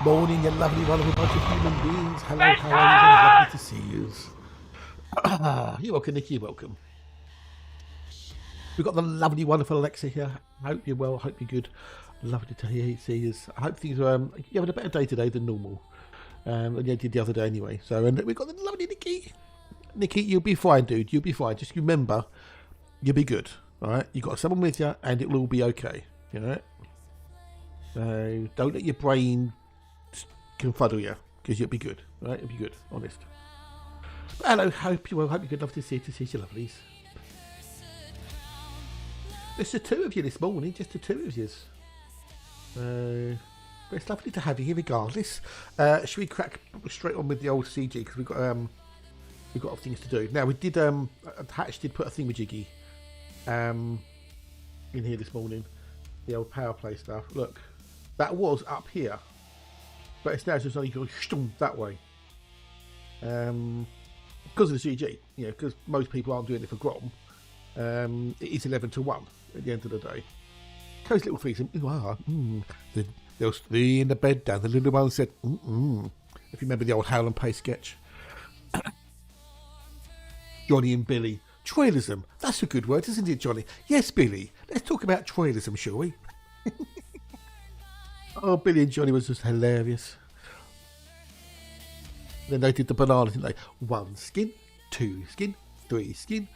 Morning, you lovely, wonderful bunch of human beings. Hello, how are you? Lovely to see you. You're welcome, Nikki. You're welcome. We've got the lovely, wonderful Alexa here. I hope you're well. Hope you're good. Lovely to see you. I hope things are you're having a better day today than normal. And you did the other day anyway. So, and we've got the lovely Nikki. Nikki, you'll be fine, dude. You'll be fine. Just remember, you'll be good. All right. You got someone with you, and it will all be okay. You know. So don't let your brain confuddle you, because you'll be good, right? It'll be good, honest. But hello, hope you're well. Hope you're good. Love to see you lovelies. It's the two of you this morning, just the two of you. But it's lovely to have you here, regardless. Should we crack straight on with the old CG, because we've got other things to do. Now we did Hatch did put a thingamajiggy in here this morning, the old power play stuff. Look, that was up here. But it's now just only going that way. Because of the CG, you know, because most people aren't doing it for Grom. It is 11 to 1 at the end of the day. Cozy little threesome. There was three in the bed down. The little one said, If you remember the old Howl and Pay sketch. Johnny and Billy. Troilism. That's a good word, isn't it, Johnny? Yes, Billy. Let's talk about troilism, shall we? Oh, Billy and Johnny was just hilarious. Then they did the banana, didn't they? 1 skin, 2 skin, 3 skin,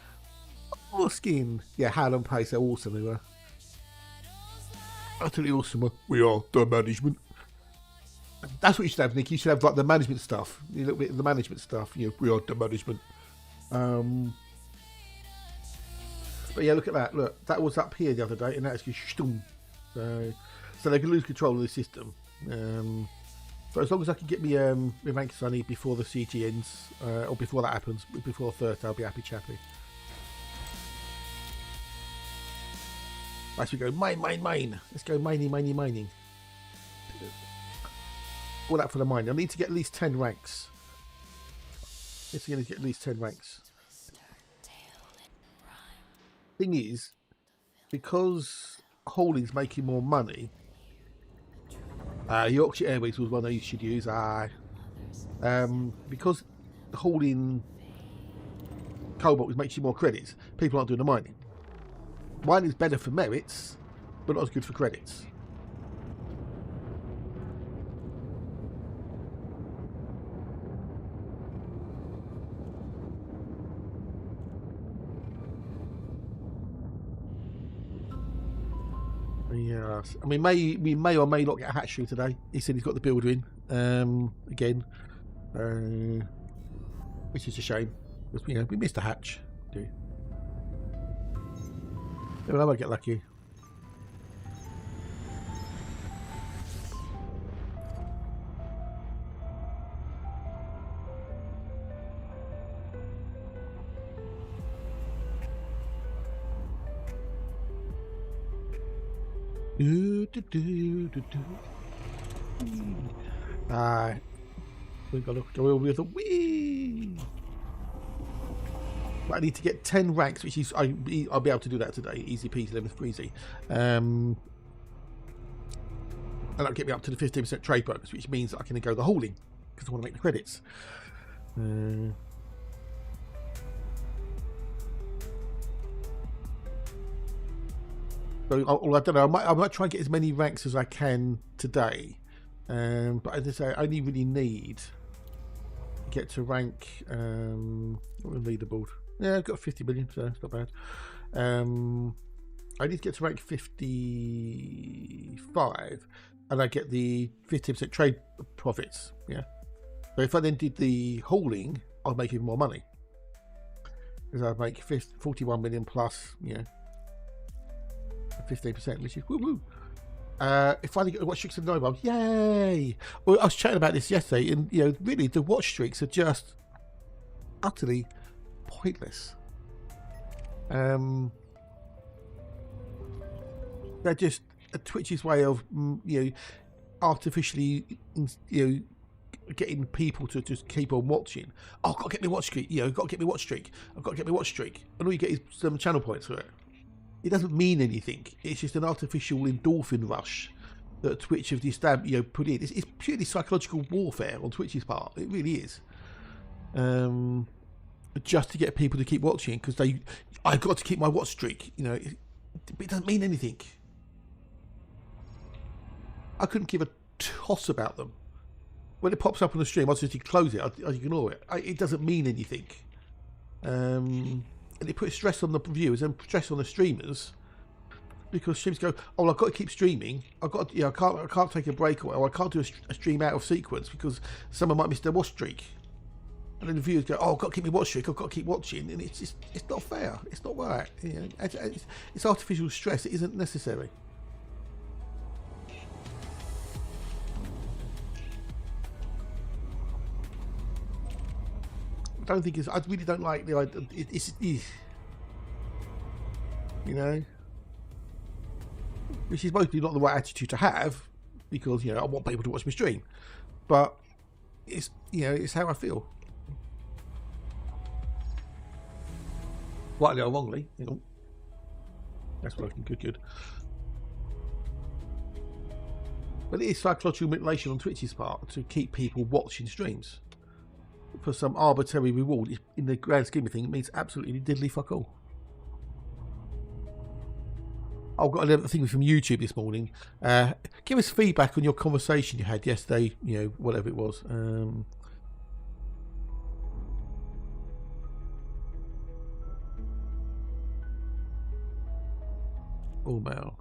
4 skin. Yeah, Howl and Pace, they're awesome, they were. Utterly awesome. We are the management. That's what you should have, Nick. You should have like the management stuff. A little bit of the management stuff. You know, we are the management. But yeah, look at that. Look, that was up here the other day, and that's just so they can lose control of the system. So as long as I can get me my rank sunny before the CG ends, or before that happens, before Thursday, I'll be happy chappy. Right, so we go mine. Let's go mining. All that for the mine. I need to get at least 10 ranks. Let's get at least 10 ranks. Thing is, because hauling's making more money, Yorkshire Airways was one I should use. Because hauling cobalt makes you more credits, people aren't doing the mining. Mining is better for merits, but not as good for credits. Yes, I mean, we may or may not get a hatchery today. He said he's got the builder in again, which is a shame because we missed a hatch. Do I might get lucky. We've got to go over with a wee. But I need to get 10 ranks, which is I'll be able to do that today. Easy peasy, lemon freezy. And that'll get me up to the 15% trade bonus, which means that I can go the hauling because I want to make the credits. So I don't know. I might try and get as many ranks as I can today, but as I say, I only really need to get to rank leaderboard. Yeah, I've got 50 million, so it's not bad. I need to get to rank 55, and I get the 15% trade profits. Yeah. So if I then did the hauling, I'll make even more money. Because I'd make 41 million plus, 15%, which is woo woo. If finally get to watch streaks of no one, yay! Well, I was chatting about this yesterday, and really, the watch streaks are just utterly pointless. They're just a Twitch's way of artificially getting people to just keep on watching. Oh, I've got to get me watch streak. I've got to get me watch streak. I've got to get me watch streak. And all you get is some channel points for it. It doesn't mean anything. It's just an artificial endorphin rush that Twitch have just put in. It's purely psychological warfare on Twitch's part. It really is. Just to get people to keep watching because I've got to keep my watch streak. It doesn't mean anything. I couldn't give a toss about them. When it pops up on the stream, I just close it. I ignore it. It doesn't mean anything. And it puts stress on the viewers and stress on the streamers because streams go, oh, I've got to keep streaming. I've got to, I can't take a break or I can't do a stream out of sequence because someone might miss their watch streak. And then the viewers go, oh, I've got to keep my watch streak. I've got to keep watching, and it's not fair. It's not right. It's artificial stress. It isn't necessary. I don't think I really don't like the idea. Which is mostly not the right attitude to have, because I want people to watch my stream, but it's it's how I feel. Rightly or wrongly, that's working good. But it is psychological manipulation on Twitch's part to keep people watching streams for some arbitrary reward. In the grand scheme of things, it means absolutely diddly fuck all. I've got another thing from YouTube this morning. Give us feedback on your conversation you had yesterday, whatever it was. All mail.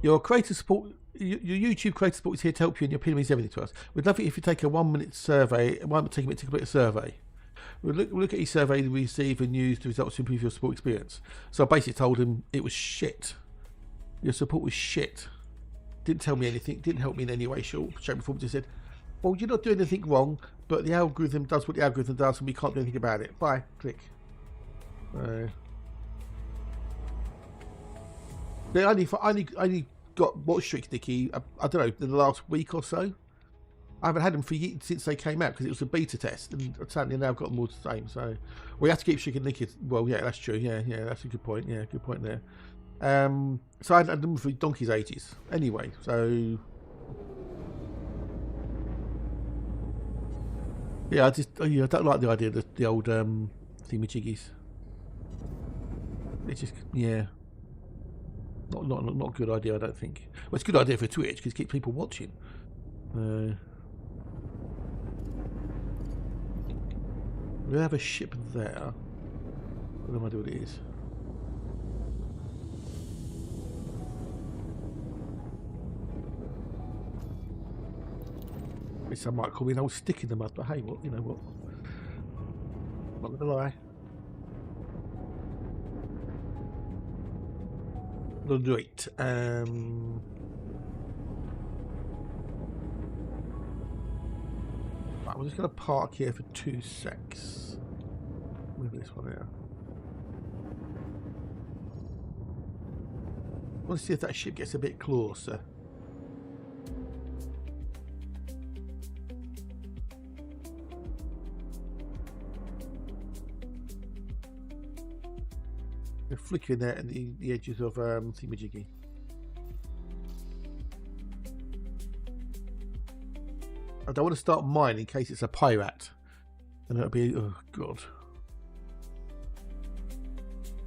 Your creator support. Your YouTube creator support is here to help you, and your opinion means everything to us. We'd love it if you take a 1 minute survey. It might take a minute to complete a survey. We'll look at each survey we receive and use the results to improve your support experience. So I basically told him it was shit. Your support was shit. Didn't tell me anything. Didn't help me in any way, shape, or form. Just said, well, you're not doing anything wrong, but the algorithm does what the algorithm does, and we can't do anything about it. Bye. Click. They only got watch streaks, Nicky. I don't know, in the last week or so. I haven't had them for years since they came out because it was a beta test, and sadly now I've got them all the same. So we have to keep streaking Nicky. Well, yeah, that's true. Yeah, that's a good point. Yeah, good point there. So I had them for donkey's ages. Anyway, so yeah, I don't like the idea of the old thingamajiggies. It's just not a good idea, I don't think. Well, it's a good idea for Twitch because it keeps people watching. We have a ship there. I don't know what it is. Which some might call me an old stick in the mud, but hey, what you know what? Not gonna lie. Right. Right, we're just going to park here for 2 secs. Move this one here. I want to see if that ship gets a bit closer. They're flickering there at the edges of thingamajiggy. I don't want to start mine in case it's a pirate. And it'll be, oh god.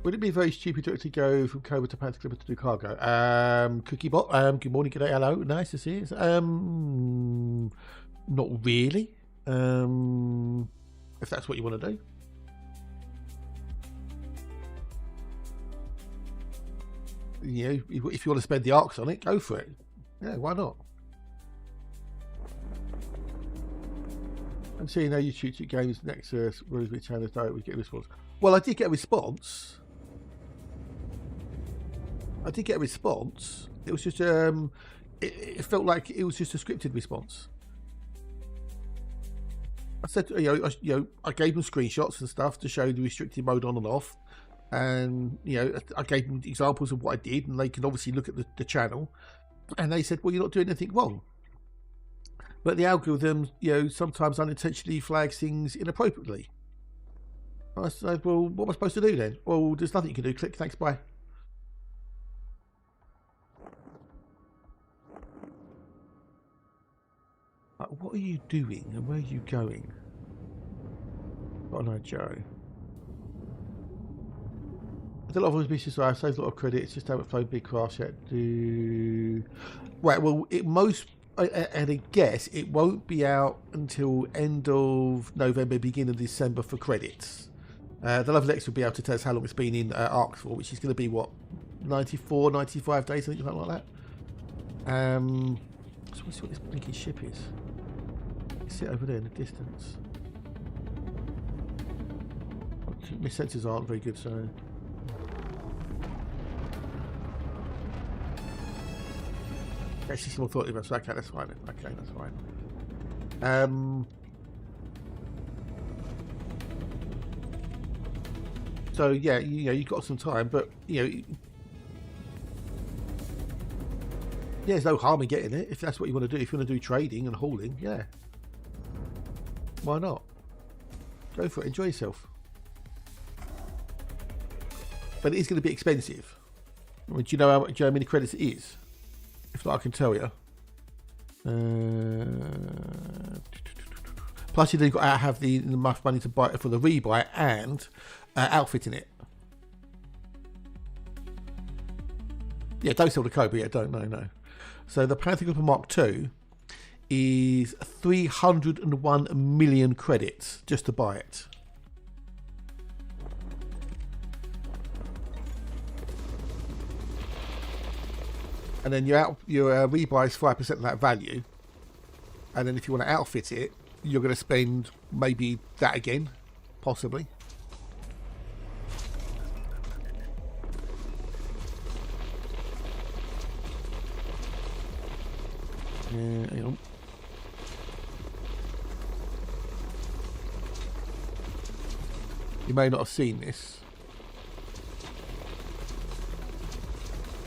Would it be very stupid to actually go from Cobra to Panther Clipper to do cargo? Cookiebot, good morning, good day, hello, nice to see you. Not really. If that's what you want to do. You know, if you want to spend the arcs on it, go for it. Yeah, why not? I'm seeing how you shoot your games next to Rosemary Chandler's Diet, we get a response. Well, I did get a response. I did get a response. It was just it felt like it was just a scripted response. I said, I gave them screenshots and stuff to show the restricted mode on and off, and I gave them examples of what I did, and they can obviously look at the channel, and they said, well, you're not doing anything wrong. But the algorithm, sometimes unintentionally flags things inappropriately. I said, well, what am I supposed to do then? Well, there's nothing you can do. Click, thanks, bye. What are you doing and where are you going? Oh no, Joe. There's a lot of other pieces, so I saved a lot of credits, just haven't flown big crash yet. Right, well, and I guess it won't be out until end of November, beginning of December for credits. The Lovely Lex will be able to tell us how long it's been in ARC for, which is going to be, what, 94, 95 days, I think, something like that. So let's see what this blinking ship is. See it over there in the distance. My sensors aren't very good, so... Actually, some authority about, so okay, that's fine. Okay, that's fine. So yeah, you've got some time, but there's no harm in getting it if that's what you want to do. If you want to do trading and hauling, yeah, why not? Go for it. Enjoy yourself. But it is going to be expensive. I mean, do you know how many credits it is? If not, I can tell you. Plus, you've got to have the enough money to buy it for the rebuy and outfitting it. Yeah, don't sell the code, but yeah, don't. No. So the Panther Clipper Mark II is 301 million credits just to buy it. And then your rebuy is 5% of that value. And then if you want to outfit it, you're going to spend maybe that again, possibly. Hang on. You may not have seen this.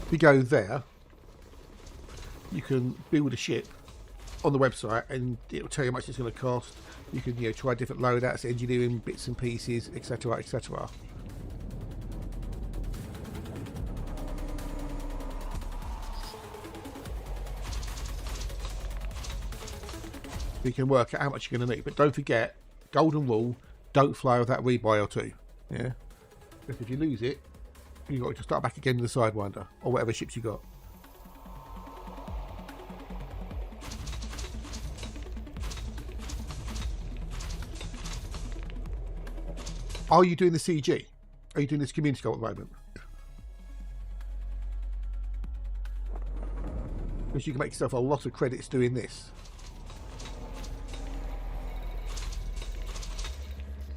If you go there, you can build a ship on the website and it'll tell you how much it's going to cost. You can try different loadouts, engineering bits and pieces, etc, etc. You can work out how much you're going to need, but don't forget, golden rule, don't fly with that rebuy or two. Yeah, because if you lose it, you've got to start back again with the Sidewinder or whatever ships you got. Are you doing the CG? Are you doing this community goal at the moment? Because you can make yourself a lot of credits doing this.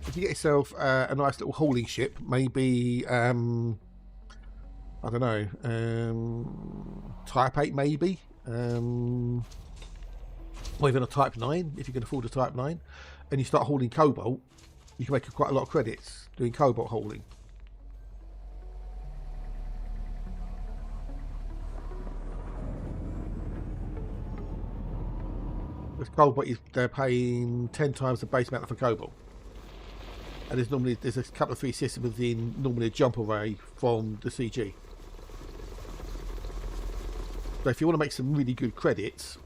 If you get yourself a nice little hauling ship, maybe I don't know, Type 8 maybe, or even a Type 9 if you can afford a Type 9, and you start hauling cobalt, you can make quite a lot of credits doing cobalt hauling. With cobalt, they're paying 10 times the base amount for cobalt. And there's a couple of free systems within normally a jump array from the CG. So if you want to make some really good credits,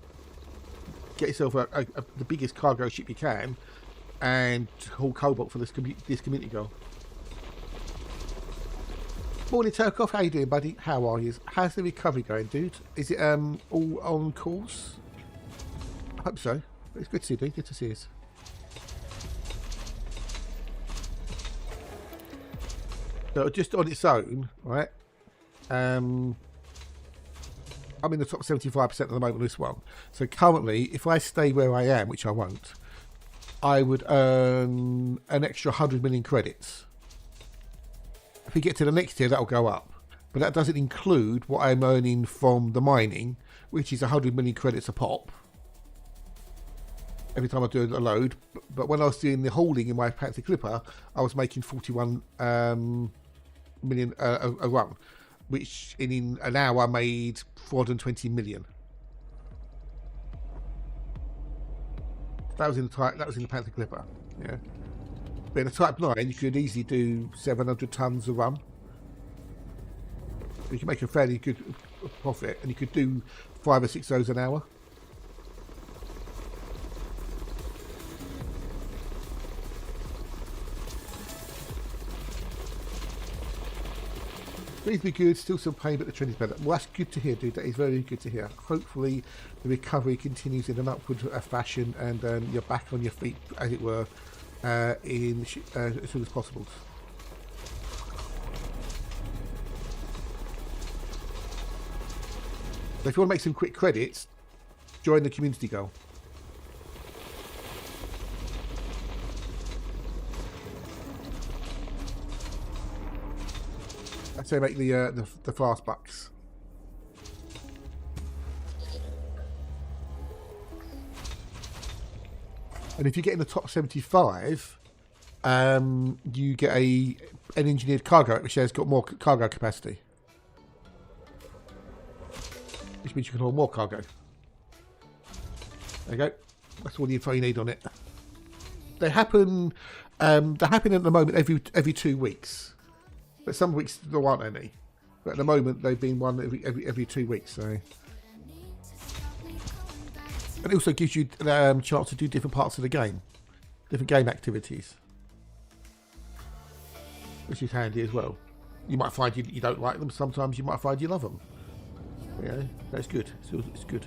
get yourself the biggest cargo ship you can and haul cobalt for this community goal. Morning Turkoff, how you doing, buddy? How are you? How's the recovery going, dude? Is it all on course? I hope so. It's good to see you, dude. Good to see us. So just on its own, right? I'm in the top 75% at the moment on this one. So currently, if I stay where I am, which I won't, I would earn an extra 100 million credits. If we get to the next tier, that'll go up. but that doesn't include what I'm earning from the mining, which is 100 million credits a pop every time I do a load. But when I was doing the hauling in my Panther Clipper, I was making 41 million a run, which in an hour made 420 million. That was in the Panther Clipper, yeah. But in a Type 9, you could easily do 700 tons a run. You can make a fairly good profit, and you could do 5 or 6 of those an hour. Reasonably good, still some pain, but the trend is better. Well, that's good to hear, dude. That is very good to hear. Hopefully, the recovery continues in an upward fashion, and you're back on your feet, as it were, as soon as possible. So if you want to make some quick credits, join the community goal. That's how you make the fast bucks. And if you get in the top 75, you get an engineered cargo, which has got more cargo capacity, which means you can hold more cargo. There you go. That's all the info you need on it. They happen. They're happening at the moment every 2 weeks, but some weeks there aren't any. But at the moment they've been one every 2 weeks. So, and it also gives you a chance to do different parts of the game, different game activities, which is handy as well. You might find you don't like them. Sometimes you might find you love them. Yeah, that's good. It's good.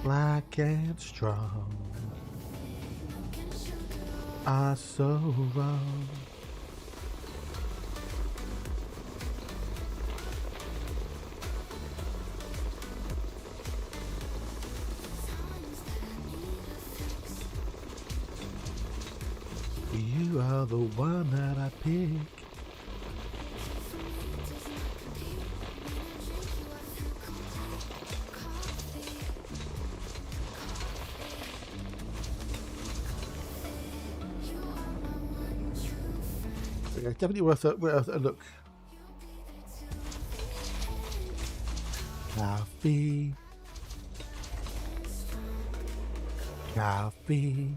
Black and strong, I so wrong. You are the one that I pick. Okay, definitely worth a look. Coffee. Coffee.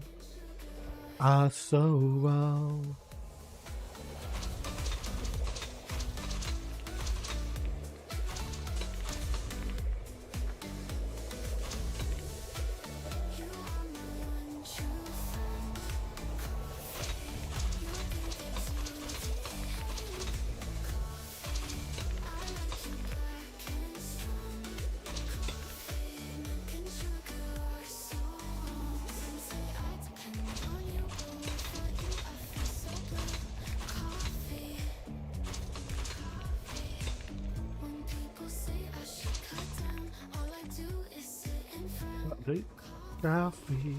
Are so wrong. Coffee.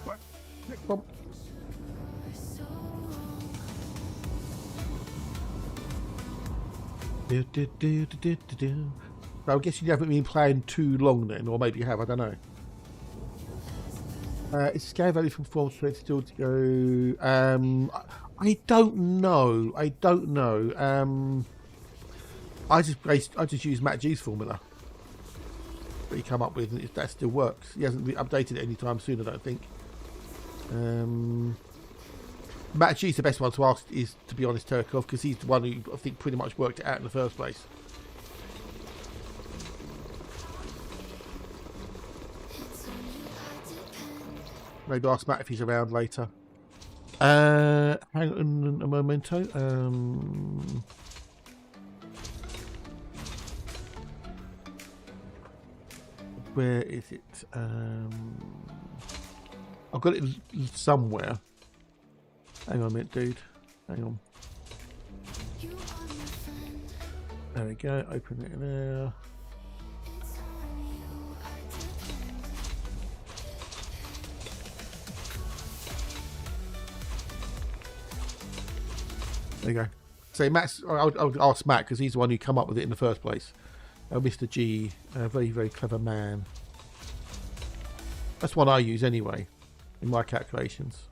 What? Next one. I guess you haven't been playing too long then, or maybe you have, I don't know. Is scale value from 4 to still to go? I don't know. I just use Matt G's formula that he come up with, and that still works. He hasn't updated it anytime soon, I don't think. Matt G's the best one to ask, is, to be honest, Turkov, because he's the one who I think pretty much worked it out in the first place. Maybe ask Matt if he's around later. Hang on a momento. Where is it? I've got it somewhere. Hang on a minute, dude. Hang on. There we go. Open it there. There you go. So Matt's, I'll ask Matt because he's the one who come up with it in the first place. Mr. G, a very, very clever man. That's one I use anyway in my calculations.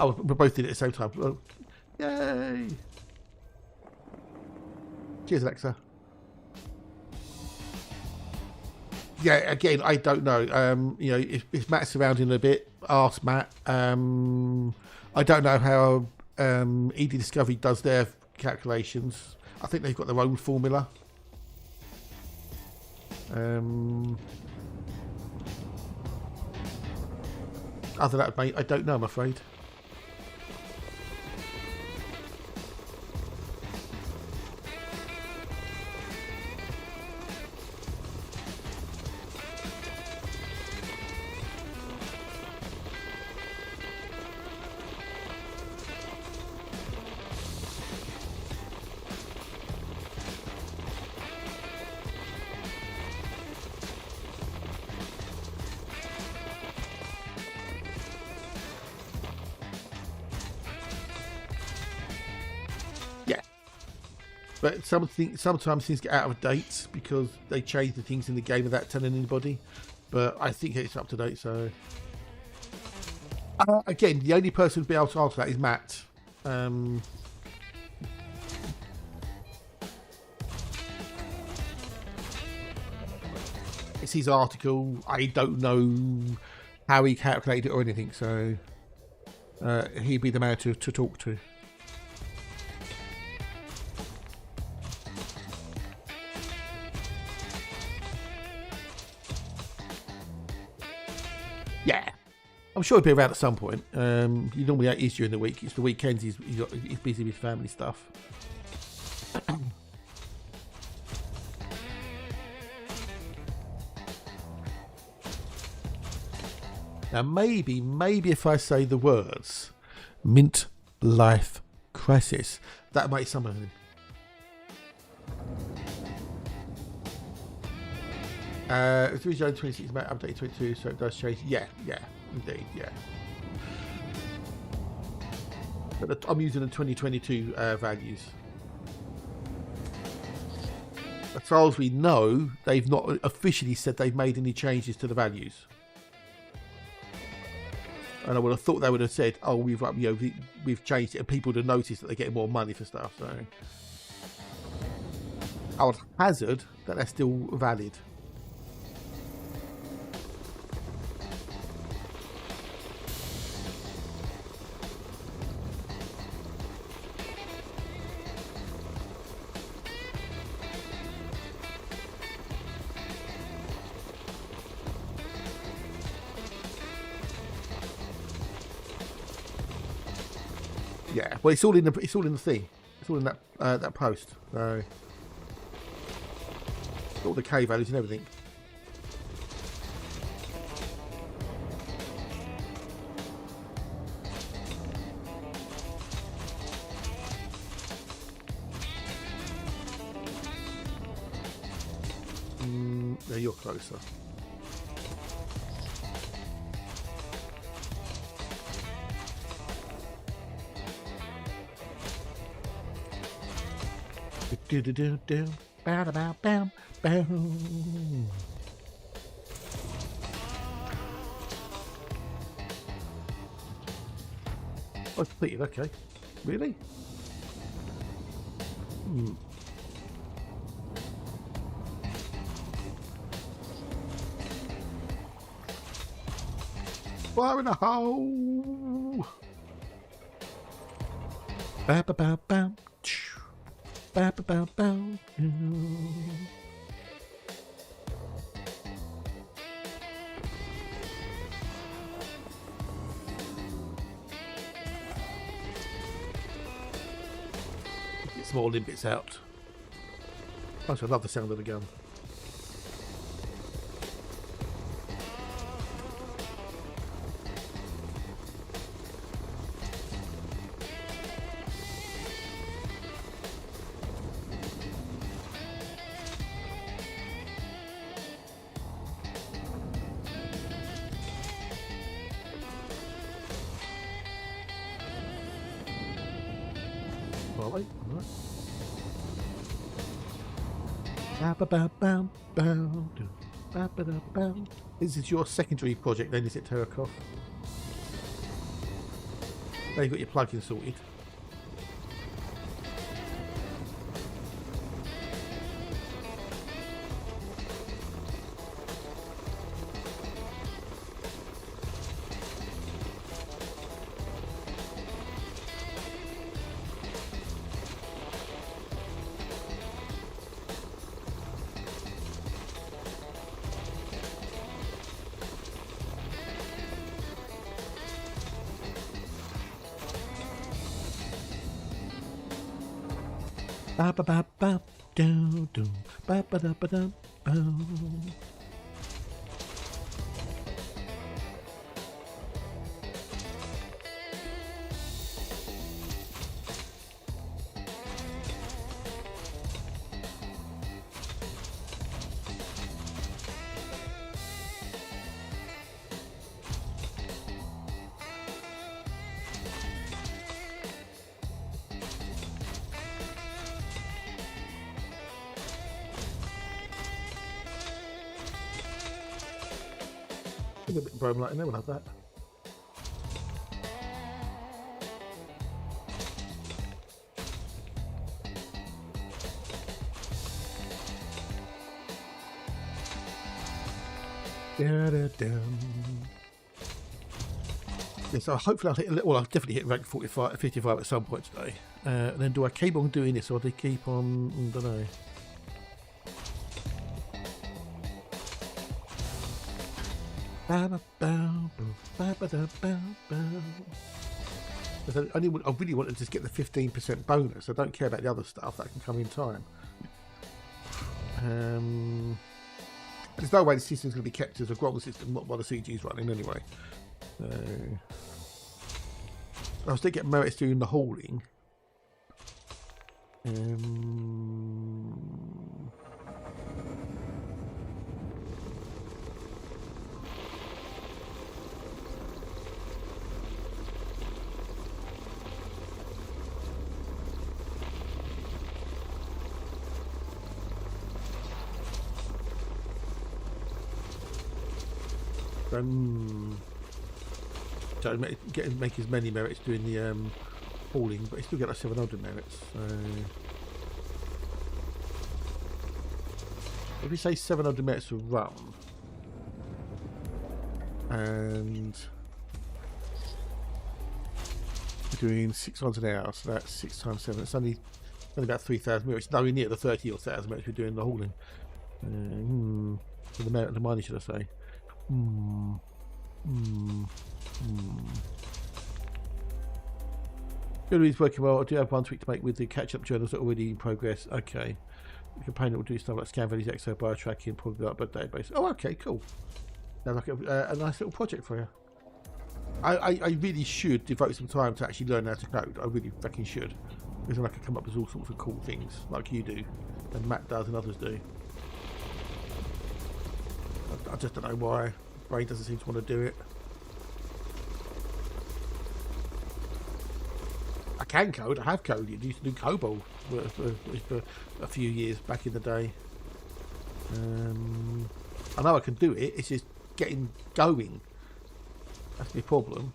Oh, we both did it at the same time. Oh, yay! Cheers, Alexa. Yeah, again, I don't know. You know, if Matt's surrounding a bit, ask Matt. I don't know how ED Discovery does their calculations. I think they've got their own formula. Other than that, mate, I don't know, I'm afraid. But sometimes things get out of date because they change the things in the game without telling anybody. But I think it's up to date, so... again, the only person who'll be able to answer that is Matt. It's his article. I don't know how he calculated it or anything, so... he'd be the man to talk to. Yeah, I'm sure he'll be around at some point. He normally is during the week. It's the weekends he's busy with family stuff. Now maybe if I say the words mint life crisis, that might summon him. 3 January 26 about update 22, so it does change. Yeah, indeed, yeah. But I'm using the 2022 values. As far as we know, they've not officially said they've made any changes to the values. And I would have thought they would have said, "Oh, we've changed it," and people would have noticed that they're getting more money for stuff. So I would hazard that they're still valid. Yeah, well, it's all in the thing. It's all in that post. So all the K values and everything. There, you're closer. Do bow bow bow bow. Oh, completed. Okay, really? Fire in the hole. Bow bow bow bow. Bow, bow, bow. Get some more limbits out. I love the sound of the gun. Bromellite. Alright. This is your secondary project then, is it, Terakov? Now you've got your plugin sorted. Ba ba ba ba do do ba ba da ba da ba. A bit of Bromellite in there, we'll have that. Yeah, so hopefully I'll hit a little, well, I'll definitely hit rank 45, 55 at some point today. And then do I keep on doing this or do I keep on, I don't know. I really want to just get the 15% bonus. I don't care about the other stuff that can come in time. There's no way the system's going to be kept as a Grom system while the CG's running anyway. I still get merits doing the hauling. So make as many merits doing the hauling, but you still get like 700 merits. So if we say 700 merits a run, and we're doing 6 runs an hour, so that's 6 times 7. It's only about 3,000 merits. It's nowhere near the 30,000 merits we're doing the hauling. So the merit, the money, should I say? Yuri's working well. I do have one tweak to make with the catch-up journals that are already in progress. Okay. The component will do stuff like scan values, exo bio tracking, probably up a database. Oh, okay, cool. Sounds like a nice little project for you. I really should devote some time to actually learn how to code. I really fucking should. Because then I can come up with all sorts of cool things, like you do, and Matt does, and others do. I just don't know why. Brain doesn't seem to want to do it. I can code. I have coded. I used to do COBOL for a few years back in the day. I know I can do it. It's just getting going. That's my problem.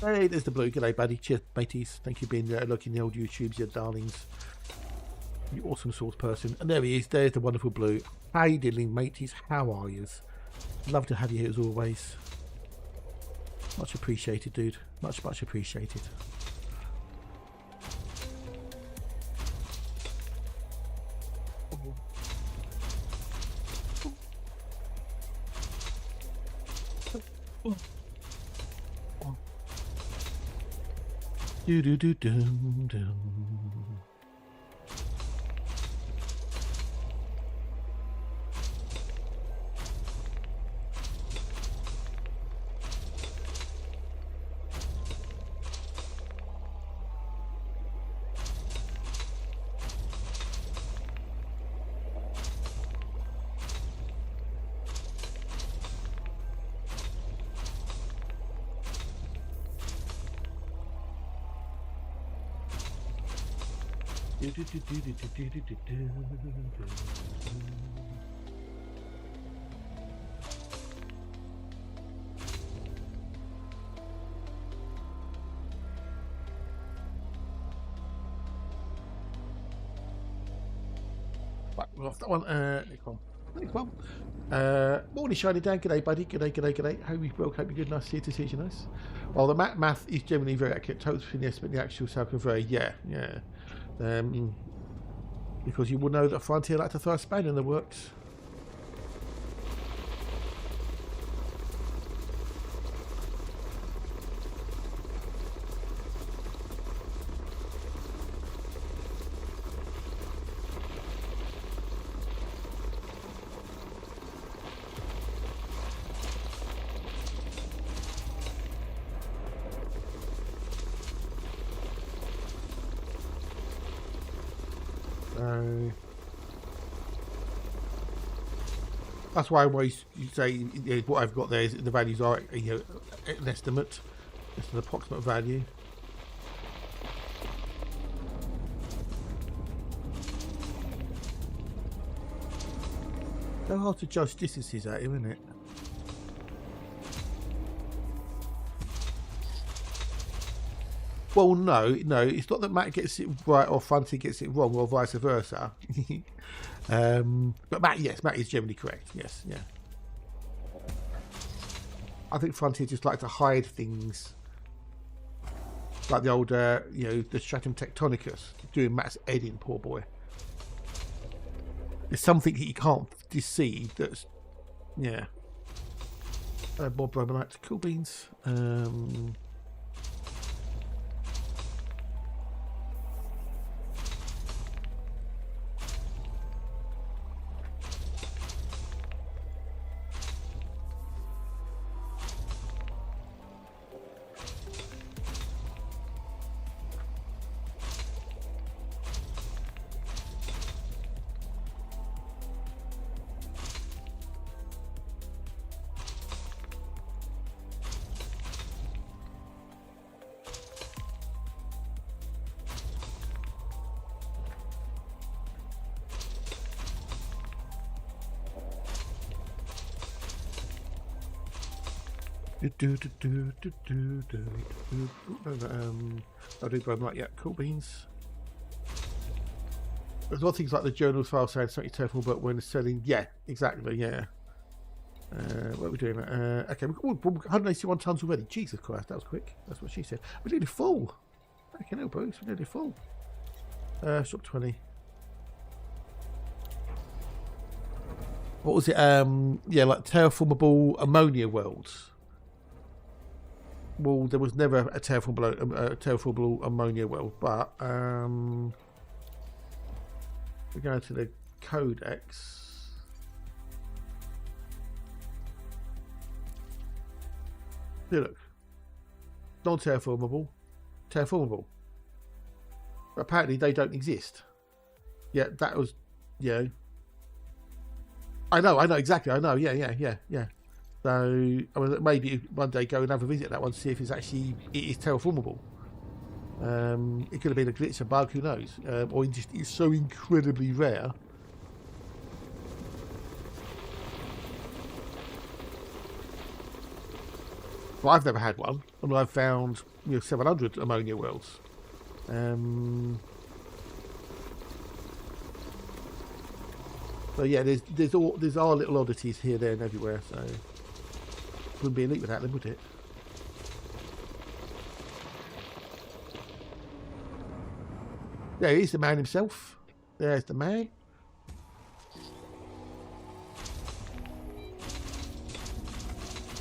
Hey, there's the blue. G'day, buddy. Cheers, mateys. Thank you for being there, looking the old YouTubes, you darlings. You awesome source person. And there he is. There's the wonderful blue. How you diddling, mateys? How are yous? Love to have you here as always. Much appreciated, dude. Much, much appreciated. Do do do dum dum. Right, we're off that one. Next one. Morning, Shiny Dan. G'day, buddy. G'day. Hope you well. Hope you're good. Nice to see you. Nice. Well, the math is generally very accurate. Total finesse, but the actual self very yeah. Because you will know that Frontier like to throw a span in the works. That's why I always say what I've got there is the values are an estimate, just an approximate value. So hard to judge distances at him, isn't it? Well, no, it's not that Matt gets it right or Frontier gets it wrong or vice versa. But Matt is generally correct. Yes, yeah. I think Frontier just like to hide things, like the old, the Stratum Tectonicus doing Matt's editing. Poor boy. There's something he can't deceive. That's yeah. More Bromellite, cool beans. I'll do Bromellite, yeah, cool beans. There's a lot of things like the journals file saying something terrible, but when selling, yeah, exactly, yeah. What are we doing? Okay, we've got 181 tons already. Jesus Christ, that was quick. That's what she said. We're nearly full. Okay, no, Bruce, we're nearly full. Shop 20. What was it? Yeah, like terraformable ammonia worlds. Well, there was never a terraformable ammonia world, but we're going to the codex. Here, look. Non-terraformable, terraformable. But apparently they don't exist. Yeah, that was, yeah. I know, exactly. I know, yeah. So, I mean, maybe one day go and have a visit at that one, see if it is terraformable. It could have been a glitch, a bug, who knows? Or it's so incredibly rare. Well, I've never had one, and I've found 700 ammonia worlds. So yeah, there's our little oddities here, there, and everywhere. So wouldn't be elite without them, would it? There he's the man himself. There's the man.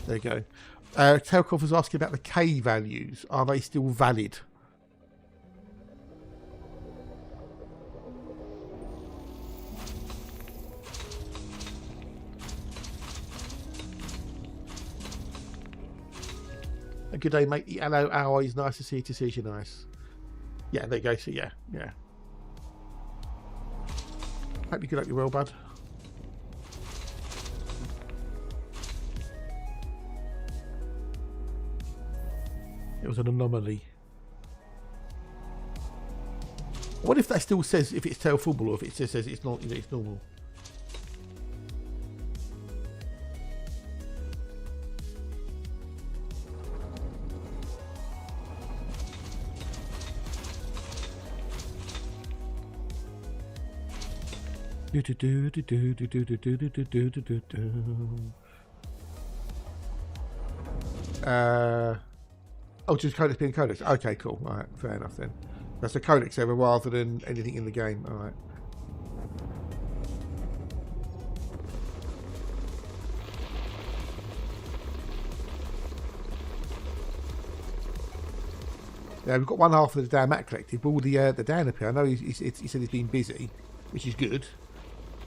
There you go. Telkov was asking about the K values. Are they still valid? A good day, mate. Hello, alloys. Nice to see you. Nice. Yeah, there you go. So yeah. Hope you get up your well, bud. It was an anomaly. What if that still says if it's tail football or if it just says it's not, you know, it's normal? Oh, just codex being codex. Okay, cool. All right, fair enough then. That's a codex error rather than anything in the game. All right. Yeah, we've got one half of the Dan Matt collected, but all the Dan appear. I know he said he's been busy, which is good,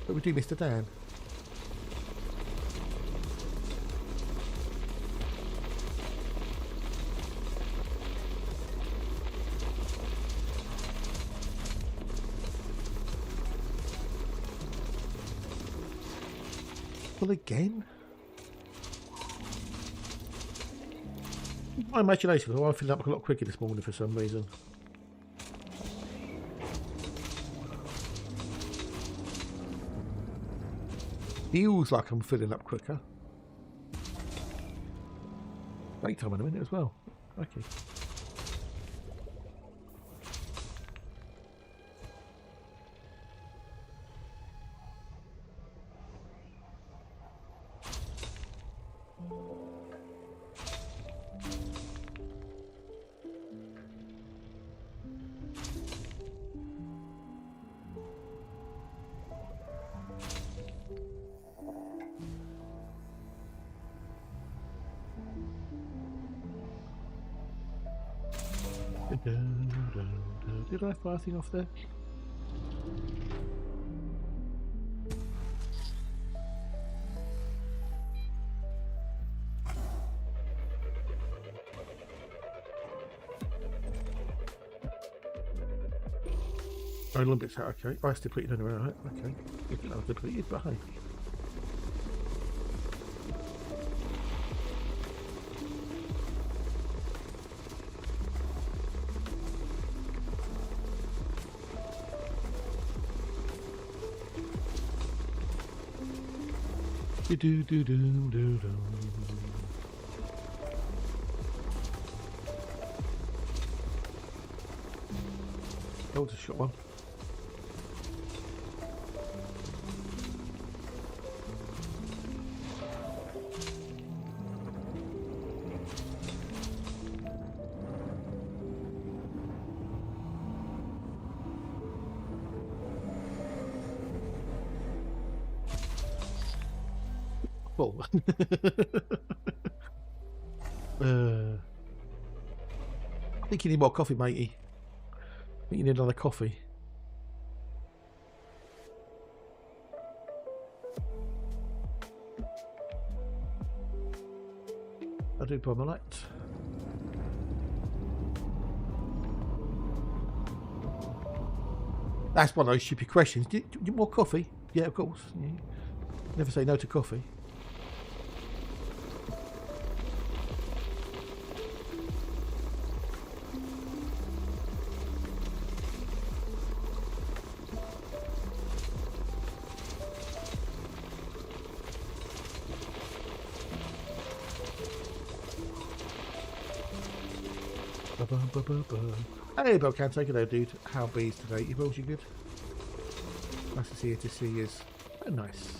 but we do miss the Dan. Well, again? My imagination, I filled up a lot quicker this morning for some reason. Feels like I'm filling up quicker. Daytime in a minute as well. Okay. Did I fire anything off there? Oh, a little bit out, okay. I depleted anyway, right? Okay. Good that I was depleted, but hey. Do do do do do. That was a short one. Well, I think you need more coffee, matey. I think you need another coffee. I do Bromellite. That's one of those stupid questions. Do you want more coffee? Yeah, of course. Yeah. Never say no to coffee. Hey, Bill, can't take it out, dude. How bees today? You Bills, you good? Nice to see you. To see you. Oh, nice.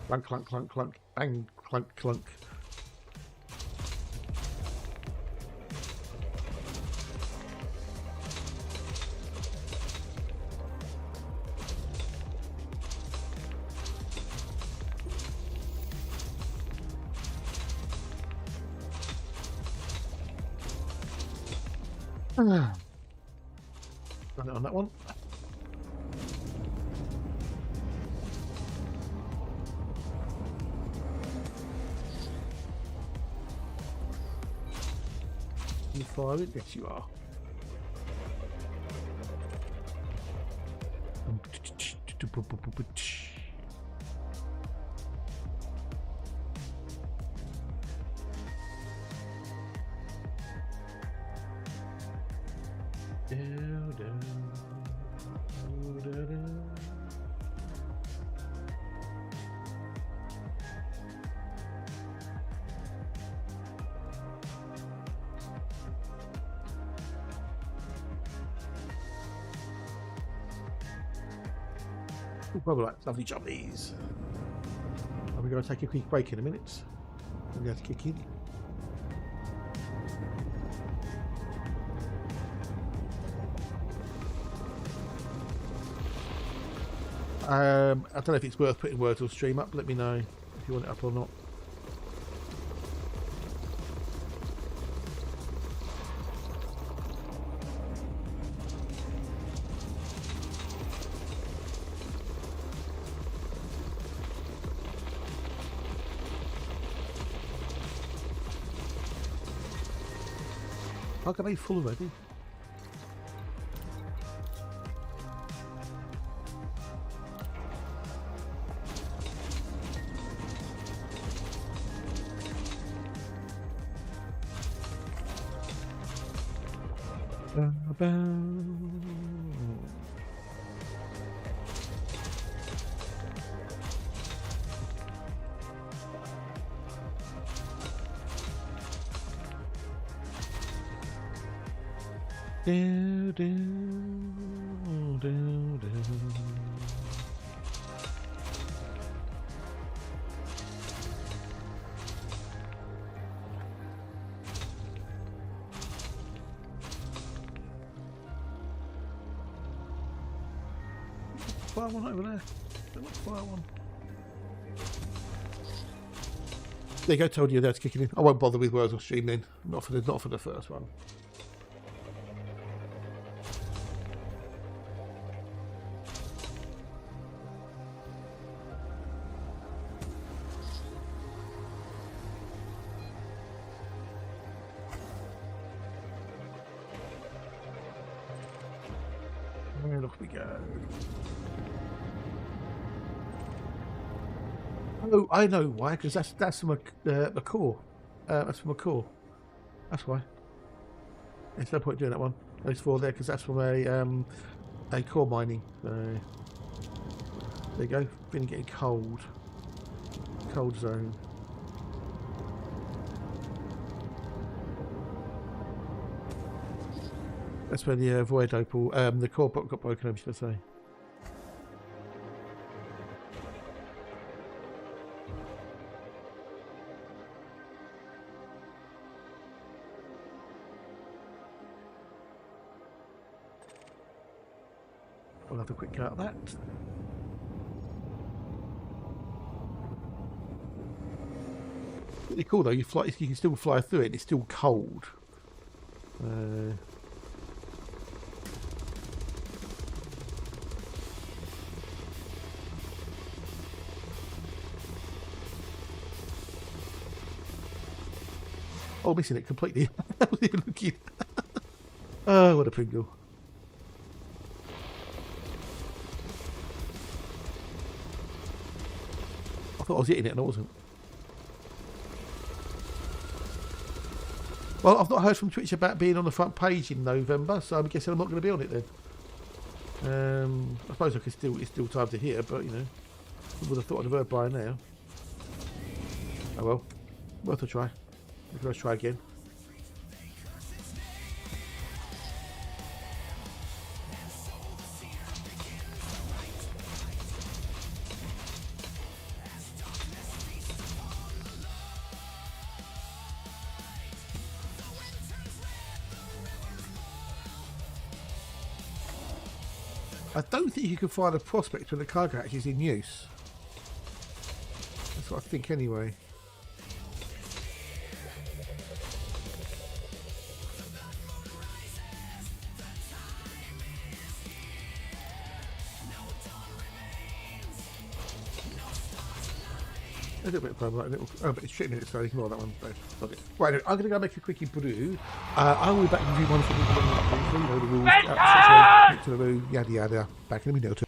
Clunk, clunk, clunk, clunk. Bang, clunk, clunk. Run it on that one. You fire it? Yes, you are. Bromellite, lovely jobbies. I'm going to take a quick break in a minute. I'm going to kick in. I don't know if it's worth putting Wordle stream up. Let me know if you want it up or not. I'll get full already. Fire one over there. Fire one. There you go, told you that's kicking in. I won't bother with Wordle stream then. Not for the first one. And off we go. Oh, I know why, because that's from a core. That's from a core. That's why. There's no point doing that one. Those four there, because that's from a core mining. So there you go. Been getting cold. Cold zone. That's where the void opal, the core block got broken over, should I say. I'll have a quick cut at that. Pretty cool though, you can still fly through it, it's still cold. Oh, missing it completely. I wasn't even looking. Oh, what a Pringle. I thought I was hitting it and I wasn't. Well, I've not heard from Twitch about being on the front page in November, so I'm guessing I'm not going to be on it then. I suppose it's still time to hear, but you know, I would have thought I'd have heard by now. Oh well, worth a try. Let's try again. I don't think you can find a Prospector when the cargo hatch is in use. That's what I think anyway. A little bit of problem, like a little. Oh, but it's shitting it, so ignore that one. Okay. Right, I'm going to go make a quickie brew. I will be back with you one for the you know the rules. To the room, yada yada. Back in a minute.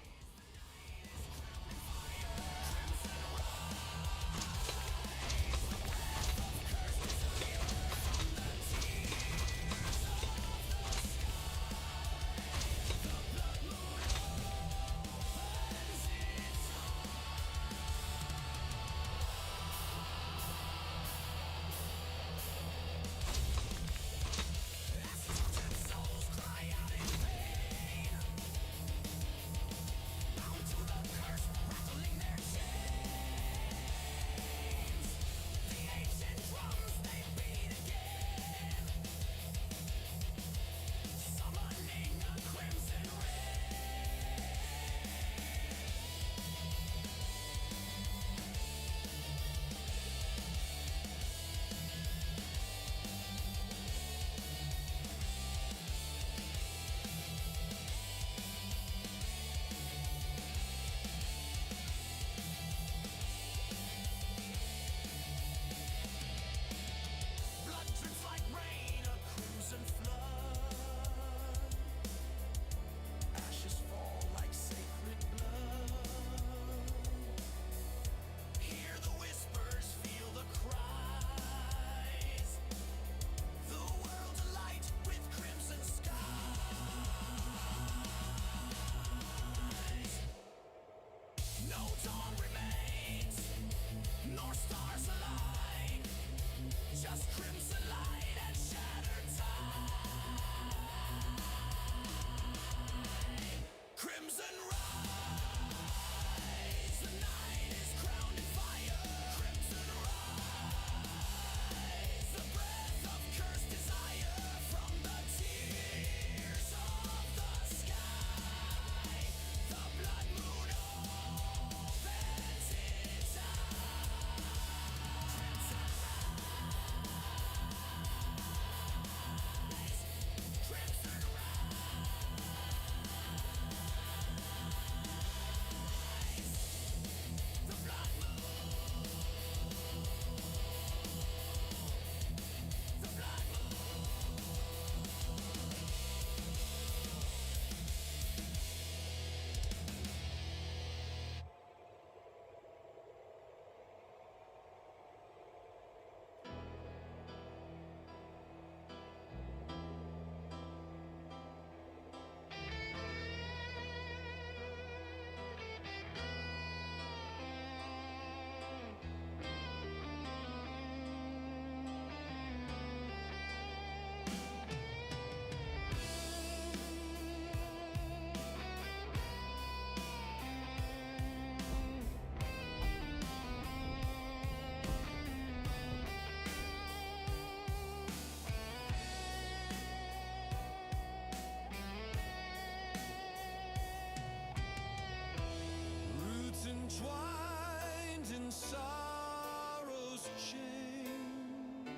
sorrow's chain,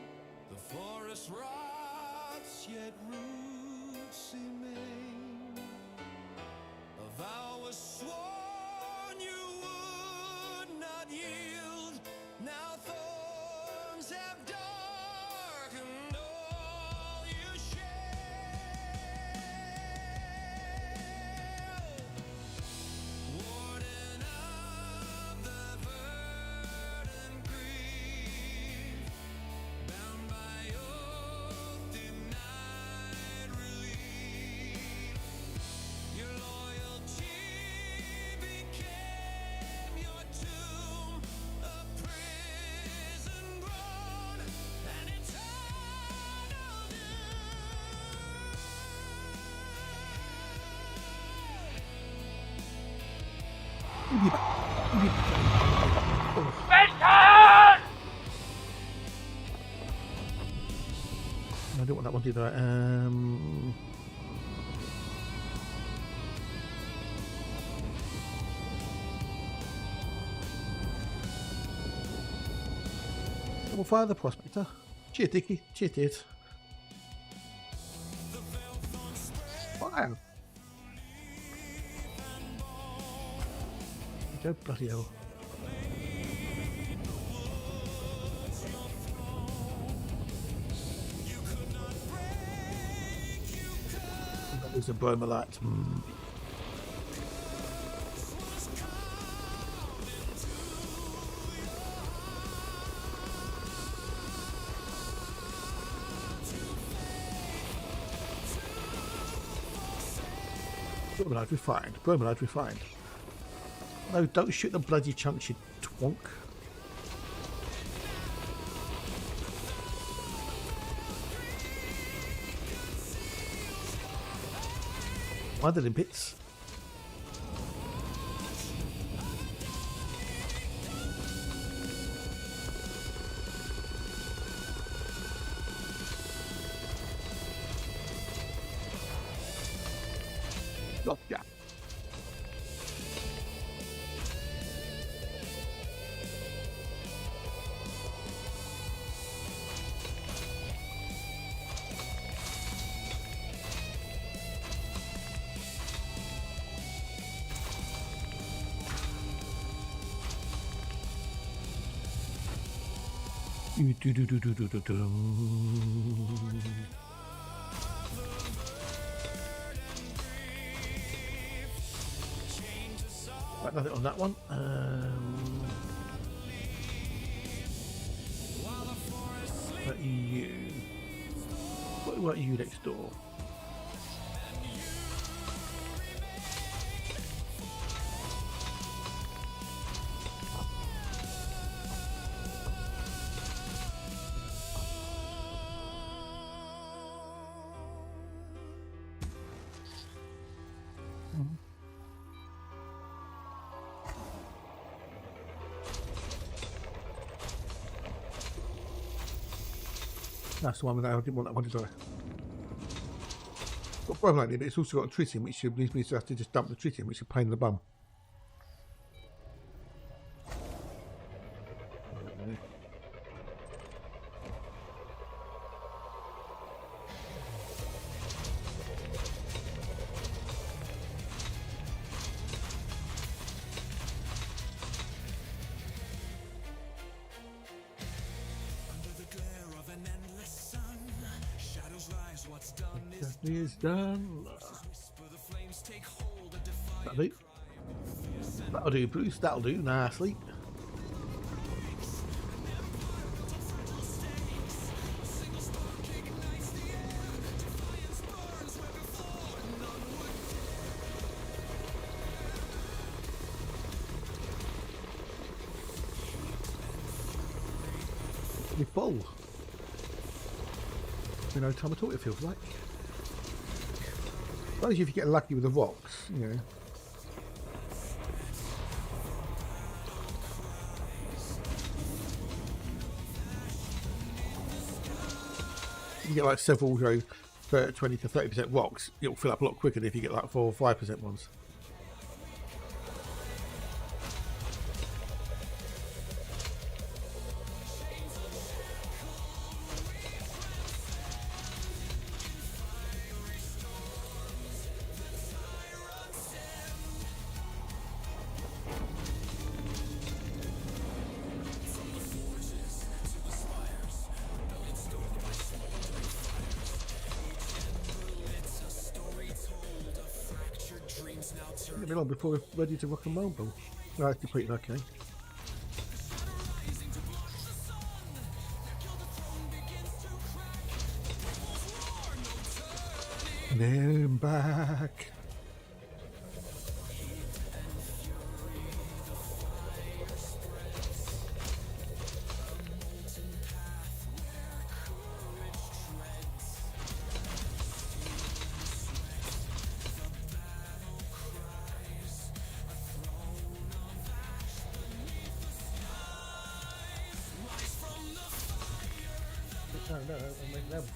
the forest rots, yet roots remain. A vow was sworn you would not yield. Now thorns have darkened all you share. Warden of the verdant grief, bound by oath, denied relief. Your loyalty became your tomb, a prison groan, an eternal I don't want that one to do that. We'll fire the Prospector. Cheers, Dickie. Cheers, dude. Fire! Go bloody hell. There's a Bromellite. Bromellite refined. Bromellite refined. No, don't shoot the bloody chunks, you twonk. Other than bits. Gotcha. Right, nothing on that one. What you? What are you next door? That's the one that I didn't want that one to die. Got Bromellite in, but it's also got a tritium, which leaves me to have to just dump the tritium, which is a pain in the bum. Is done. That'll do, Bruce. That'll do. Nah, sleep. You're full. You know, time at all, it feels like. Suppose if you get lucky with the rocks, you know. You get like several, you know, 20 to 30% rocks, it'll fill up a lot quicker than if you get like 4 or 5% ones. Won't be long before we're ready to rock and roll. No, it's completed, okay. Now I'm back. No, I'm making levels.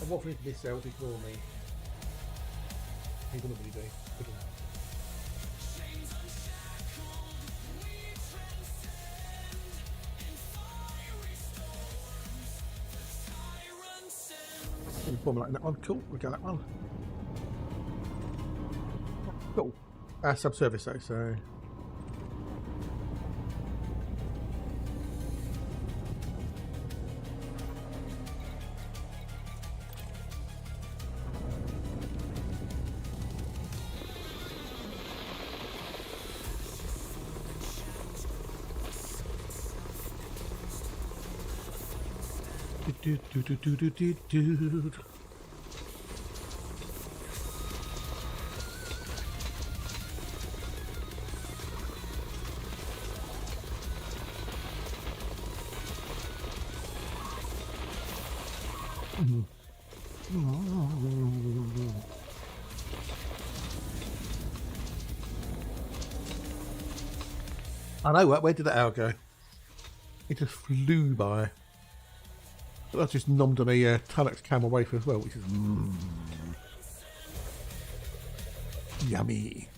I'm offering to miss out, ignore me. He wouldn't really do. Wouldn't. Bromellite that one, cool, we'll get that one. Cool. Subservice though, so. Do. I know, where did that hour go? It just flew by. But that's just nommed on a Tunnoc's camel wafer as well, which is yummy.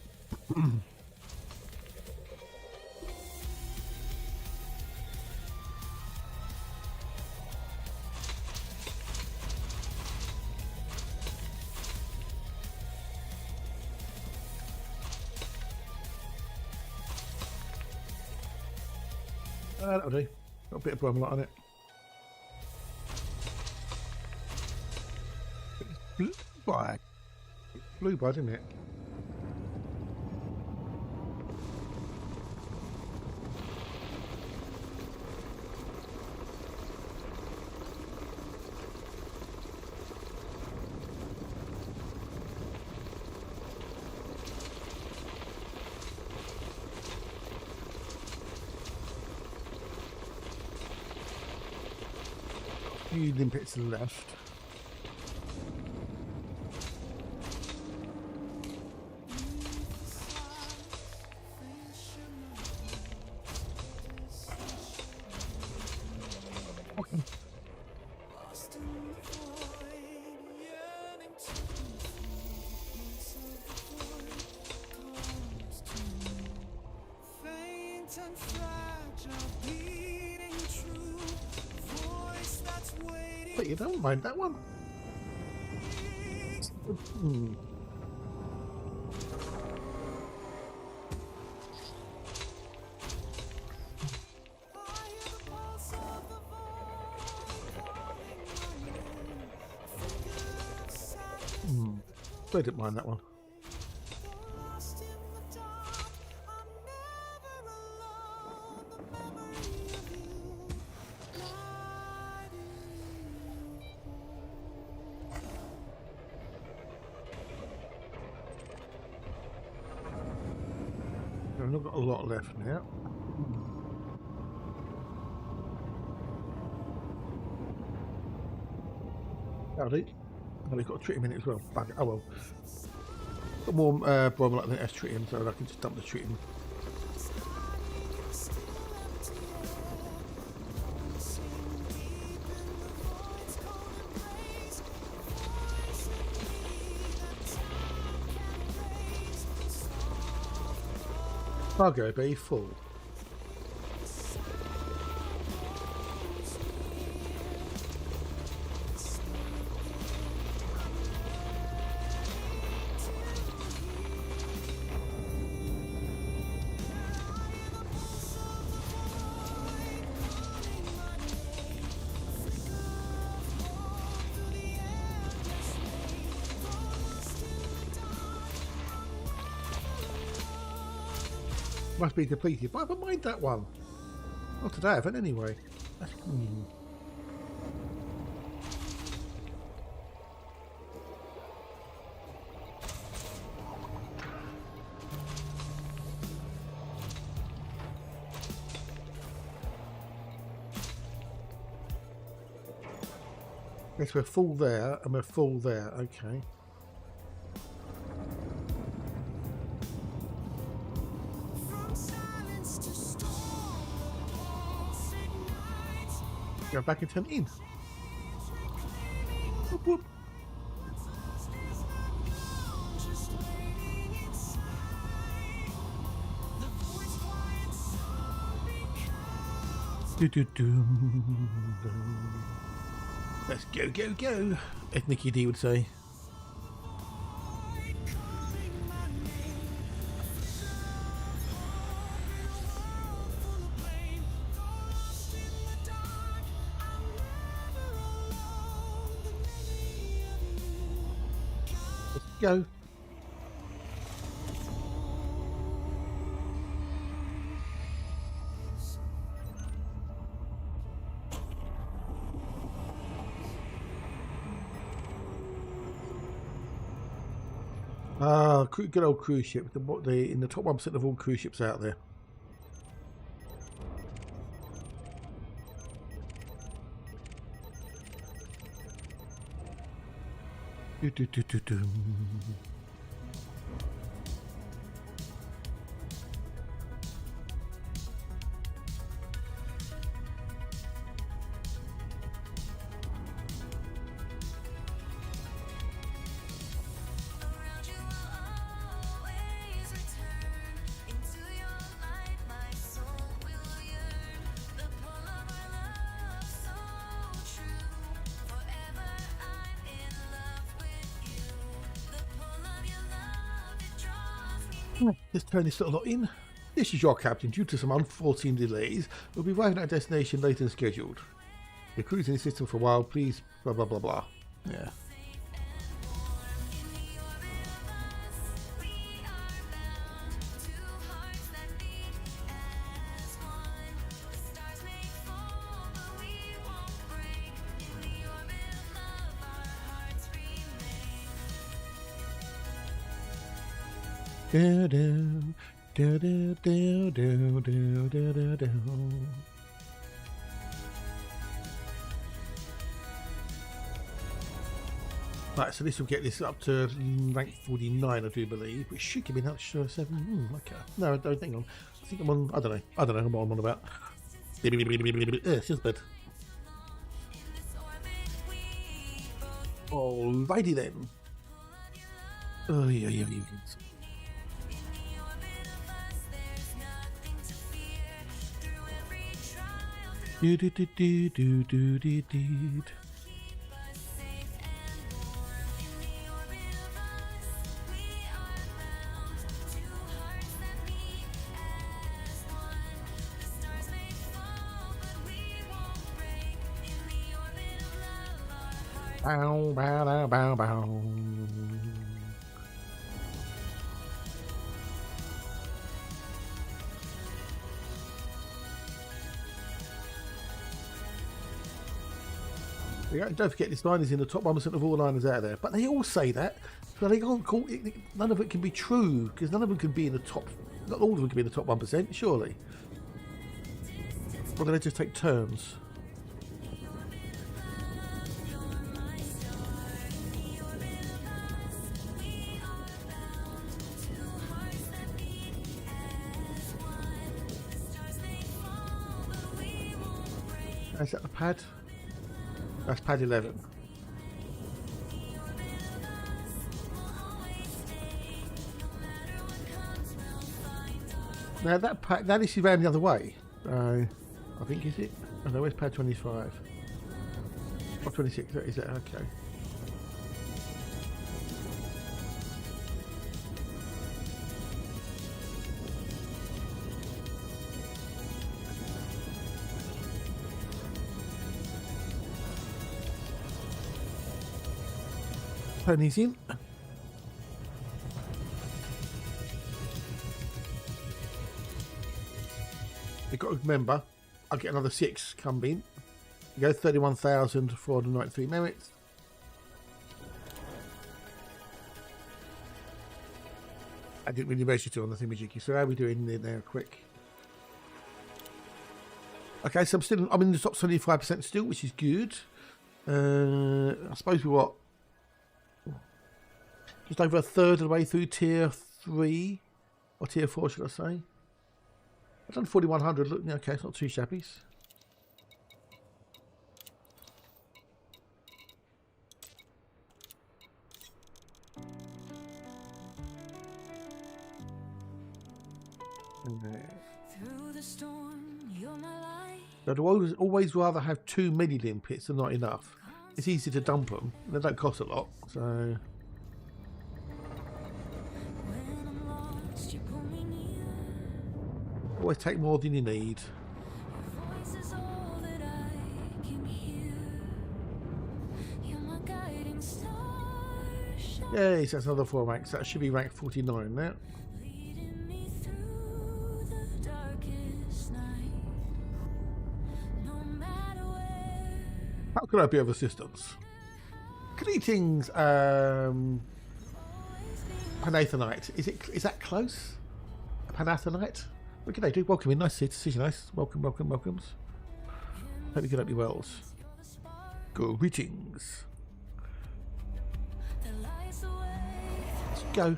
That'll do. Got a bit of Bromellite on it. Blue by, didn't it? A few limpets left. But you don't mind that one. I didn't mind that one. I've not got a lot left now. Howdy. Oh, we've got a tritium in it as well. Bugger. Oh well. Got more Bromellite than S tritium, so I can just dump the tritium. Cargo bay full. Must be depleted, but I haven't mined that one. Not today, I haven't anyway. Yes, we're full there, and we're full there. Okay. From silence to storm, walls ignite. Go back and turn in. Whoop, whoop. Just waiting inside. The voice quiet soul becomes Do-do-do. Let's go, go, go, as Nicky D would say. void calling my name. Full of blame, lost in the dark. I'm never alone. The memory of you. Let's go. Ah, good old cruise ship. The in the top 1% of all cruise ships out there. Do. Around you I'll always return. Into your light my soul will yearn. The pull of our love so true. Forever I'm in love with you. The pull of your love, it draws me. Let's turn this little lot in. This is your captain. Due to some unforeseen delays, we'll be arriving at our destination later than scheduled. We're cruising the system for a while. Please, blah blah blah blah. Yeah. Do do do do do do do do do. Right, so this will get this up to rank 49, I do believe, which should give me that 7. Okay. No, I don't think I'm. I think I'm on. I don't know what I'm on about. It's just bad. Alrighty then. Oh yeah. Do. Bow, bow, bow, bow. Yeah, don't forget this line is in the top 1% of all liners out there, but they all say that, but they can't call it. None of it can be true because none of them can be in the top. Not all of them can be in the top 1%, surely. Or do they just take turns? Is that the pad? That's pad 11. Now that pad, that is around the other way. I think is it? Oh no, where's pad 25? Or 26? Is that okay? Ponies in. remember, I'll get another 6 come in. You go 31,493 merits. I didn't really register on the thingamajiggy, so how are we doing there quick? Okay, so I'm in the top 25% still, which is good. I suppose we're just over a third of the way through tier 3 or tier 4, should I say? I've done 4,100. Look, okay, it's not too shabby. Through the storm, you're my light. I'd always rather have 2 mini limpets than not enough. It's easy to dump them. They don't cost a lot, so. When I'm lost, you pull me near. Always take more than you need. Your voice is all that I can hear. You're my guiding star. Yay, so that's another 4 ranks. That should be rank 49 now. Leading me through the darkest night. No matter where. How can I be of assistance? Greetings, Panathenite. Is that close? Panathenite? What can they do? Welcome in. Nice to see you. Nice. Welcomes. Hope you can up your wells. Greetings. The lights away. Let's go.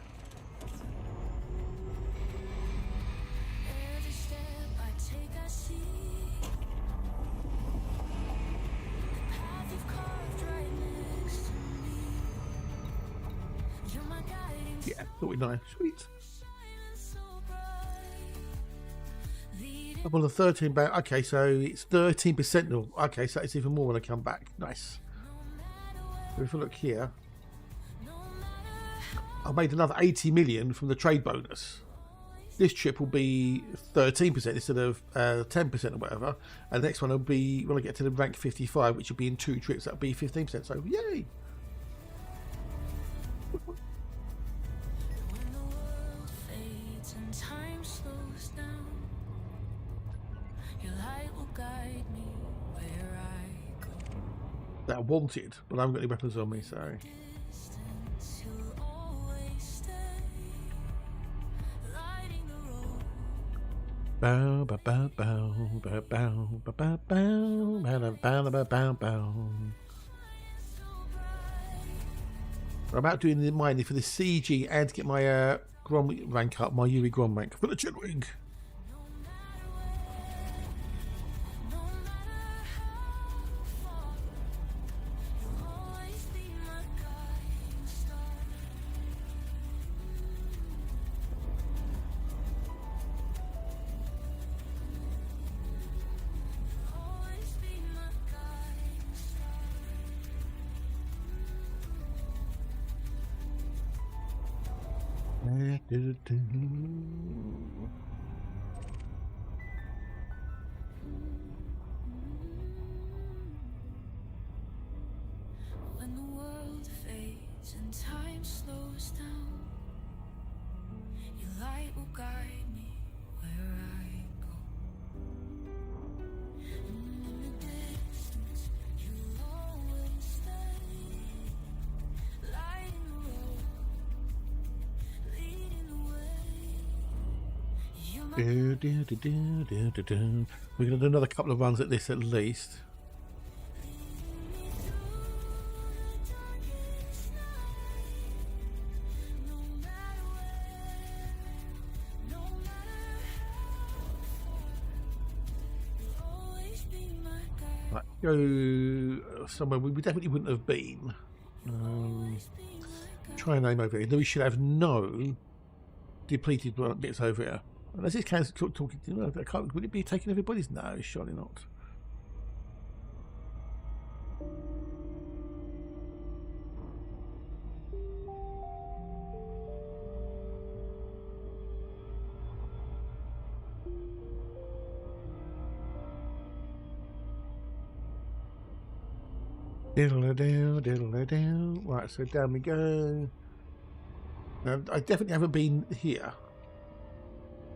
Every step I take, I see the path you've carved right next to me. You're my guiding Yeah, 49. Sweet. shining so bright. Leading I'm on the 13 back. Okay, so it's 13% now. Okay, so it's even more when I come back. Nice. So if I look here, I made another 80 million from the trade bonus. This trip will be 13% instead of 10% or whatever. And the next one will be when I get to the rank 55, which will be in 2 trips. That'll be 15%. So, yay! when the world fades and time slows down, your light will guide me where I go. That I wanted, but I haven't got any weapons on me, so. Distance, you'll always stay, lighting the road. Bow, bow, bow, bow, bow, bow, bow, bow, bow, bow, bow, bow, bow. I'm out doing the mining for the CG and to get my Grom rank up, my Yuri Grom rank for the Chin Wig. No matter how far, you'll always be my guiding star. You'll always be my guiding star. When the world fades and time slows down, your light will guide me where I go. In the distance, you'll always stay, lighting the road, leading the way. You're my We're going to do another couple of runs at this at least. Right, go somewhere we definitely wouldn't have been. Try and aim over here. Then we should have no depleted bits over here. Unless it's talking to I can't, would it be taking everybody's? No, surely not. Diddle-a-dow. Right, so down we go. Now, I definitely haven't been here.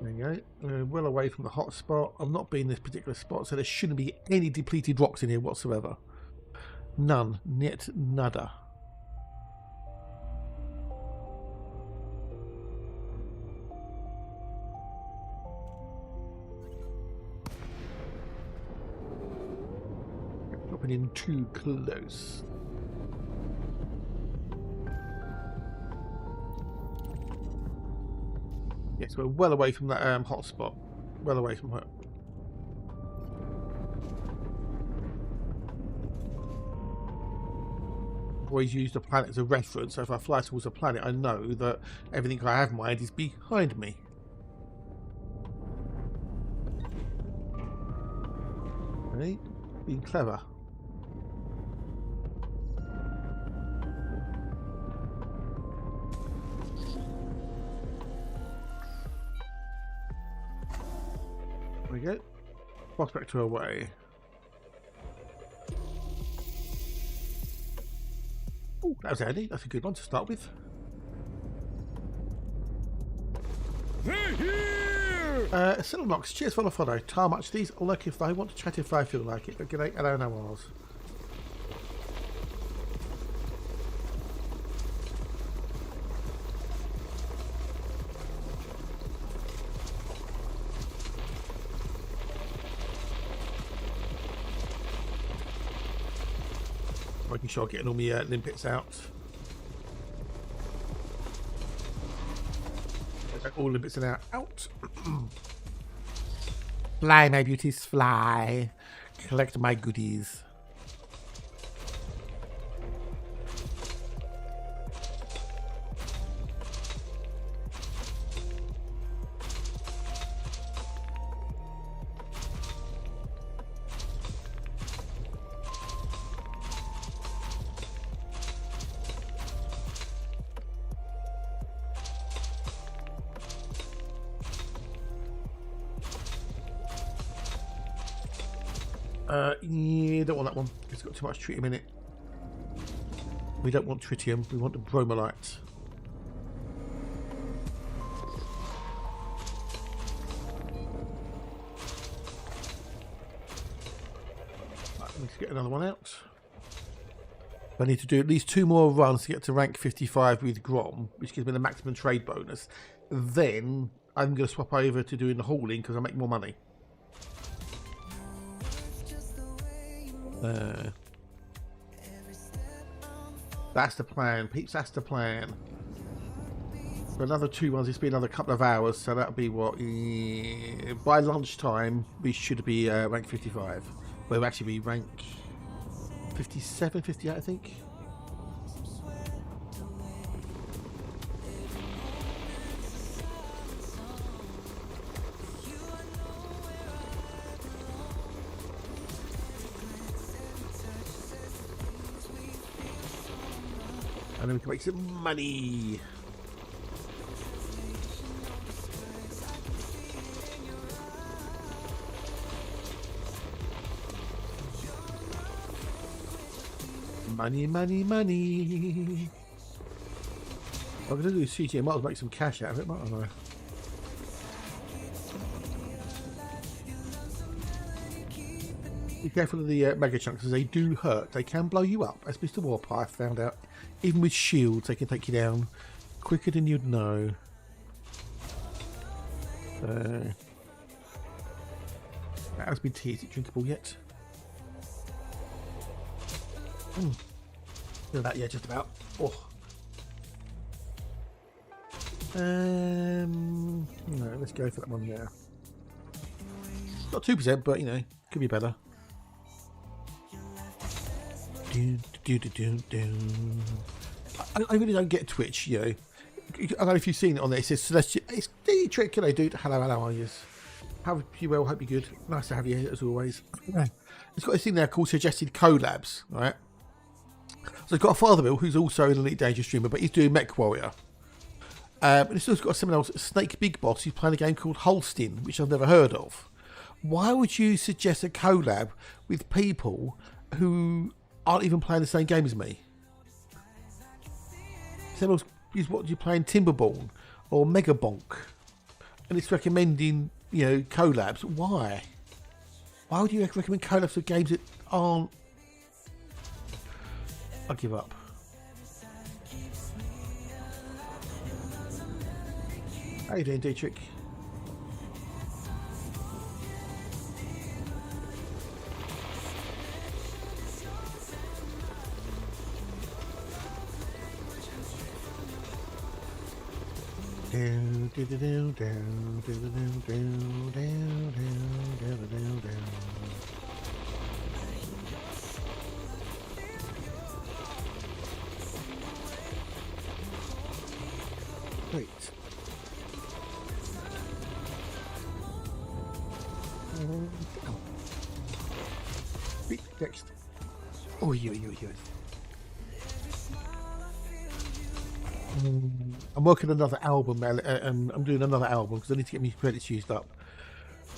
There you go. We're well away from the hot spot. I've not been in this particular spot, so there shouldn't be any depleted rocks in here whatsoever. None. Net nada. Dropping in too close. Yes, we're well away from that hot spot. Well away from her. Always use the planet as a reference, so if I fly towards a planet, I know that everything I have in mind is behind me. Okay, being clever. There we go. Prospector away. Oh, that was handy. That's a good one to start with. Silver Mox, cheers for the follow. Tar much these. Look if I want to chat if I feel like it. But good night. Hello, no. Making sure I'm getting all my limpets out. All limpets are now out. Fly, my beauties, fly. Collect my goodies. Yeah, don't want that one. It's got too much tritium in it. We don't want tritium, we want the bromellite. Right, let's get another one out. I need to do at least 2 more runs to get to rank 55 with Grom, which gives me the maximum trade bonus. Then I'm going to swap over to doing the hauling because I make more money. That's the plan, peeps. That's the plan. For another 2 runs, it's been another couple of hours, so that'll be what? By lunchtime, we should be rank 55. We'll actually be rank 57, 58, I think. And then we can make some money. Money, money, money. I'm going to do CG. I might as well make some cash out of it, mightn't I? Be careful of the mega chunks, as they do hurt. They can blow you up, as Mr. Warpath found out. Even with shields, they can take you down quicker than you'd know. That has been tea. Is it drinkable yet? Feel that, yeah, just about. Oh. No, let's go for that one now. Not 2%, but you know, could be better. I really don't get Twitch, you know. I don't know if you've seen it on there. It says Celestial. It's the trick, you know, dude. Hello, how are you? How you well? Hope you're good. Nice to have you here as always. It's got this thing there called suggested collabs, right? So it's got a Father Bill who's also an Elite Dangerous streamer, but he's doing Mech Warrior. And it's also got someone else, Snake Big Boss, who's playing a game called Holstein, which I've never heard of. Why would you suggest a collab with people who aren't even playing the same game as me? Someone else is what you're playing Timberborn or Mega Bonk. and it's recommending, you know, collabs. Why? Why would you recommend collabs for games that aren't? I give up. How you doing, Dietrich? Down, down, down, down, down, down, down, down, down. Great. Next. Oh, you. I'm working on another album. I'm doing another album because I need to get my credits used up.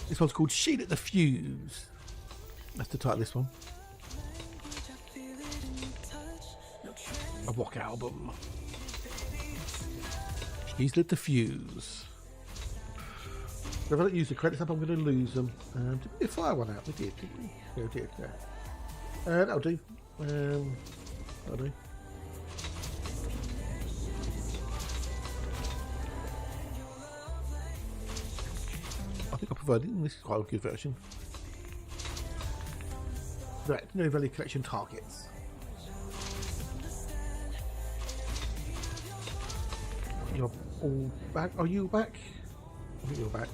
This one's called "Sheet at the Fuse." That's the title of this one. A rock album. Sheet at the Fuse. If I don't use the credits up, I'm going to lose them. Did we fire one out? We did, didn't we? Yeah, we did. Yeah. That'll do. That'll do. I think I prefer this. Is quite a good version. Right, No Valley Collection targets. You're all back. Are you back? I think you're back.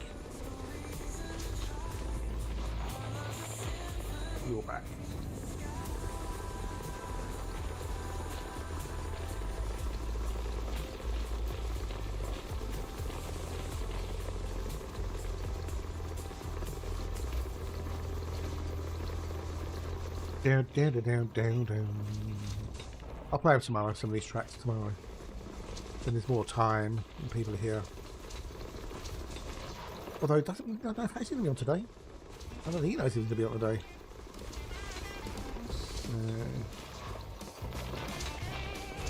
You're back. Down. I'll play them tomorrow, some of these tracks tomorrow. Then there's more time and people are here. Although it doesn't, I don't know if it's going to be on today. I don't think he knows it's going to be on today.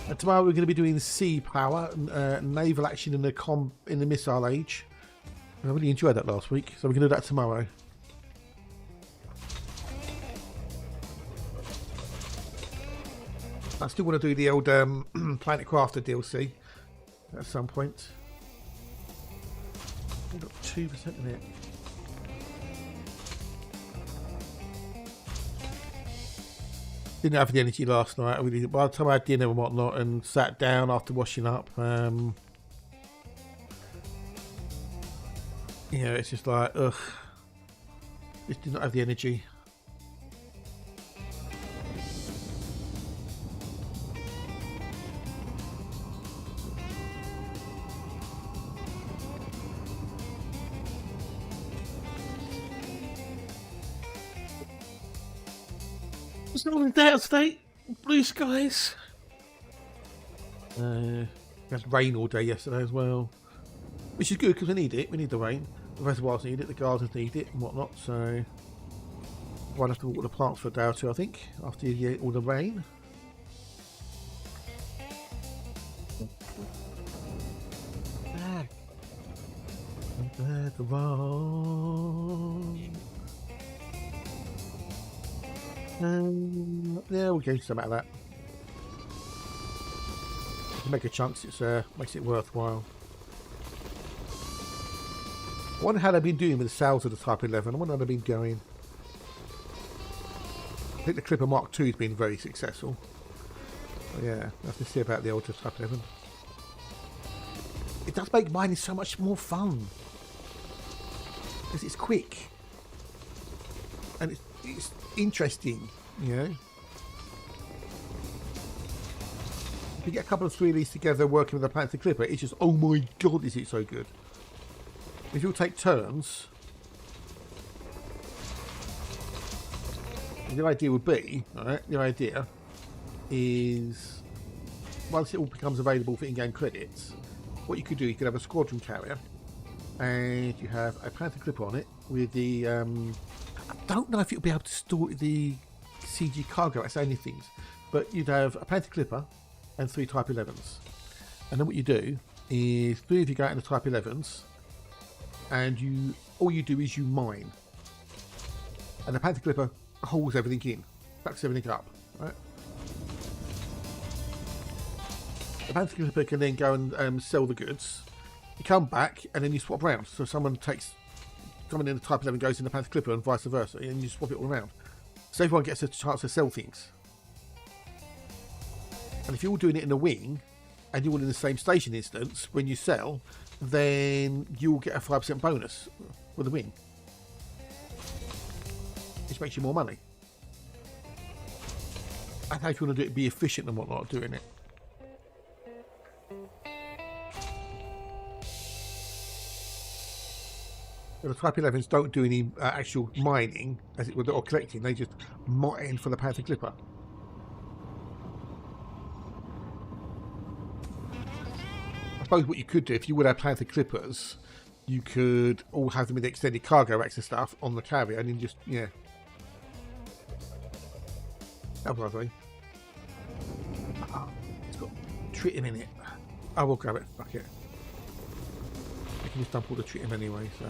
And tomorrow we're going to be doing sea power, naval action in the missile age. I really enjoyed that last week, so we're going to do that tomorrow. I still want to do the old Planet Crafter DLC at some point. We've got 2% in it. Didn't have the energy last night. By the time I had dinner and whatnot and sat down after washing up, you know, it's just like, ugh. Just did not have the energy. It's not in doubt today. Blue skies. We had rain all day yesterday as well, which is good because we need it. We need the rain. The reservoirs need it. The gardens need it and whatnot. So we'll have to water the plants for a day or two, I think, after you get all the rain. The wrong. Yeah, we'll get some out of that. To make a chunks, it makes it worthwhile. I wonder how they've been doing with the sales of the Type 11. I wonder how they've been going. I think the Clipper Mark II has been very successful. But yeah, I have to see about the older Type 11. It does make mining so much more fun because it's quick and it's interesting, you know. If you get a couple of 3 of these together working with a Panther Clipper, it's just, oh my god, is it so good. If you'll take turns, the idea would be, right, the idea is once it all becomes available for in-game credits, what you could do, you could have a squadron carrier and you have a Panther Clipper on it with the I don't know if you'll be able to store the CG cargo as only things, but you'd have a Panther Clipper and 3 Type 11s, and then what you do is 3 of you go out in the Type 11s and all you do is you mine, and the Panther Clipper holds everything in, sucks everything up, right? The Panther Clipper can then go and sell the goods. You come back and then you swap around. So someone in the Type 11 goes in the Panther Clipper and vice versa, and you swap it all around. So everyone gets a chance to sell things. And if you're all doing it in a wing, and you're all in the same station instance, when you sell, then you'll get a 5% bonus for the wing, which makes you more money. And how if you want to do it, be efficient and whatnot doing it. The Type 11s don't do any actual mining, as it were, or collecting. They just mine for the Panther Clipper. I suppose what you could do, if you would have Panther Clippers, you could all have them in the extended cargo racks and stuff on the carrier, and then just, yeah. That was lovely. Oh, it's got tritium in it. I will grab it. Fuck it. I can just dump all the tritium anyway, so.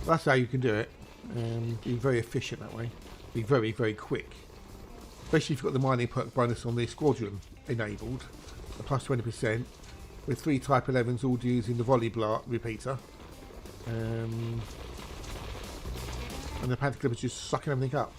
That's how you can do it. Be very efficient that way. Be very, very quick. Especially if you've got the mining perk bonus on the squadron enabled, a plus 20%, with 3 Type 11s all using the volley blast repeater. And the Panther Clipper's just sucking everything up.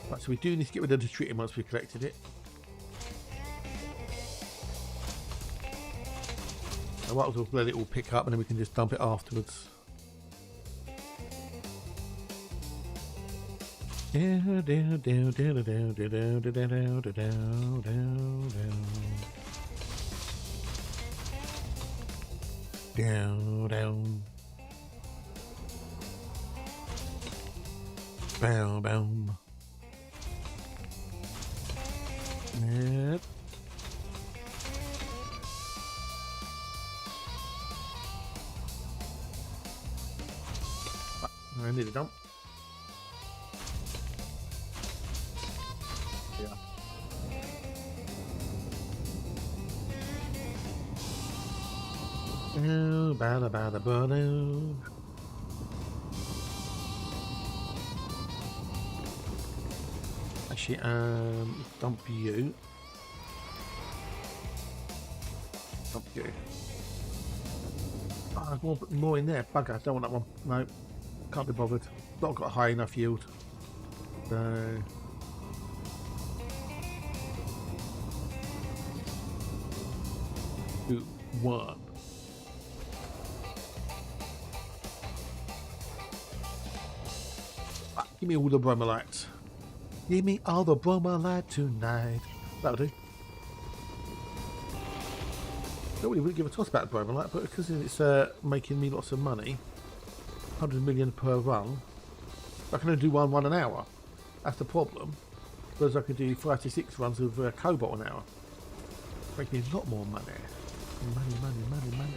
Right, so we do need to get rid of the tritium once we've collected it. So what we'll let it all pick up and then we can just dump it afterwards. Down. Boom. Yep. I need a dump. Yeah. Oh, bada. Actually, dump you. Dump you. Oh, there's more in there. Bugger, don't want that one. No, can't be bothered. Not got a high enough yield. So. Two, one. Give me all the Bromellite. Give me all the Bromellite tonight. That'll do. Don't really give a toss about Bromellite, but because it's making me lots of money, 100 million per run, I can only do one an hour. That's the problem. Whereas I could do 5 to 6 runs of Cobalt an hour. Make me a lot more money. Money.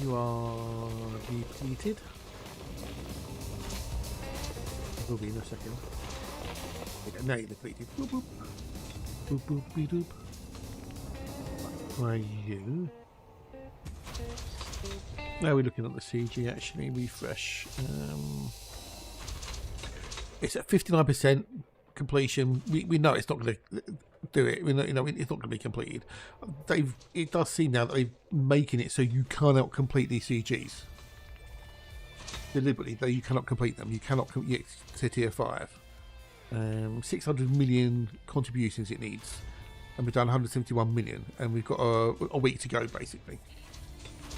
You are depleted. Will be in a second. Yeah, now you're depleted. Boop. Where are you? Now we're looking at the CG. Actually, refresh. It's at 59% completion. We know it's not going to do it. We know, it's not going to be completed. It does seem now that they're making it so you cannot complete these CGs deliberately. Though you cannot complete them. You cannot get to tier 5. 600 million contributions it needs, and we've done 171 million, and we've got a week to go basically.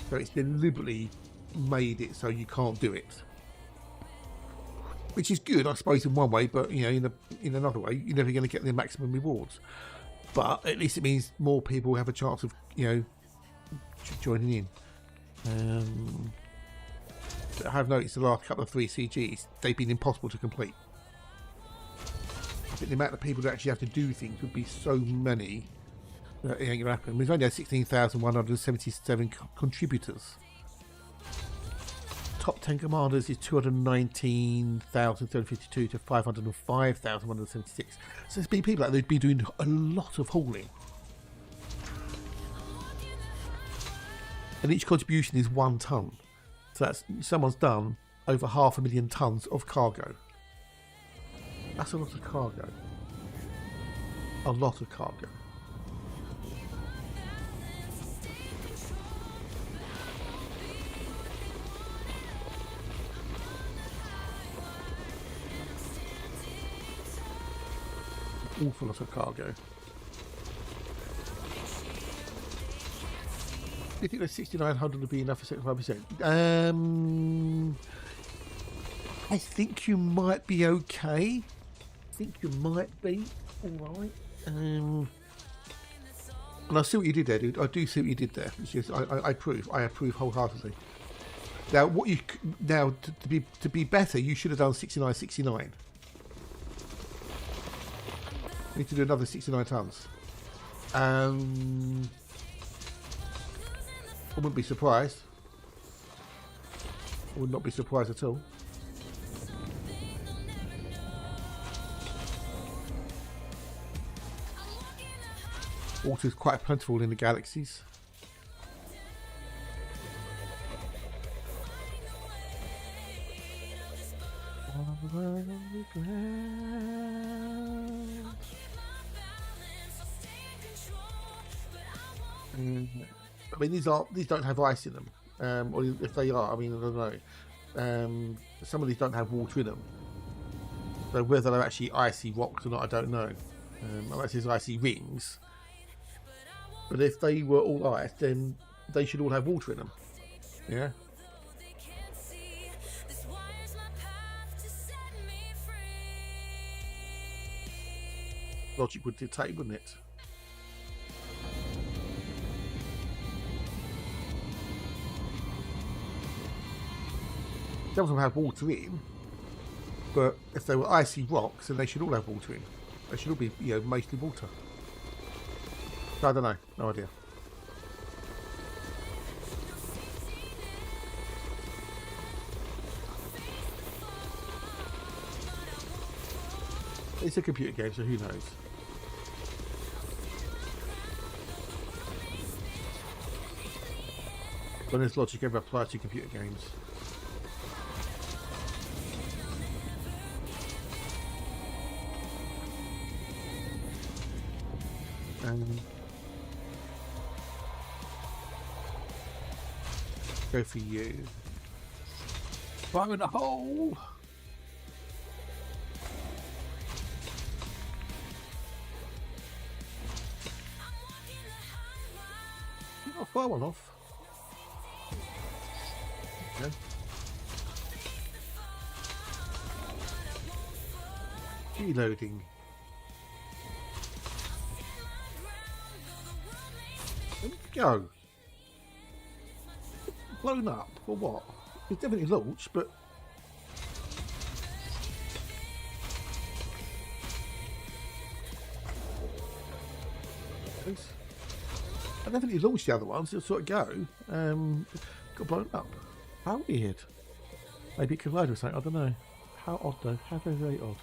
So it's deliberately made it so you can't do it, which is good, I suppose, in one way, but in another way, you're never going to get the maximum rewards. but at least it means more people have a chance of, you know, joining in. I have noticed the last couple of 3 CGs, they've been impossible to complete. I think the amount of people that actually have to do things would be so many that it ain't going to happen. We've only had 16,177 contributors. Top 10 commanders is 219,352 to 505,176. So there's been people like they'd be doing a lot of hauling. And each contribution is 1 ton. So that's someone's done over 500,000 tons of cargo. That's a lot of cargo. A lot of cargo. Awful lot of cargo. Do you think that 6,900 would be enough for 75%? I think you might be okay. I think you might be alright. And I see what you did there, dude. I do see what you did there. It's just, I approve. I approve wholeheartedly. Now, what you to be better, you should have done 69.69. Need to do another 69 tons. I wouldn't be surprised. I would not be surprised at all. Water is quite plentiful in the galaxies. I mean, these don't have ice in them, or if they are, I mean, I don't know. Some of these don't have water in them, so whether they're actually icy rocks or not, I don't know. Unless there's icy rings, but if they were all ice, then they should all have water in them. Yeah. Logic would dictate, wouldn't it? Some of them have water in, but if they were icy rocks, then they should all have water in. They should all be, you know, mostly water. So I don't know, no idea. It's a computer game, so who knows? When does logic ever apply to computer games? Go for you. Fire in the hole! I'll fire one off. Okay. Reloading. There we go. Blown up or what? It's definitely launched, but I definitely launched the other ones. Just sort of go. Got blown up. How weird. Maybe it collided with something. I don't know. How odd though. How very, very odd.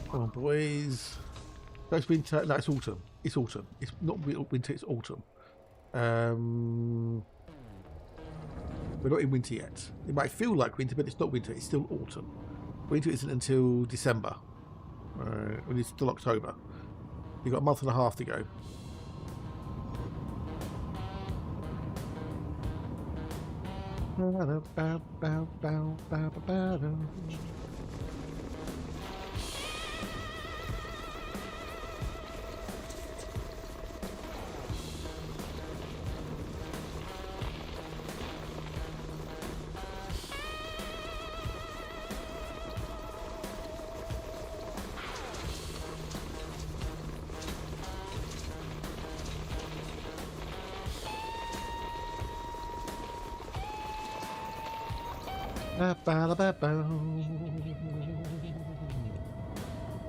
Come on, boys. That's winter. No, it's autumn. It's autumn. It's not winter, it's autumn. We're not in winter yet. It might feel like winter, but it's not winter. It's still autumn. Winter isn't until December. When it's still October. You've got a month and a half to go.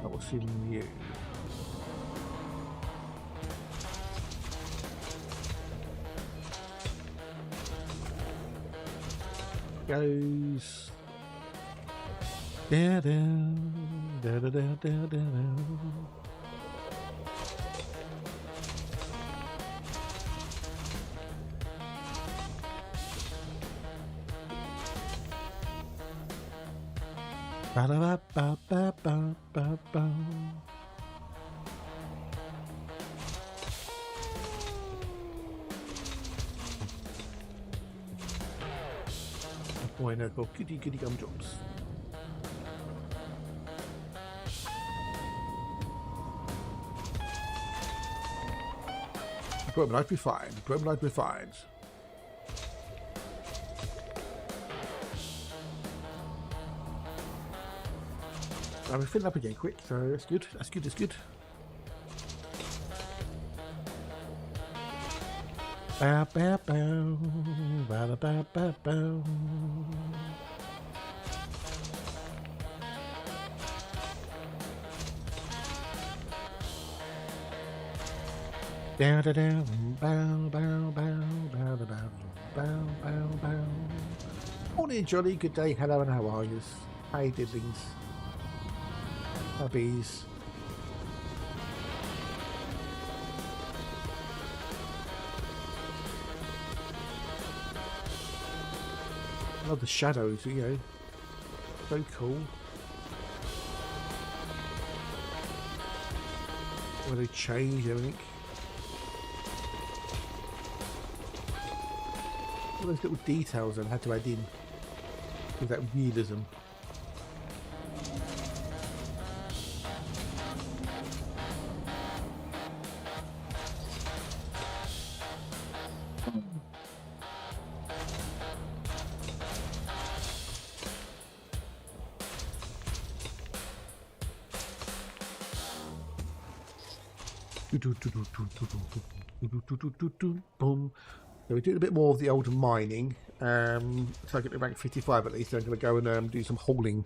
What's in you? Goes down, down, down, down, down, down. Ba-da-ba-ba-ba-ba-ba. Boy, no, go goody goody gumdrops. Bromellite refined. Bromellite refined. I'm filling up again quick, so that's good. That's good. That's good. Bow, bow, bow, bow, bow, bow, bow. Down, down, down, bow, bow, bow, bow, bow, bow, bow, bow. Morning, Johnny. Good day. Hello, and how are you? Hey, diddlings. Puppies. I love the shadows, you know. So cool. When they change everything. All those little details I had to add in with that realism. Boom. So we're doing a bit more of the old mining. So I get to rank 55 at least. So I'm going to go and do some hauling.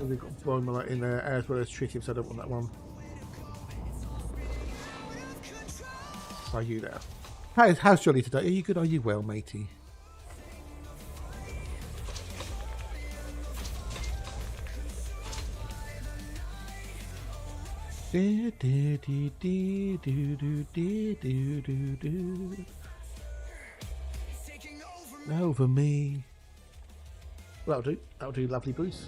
We've got Bromellite in there as well as Tritium, so I don't want that one. Are you there? How's Johnny today? Are you good? Are you well, matey? Over me. Well, that'll do, lovely Bruce.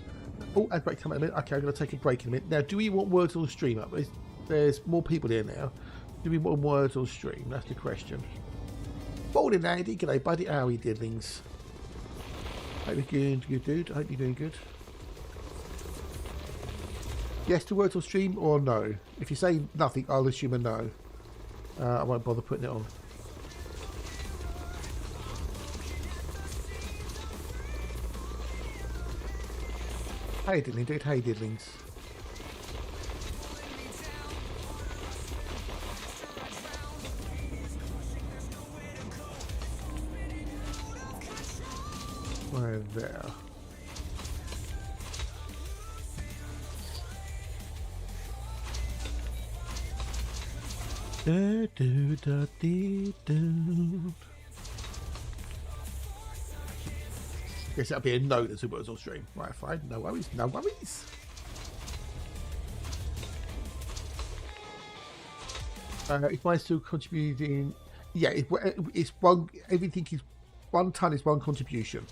Oh, ad break come in a minute. Okay, I'm going to take a break in a minute. Now, do we want words on stream up? There's more people here now. Do we want words on stream? That's the question. Morning, Andy. G'day, buddy. How are you, diddlings? Hope you're doing good, dude. Hope you're doing good. Yes to words on stream or no? If you say nothing, I'll assume a no. I won't bother putting it on. Hey diddling dude, hey diddlings. Right there. Do, do, do, do, do. Guess that'll be a note as it was on stream. Right, fine. No worries. No worries. Is mine still contributing? Yeah, it's one. Everything is 1 ton is one contribution,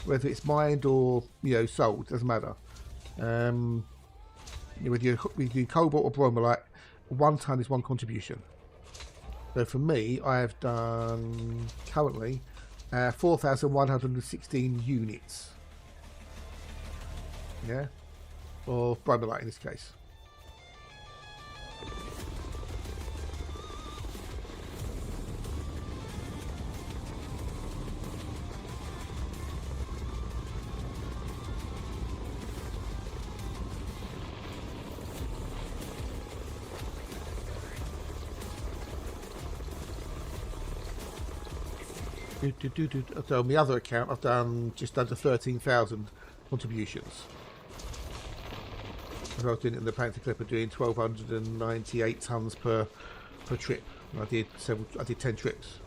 whether it's mined or sold, doesn't matter. With your cobalt or bromellite, 1 ton is one contribution. So for me, I have done currently 4,116 units. Yeah, or bromellite in this case. So on the other account, I've done just under 13,000 contributions. As I was doing it in the Panther Clipper, doing 1,298 tons per trip. And I did 10 trips.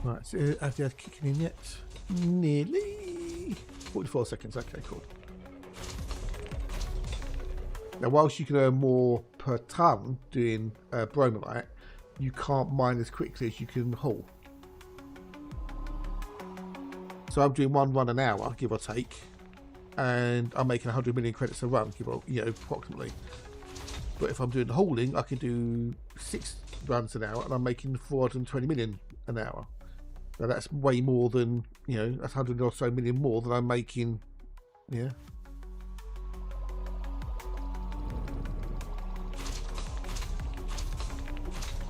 Right, so have you kicking in yet? Nearly 44 seconds. Okay, cool. Now, whilst you can earn more per ton doing bromellite, you can't mine as quickly as you can haul. So I'm doing one run an hour, give or take, and I'm making 100 million credits a run, approximately. But if I'm doing the hauling, I can do 6 runs an hour, and I'm making 420 million an hour. Now that's way more than, that's 100 or so million more than I'm making, yeah.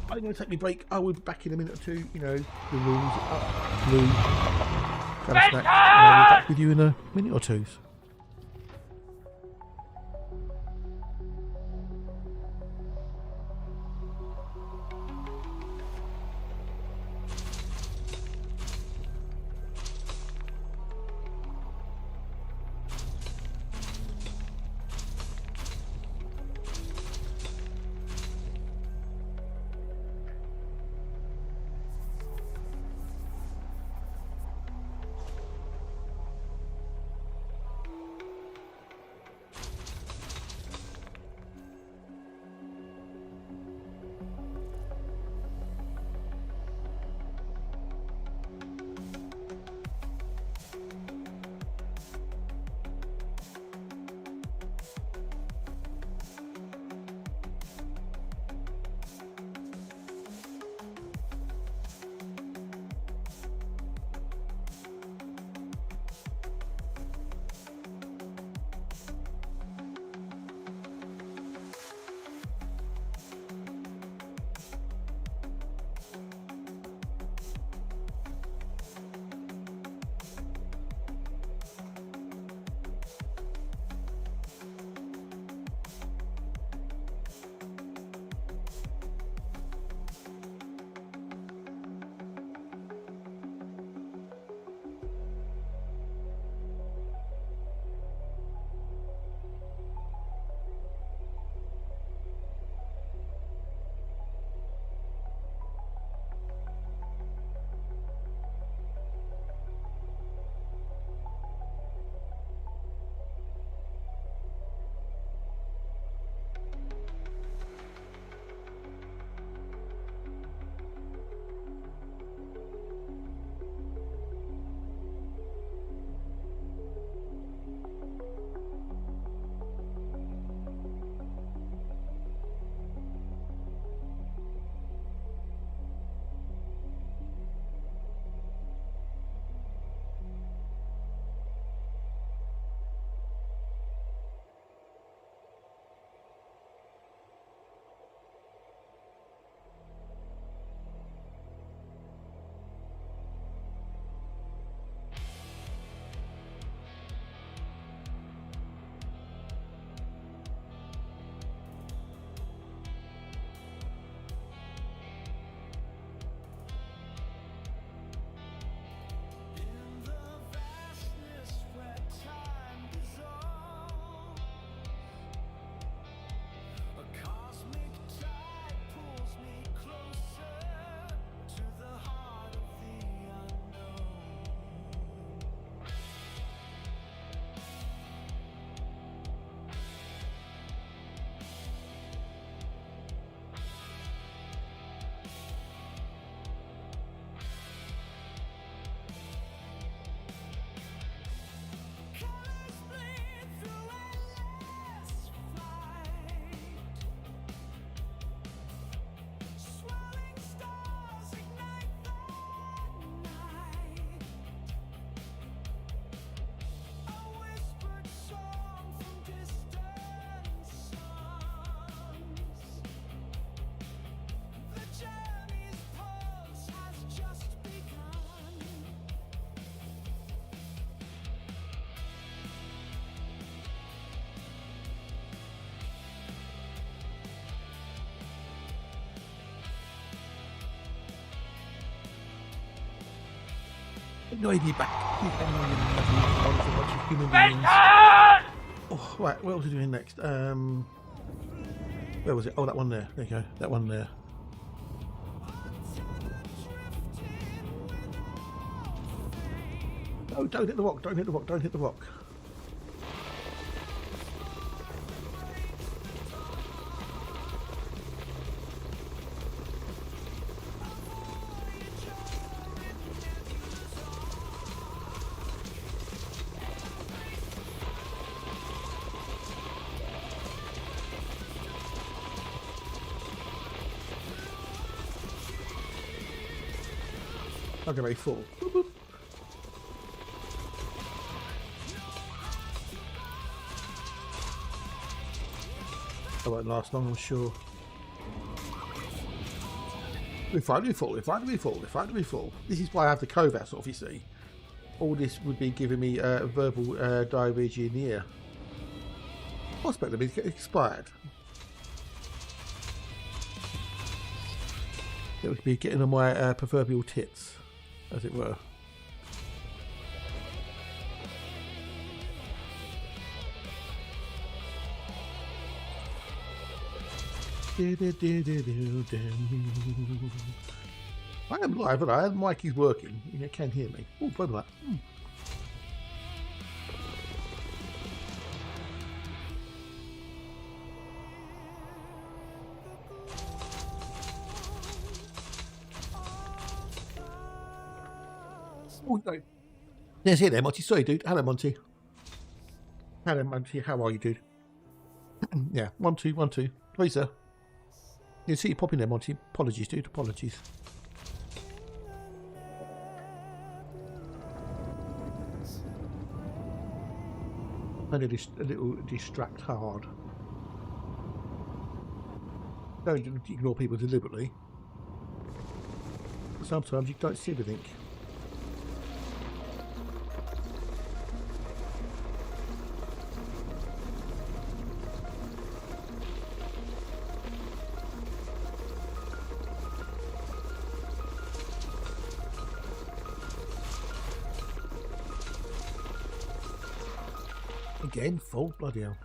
I'm going to take my break. I will be back in a minute or two, the rules up, blue, grab a snack, and I'll be back with you in a minute or two. annoyed me back. You annoying lovely wonderful bunch of human beings. Oh, right, what was I doing next? Where was it? Oh, that one there. There you go. That one there. Oh, don't hit the rock. Don't hit the rock. Don't hit the rock. Okay, very full. Boop, boop. That won't last long, I'm sure. If I do fall, if I do fall, if I do fall. This is why I have the Kovacs off, you see. All this would be giving me verbal diarrhea in the ear. Prospector is expired. It would be getting on my proverbial tits, as it were. I am live, and the mic is working. You can hear me. Oh, Bromellite. Oh, no. There's here there, Monty. Sorry, dude. Hello, Monty. Hello, Monty. How are you, dude? Yeah, 1 2 1 2. Please, sir. You see you popping there, Monty. Apologies, dude. Apologies. I need a little distract hard. Don't ignore people deliberately. Sometimes you don't see everything. Again, full, bloody hell.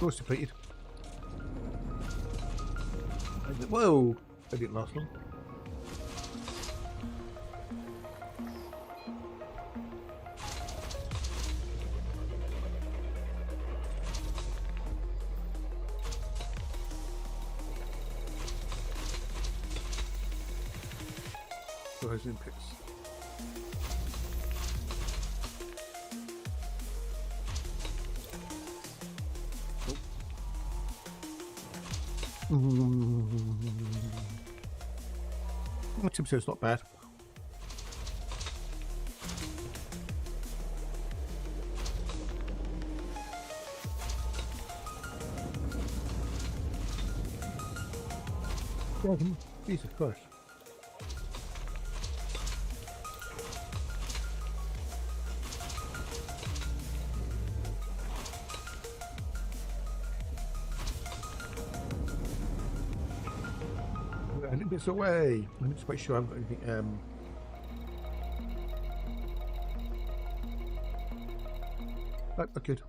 Course depleted. Whoa! That didn't last long. Those inputs. Well, 2%'s not bad. Jesus Christ. A little bit away. Let me just make sure I haven't got anything. Oh, good.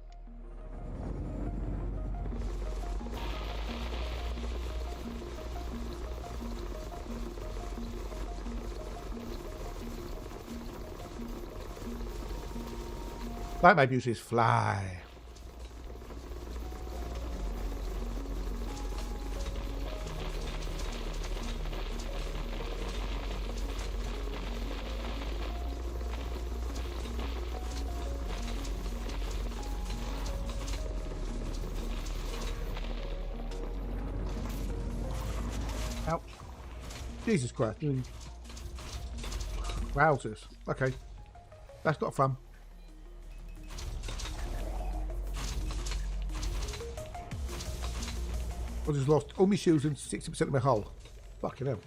That maybe use his fly. Ouch. Jesus Christ. Wowzers. Okay. That's not fun. I just lost all my shields and 60% of my hull. Fucking hell.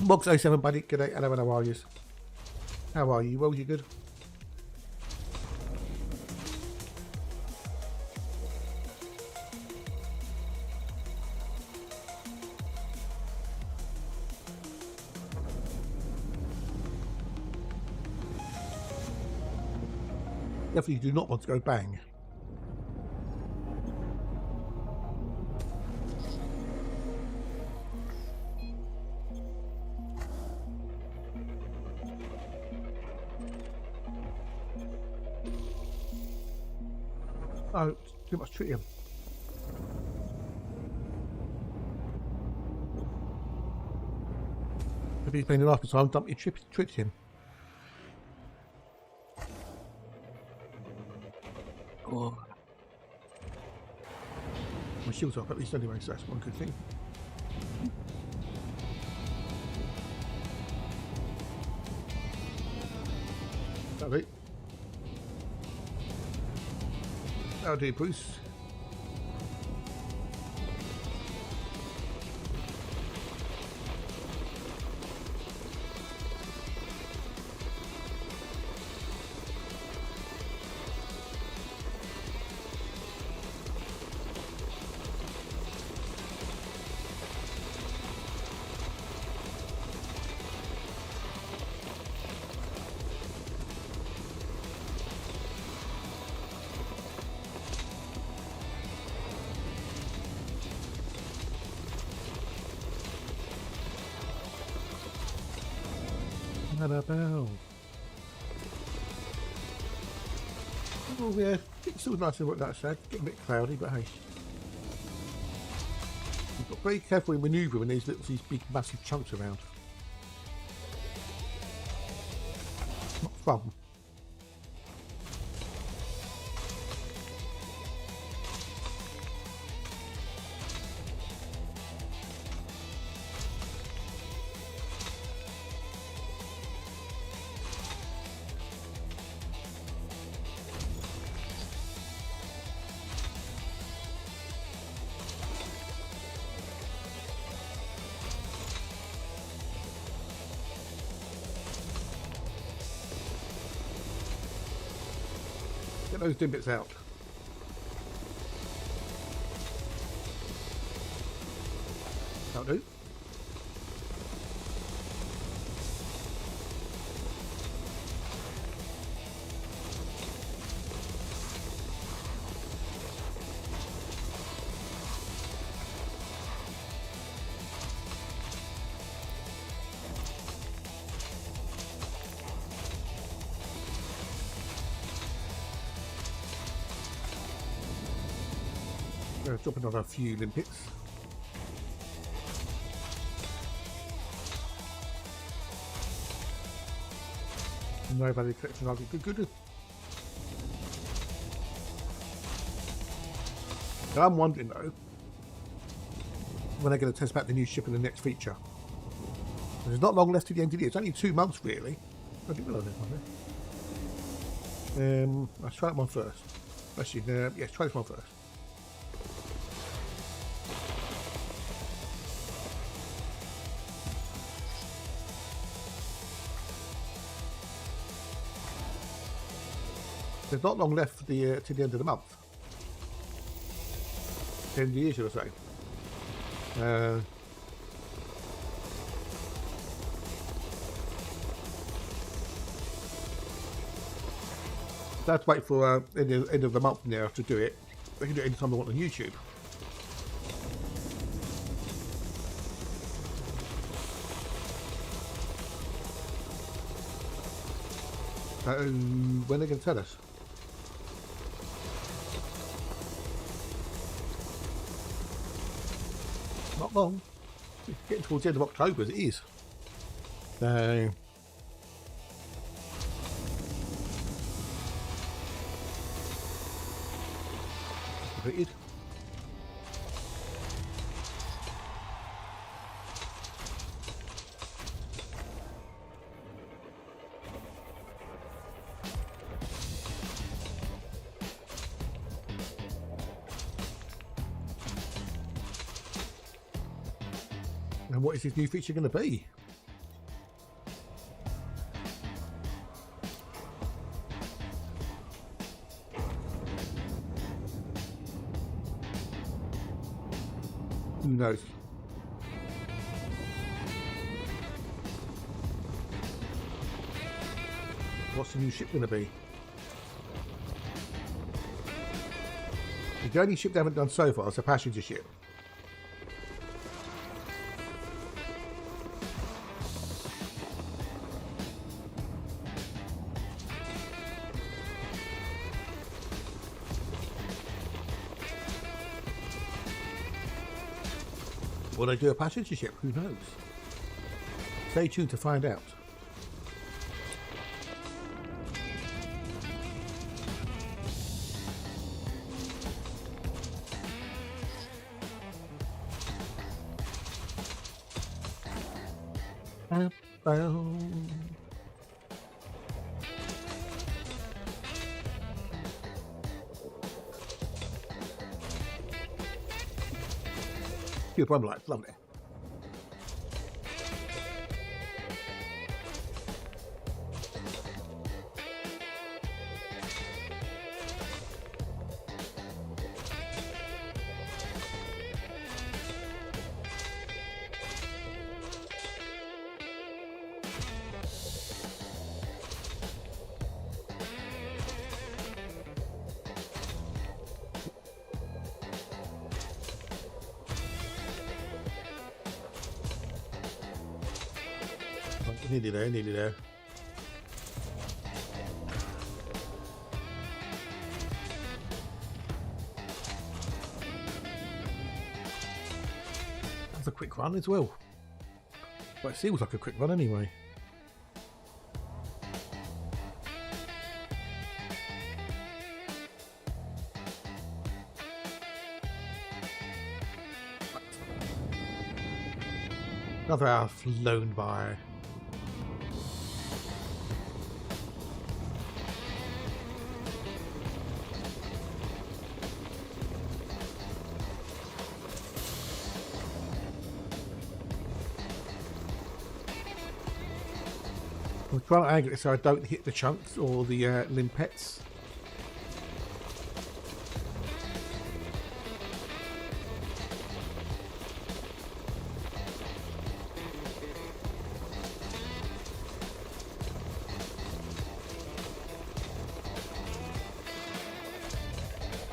Mogs07, buddy. G'day. Hello, how are you? How are you? Well, you good? Definitely do not want to go bang. Oh, it's too much tritium. If he's been enough, so I'll dump your tritium. Oh. My shield's up at least anyway, so that's one good thing. That'll do. That'll do, Bruce. Annabelle. Oh yeah, it's still nice to look that sad. Getting a bit cloudy, but hey. You've got to be very careful in manoeuvring when these big massive chunks around. Not fun. Get those dim bits out. That'll do. Drop another few limpets. No value collection, I'll be good. Now I'm wondering though, when they're going to test back the new ship in the next feature. There's not long left to the end of the year. It's only 2 months really. I didn't realise this one. Let's try that one first. Actually, yes, try this one first. There's not long left to the end of the month. The end of the year, should I say. I have to wait for end of the month now to do it. They can do it anytime they want on YouTube. When are they going to tell us? Not long. It's getting towards the end of October as it is. So completed. And what is this new feature going to be? knows? What's the new ship going to be? The only ship they haven't done so far is a passenger ship. Will they do a passenger ship? Who knows? Stay tuned to find out. Pure Bromellite, lovely. Nearly there, nearly there. That's a quick run as well. But it seems like a quick run anyway. Another hour flown by. I'm trying to angle it so I don't hit the chunks or the limpets.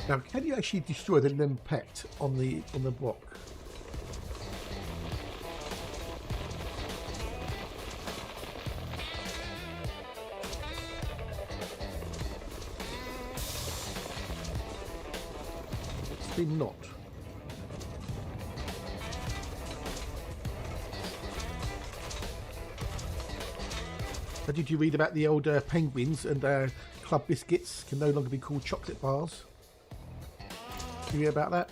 Now, can you actually destroy the limpet on the block? Not. Did you read about the old penguins and club biscuits can no longer be called chocolate bars? Did you hear about that?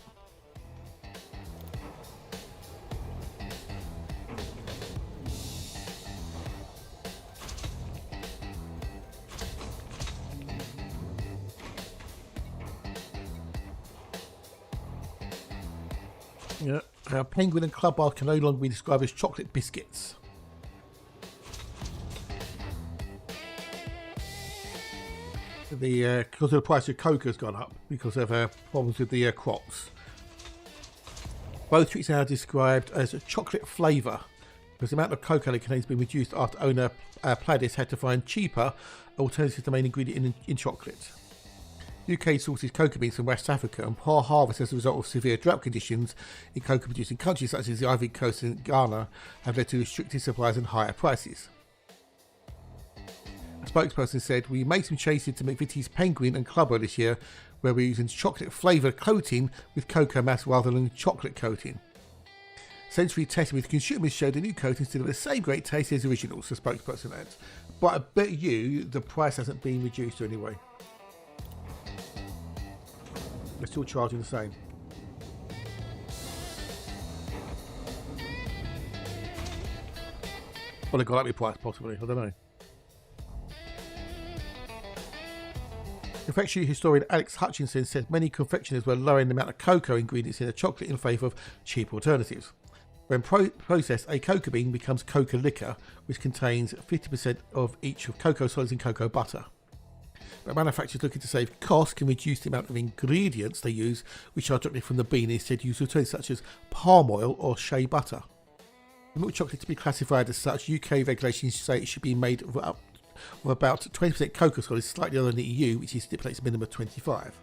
Yeah, penguin and club bar can no longer be described as chocolate biscuits. Because of the price of cocoa has gone up because of problems with the crops. Both treats are now described as a chocolate flavour because the amount of cocoa it contains has been reduced after owner Pladis had to find cheaper alternatives to the main ingredient in chocolate. UK sources cocoa beans from West Africa, and poor harvests as a result of severe drought conditions in cocoa producing countries such as the Ivory Coast and Ghana have led to restricted supplies and higher prices. A spokesperson said, "We made some changes to McVitie's Penguin and Clubber this year, where we're using chocolate flavoured coating with cocoa mass rather than chocolate coating. Sensory testing with consumers showed the new coatings deliver the same great taste as originals," the spokesperson adds. But I bet you the price hasn't been reduced anyway. They're still charging the same. Well, they got up your price possibly, I don't know. Confectionery historian Alex Hutchinson said many confectioners were lowering the amount of cocoa ingredients in the chocolate in favour of cheap alternatives. When processed, a cocoa bean becomes cocoa liquor, which contains 50% of each of cocoa solids and cocoa butter. But manufacturers looking to save costs can reduce the amount of ingredients they use, which are directly from the bean, and instead use alternatives such as palm oil or shea butter. For milk chocolate to be classified as such, UK regulations say it should be made with about 20% cocoa solids, slightly other than the EU, which stipulates a minimum of 25.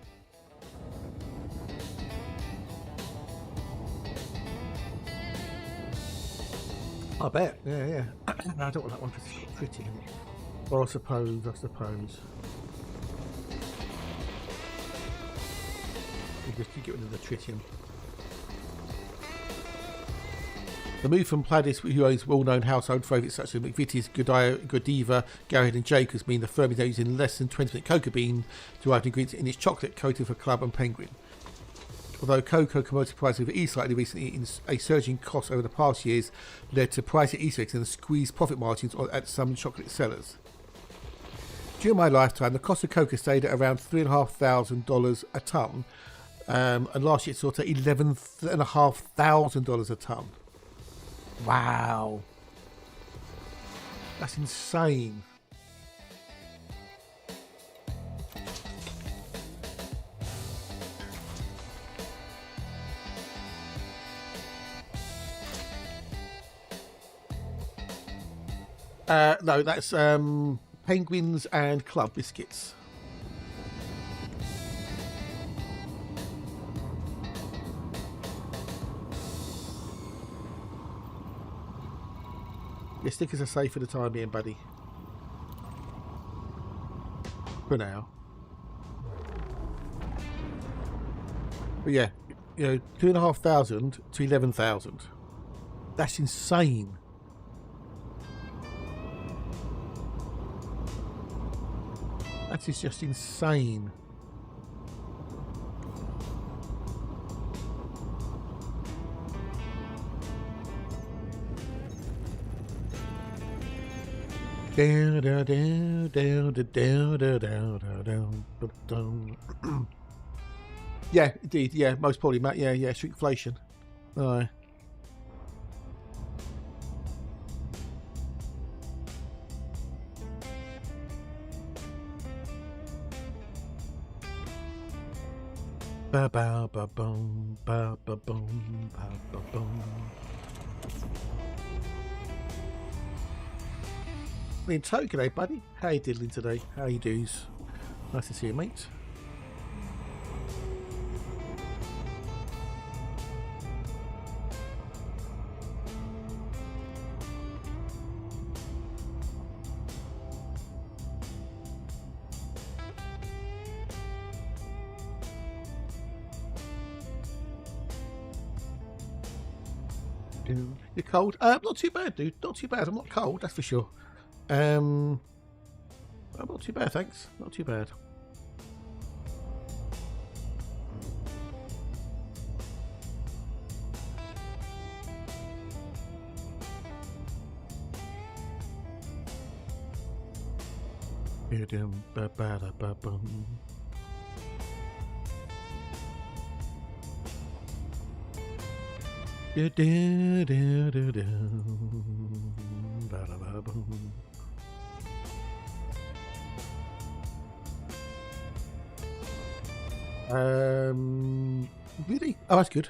I bet, yeah. No, I don't want that one because it's got pretty in it. Well, I suppose. You just get rid of the tritium. The move from Pladis, who owns well-known household favourites such as McVitie's, Godiva, Garrett and Jacobs, mean the firm is now using less than 20% cocoa bean derived ingredients in its chocolate coated for Club and Penguin. Although cocoa commodity prices have eased slightly recently, a surge in costs over the past years led to price Easter eggs and squeezed profit margins at some chocolate sellers. During my lifetime, the cost of cocoa stayed at around $3,500 a tonne, and last year it saw to $11,500 a tonne. Wow. That's insane. No, that's Penguins and Club biscuits. Your stickers are safe for the time being, buddy. For now. But yeah, 2,500 to 11,000. That's insane. That is just insane. Down, down, down, down, down, down, down, down. Yeah, indeed. Yeah, most probably, Matt. Yeah, shrinkflation. Aye. Ba ba ba boom, ba ba boom, ba ba boom. In tow today, buddy. How you diddling today? How you do's? Nice to see you, mate. You're cold? Not too bad, dude. Not too bad. I'm not cold, that's for sure. I'm not too bad, thanks. Not too bad. Really? Oh, that's good.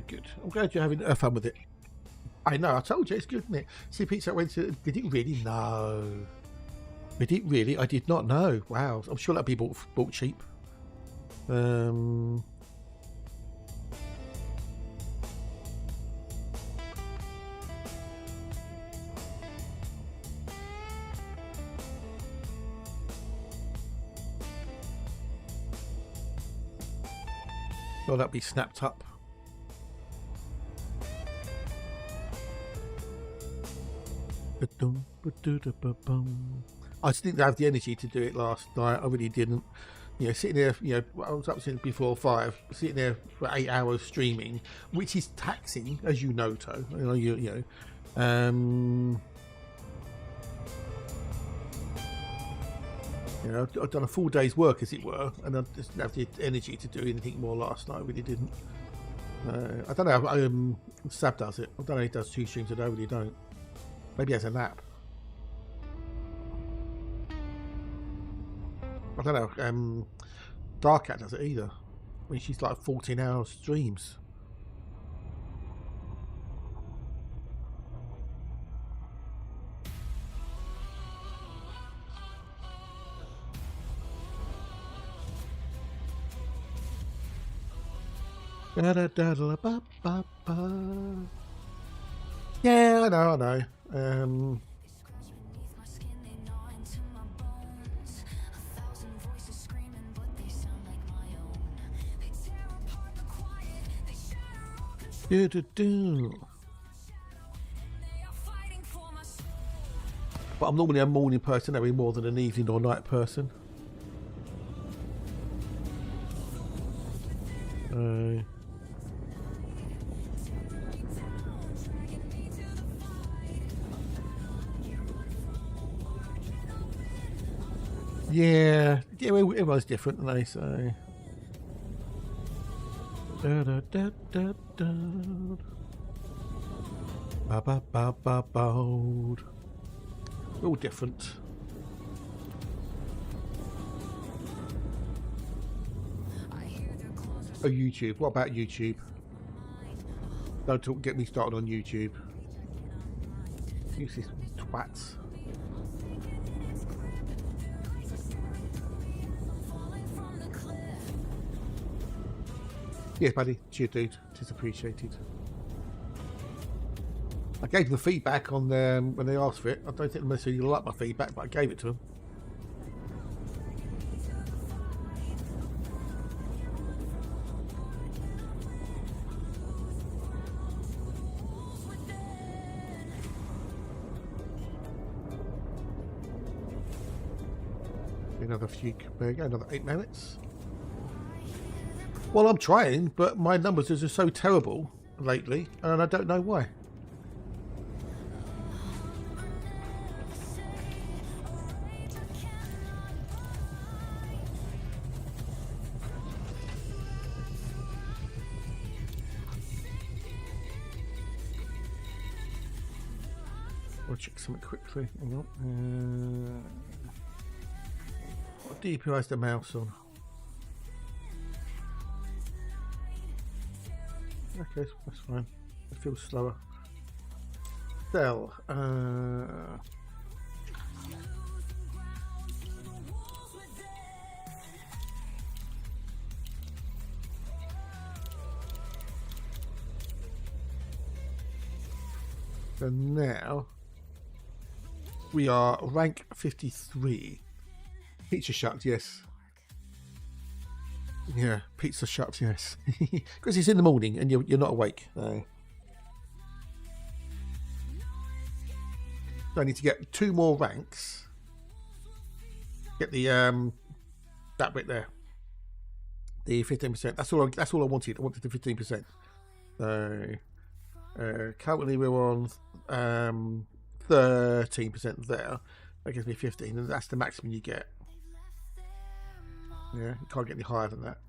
Good. I'm glad you're having fun with it. I know, I told you, it's good, isn't it? See, Pizza went to... Did it really? No. Did it really? I did not know. Wow. I'm sure that'd be bought cheap. Well, that'd be snapped up. I just didn't have the energy to do it last night. I really didn't. Sitting there, I was up since before 5, sitting there for 8 hours streaming, which is taxing, as you know, To. You know, I've done a full day's work, as it were, and I just didn't have the energy to do anything more last night. I really didn't. I don't know. Sab does it. I don't know. He does 2 streams a day. I really don't. Maybe he has a nap. I don't know. Dark Cat does it either. I mean, she's like 14-hour streams. Yeah, I know. But I'm normally a morning person, any more than an evening or night person. Yeah, everyone's different, and they say. We're all different. Oh, YouTube. What about YouTube? Don't get me started on YouTube. Useless twats. Yes, buddy. Cheers, dude. It is appreciated. I gave them feedback on them when they asked for it. I don't think they necessarily like my feedback, but I gave it to them. Another few, there you go, another 8 minutes. Well, I'm trying, but my numbers are just so terrible lately, and I don't know why. I'll check something quickly. Hang on. What DPI is the mouse on? Okay, that's fine. It feels slower. Cell. So now we are rank 53. Pizza shucked, yes. Yeah, pizza shucked, yes. Because it's in the morning and you're not awake. So I need to get 2 more ranks. Get the that bit there. The 15%. That's all I wanted. I wanted the 15%. So currently we're on 13% there. That gives me 15, and that's the maximum you get. Yeah, you can't get any higher than that.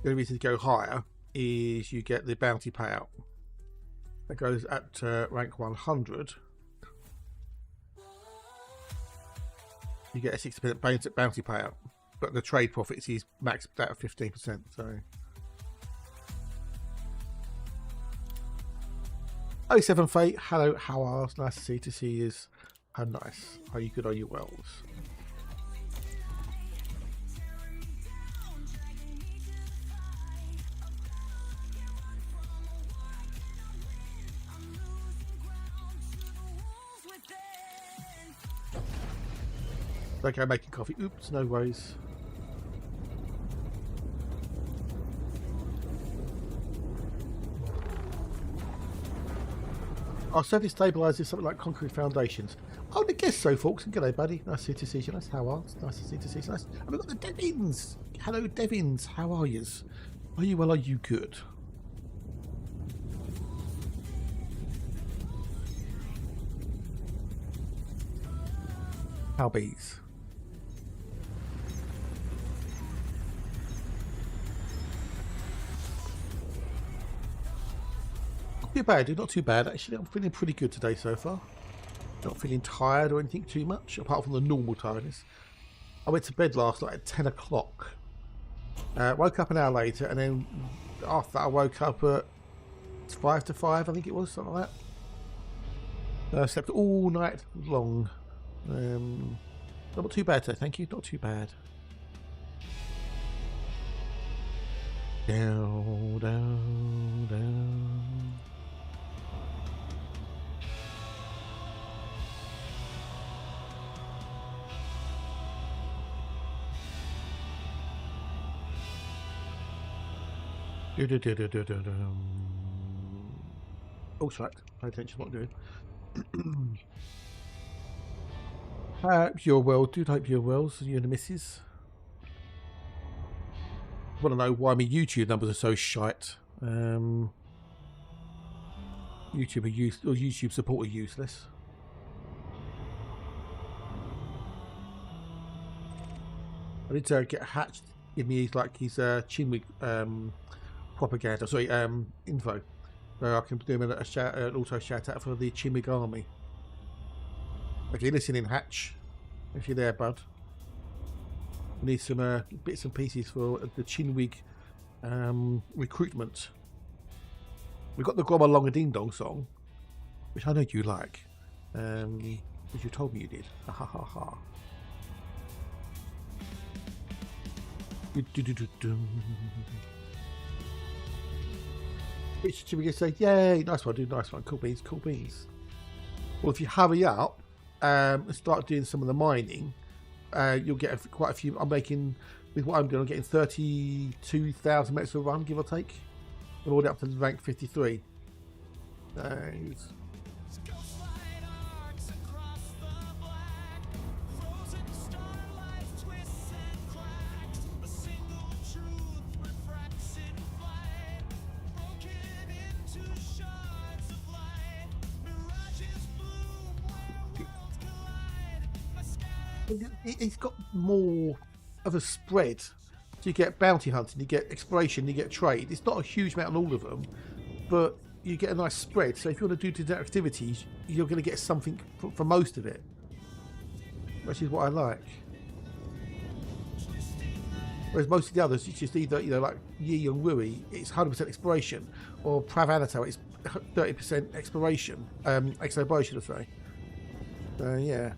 The only reason to go higher is you get the bounty payout. That goes at rank 100. You get a 60% bounty payout, but the trade profits is maxed out at 15%. So 07 Fate, hello, how are you? Nice to see you. How nice. Are you good? Are you well? Okay, making coffee. Oops, no worries. Our surface stabilizes something like concrete foundations. I would guess so, folks. And g'day, buddy. Nice to see you. Nice. How are you? Nice to see you. Nice. And we've got the Devins. Hello, Devins. How are you? Are you well? Are you good? How bees. Not too bad, dude. Not too bad. Actually, I'm feeling pretty good today so far. Not feeling tired or anything too much, apart from the normal tiredness. I went to bed last night at 10 o'clock. Woke up an hour later, and then after that I woke up at 5 to 5, I think it was, something like that. I slept all night long. Not too bad today, thank you. Not too bad. Down, down, down. Oh, sorry. Pay attention to what I'm doing. Hope you're well, dude. Hope you're well. So you and the missus. Want to know why my YouTube numbers are so shite? YouTube support are useless. I need to get Hatch to give me his Chin Wig propaganda. Sorry, info. So I can do him an auto shout out for the Chin Wig army. If you're listening, Hatch, if you're there, bud, we need some bits and pieces for the Chin Wig recruitment. We've got the Grom Along a Ding Dong song, which I know you like, because you told me you did. Ha ha ha ha. Which should we just say, yay, nice one, dude, nice one, cool beans, cool beans. Well, if you hurry up and start doing some of the mining, you'll get quite a few. I'm making, with what I'm doing, I'm getting 32,000 meters a run, give or take. I'm all the way up to rank 53. Nice. It's got more of a spread. So you get bounty hunting, you get exploration, you get trade. It's not a huge amount on all of them, but you get a nice spread. So if you want to do different activities, you're going to get something for most of it, which is what I like. Whereas most of the others, it's just either, like Yi and Rui, it's 100% exploration, or Pravanato, it's 30% exploration, exobo, should I say. Yeah.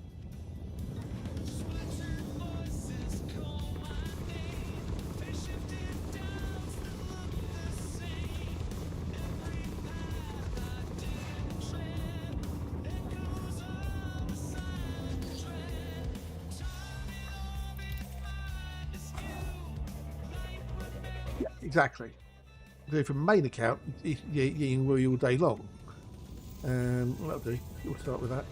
Exactly. So from main account, Yi and Rui all day long. That'll do. We'll start with that.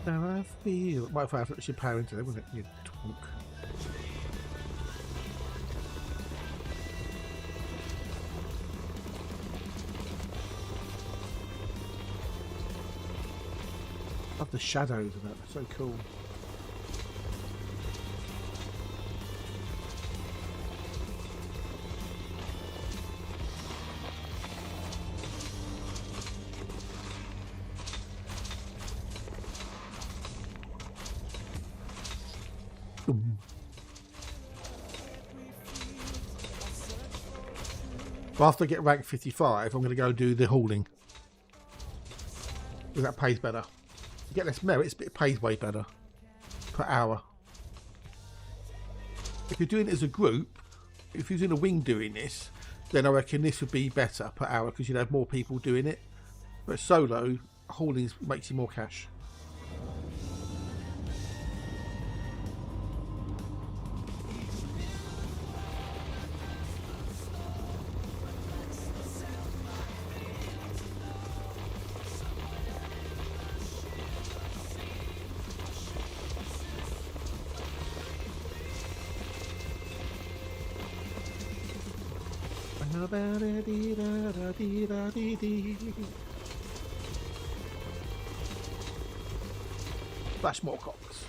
Now I feel. Might have to power into them, wouldn't it? You twonk. Love the shadows of that. They're so cool. After I get rank 55, I'm going to go do the hauling. Because that pays better. You get less merits, but it pays way better per hour. If you're doing it as a group, if you're doing a wing doing this, then I reckon this would be better per hour because you'd have more people doing it. But solo, hauling makes you more cash. Splash more cocks.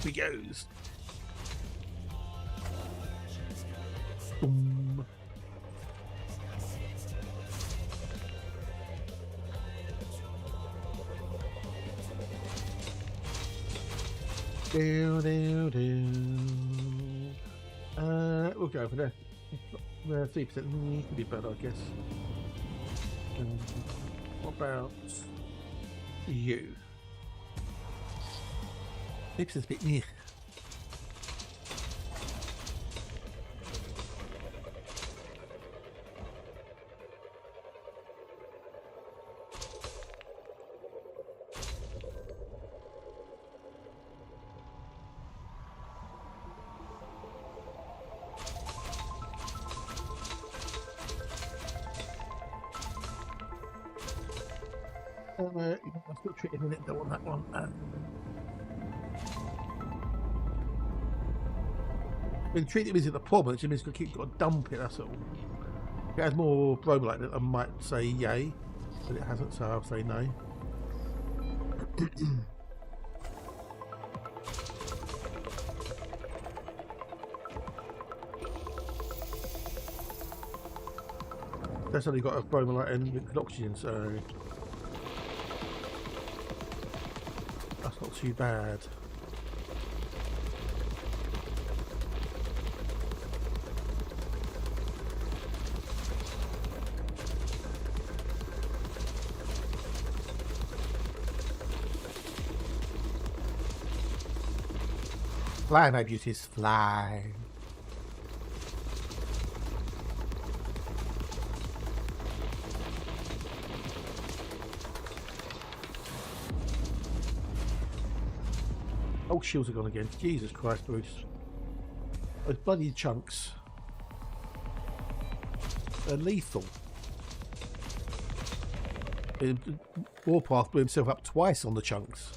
He goes. Boom. Do, do, do. We'll go over there. 3% can be better, I guess. What about you? 3% is a bit near. I've got to treat a minute though on that one. When treating isn't the problem, it just means you've got to dump it, that's all. If it has more Bromellite, I might say yay, but it hasn't, so I'll say no. That's only got a Bromellite and liquid oxygen, so that's not too bad. Fly, my beauties, fly. Oh, shields are gone again. Jesus Christ, Bruce. Those bloody chunks are lethal. Warpath blew himself up twice on the chunks.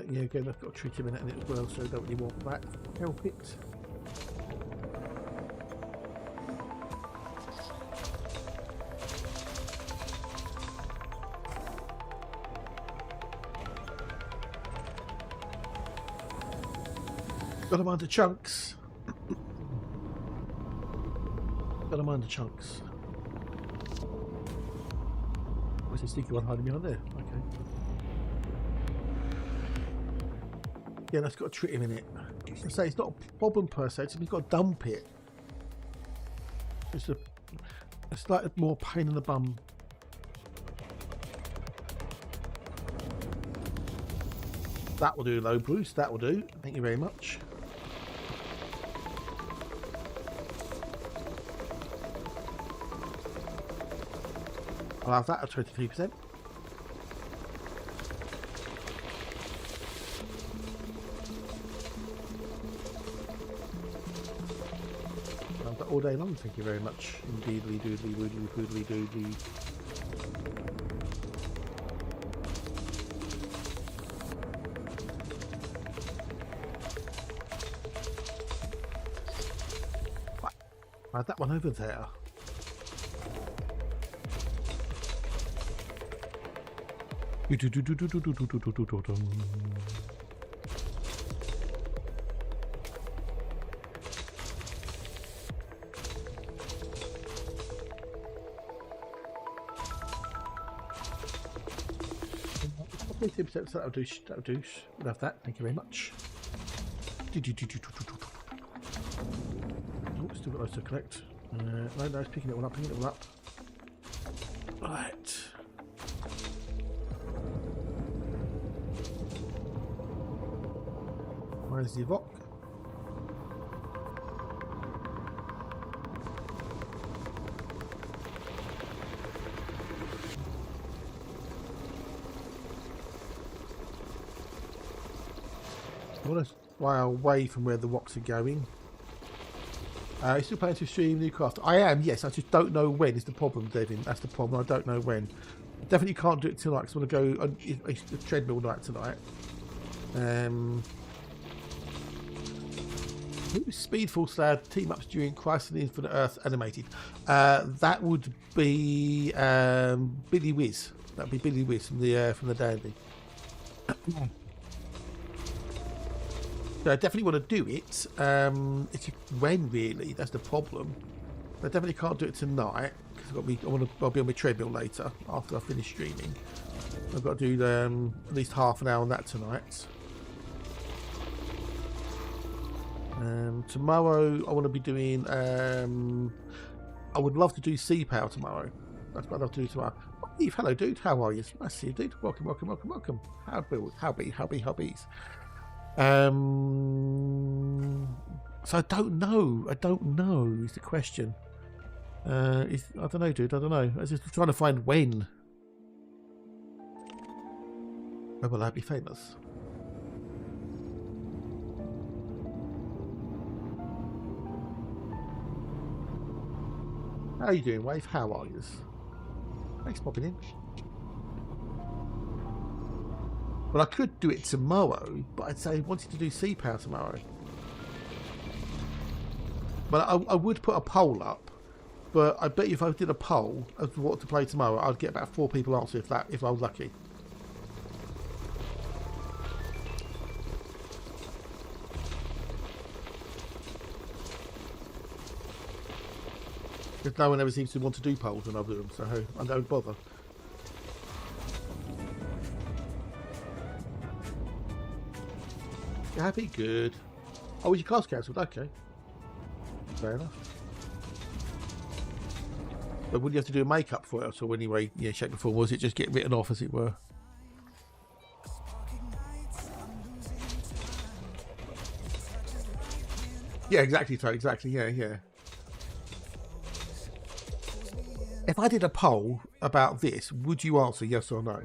Yeah, again, I've got to treat him in it as well, so I don't really want that. Help it. Got him under chunks. Got him under chunks. Where's the sneaky one hiding behind there? Okay. Yeah, that's got to treat him in it. I say it's not a problem per se, so we've got to dump it. It's like more pain in the bum. That will do, low Bruce. That will do. Thank you very much. I'll have that at 23%. I'll have that all day long. Thank you very much. Indeedly, doodly, woodly, poodly, doodly. I'll have that one over there. That'll do. That'll do. Love that. Thank you very much. Oh, still got those to collect. No, it's picking it all up. Picking it all up. Right. Where's the rock? I want to fly away from where the rocks are going. You still planning to stream new craft? I am, yes. I just don't know when is the problem, Devin. That's the problem. I don't know when. Definitely can't do it tonight because I want to go on a treadmill night tonight. Speedfall Slab team ups during Crisis on Infinite Earth animated. That would be Billy Whiz. That would be Billy Whiz from the Dandy. So I definitely want to do it. It's just when really. That's the problem. I definitely can't do it tonight because I'll be on my treadmill later after I finish streaming. I've got to do at least half an hour on that tonight. Tomorrow I want to be doing. I would love to do Sea Power tomorrow. That's what I'd love to do tomorrow. Eve, hello, dude. How are you? Nice to see you, dude. Welcome, welcome, welcome, welcome. Howbies. So I don't know is the question. I don't know, dude. I don't know. I was just trying to find when. When will I be famous? How are you doing, Wave? How are you? Thanks for popping in. Well, I could do it tomorrow, but I'd say I wanted to do Sea Power tomorrow. But I would put a poll up. But I bet you if I did a poll of what to play tomorrow, I'd get about 4 people answer if I was lucky. Because no one ever seems to want to do polls when I do them, so I don't bother. You happy? Good. Oh, was your class cancelled? Okay. Fair enough. But would you have to do a makeup for it or anyway, yeah, shape or form, or was it just get written off as it were? Yeah, exactly, so exactly, yeah. If I did a poll about this, would you answer yes or no?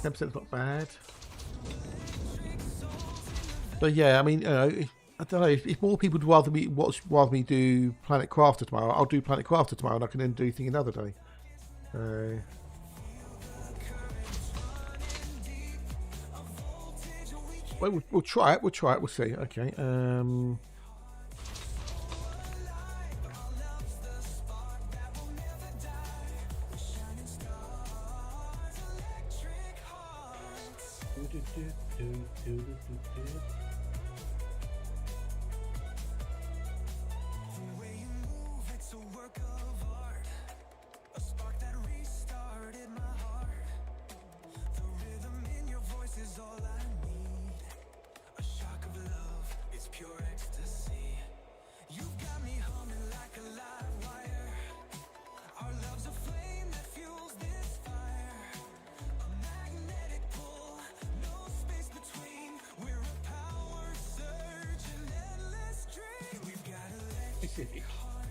10%'s not bad. But yeah, I mean, I don't know. If more people would rather me do Planet Crafter tomorrow, I'll do Planet Crafter tomorrow, and I can then do thing another day. Well, we'll try it. We'll see. Okay.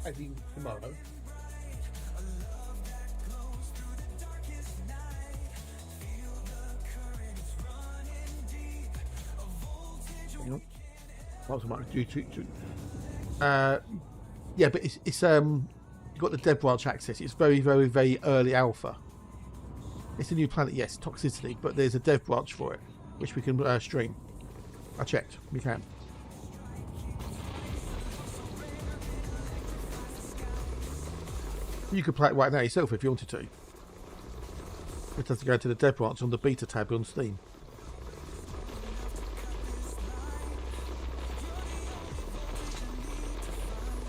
I think tomorrow. Yeah, but it's you've got the dev branch access. It's very, very, very early alpha. It's a new planet, yes, toxicity, but there's a dev branch for it, which we can stream. I checked, we can. You could play it right now yourself if you wanted to. It has to go to the dev branch on the beta tab on Steam.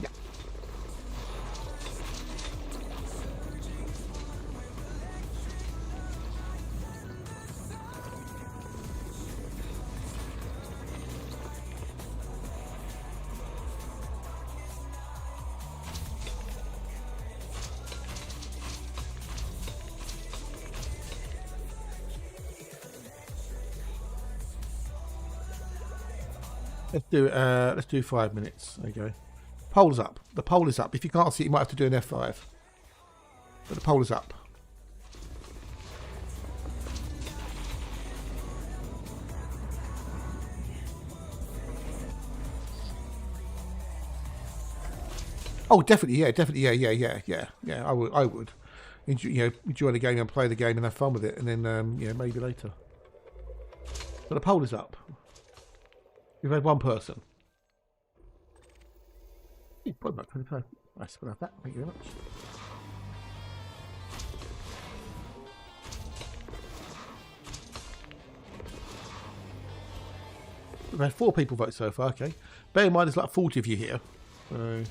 Yeah. Let's do 5 minutes. There you go. Poll's up. The poll is up. If you can't see it, you might have to do an F5. But the poll is up. Oh, definitely, yeah, definitely, yeah. I would. Enjoy the game and play the game and have fun with it, and then maybe later. But the poll is up. We've had one person. Probably about 25. Nice, we'll have that. Thank you very much. We've had 4 people vote so far. Okay, bear in mind there's like 40 of you here. So.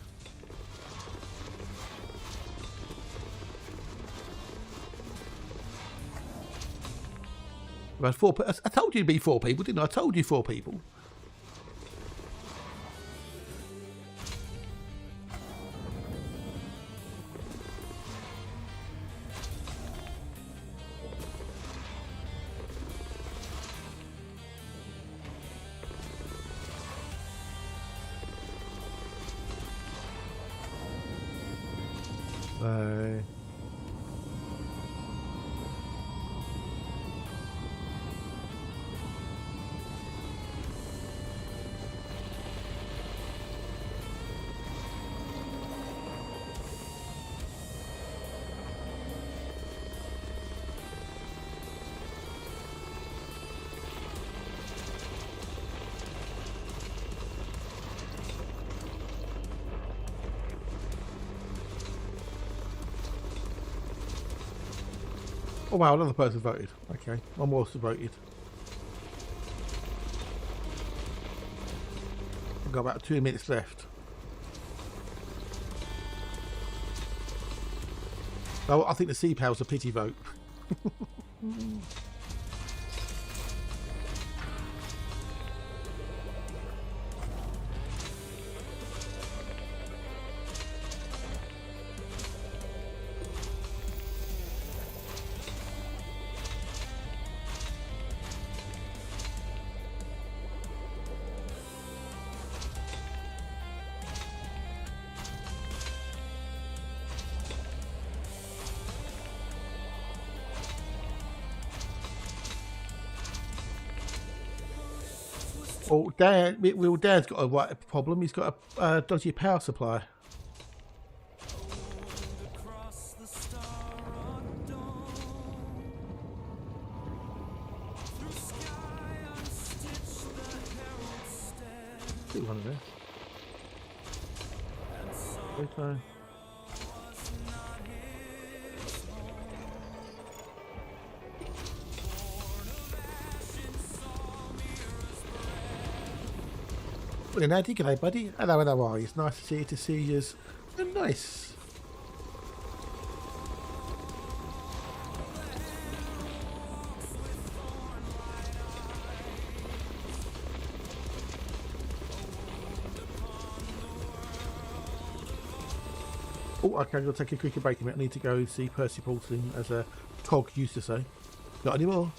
We've had 4. I told you to be 4 people, didn't I? I told you 4 people. Oh wow, another person voted. Okay, one more also voted. We've got about 2 minutes left. Oh, I think the Sea Pal's a pity vote. Well, Dad's got a right problem. He's got a dodgy power supply. See one of there. Okay. Well, Natty, g'day, buddy. Hello, how are you? It's nice to see you. Oh, nice. Oh, okay, I'm going to take a quick break a minute. I need to go see Percy Paulson, as a Tog used to say. Not anymore.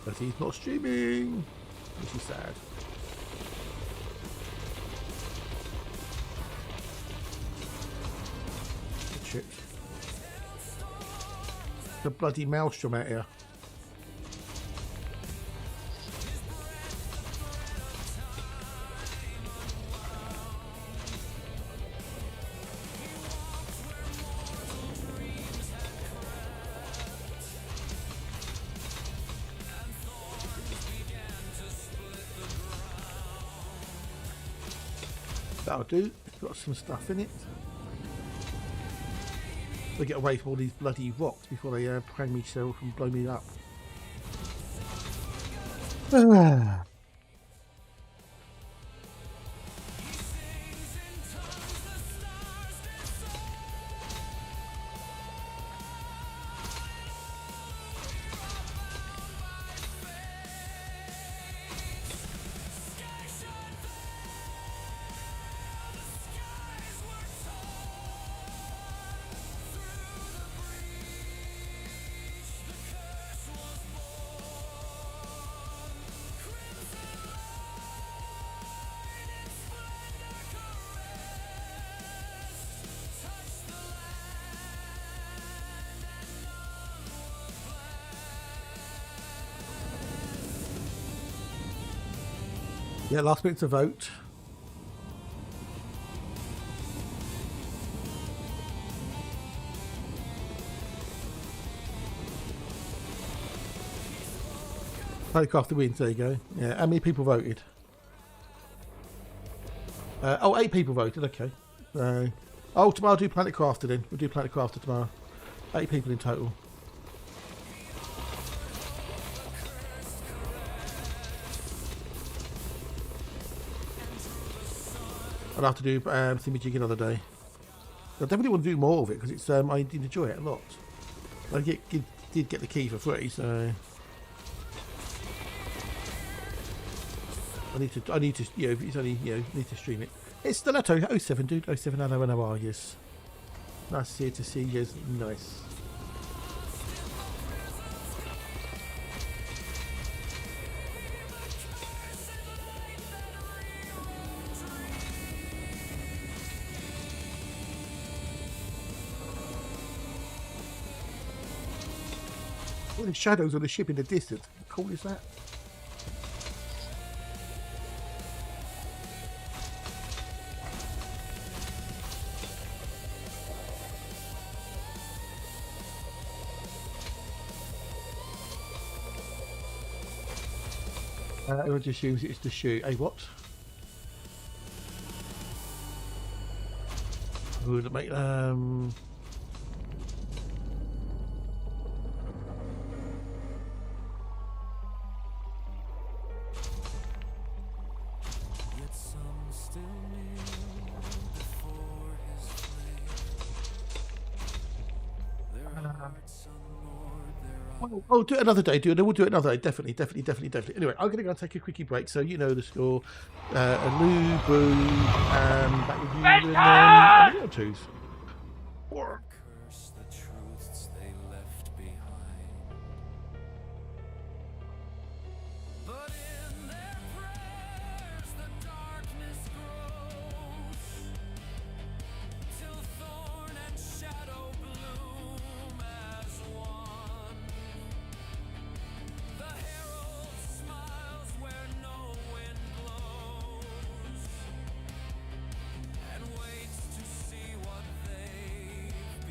But he's not streaming. Which is sad. Shit. The bloody maelstrom out here. That'll do. It's got some stuff in it. They get away from all these bloody rocks before they prang me self and blow me up. Yeah, last minute to vote. Planetcraft wins. There you go. Yeah. How many people voted? Oh, 8 people voted. Okay. Oh, tomorrow I'll do Planet Crafter then. We'll do Planet Crafter tomorrow. 8 people in total. I'll have to do Thingamajig another day. I definitely want to do more of it because it's I did enjoy it a lot. I did get the key for free, so I need to you know, it's only need to stream it. It's Stiletto 07 dude 07 hello yes. Nice here to see you. Nice. All the shadows on the ship in the distance. How cool is that? Everyone just assumes it's the shoe. Hey, what? Who would it make? Oh, do it another day, we'll do it another day, definitely. Anyway, I'm going to go and take a quickie break, so you know the score. Lou, Boo, back with you, and then a minute or two's. Curse the truths they left behind. But in their prayers the darkness grows, till thorn and shadow bloom as one. The herald smiles where no wind blows, and waits to see what they've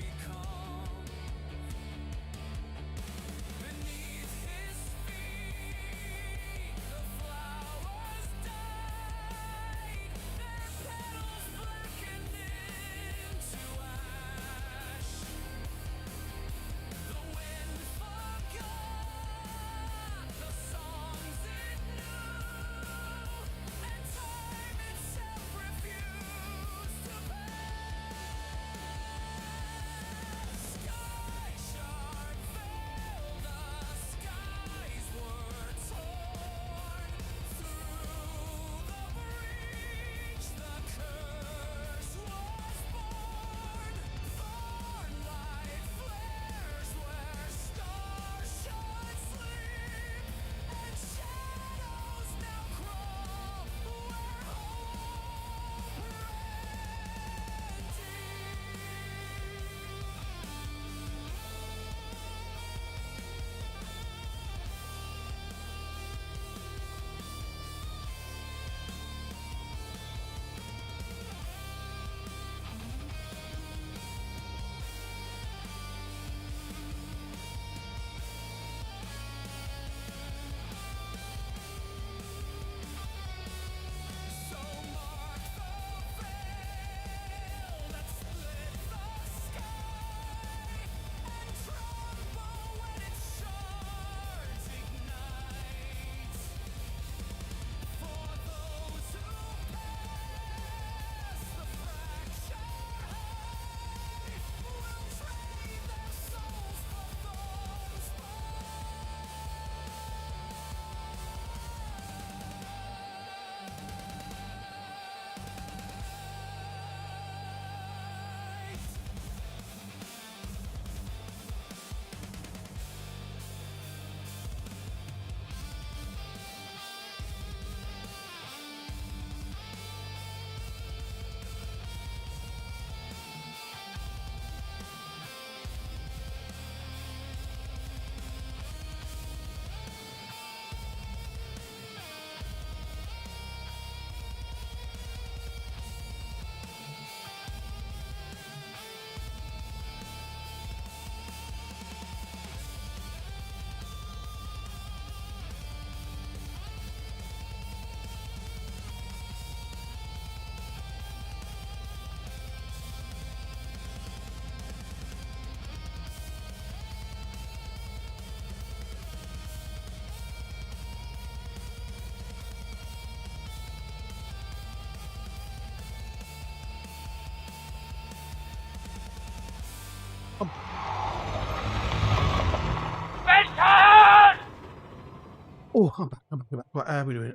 Oh, I'm back. I'm back. Right, how are we doing?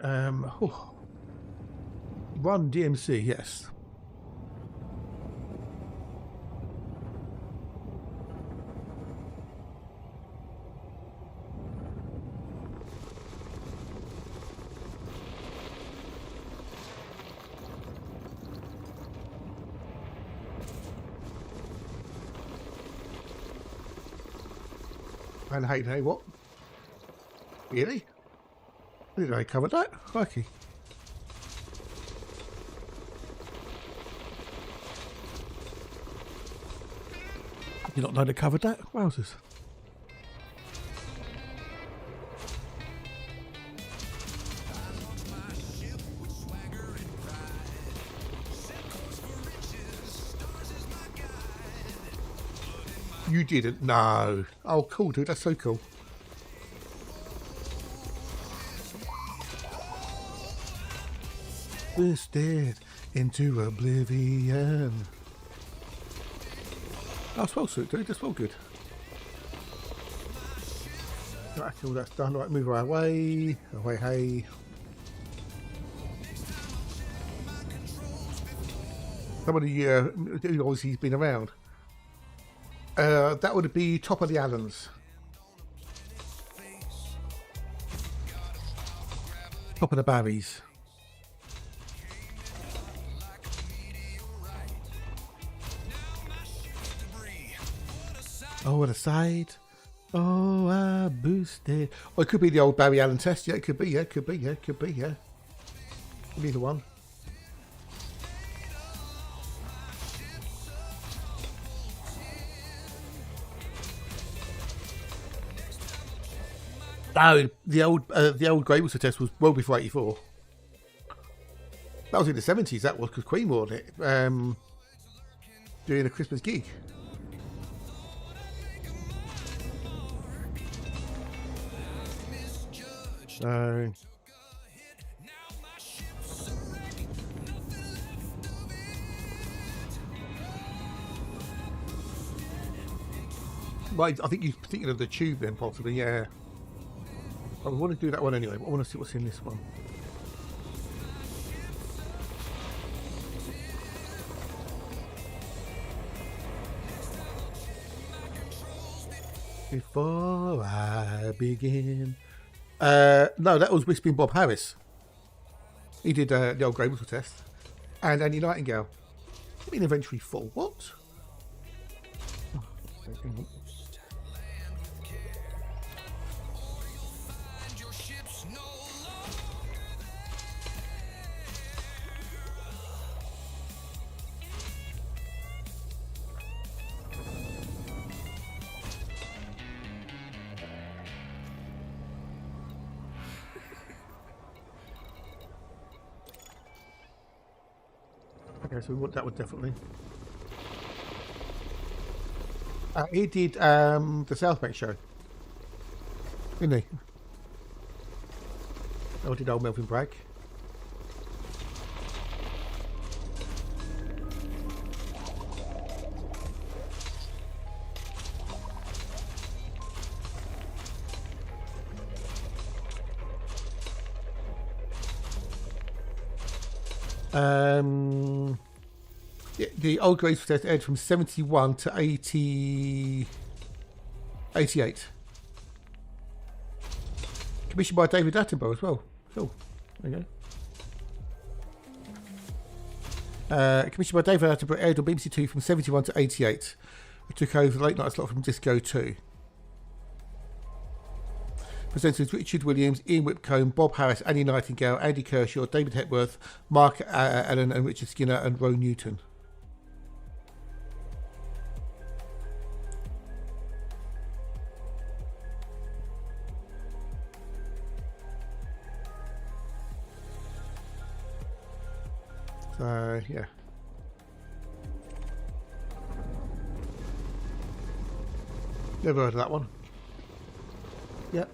Run DMC, yes. And hey, what? Really? Did I cover that? Crikey. You not know they covered that? Wowzers. You didn't? No. Oh, cool, dude. That's so cool. Twisted into oblivion. That's well suited, dude. That's well good. Right, all that's done. Right, move our way. Away, hey. Somebody, obviously, he's been around. That would be Top of the Allens. Top of the Barries. Oh, what a side. Oh, I boosted. Oh, it could be the old Barry Allen test. Yeah, it could be. Yeah, it could be. Yeah, it could be. Yeah. Could be the one. No, the old Grey Whistle test was well before '84. That was in the '70s. That was because Queen wore it during a Christmas gig. So, right, I think you're thinking of the Tube then, possibly. Yeah. I want to do that one anyway. But I want to see what's in this one. Before I begin. No, that was Whispering Bob Harris. He did the old Grey Whistle test. And Annie Nightingale. I mean, eventually full. What? Oh, okay, so we want that one definitely. He did the South Bank show, didn't he? Oh, did old Melvin Bragg. The old Grey Whistle test aired from 71 to 88. Commissioned by David Attenborough as well. Cool. There you go. Commissioned by David Attenborough, aired on BBC Two from 71 to 88. It took over the late night slot from Disco 2. Presenters Richard Williams, Ian Whipcombe, Bob Harris, Annie Nightingale, Andy Kershaw, David Hepworth, Mark Allen and Richard Skinner and Roe Newton. So, yeah. Never heard of that one. Yep.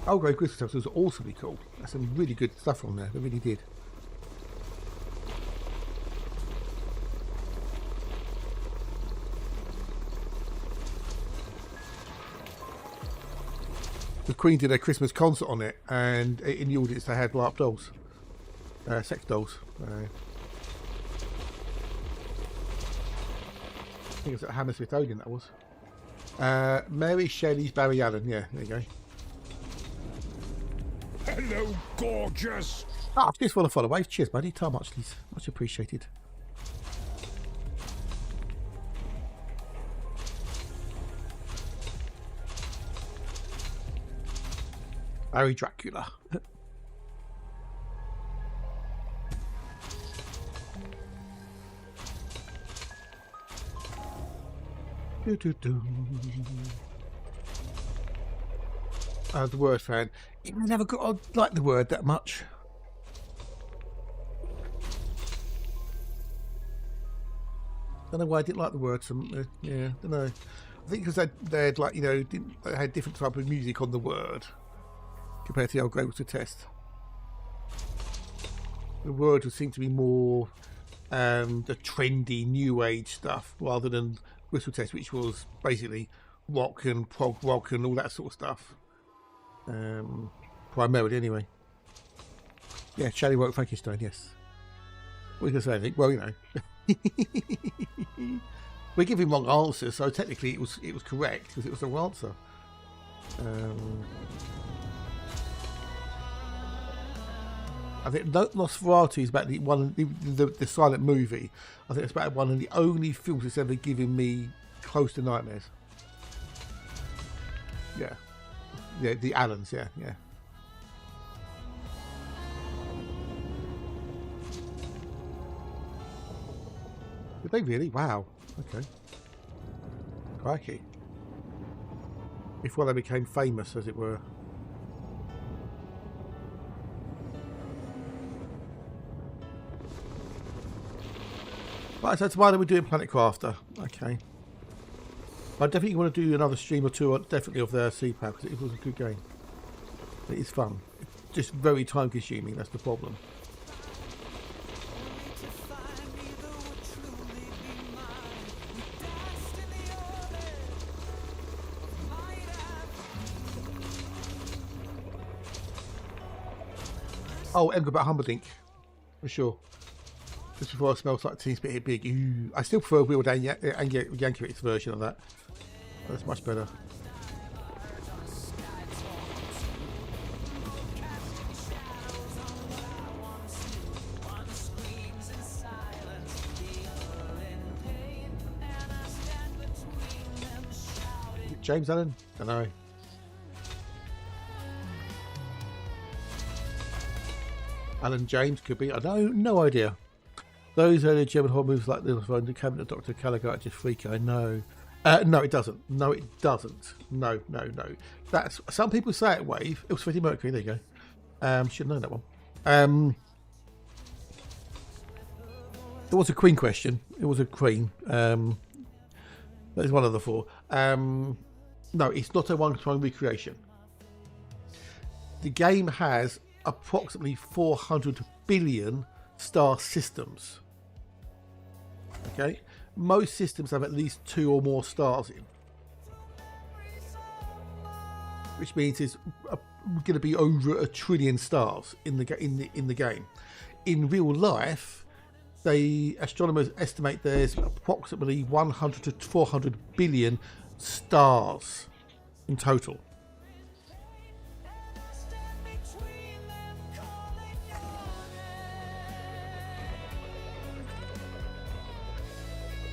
Old Grey Whistle test was awesomely cool. That's some really good stuff on there. They really did. Queen did a Christmas concert on it, and in the audience they had blow-up dolls, sex dolls. I think it was at Hammersmith Odeon, that was. Mary Shelley's Barry Allen, yeah, there you go. Hello, gorgeous. Ah, just want to follow wave. Cheers, buddy. Time much, please. Much appreciated. Barry Dracula. The Word fan. I never got to like the Word that much. Don't know why I didn't like the Word. Yeah, don't know. I think because they had like, you know, they had different type of music on the Word compared to the old Great Whistle Test. The Word would seem to be more the trendy new age stuff rather than Whistle Test, which was basically rock and prog rock and all that sort of stuff. Primarily, anyway. Yeah, Shelley wrote Frankenstein. Yes. What are you gonna say? I think. Well, you know, we give him wrong answers, so technically it was correct because it was the wrong answer. I think Nosferatu is about the silent movie. I think it's about one of the only films that's ever given me close to nightmares. Yeah, the Allens. Yeah. Did they really? Wow. Okay. Crikey. Before they became famous, as it were. Right, so that's why we're doing Planet Crafter. Okay. I definitely want to do another stream or two, definitely of the CPAP, because it was a good game. It is fun. It's just very time consuming, that's the problem. Oh, Edgar about Humberdinck, for sure. Just before I smell like Team Spit hit big. Ooh. I still prefer Wheeled and Yankovic's version of that. That's much better. James Allen? I don't know. Alan James could be. I don't. No idea. Those early German horror movies like the Cabinet of Dr. Caligot are just freaky. I know. No, it doesn't. No, it doesn't. No. That's some people say it. Wave. It was Freddie Mercury. There you go. Should have known that one. There was a Queen question. It was a Queen. That is one of the four. No, it's not a one-to-one recreation. The game has approximately 400 billion star systems. Okay, most systems have at least 2 or more stars in, which means it's going to be over 1 trillion stars in the game. In real life, astronomers estimate there's approximately 100 to 400 billion stars in total.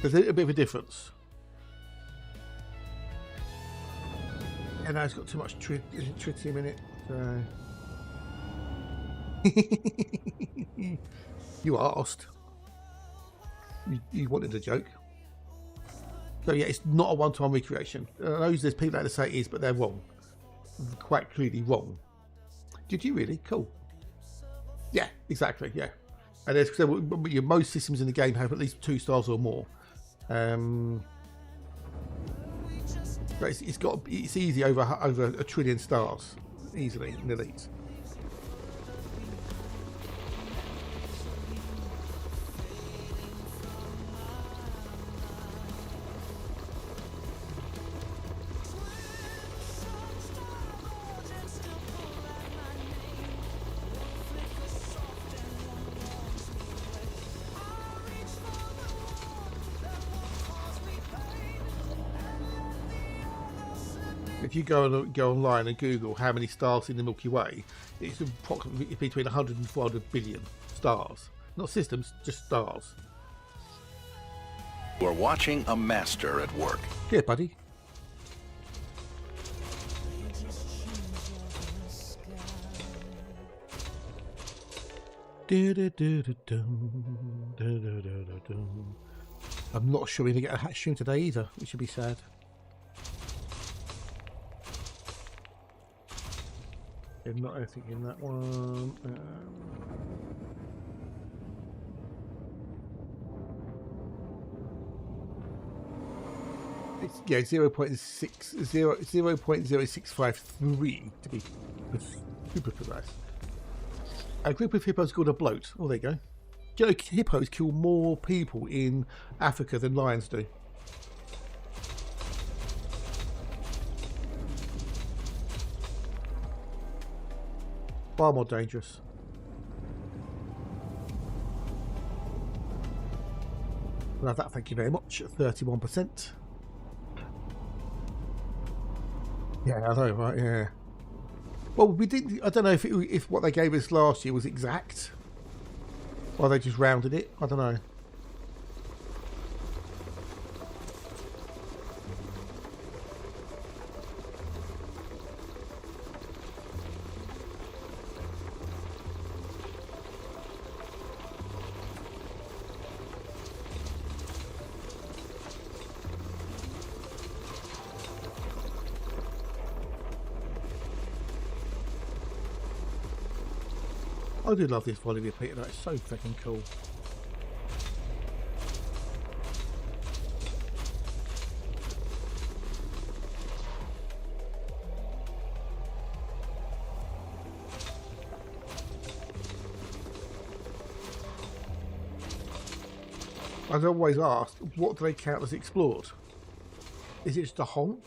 There's a little bit of a difference. And now it's got too much tritium in it. So. You asked. You wanted a joke. So yeah, it's not a one-to-one recreation. I know there's people that say it is, but they're wrong. Quite clearly wrong. Did you really? Cool. Yeah, exactly. Yeah. And there's most systems in the game have at least 2 stars or more. But it's easy over 1 trillion stars easily in Elite. if you go online and Google how many stars in the Milky Way, it's approximately between 100 and 400 billion stars. Not systems, just stars. You're watching a master at work. Here, buddy. I'm not sure we're going to get a hatch stream today either, which should be sad. There's not anything in that one. It's, yeah, 0.0653 to be super precise. A group of hippos called a bloat. Oh, there you go. Do you know hippos kill more people in Africa than lions do? Far more dangerous. Well, that, thank you very much. 31%. Yeah, I know, right? Yeah. Well, we didn't. I don't know if what they gave us last year was exact, or they just rounded it. I don't know. I do love this volume repeater, that's so freaking cool. I've always asked, what do they count as explored? Is it just a honk?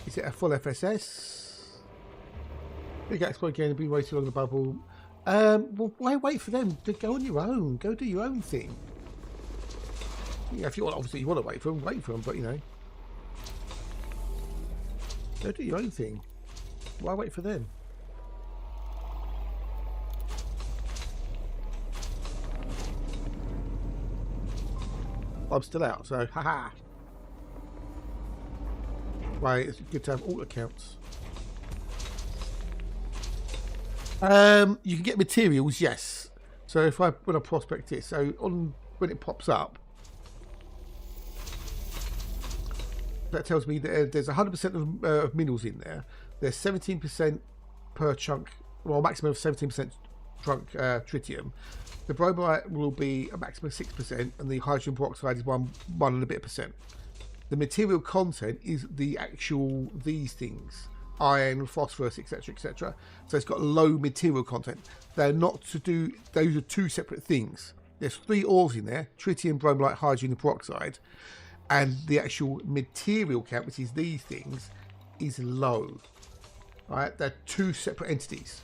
Is it a full FSS? Big explore again and be way too long in the bubble. Well, why wait for them to go on your own? Go do your own thing. Yeah, if you want, obviously you want to wait for them, but you know, go do your own thing. Why wait for them? I'm still out, so haha. Right, it's good to have all accounts. You can get materials, yes. So when I prospect it, so when it pops up, that tells me that there's 100% of minerals in there. There's 17% per chunk, well, maximum of 17% chunk tritium. The bromellite will be a maximum of 6%, and the hydrogen peroxide is one and a bit %. The material content is the actual these things. Iron, phosphorus, etc., etc. So it's got low material content. They're not to do. Those are two separate things. There's 3 ores in there: tritium, bromellite, hydrogen, and peroxide. And the actual material count, which is these things, is low. Right? They're 2 separate entities.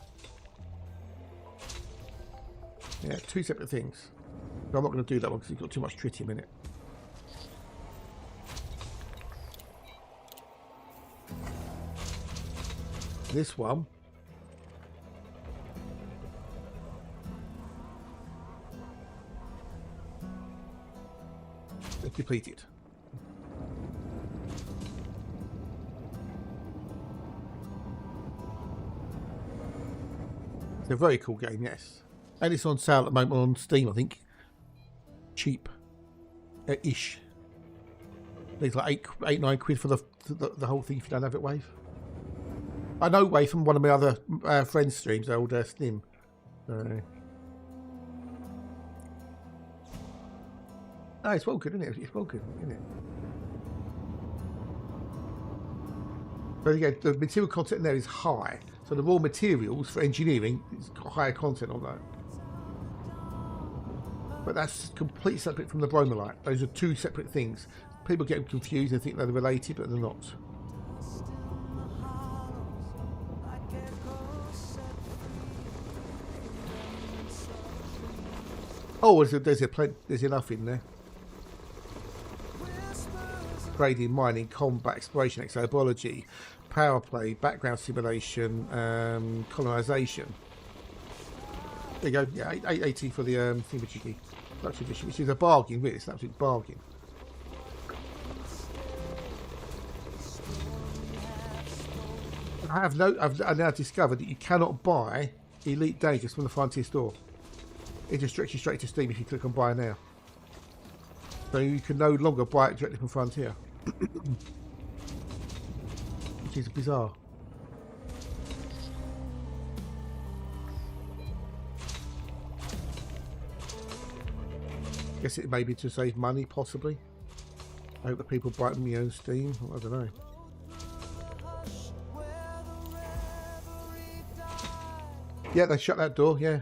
Yeah, 2 separate things. So I'm not going to do that one because it's got too much tritium in it. This one is depleted. It's a very cool game, yes. And it's on sale at the moment on Steam, I think. Cheap. Ish. It's like 8-9 quid for the whole thing if you don't have it, Wave. I know Wave from one of my other friends' streams, old Slim. No, it's well good, isn't it? It's well good, isn't it? But again, the material content in there is high. So the raw materials for engineering is got higher content on that. But that's completely separate from the bromellite. Those are 2 separate things. People get confused and think they're related, but they're not. Oh, there's enough in there. trading, mining, combat, exploration, exobiology, power play, background simulation, colonization. There you go. Yeah, 880 for the thingamajiggy. Which is a bargain, really. It's an absolute bargain. I've now discovered that you cannot buy Elite Dangerous from the Frontier store. It just directs you straight to Steam if you click on buy now. So you can no longer buy it directly from Frontier. Which is bizarre. Guess it may be to save money, possibly. I hope that people buy it from your own Steam. I don't know. Yeah, they shut that door, yeah.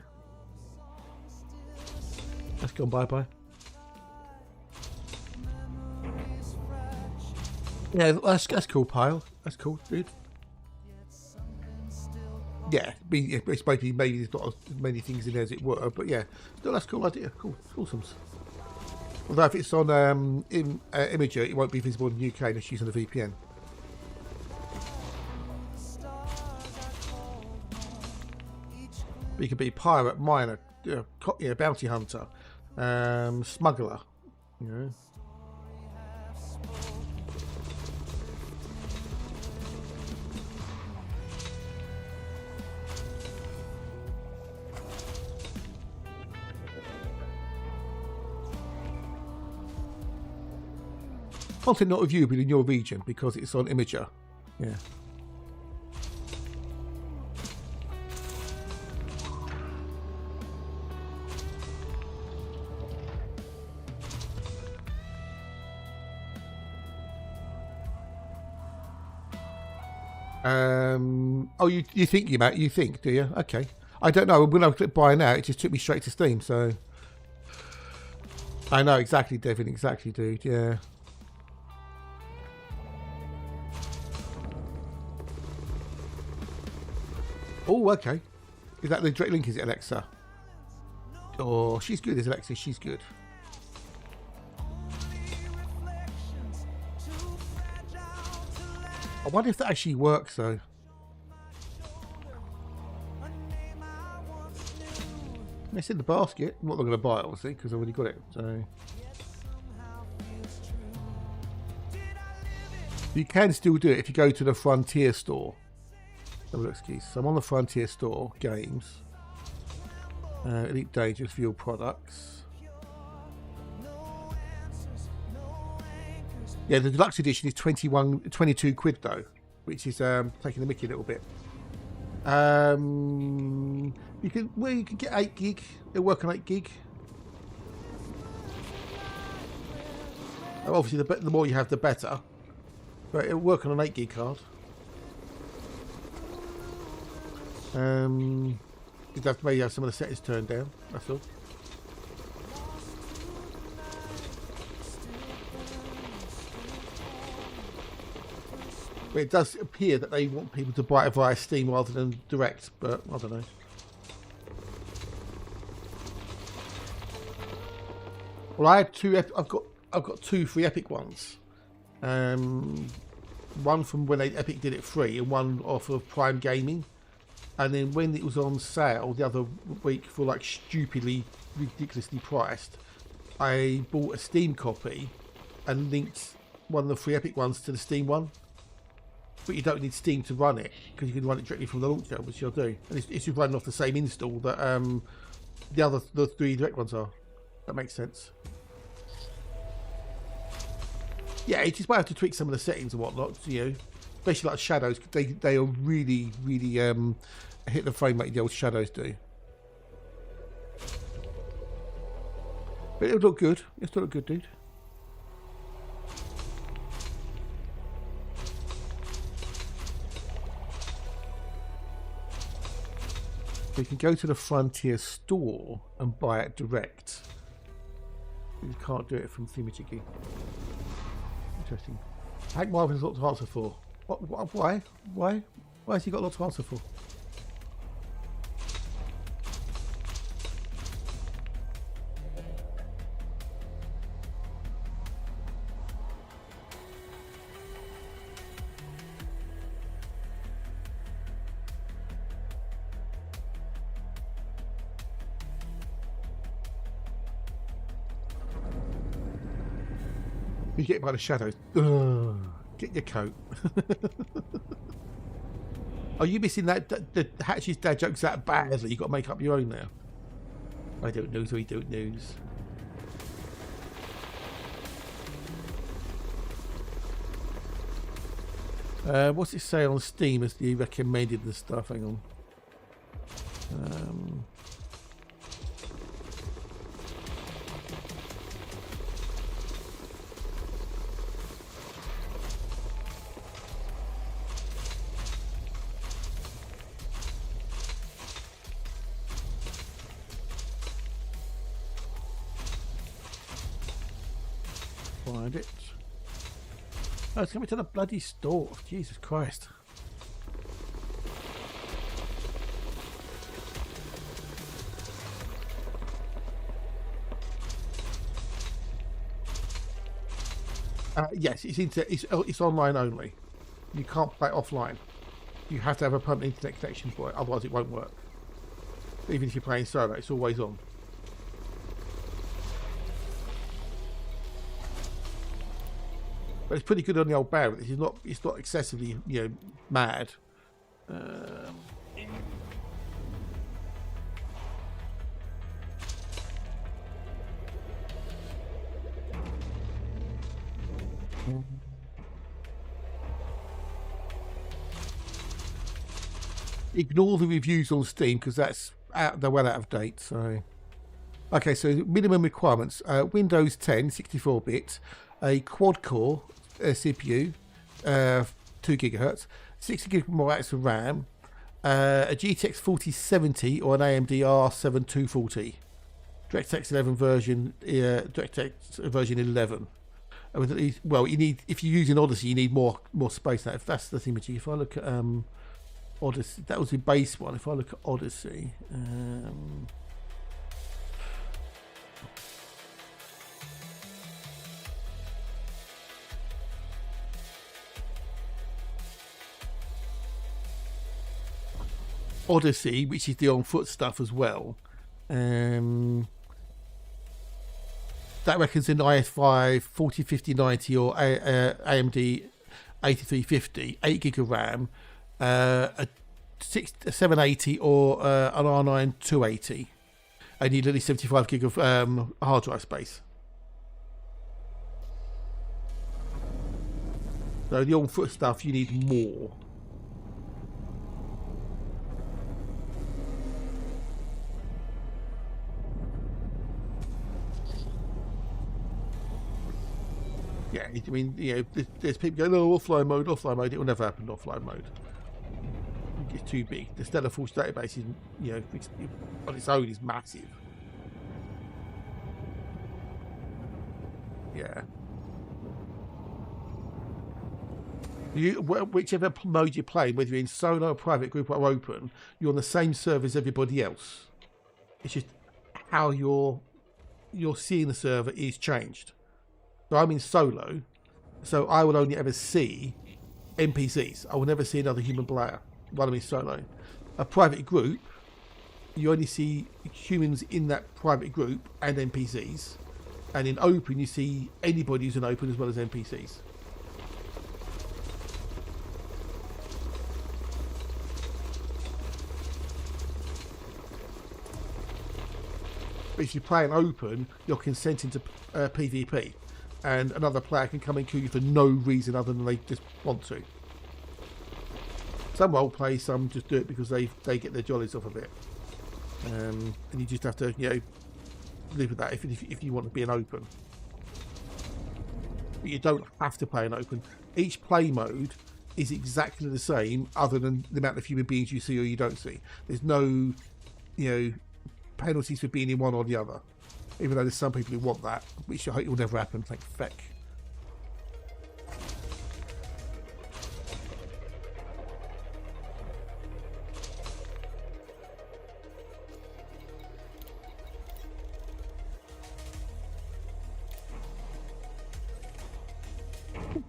That's gone bye-bye. Yeah, that's cool, Pile. That's cool, dude. Yeah, it's maybe there's not as many things in there as it were, but yeah. No, that's a cool idea. Cool. Awesome. Although if it's on Imager, it won't be visible in the UK unless you're using the VPN. But you can be pirate, miner, bounty hunter, smuggler, you know. Content not reviewable in your region because it's on Imager. Yeah. Oh, you think you, Matt? You think, do you? Okay. I don't know. When I clicked buy now, it just took me straight to Steam. So I know exactly, Devin. Exactly, dude. Yeah. Oh, okay. Is that the direct link? Is it Alexa? Oh, she's good. Is Alexa? She's good. I wonder if that actually works though. It's in the basket. I'm not going to buy it, obviously, because I've already got it. So you can still do it if you go to the Frontier store. Have a look, excuse. So I'm on the Frontier store, games, Elite Dangerous, Fuel Products. Yeah, the deluxe edition is 22 quid though, which is taking the mickey a little bit. You can get 8 gig. It'll work on 8 gig. Obviously, the more you have, the better. But it'll work on an 8 gig card. You'd have to maybe have some of the settings turned down. That's all. But it does appear that they want people to buy it via Steam rather than direct, but I don't know. Well, I had two. I've got 2 free Epic ones. One from when Epic did it free, and one off of Prime Gaming. And then when it was on sale the other week for like stupidly, ridiculously priced, I bought a Steam copy and linked one of the free Epic ones to the Steam one. But you don't need Steam to run it because you can run it directly from the launcher, which you'll do. And it's just running off the same install that the 3 direct ones are. That makes sense. Yeah, you just might have to tweak some of the settings and whatnot, you know. Especially like shadows, they are really hit the frame rate the old shadows do. But it'll look good. It'll still look good, dude. So you can go to the Frontier store and buy it direct. You can't do it from Thingamajiggy. Interesting. Hank Marvin has lots to answer for. Why? Why has he got lots to answer for? You get by the shadows. Ugh, get your coat. Are you missing that? The Hatch's dad jokes that badly. You got to make up your own now. I don't know, so we don't knows. What's it say on Steam as the recommended and stuff? Hang on. Find it. Oh, it's coming to the bloody store. Jesus Christ. Yes, it's online only. You can't play it offline. You have to have a permanent internet connection for it, otherwise it won't work. Even if you're playing solo, it's always on. But it's pretty good on the old bandwidth. It's not excessively, mad. Ignore the reviews on Steam because they're well out of date. So, okay. So minimum requirements: Windows 10, 64-bit, a quad-core CPU, 2 GHz, 60 GB of RAM, a GTX 4070 or an AMD R7 240, DirectX 11 version, DirectX version 11. Well, you need, if you're using Odyssey, you need more space. Now, if that's the thing, if I look at Odyssey, that was the base one. If I look at Odyssey, Odyssey, which is the on-foot stuff as well, that reckons an IS5 405090 or AMD 8350, 8 gig of RAM, a 780 or an R9 280. I need at least 75 gig of hard drive space. So the on-foot stuff, you need more. Yeah, I mean, there's people going, oh, offline mode. It will never happen in offline mode. It's too big. The Stellar Force database is, on its own is massive. Yeah. Whichever mode you're playing, whether you're in solo, private group, or open, you're on the same server as everybody else. It's just how you're seeing the server is changed. So I'm in solo, so I will only ever see NPCs. I will never see another human player while I'm in solo. A private group, you only see humans in that private group and NPCs. And in open, you see anybody who's in open as well as NPCs. But if you play an open, you're consenting to PvP. And another player can come and kill you for no reason other than they just want to. Some role play, some just do it because they get their jollies off of it. And you just have to, live with that if you want to be an open. But you don't have to play an open. Each play mode is exactly the same other than the amount of human beings you see or you don't see. There's no, penalties for being in one or the other. Even though there's some people who want that, which I hope will never happen. Thank feck.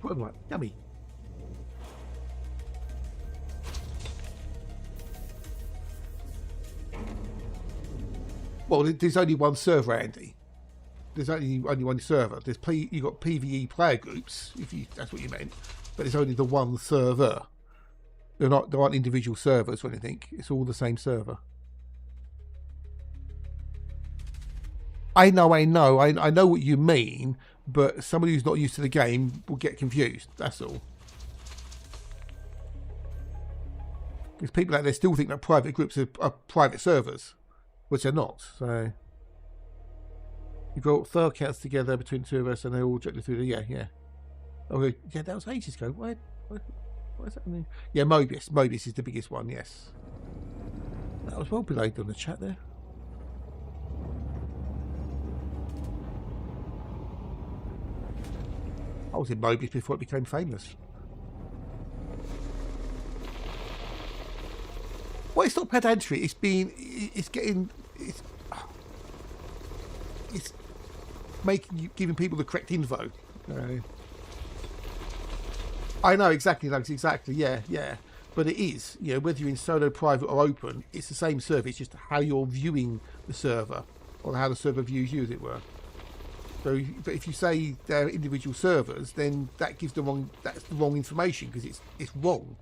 Right, yummy. Well, there's only one server, Andy. there's only one server. You got PVE player groups, that's what you meant, but it's only the one server. There aren't individual servers or anything. It's all the same server. I know what you mean, but somebody who's not used to the game will get confused. That's all. Because people out there still think that private groups are private servers, which they're not. So you brought 4 accounts together between the 2 of us, and they all jumped through the yeah. Oh yeah, that was ages ago. What is that mean? Yeah, Mobius. Mobius is the biggest one. Yes, that was well belayed on the chat there. I was in Mobius before it became famous. Well, it's not pedantry. It's giving people the correct info. I know exactly, Lugs, exactly. Yeah. But it is, whether you're in solo, private, or open, it's the same server. It's just how you're viewing the server, or how the server views you, as it were. So, but if you say they're individual servers, then that gives that's the wrong information, because it's wrong.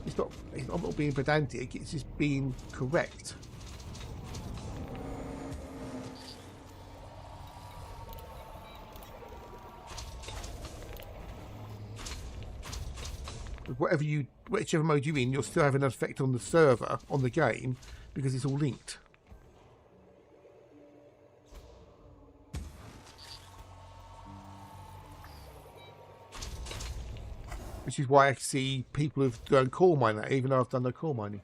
I'm not being pedantic. It's just being correct. Whichever mode you're in, you'll still have an effect on the server, on the game, because it's all linked. Which is why I see people who've done coal mining, even though I've done no coal mining.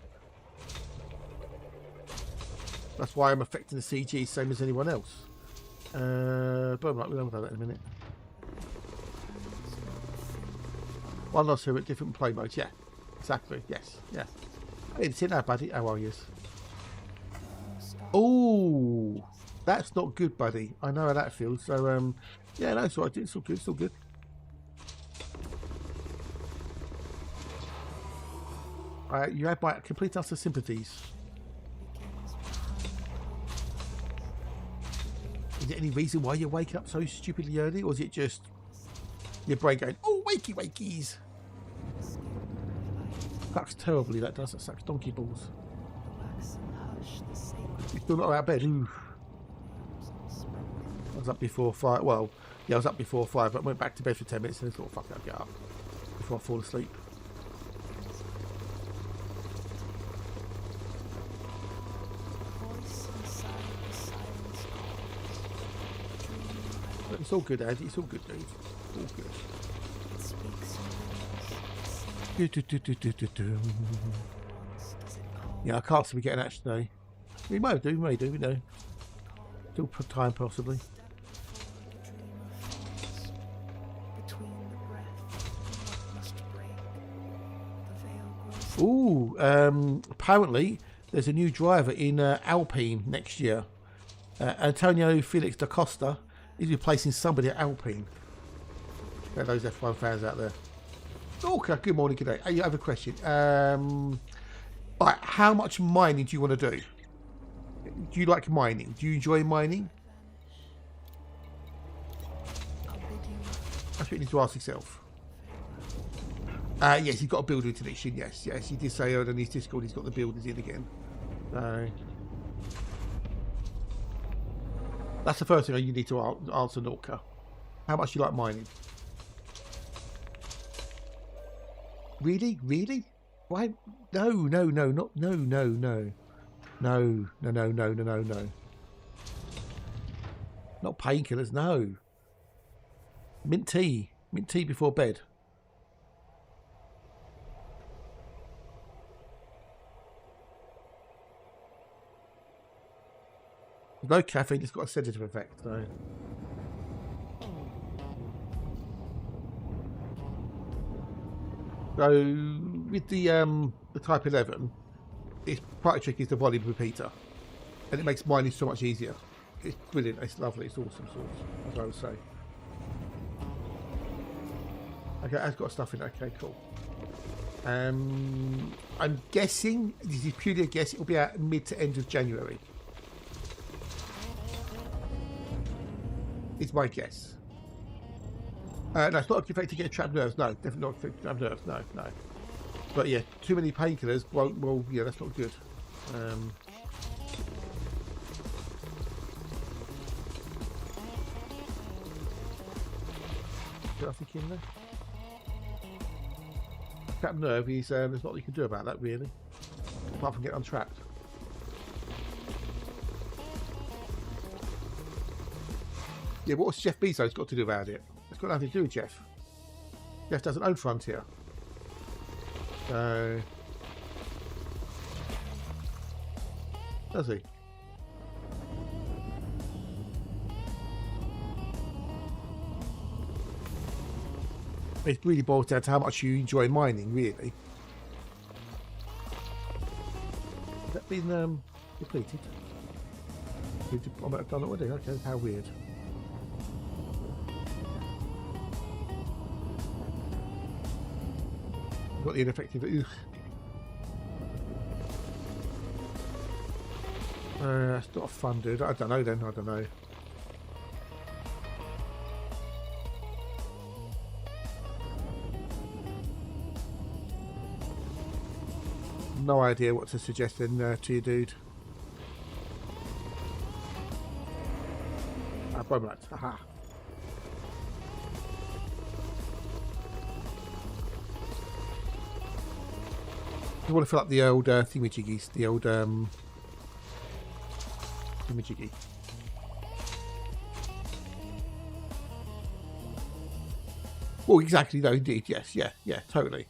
That's why I'm affecting the CG same as anyone else. But we'll have about that in a minute. One loss here at different play modes. Yeah, exactly. Yes, yeah. I didn't see that, buddy. How are you? Oh, that's not good, buddy. I know how that feels. So, yeah, no, it's all right. It's all good. It's all good. You have my complete utter sympathies. Is there any reason why you're waking up so stupidly early, or is it just your brain going, oh, wakey wakies? Sucks terribly, that does. That sucks donkey balls. You're still not out of bed. Ooh. I was up before 5. Well, yeah, I was up before 5, but I went back to bed for 10 minutes and then thought, fuck it, I'll get up before I fall asleep. It's all good, Andy. It's all good, dude. All good. Yeah, I can't see me getting that today. We may do, we know. Still put time, possibly. Ooh, apparently there's a new driver in Alpine next year. Antonio Felix da Costa. He's replacing somebody at Alpine. There are those F1 fans out there. Okay, good morning, good day. You have a question. Right, how much mining do you want to do? Do you like mining? Do you enjoy mining? That's what you need to ask yourself. Yes, he's got a builder interdiction. Yes, he did say on his Discord he's got the builders in again. That's the first thing you need to answer, Norca. How much do you like mining? Really? Really? Why? No. Not no. No. Not painkillers, no. Mint tea before bed. No caffeine, it's got a sedative effect, though. So with the Type 11, it's quite tricky. It's the volume repeater, and it makes mining so much easier. It's brilliant. It's lovely. It's awesome sauce, as I would say. Okay, it's got stuff in it. Okay, cool. I'm guessing, this is purely a guess, it will be out mid to end of January. Is my guess. No, it's not effective to get trapped nerves. No, definitely not effective to trap nerves. No, no. But yeah, too many painkillers won't. Well, yeah, that's not good. I think in there. Trap nerve is there's not you can do about that really, apart from get untrapped. Yeah, but what's Jeff Bezos got to do about it? It's got nothing to do with Jeff. Jeff doesn't own Frontier. So... does he? It really boils down to how much you enjoy mining, really. Has that been depleted? I might have done it already. Okay, how weird. Got the ineffective. Ugh. That's not fun, dude. I don't know then. I don't know. No idea what to suggest then to you, dude. Bromellite. Aha. You want to fill up the old thingamajiggies, the old thingamajiggy. Well, exactly, though, indeed, yes, yeah, totally.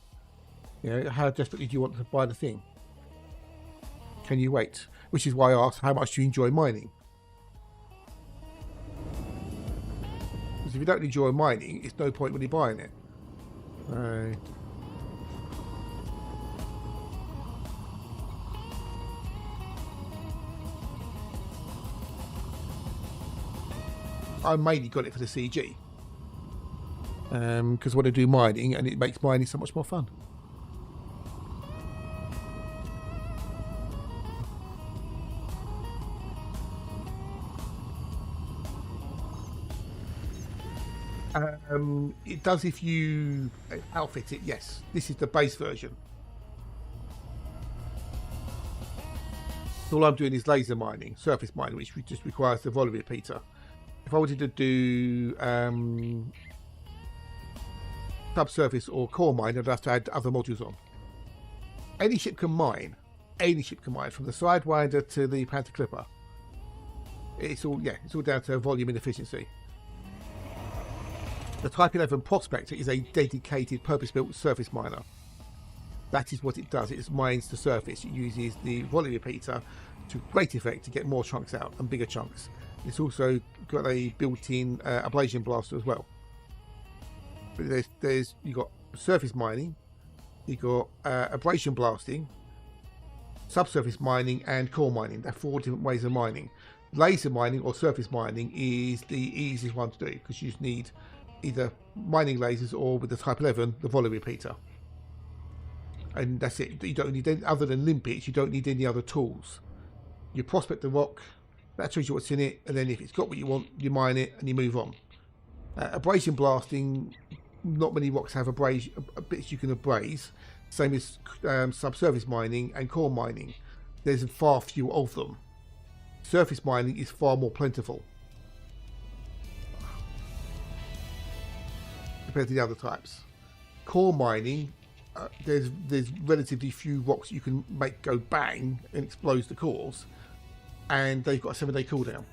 You know, how desperately do you want to buy the thing? Can you wait? Which is why I asked, how much do you enjoy mining? Because if you don't enjoy mining, it's no point really buying it. I mainly got it for the CG. Because I want to do mining, and it makes mining so much more fun. It does if you outfit it, yes. This is the base version. All I'm doing is laser mining, surface mining, which just requires the volume repeater. If I wanted to do subsurface or core mine, I'd have to add other modules on. Any ship can mine, from the Sidewinder to the Panther Clipper. It's all down to volume and efficiency. The Type 11 Prospector is a dedicated, purpose-built surface miner. That is what it does. It mines the surface. It uses the volume repeater to great effect to get more chunks out and bigger chunks. It's also got a built-in ablation blaster as well. But you've got surface mining, you've got abrasion blasting, subsurface mining, and core mining. There are 4 different ways of mining. Laser mining or surface mining is the easiest one to do because you just need either mining lasers or with the Type 11 the volume repeater, and that's it. You don't need any other than limpets. You don't need any other tools. You prospect the rock, that tells you what's in it, and then if it's got what you want, you mine it and you move on. Abrasion blasting, not many rocks have bits you can abrase. Same as subsurface mining and core mining. There's far fewer of them. Surface mining is far more plentiful compared to the other types. Core mining, there's relatively few rocks you can make go bang and explodes the cores, and they've got a 7-day cooldown.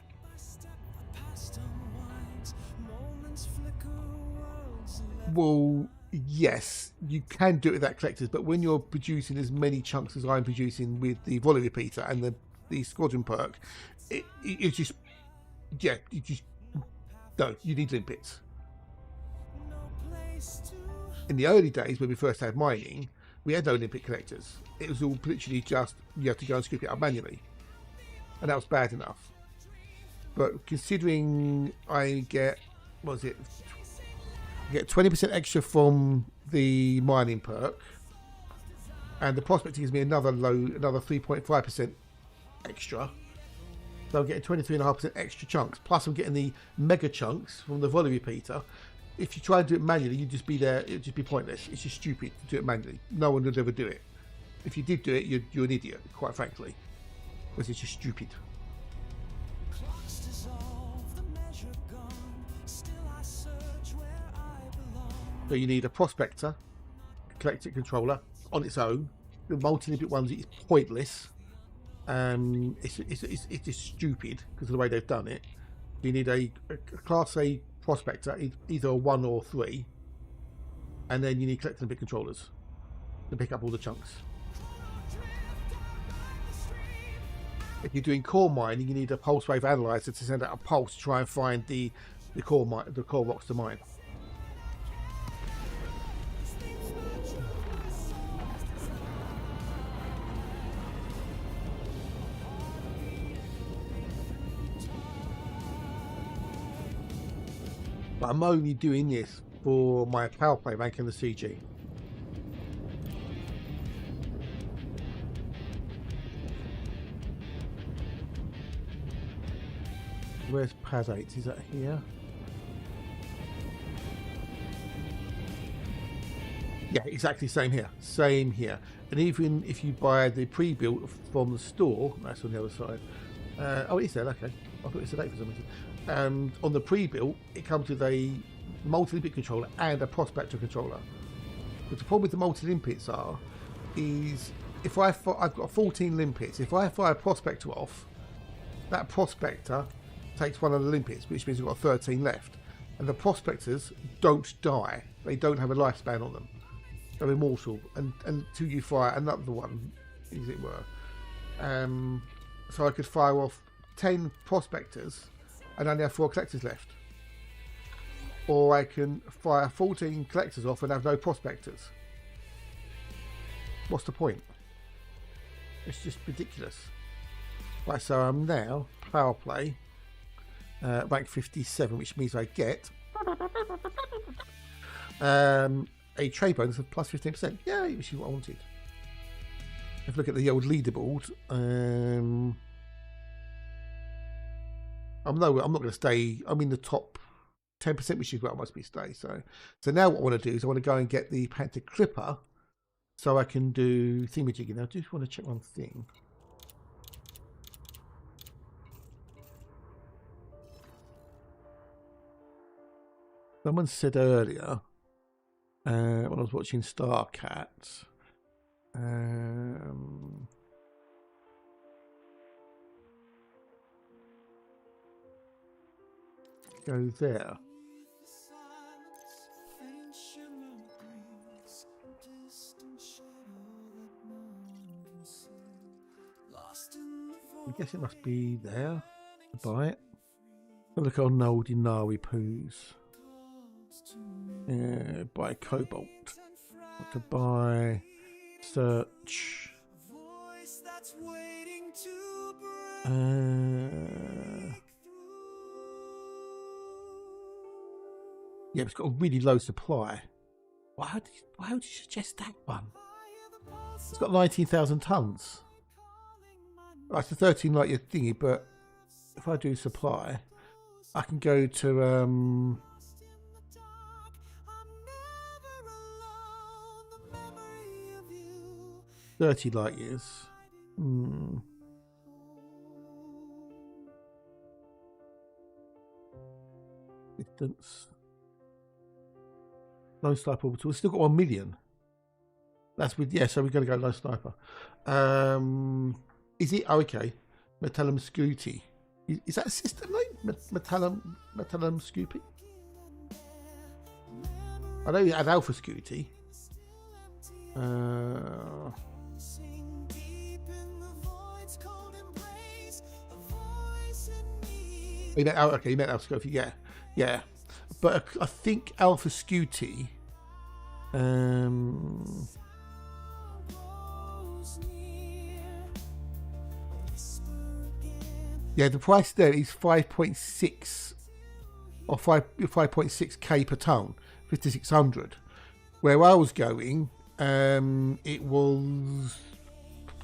Well, yes, you can do it with that collectors, but when you're producing as many chunks as I'm producing with the volume repeater and the squadron perk, you just you need limpets. In the early days when we first had mining, we had no limpet collectors. It was all literally just you have to go and scoop it up manually, and that was bad enough. But considering I get 20% extra from the mining perk, and the prospecting gives me another 3.5% extra. So I'm getting 23.5% extra chunks. Plus I'm getting the mega chunks from the volley repeater. If you try and do it manually, you'd just be there. It'd just be pointless. It's just stupid to do it manually. No one would ever do it. If you did do it, you're an idiot, quite frankly. Because it's just stupid. Clocks dissolve, the measure gone. Still I search where I belong. So you need a Prospector, collector controller on its own. The multi-limit ones is pointless. It's just stupid because of the way they've done it. You need a Class A Prospector, either a 1 or 3, and then you need collector bit controllers to pick up all the chunks. If you're doing core mining, you need a pulse wave analyzer to send out a pulse to try and find the core rocks to mine. But I'm only doing this for my power play rank in the CG. Where's pad 8? Is that here? Yeah, exactly same here. Same here. And even if you buy the pre-built from the store, that's on the other side. Oh, it is there, okay. I thought it said 8 for some reason. On the pre-built, it comes with a multi-limpet controller and a Prospector controller. But the problem with the multi-limpets is if I've got 14 limpets, if I fire a Prospector off, that Prospector takes one of the limpets, which means we've got 13 left. And the Prospectors don't die. They don't have a lifespan on them. They're immortal until you fire another one, as it were. So I could fire off 10 Prospectors and only have 4 collectors left. Or I can fire 14 collectors off and have no Prospectors. What's the point? It's just ridiculous. Right, so I'm now power play rank 57, which means I get a trade bonus of plus 15%. Yeah, which is what I wanted. If you look at the old leaderboard, I'm not going to stay. I'm in the top 10%, which is where I must be stay. So now what I want to do is I want to go and get the Panther Clipper, so I can do thingamajigging. I just want to check one thing. Someone said earlier when I was watching StarCat. Go there. I guess it must be there to buy it. Look on old Inari poos. Buy Cobalt. What to buy? Search. Yeah, it's got a really low supply. Why would you suggest that one? It's got 19,000 tons. Right, it's a 13 light year thingy, but if I do supply, I can go to 30 light years. Distance. Low sniper orbital. We've still got 1 million. That's with, yeah, so we're going to go low sniper. Is it? Oh, okay. Metallum Scooty. Is that a system name? Metallum Scoopy? I know you had Alpha Scooty. You meant, oh, okay, you meant Alpha Scooty. Yeah, yeah. But I think Alpha Scooty. Yeah, the price there is 5.6 or 5.6k per ton, 5,600. Where I was going, it was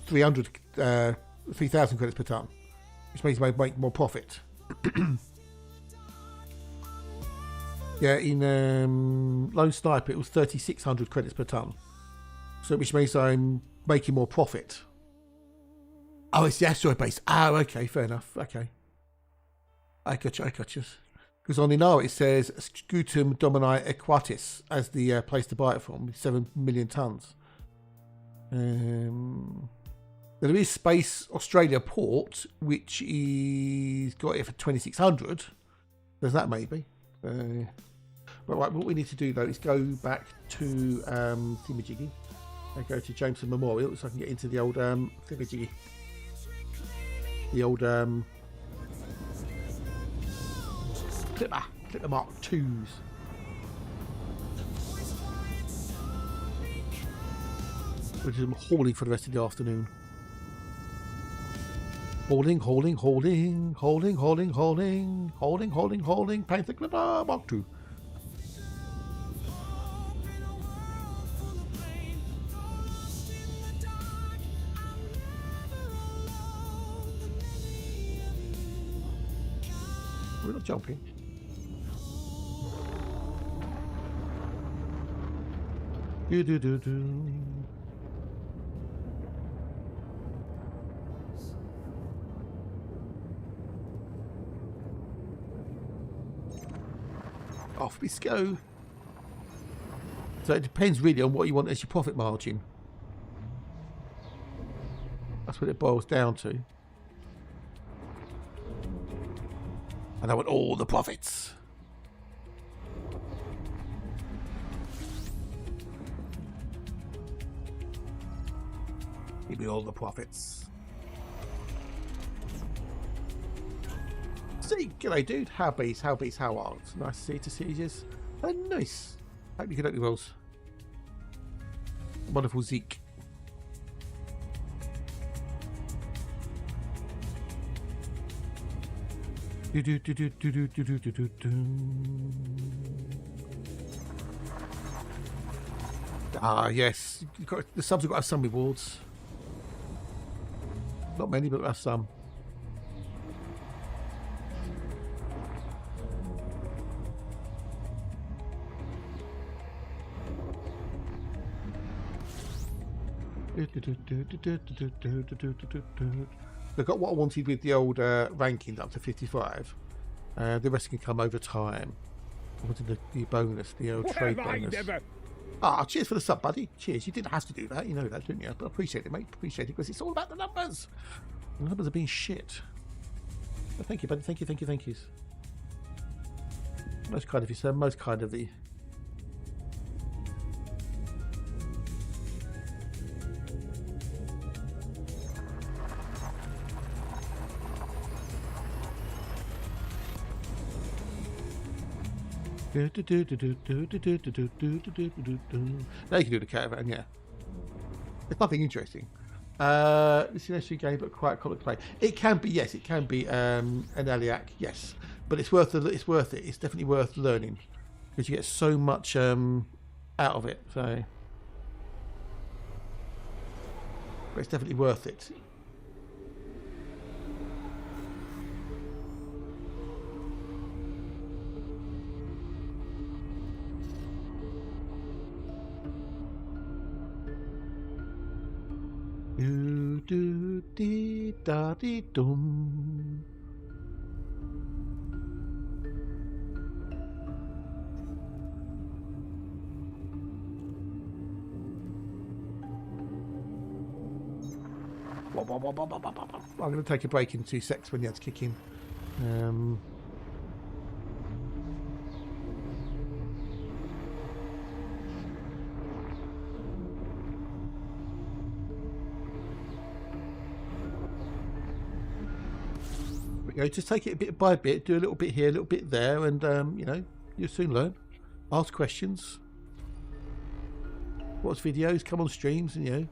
3,000 credits per ton. which means they make more profit. Yeah, in Lone Sniper it was 3,600 credits per ton, so which means I'm making more profit. Oh, it's the asteroid base. Oh, okay, fair enough. Okay, I got you. Because on Inara it says Scutum Domini Equatis as the place to buy it from, 7 million tons. There is Space Australia Port, which is got it for 2,600. There's that maybe. But right, what we need to do though is go back to Thingamajiggy and go to Jameson Memorial so I can get into the old Thingamajiggy. The old Clipper Mark IIs. Which is hauling for the rest of the afternoon. Holding. Paint the Clipper Mark II. We're not jumping. Do. Off we go. So it depends really on what you want as your profit margin. That's what it boils down to. And I want all the profits. Give me all the profits. See, g'day dude. How bees, how art? Nice to see you. Nice. Hope you can help me wells. Wonderful Zeke. Ah, yes. The subs have got to have some rewards. Not many, but have some. They got what I wanted with the old rankings up to 55. The rest can come over time. I wanted the bonus, the old trade bonus. Ah, cheers for the sub, buddy. Cheers. You didn't have to do that. You know that, didn't you? But I appreciate it, mate. Appreciate it because it's all about the numbers. The numbers are being shit. But thank you, buddy. Thank you. Most kind of you, sir. Most kind of thee. Now you can do the caravan, yeah. It's nothing interesting. This is an SG game, but quite comic play. It can be, yes, it can be an Aliac, yes, but it's worth it. It's definitely worth learning because you get so much out of it. So, but it's definitely worth it. Do dee da dee dum. I'm going to take a break in 2 secs when the ads kick in. You know, just take it a bit by bit, do a little bit here, a little bit there, and you know, you'll soon learn. Ask questions, watch videos, come on streams, and you know,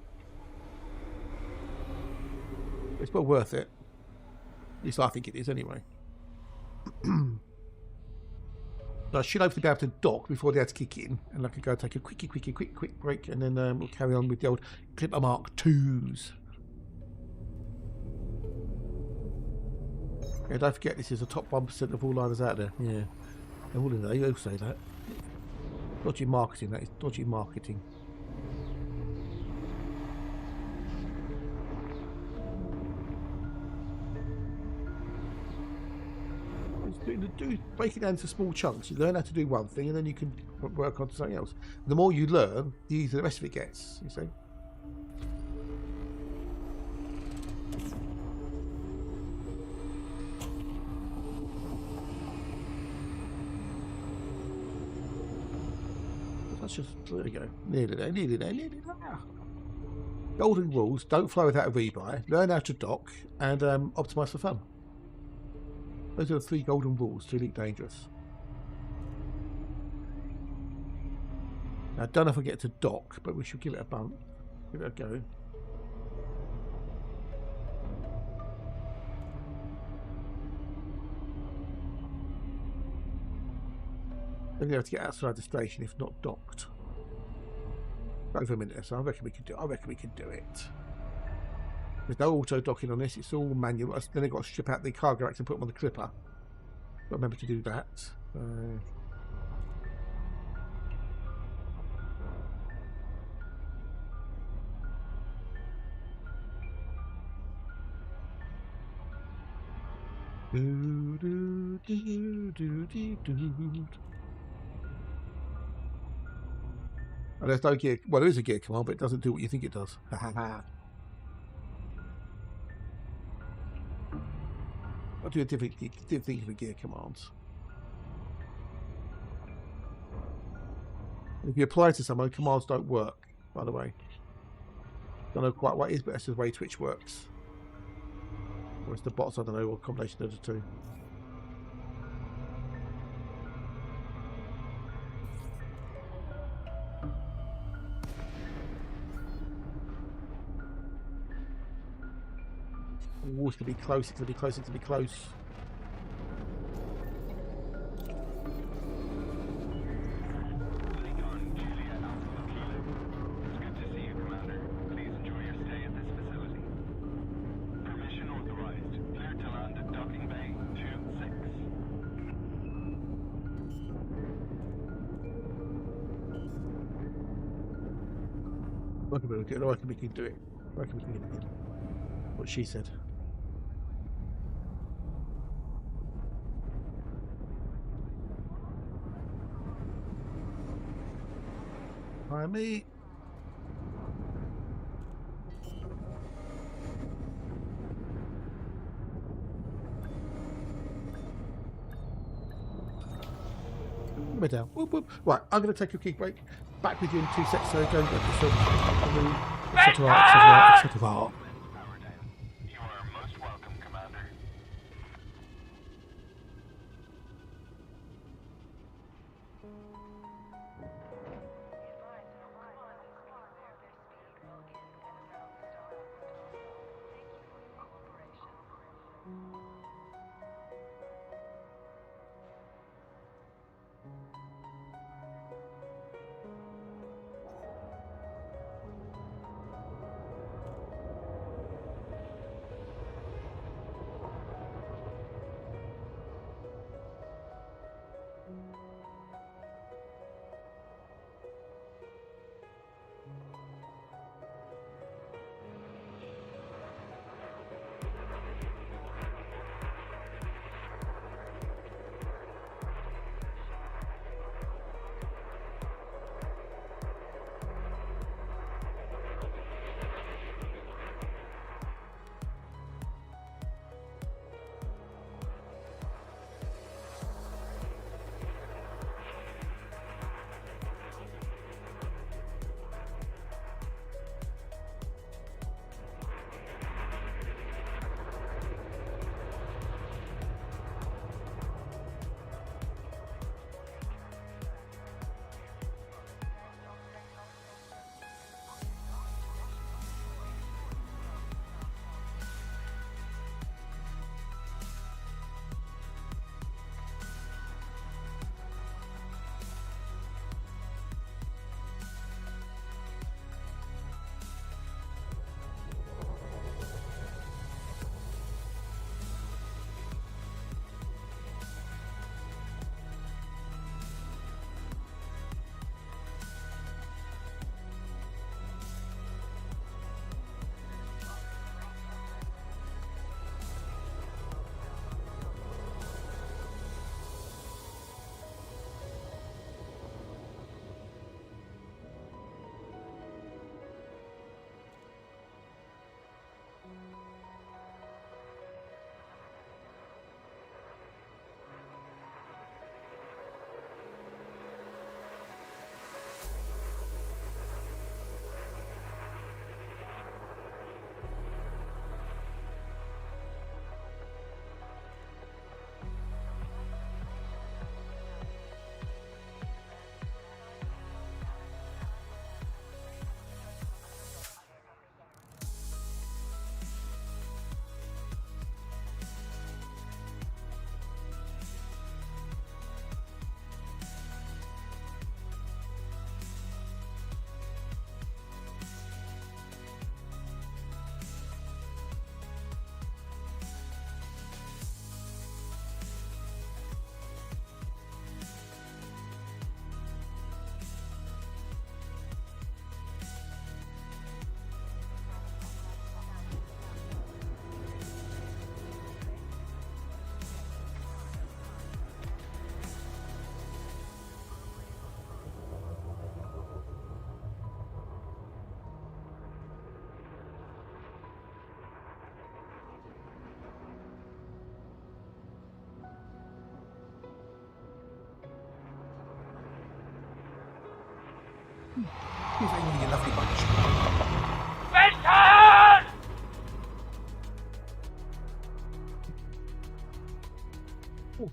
it's well worth it. At least I think it is, anyway. I should hopefully be able to dock before the ads kick in, and I can go take a quick break, and then we'll carry on with the old Clipper Mark IIs. Yeah, don't forget this is the top 1% of all liners out there. Yeah, they're all in there. You all say that. Dodgy marketing. That is dodgy marketing. Break it down into small chunks. You learn how to do one thing, and then you can work on something else. The more you learn, the easier the rest of it gets. You see. That's just there we go. Nearly there. Nearly there. Nearly there. Golden rules: don't fly without a rebuy. Learn how to dock, and optimize for fun. Those are the 3 golden rules to Elite Dangerous. Now, I don't know if I get to dock, but we should give it a bump. Give it a go. Then we have to get outside the station if not docked. Over a minute, so I reckon we can do. I reckon we can do it. There's no auto docking on this. It's all manual. Then they've got to strip out the cargo racks and put them on the clipper. But remember to do that. Oh, there's no gear. Well, there is a gear command, but it doesn't do what you think it does. I'll do a different thing for gear commands. If you apply to someone, commands don't work, by the way. Don't know quite what it is, but that's the way Twitch works. Or it's the bots, I don't know, or a combination of the two. Oh, it's going to be close, it's going to be close, it's going to be close. I reckon we can do it. I reckon we can get it in. What she said. Hi, me. We're down. Whoop, whoop. Right, I'm going to take a quick break. Back with you in 2 seconds. So go and get yourself etc. etc. You are most welcome, Commander. Here's a you lovely bunch. Oh.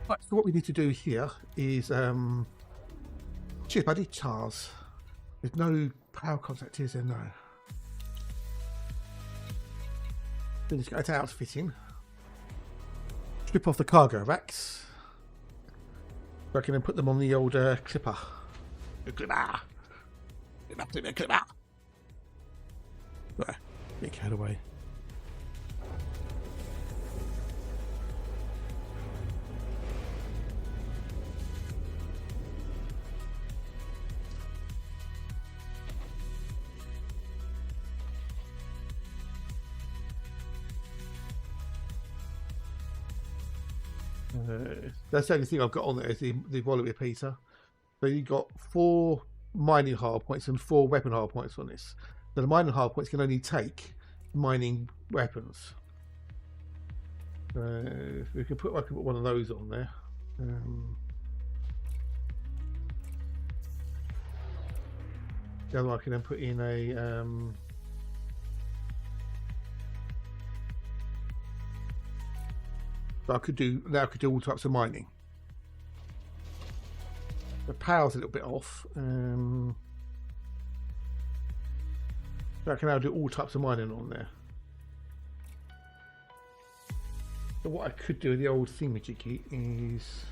Right, so what we need to do here is cheers buddy, Charles. There's no power contact, is there? No. Then just get outfitting. Strip off the cargo racks. So I can then put them on the old clipper. The clipper! Clipper! There. Get carried away. That's the only thing I've got on there is the wallet repeater. So you've got 4 mining hard points and 4 weapon hard points on this. So the mining hard points can only take mining weapons. So we can put, I can put one of those on there. The other one I can then put in a but I could do all types of mining. The power's a little bit off. So I can now do all types of mining on there. So what I could do with the old thingamajiggy is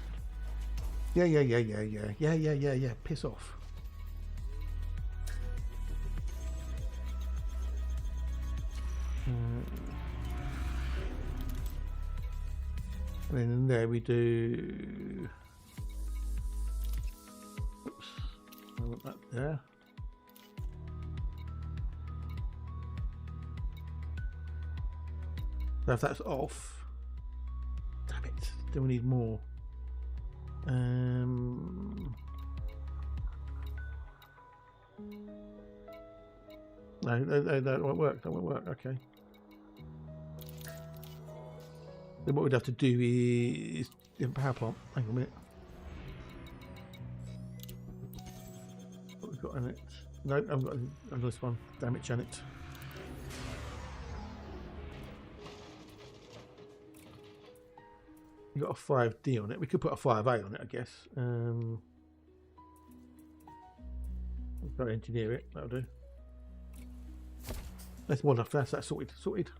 yeah, piss off. And then in there we do. Oops, I want that there. So if that's off, damn it, then we need more. No, that won't work. That won't work. Okay. Then what we'd have to do is power plant. Hang on a minute. What we've got in it? No, I've got this one. Damn it, Janet. You got a 5D on it. We could put a 5A on it, I guess. We've got to engineer it. That'll do. That's more enough. That's sorted. Sorted.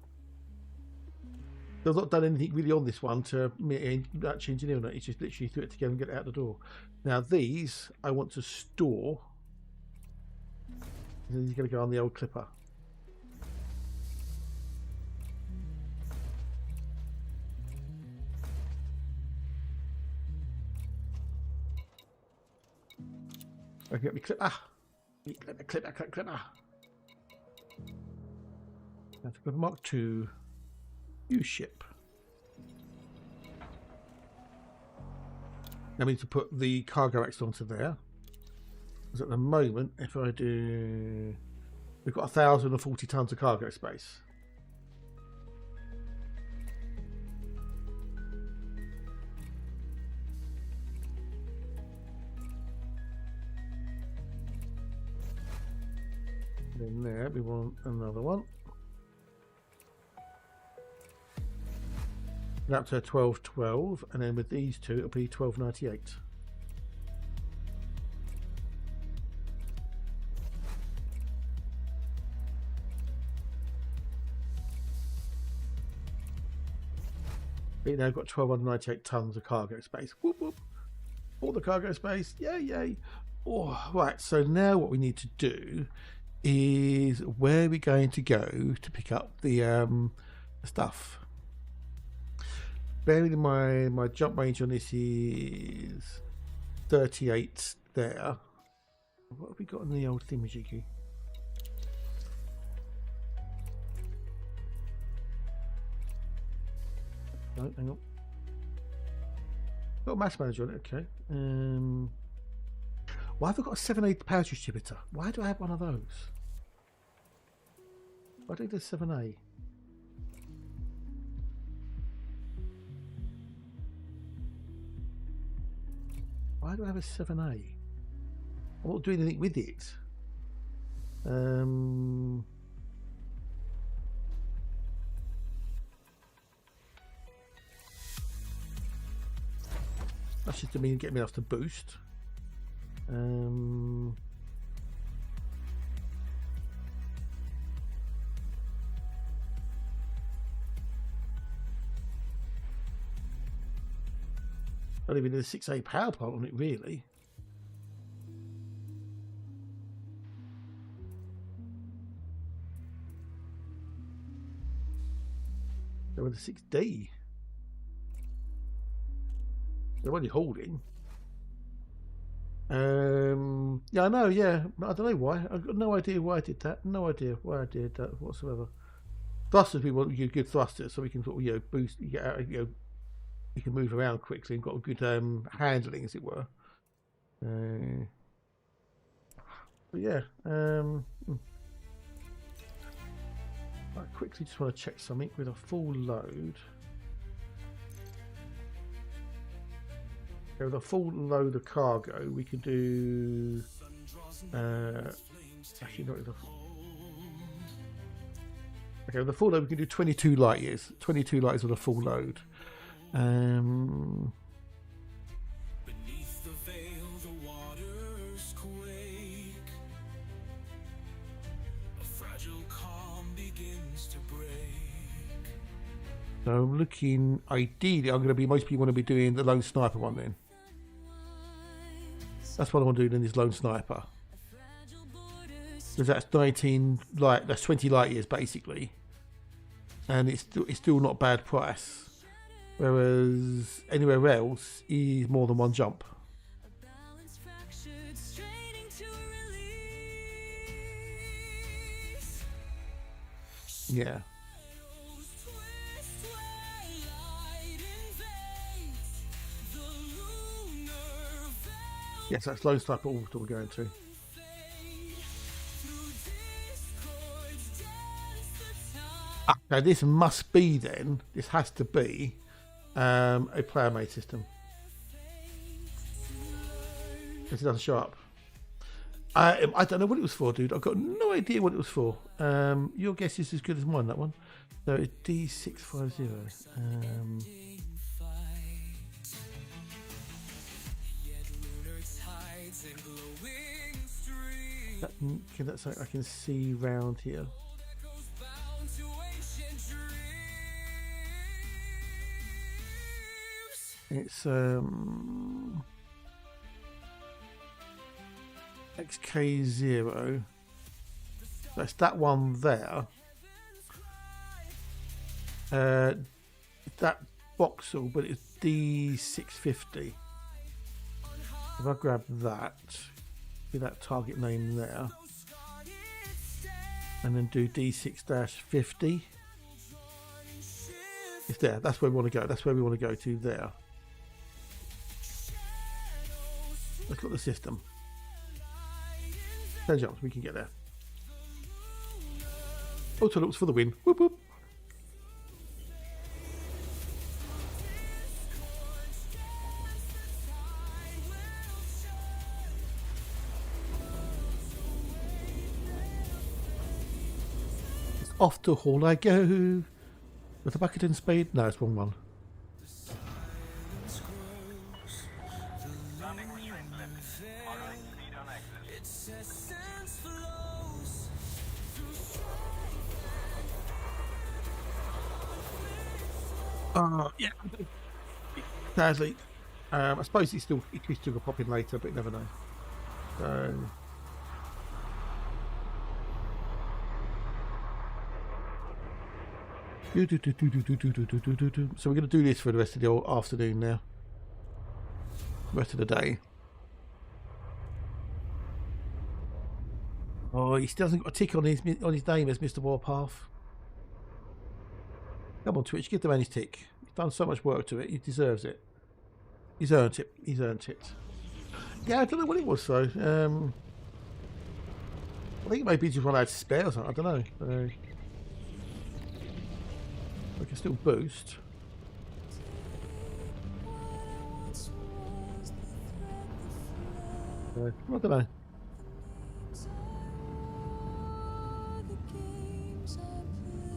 I've not done anything really on this one to actually engineer on it. It's just literally threw it together and get it out the door. Now these I want to store. And then you're going to go on the old clipper. Okay, let me clip. Clipper. That's a good Mark II. Use ship. I need to put the cargo racks onto there. Because at the moment, if I do, we've got 1,040 tons of cargo space. Then there, we want another one. Up to 1212, and then with these two it'll be 1298. We've now got 1298 tons of cargo space. Whoop whoop. All the cargo space. Yay. Oh, right, so now what we need to do is where are we going to go to pick up the stuff? Bearing in mind my jump range on this is 38 there. What have we got in the old thingamajiggy? No, hang on. Got a mass manager on it, okay. Why have I got a 7A power distributor? Why do I have one of those? Why do I do 7A? Why do I have a 7A? I'm not doing anything with it. That's just to mean get me enough to boost. Not even a 6A power plant on it, really. They're with a 6D. They're only holding. Yeah, I know. Yeah, I don't know why. I've got no idea why I did that. No idea why I did that whatsoever. Thrusters, we want good thrusters, so we can sort of boost. You get out, you can move around quickly and got a good handling, as it were. But yeah. I quickly just want to check something with a full load. Okay, with a full load of cargo, we can do. Actually, not enough. Okay, with the full load, we can do 22 light years. 22 light years with a full load. Beneath the veil, the waters quake. A fragile calm begins to break. So I'm looking. Ideally, I'm going to be. Most people want to be doing the lone sniper one then. That's what I want to do in this lone sniper. Because that's 19 light. That's 20 light years basically, and it's still not bad price. Whereas anywhere else is more than one jump. Balance fractured, straining to release. Yeah. Twist where light invades the lunar veil. Yes, that's lone sniper orbital we're going to. Through discords dance the time. Now this must be then. This has to be a player made system. Because it doesn't show up. I don't know what it was for, dude. I've got no idea what it was for. Your guess is as good as mine, that one. So it's D650. That's something I can see round here. It's XK0. That's that one there. That voxel, but it's D650. If I grab that, do that target name there, and then do D6-50. It's there. That's where we want to go. That's where we want to go to there. Let's look at the system. 10 jumps, we can get there. Auto looks for the win. Whoop whoop. It's off to hall I go. With a bucket and spade. No, it's wrong one. Landing restraints lifted. Moderate speed on exit. Yeah. Sadly, I suppose he still could pop in later, but you never know. So. So we're going to do this for the rest of the afternoon now. The rest of the day. Oh, he still hasn't got a tick on his name as Mr. Warpath. Come on, Twitch, give the man his tick. He's done so much work to it. He deserves it. He's earned it. He's earned it. Yeah, I don't know what it was though. I think maybe he just run out of spare or something. I don't know. We can still boost. I don't know. The games I play,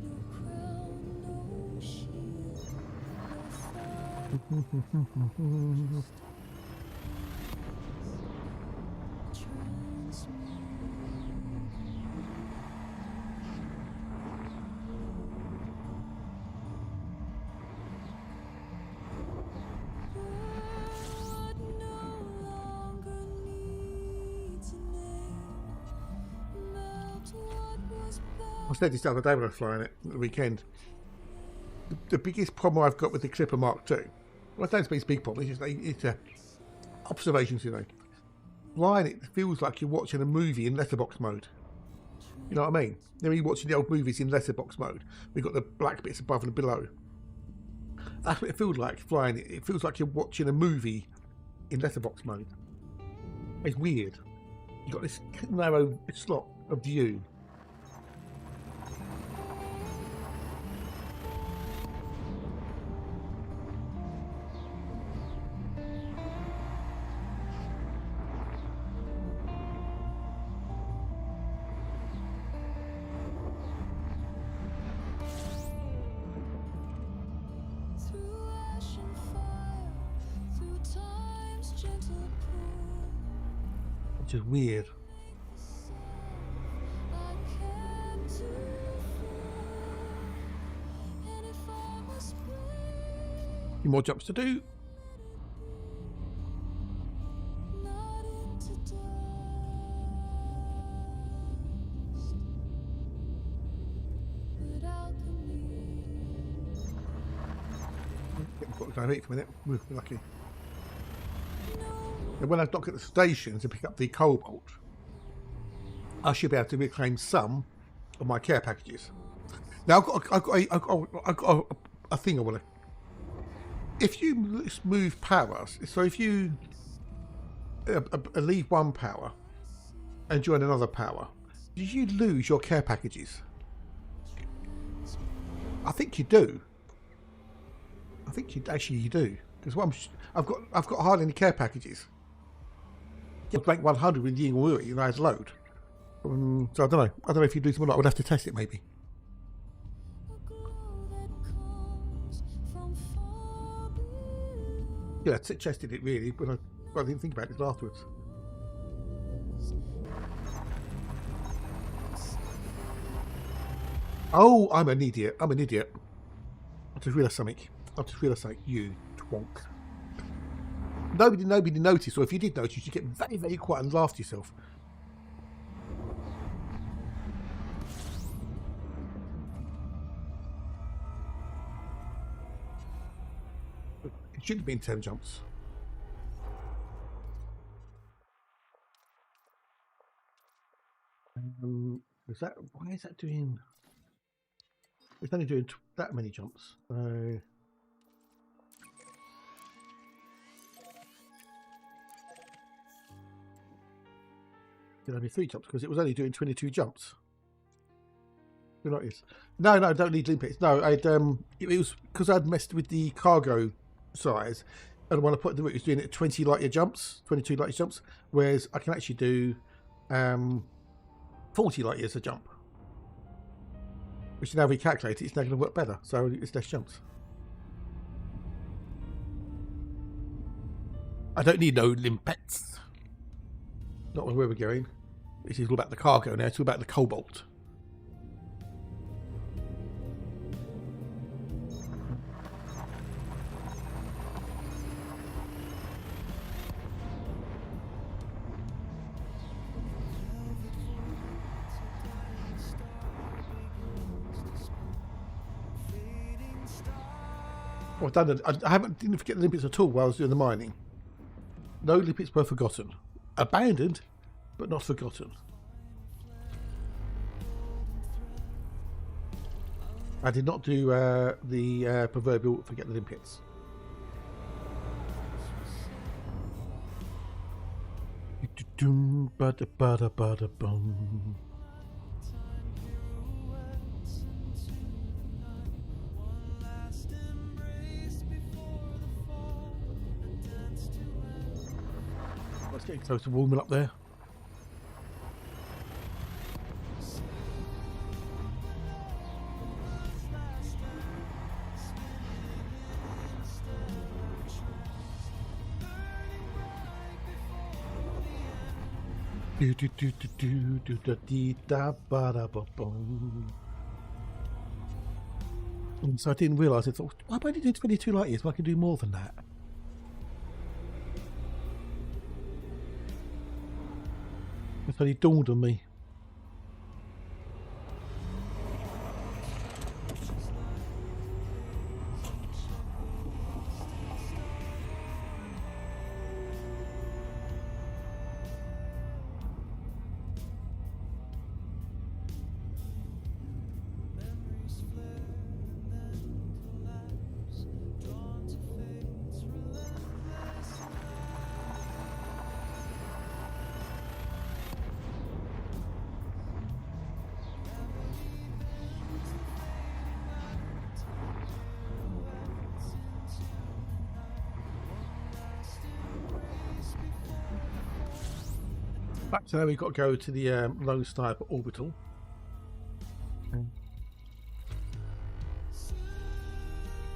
no crown, no shield, no fire. I said this the other day when I was flying it at the weekend. The biggest problem I've got with the Clipper Mark II, well, I don't think it's a big problem, it's observations, you know. Flying it feels like you're watching a movie in letterbox mode. You know what I mean? Then when you're watching the old movies in letterbox mode, we've got the black bits above and below. That's what it feels like flying it. It feels like you're watching a movie in letterbox mode. It's weird. You've got this narrow slot of view. Which is weird. A few more jumps to do. Getting 45 for a minute. We're lucky. And when I dock at the station to pick up the cobalt, I should be able to reclaim some of my care packages. Now I've got a thing I want to. If you move powers, so if you leave one power and join another power, do you lose your care packages? I think you do. I think you do, because I've got hardly any care packages. I'll rank 100 with Ying or Yuri, and I had load. So I don't know. I don't know if you lose them or not. I would have to test it maybe. Yeah, I tested it really, but I didn't think about it afterwards. Oh, I'm an idiot. I just realised something. You twonk. Nobody noticed, or if you did notice, you get very, very quiet and laugh to yourself. It should have been 10 jumps. Why is that doing? It's only doing that many jumps. Did only 3 jumps because it was only doing 22 jumps. You know what it is? No, I don't need limpets. No, it was because I'd messed with the cargo size, and when I put the route, it was doing it 20 light year jumps, 22 light year jumps, whereas I can actually do 40 light years a jump, which now recalculate it's now going to work better, so it's less jumps. I don't need no limpets. Not where we're going. This is all about the cargo now. It's all about the cobalt. Oh, I've done it. I didn't forget the limpets at all while I was doing the mining. No limpets were forgotten. Abandoned, but not forgotten. I did not do the proverbial forget the limpets. Getting close to warming up there. Do do do do do do da dee da ba da ba boom. So I didn't realise I thought I only did 22 light years, but I can do more than that. It's only dawned on me. Back to there, we've got to go to the Lone Sniper Orbital.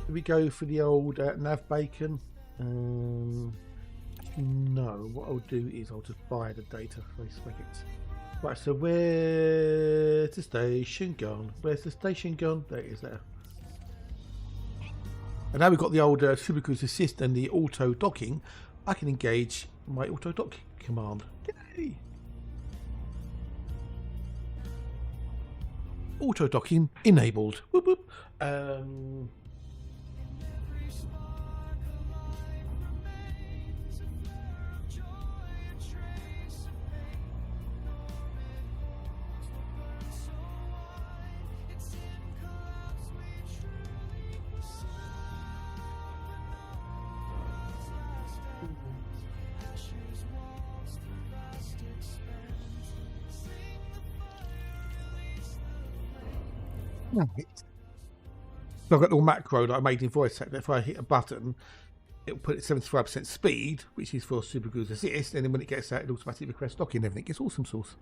We go for the old nav bacon. No, what I'll do is I'll just buy the data for a second. Right, so where's the station gone? Where's the station gone? There it is there. And now we've got the old Super Cruise Assist and the auto docking. I can engage my auto dock command. Yay! Auto docking enabled. Whoop, whoop. Right. So I've got a little macro that I made in voice chat that if I hit a button, it'll put it 75% speed, which is for Super Cruise Assist, and then when it gets that, it automatically requests docking and everything. It's awesome sauce.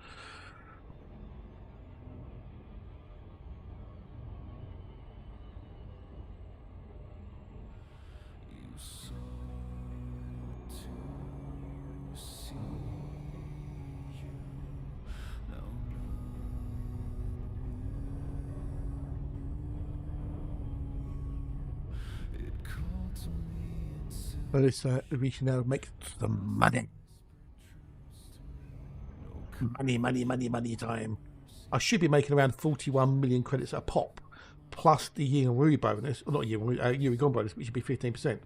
But it's we can now make some money. Money time. I should be making around 41 million credits a pop, plus the Yuri bonus, or not Yuri Grom bonus, which should be 15%,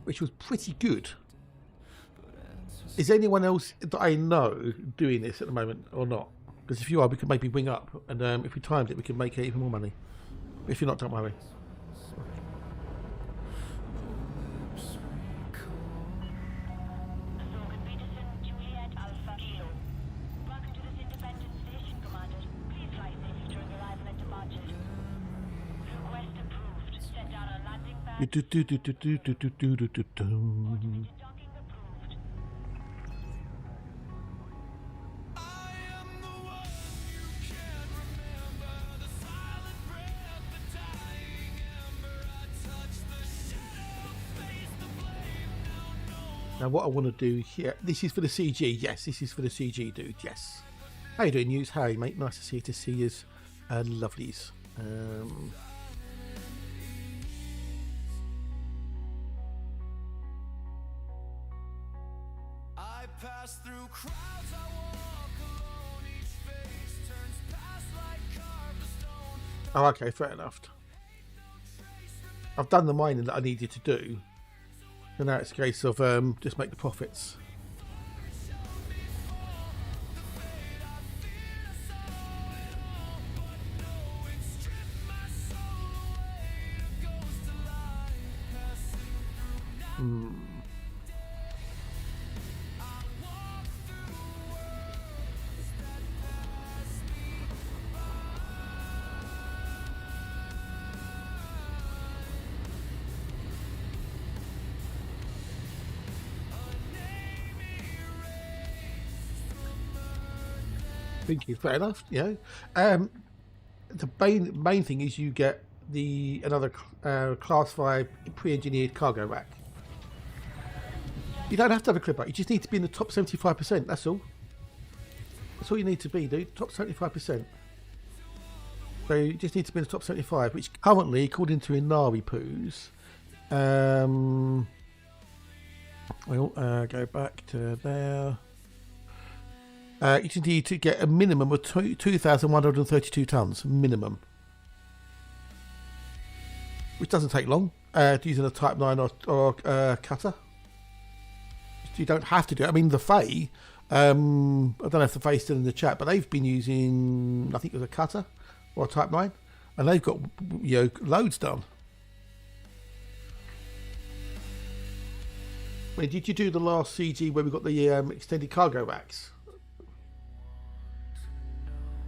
which was pretty good. Is anyone else that I know doing this at the moment or not? Because if you are, we could maybe wing up, and if we timed it, we could make even more money. If you're not, don't worry. Now what I want to do here, this is for the CG, yes, this is for the CG dude, yes. How you doing, News? How are you, mate? Nice to see you, lovelies. I pass through crowds, I walk alone, each face turns past like carved stone. Oh, okay, fair enough. I've done the mining that I needed to do. So now it's a case of just make the profits. Thinking, fair enough. You know, the main thing is you get another class 5 pre-engineered cargo rack. You don't have to have a clipper. You just need to be in the top 75%. That's all. That's all you need to be, dude. Top 75%. So you just need to be in the top 75, which currently, according to Inari Poos, we'll go back to there. You just need to get a minimum of 2,132 tons minimum, which doesn't take long. Using a Type 9 or cutter, you don't have to do it. I mean, the Fae. I don't know if the Fae's still in the chat, but they've been using, I think it was a cutter or a Type 9, and they've got, you know, loads done. I mean, did you do the last CG where we got the extended cargo racks?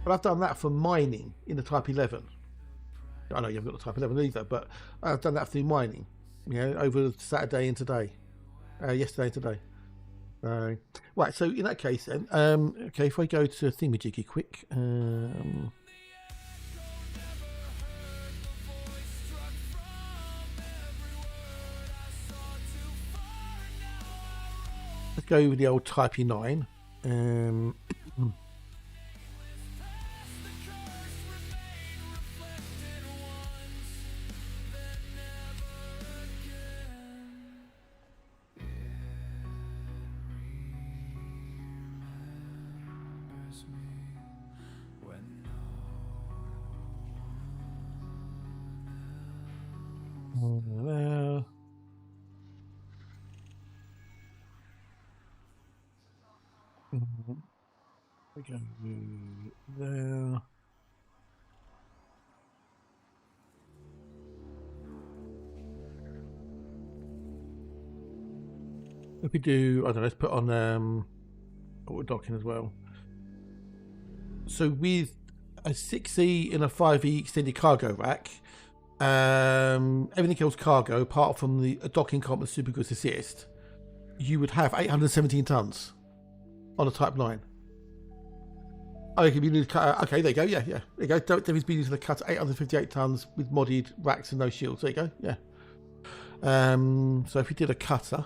But I've done that for mining in the Type 11. I know you haven't got the Type 11 either, but I've done that through mining, you know, over Saturday and today, yesterday and today. Right, so in that case then, okay, if I go to Thingamajiggy quick, let's go with the old Type 9. There. We go there. If we do, I don't know, let's put on docking as well. So with a 6E and a 5E extended cargo rack, everything else cargo apart from the docking comp and super goods assist, you would have 817 tons on a Type 9. Oh, you can be using okay, there you go, yeah. There you go. David's been using the cut 858 tons with modded racks and no shields. There you go, yeah. So if we did a cutter,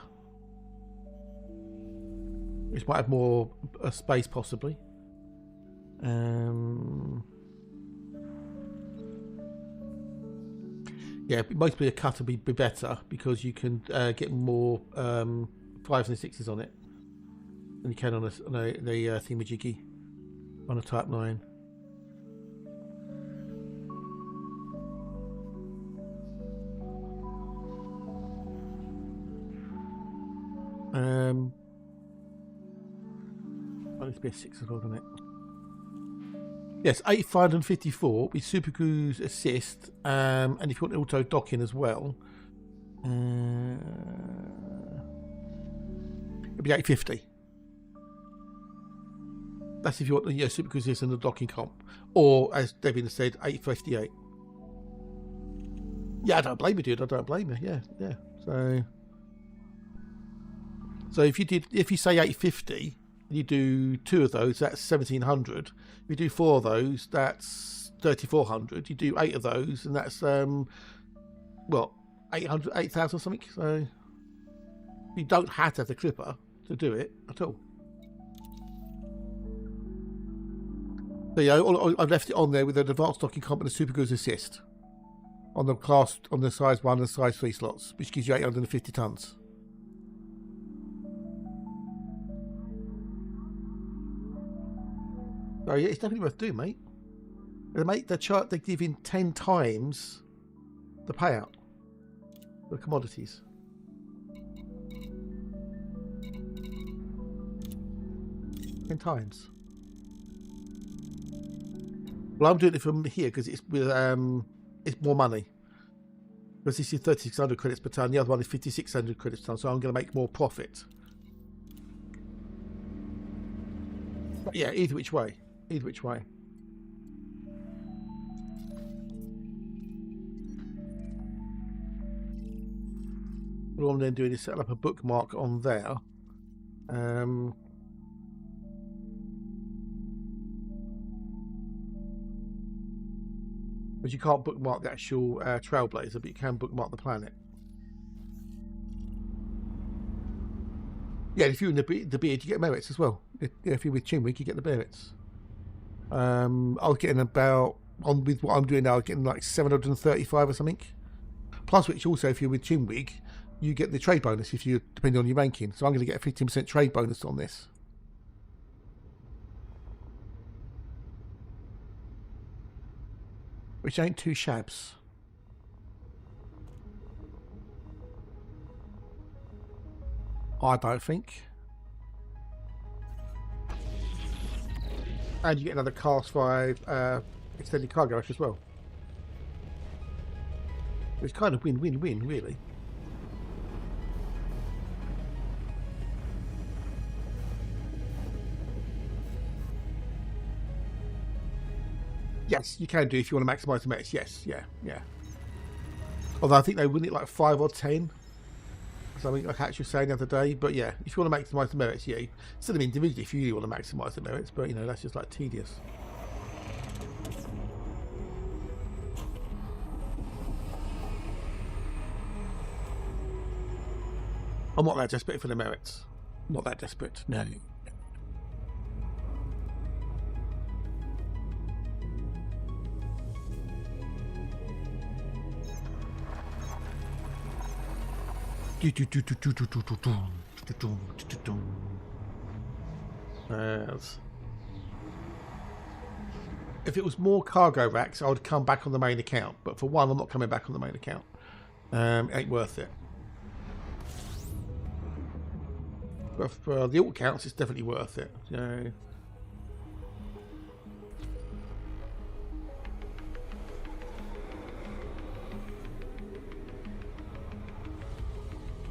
which might have more space possibly. Yeah, mostly a cutter would be better because you can get more 5s and 6s on it than you can on the Thingamajiggy on a Type 9. Oh, this be a 6 as well, doesn't it? Yes, 854 with Super Cruise Assist, and if you want auto docking as well, it'd be 850. That's if you want the Super Cruise Assist and the docking comp, or as Devin said, 858. Yeah, I don't blame you, dude. I don't blame you. Yeah. So if you say 850. You do 2 of those, that's 1,700. If you do 4 of those, that's 3,400. You do 8 of those, and that's 8,000 something. So you don't have to have the clipper to do it at all. So yeah, I've left it on there with an advanced docking comp and a super goods assist on the size 1 and size 3 slots, which gives you 850 tons. Oh yeah, it's definitely worth doing, mate. They're giving 10 times the payout for commodities. Ten times. Well, I'm doing it from here because it's with it's more money. Because this is 3,600 credits per ton, the other one is 5,600 credits per ton, so I'm going to make more profit. But yeah, either which way. Either which way. What I'm then doing is set up a bookmark on there. But you can't bookmark the actual Trailblazer, but you can bookmark the planet. Yeah, if you're in the beard, you get merits as well. If you're with Chin Wig, you get the merits. I was getting about, with what I'm doing now, I'm getting like 735 or something. Plus, which also, if you're with Chin Wig, you get the trade bonus if you, depending on your ranking. So I'm going to get a 15% trade bonus on this. Which ain't too shabs. I don't think. And you get another Class 5 extended cargo rush as well. It's kind of win-win-win, really. Yes, you can do if you want to maximise the merits. Yes, yeah. Although I think they win it like 5 or 10. Something like Hatch was saying the other day. But yeah, if you want to maximise the merits, yeah. Still individually if you really want to maximise the merits, but you know, that's just like tedious. I'm not that desperate for the merits. Not that desperate, no. If it was more cargo racks, I would come back on the main account. But for one, I'm not coming back on the main account. It ain't worth it. But for the alt accounts, it's definitely worth it. So,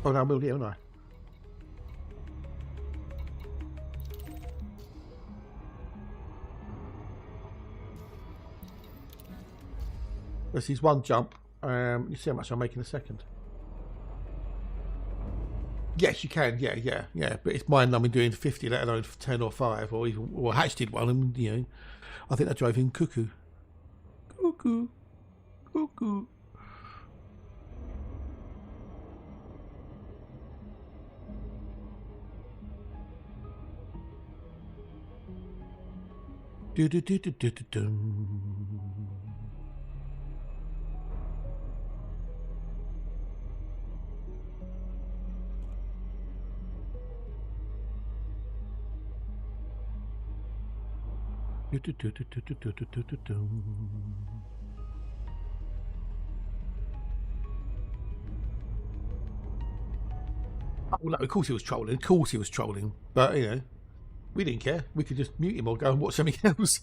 oh no, I will, haven't I? This is one jump. You see how much I'm making a second. Yes, you can. Yeah. But it's mine. I'm doing 50, let alone 10 or 5, or even. Or Hatch did one, and you know, I think that drove him cuckoo. Cuckoo. Oh no, of course he was trolling. Of course he was trolling. But you know, we didn't care. We could just mute him or go and watch something else.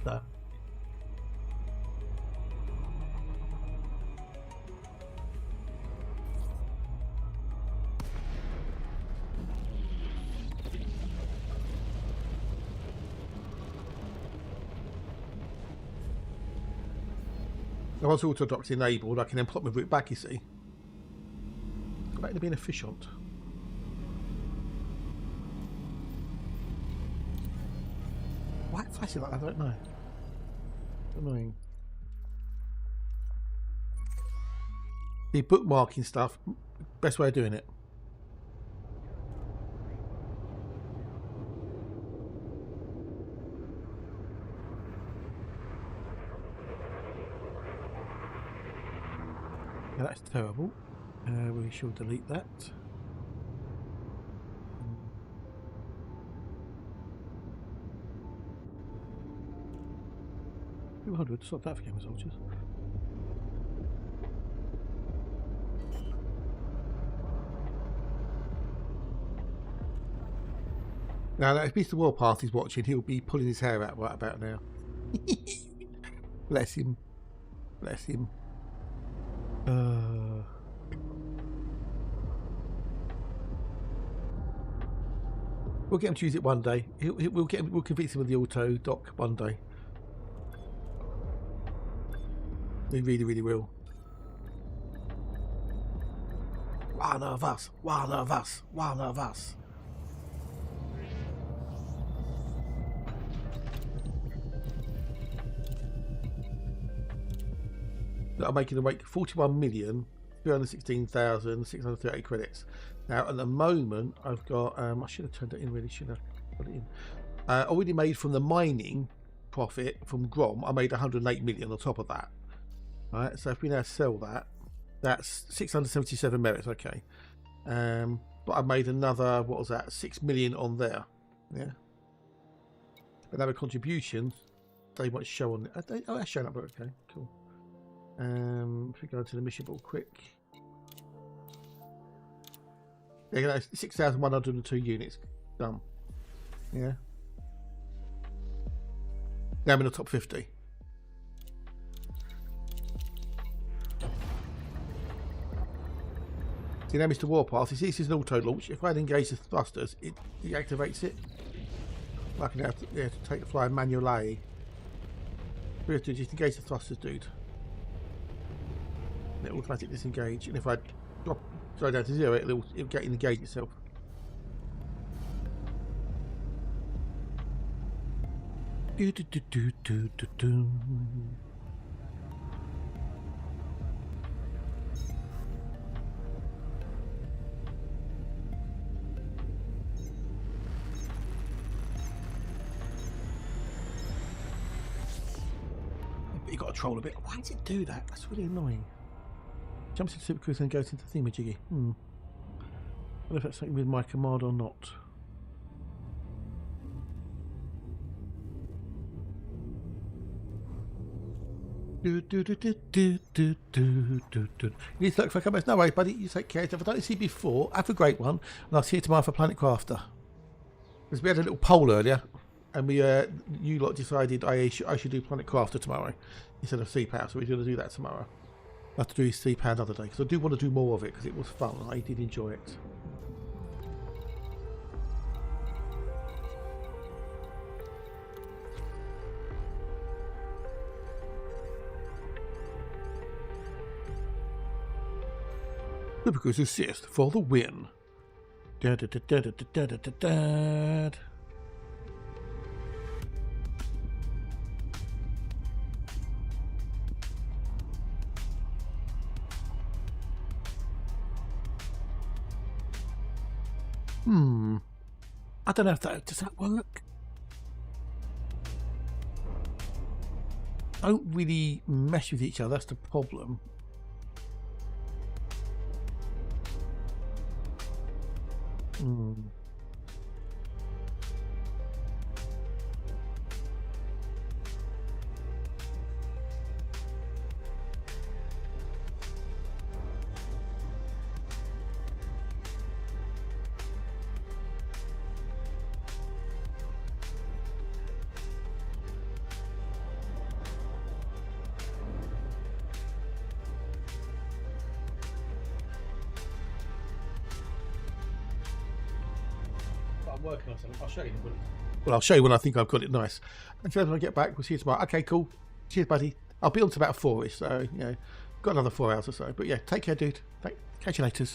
So. Once auto-dock's enabled, I can then plot my route back, you see. Go back to being efficient. Why it flashing like that? I don't know. Annoying. The bookmarking stuff, best way of doing it. Yeah, that's terrible. We shall delete that. 200, stop that for game soldiers. Now, if Mr. Warpath is watching, he'll be pulling his hair out right about now. Bless him. Bless him. We'll get him to use it one day. We'll convince him with the auto dock one day. We really, really will. One of us. One of us. One of us. that are making them make 41,316,638 credits. Now, at the moment, I've got, I should have turned it in, really should have put it in. Already made from the mining profit from Grom, I made 108 million on top of that. All right, so if we now sell that, that's 677 merits, okay. But I made another, what was that, 6 million on there. Yeah. Another contributions, they won't show on it. Oh, that's showing up, okay, cool. If we go to the mission board quick. There you go, 6,102 units. Done. Yeah. Now I'm in the top 50. See, now Mr. Warpath, you see this is an auto launch. If I engage the thrusters, it deactivates it. I can have to take the fly manually. We have to just engage the thrusters, dude. And it automatically disengage. And if I go down to 0, it'll get engage itself. Do, do, do, do, do, do, do. But you got to troll a bit. Why does it do that? That's really annoying. Jumps into Super Cruise and goes into Thingamajiggy. I wonder if that's something with my command or not. Do, do, do, do, do, do, do, do, do. You need to look for comments. No worries, buddy. You take care. If I don't see you before, have a great one. And I'll see you tomorrow for Planet Crafter. Because we had a little poll earlier. And you lot decided I should do Planet Crafter tomorrow instead of CPAL. So we're going to do that tomorrow. I have to do CPAL another day. Because I do want to do more of it. Because it was fun. I did enjoy it. Because assist for the win. Da, da, da, da, da, da, da, da, da. I don't know if that does that work. Don't really mesh with each other. That's the problem. I'm working on something. I'll show you. Well, I'll show you when I think I've got it nice. And so when I get back, we'll see you tomorrow. Okay, cool. Cheers, buddy. I'll be on to about 4-ish, so, you know, got another 4 hours or so. But yeah, take care, dude. Catch you later.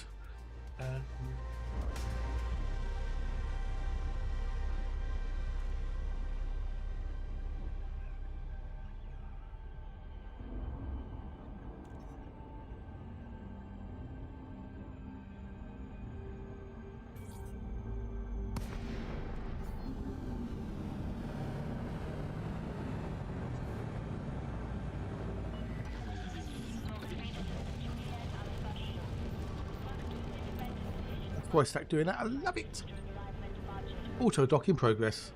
Voice stack doing that. I love it. Auto dock in progress.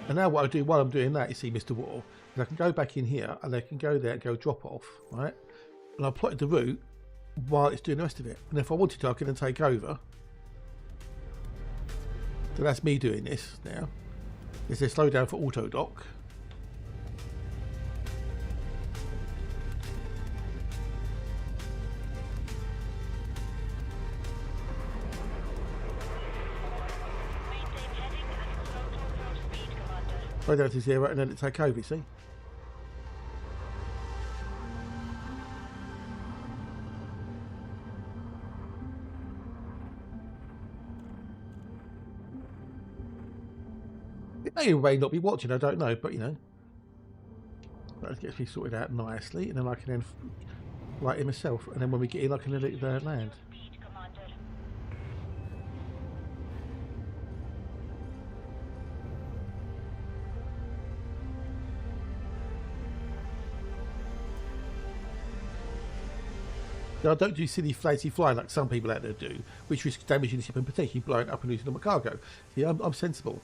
And now what I do while I'm doing that, you see, Mr. War, is I can go back in here and I can go there and go drop off, right? And I've plotted the route while it's doing the rest of it. And if I wanted to, I can then take over. So that's me doing this now. Is there slow down for auto dock? Slow down to 0 and then it take over, see? It may or may not be watching, I don't know, but you know. That gets me sorted out nicely, and then I can then light it myself, and then when we get in I can let it land. Now, I don't do silly flazy flying like some people out there do, which risks damaging the ship and potentially blowing up and losing all my cargo. See, I'm sensible.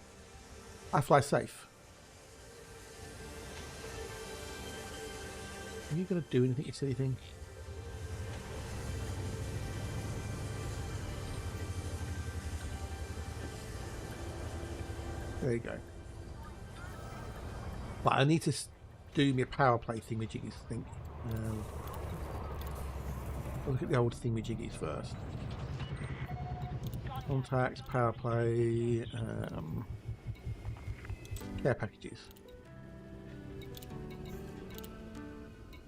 I fly safe. Are you going to do anything, you silly thing? There you go. But I need to do my power play thingamajiggies, I think. I'll look at the old thingamajiggies first. Contacts, power play, care packages.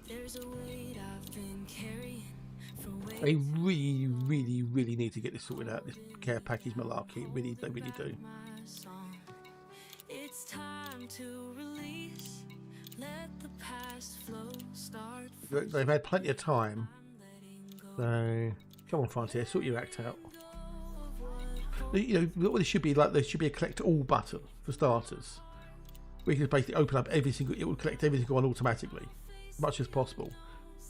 There's a weight I've been carrying for They really need to get this sorted out. This care package malarkey, they really do. my song. It's time to release. Let the past flow start. They've had plenty of time. So come on, Frontier, sort your act out. You know what there should be like. There should be a collect all button for starters. We can basically open up every single. It will collect every single one automatically, as much as possible,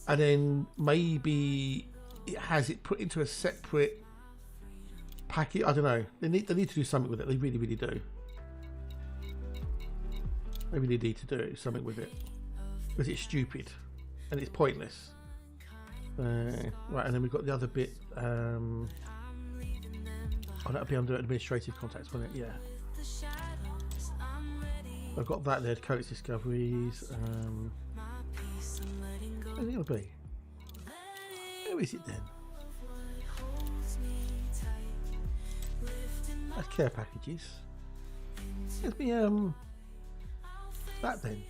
and then maybe it has it put into a separate packet. I don't know. They need to do something with it. They really do. They really need to do something with it because it's stupid and it's pointless. Right, and then we've got the other bit. Oh, that'll be under administrative contacts, won't it? Yeah. I've got that there. Codex discoveries. Where's it going to be? Where is it then? That's care packages. Let me that then.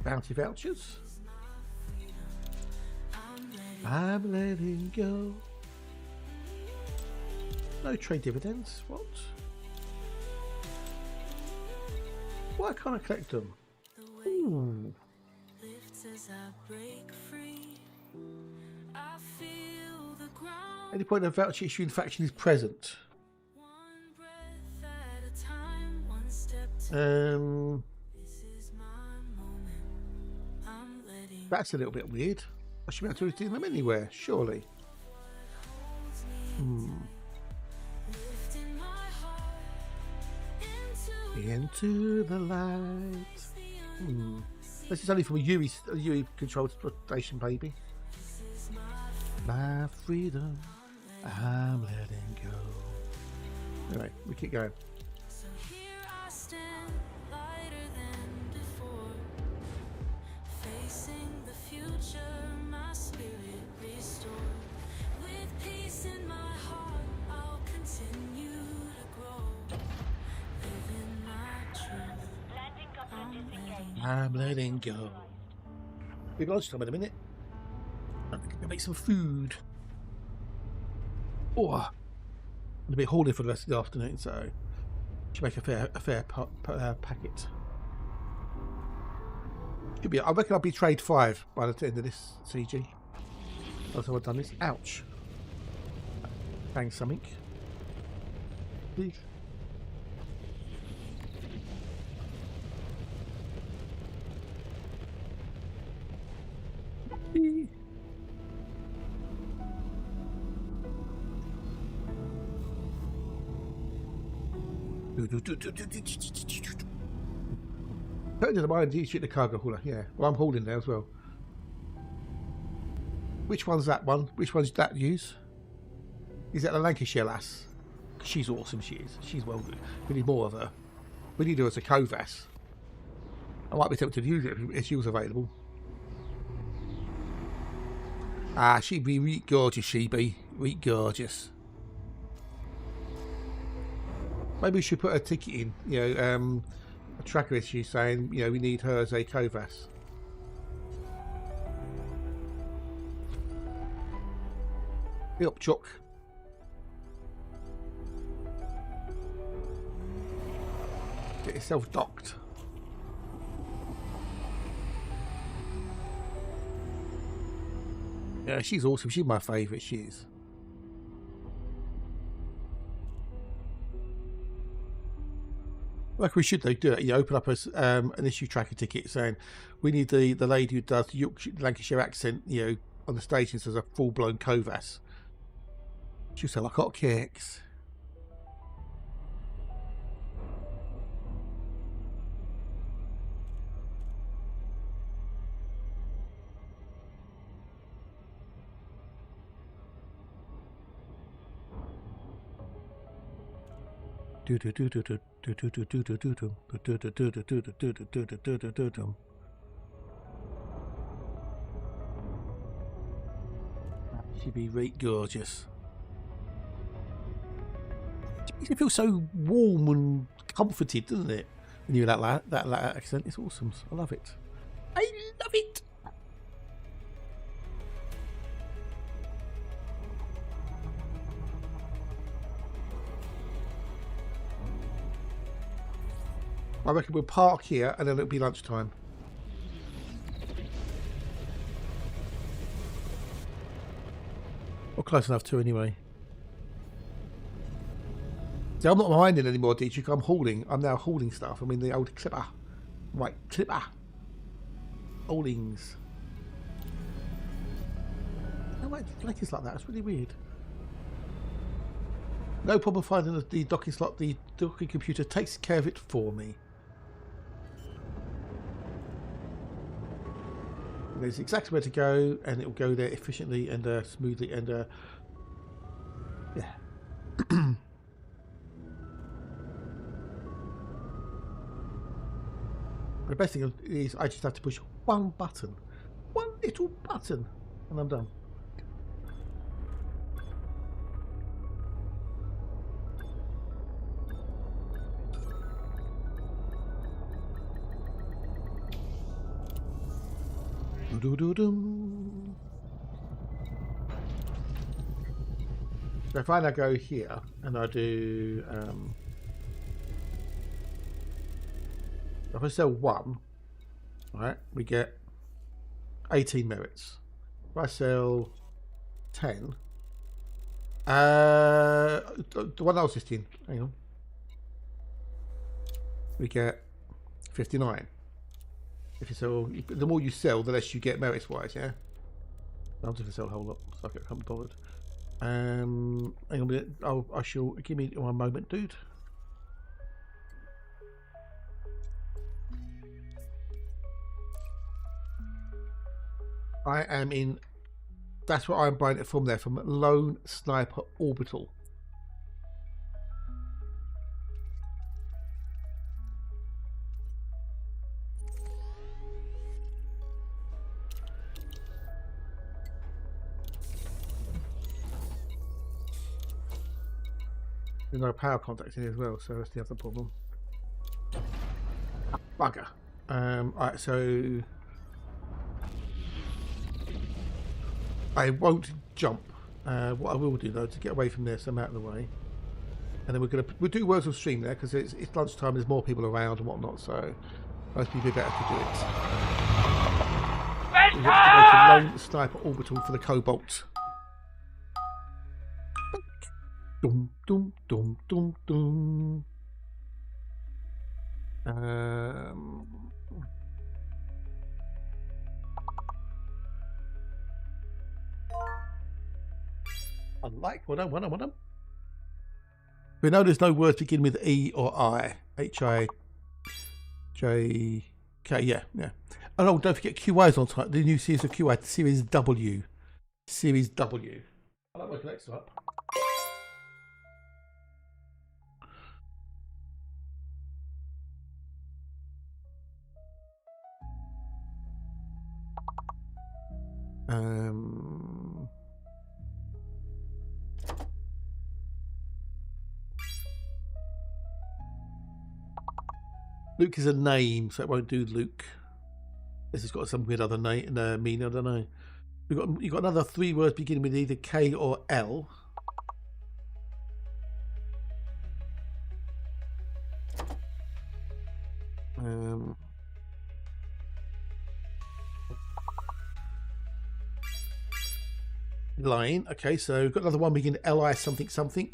Bounty vouchers. I'm letting go. No trade dividends. What? Why can't I collect them? Ooh. Any point of voucher issuing faction is present. That's a little bit weird. I should be able to redeem them anywhere, surely. Into the light. This is only from a Yuri controlled station, baby. My freedom, I'm letting go. Anyway, we keep going. I'm letting go. We've got lunchtime in a minute. I'm going to make some food. Oh, I'm a bit horny for the rest of the afternoon, so should make a fair packet. Should be. I reckon I'll be trade 5 by the end of this CG. That's how I've done this. Ouch. Bang something. Please. Put into the mind, you shoot the cargo hauler. Yeah, well, I'm hauling there as well. Which one's that one? Which one's that use? Is that the Lancashire lass? She's awesome, she is. She's well good. We need more of her. We need her as a Covas. I might be tempted to use it if she was available. Ah, she'd be really gorgeous, she'd be. Really gorgeous. Maybe we should put a ticket in, you know, a tracker issue saying, you know, we need her as a Covas. Yep, Chuck. Get yourself docked. Yeah, she's awesome. She's my favourite. She is. Like we should though do it. You open up an issue tracker ticket saying we need the lady who does the Yorkshire, Lancashire accent, you know, on the station as a full blown Covas. She'll sell like hotcakes. She'd be really gorgeous. It makes you feel so warm and comforted, doesn't it? When you hear that accent, it's awesome. I love it. I love it. I reckon we'll park here and then it'll be lunchtime. Or close enough to anyway. See, I'm not minding anymore, Dietrich. I'm hauling. I'm now hauling stuff. I'm in the old clipper. Right, clipper. Haulings. No, my flick is like that. It's really weird. No problem finding the docking slot. The docking computer takes care of it for me. It knows exactly where to go, and it will go there efficiently and smoothly and yeah. The best thing is I just have to push one button, one little button, and I'm done. Do-do-do-dum. So if I now go here and I do if I sell one, right, we get 18 merits. If I sell 10, the one I was just in, hang on, we get 59. If you sell, the more you sell, the less you get merits wise, yeah? I'm just going to sell a whole lot, so I can't be bothered. Hang on a minute, I shall, give me one moment, dude. I am in, that's what I'm buying it from there, from Lone Sniper Orbital. There's no power contacts in here as well, so that's the other problem. Bugger. Alright, so I won't jump. What I will do though, to get away from this, I'm out of the way, and then we'll do words on stream there because it's lunchtime. There's more people around and whatnot, so most people better to do it. We have to go to Lone Sniper Orbital for the Cobalt. Dum dum dum dum dum. Unlike what I want. We know there's no words begin with E or I. H-I, J, K. Yeah. Oh, don't forget QI is on time. The new series of QI, Series W. Series W. I like my collector up. Luke is a name, so it won't do Luke. This has got some weird other name, meaning, I don't know. You've got another 3 words beginning with either K or L. line. Okay, so we've got another one beginning LI something something.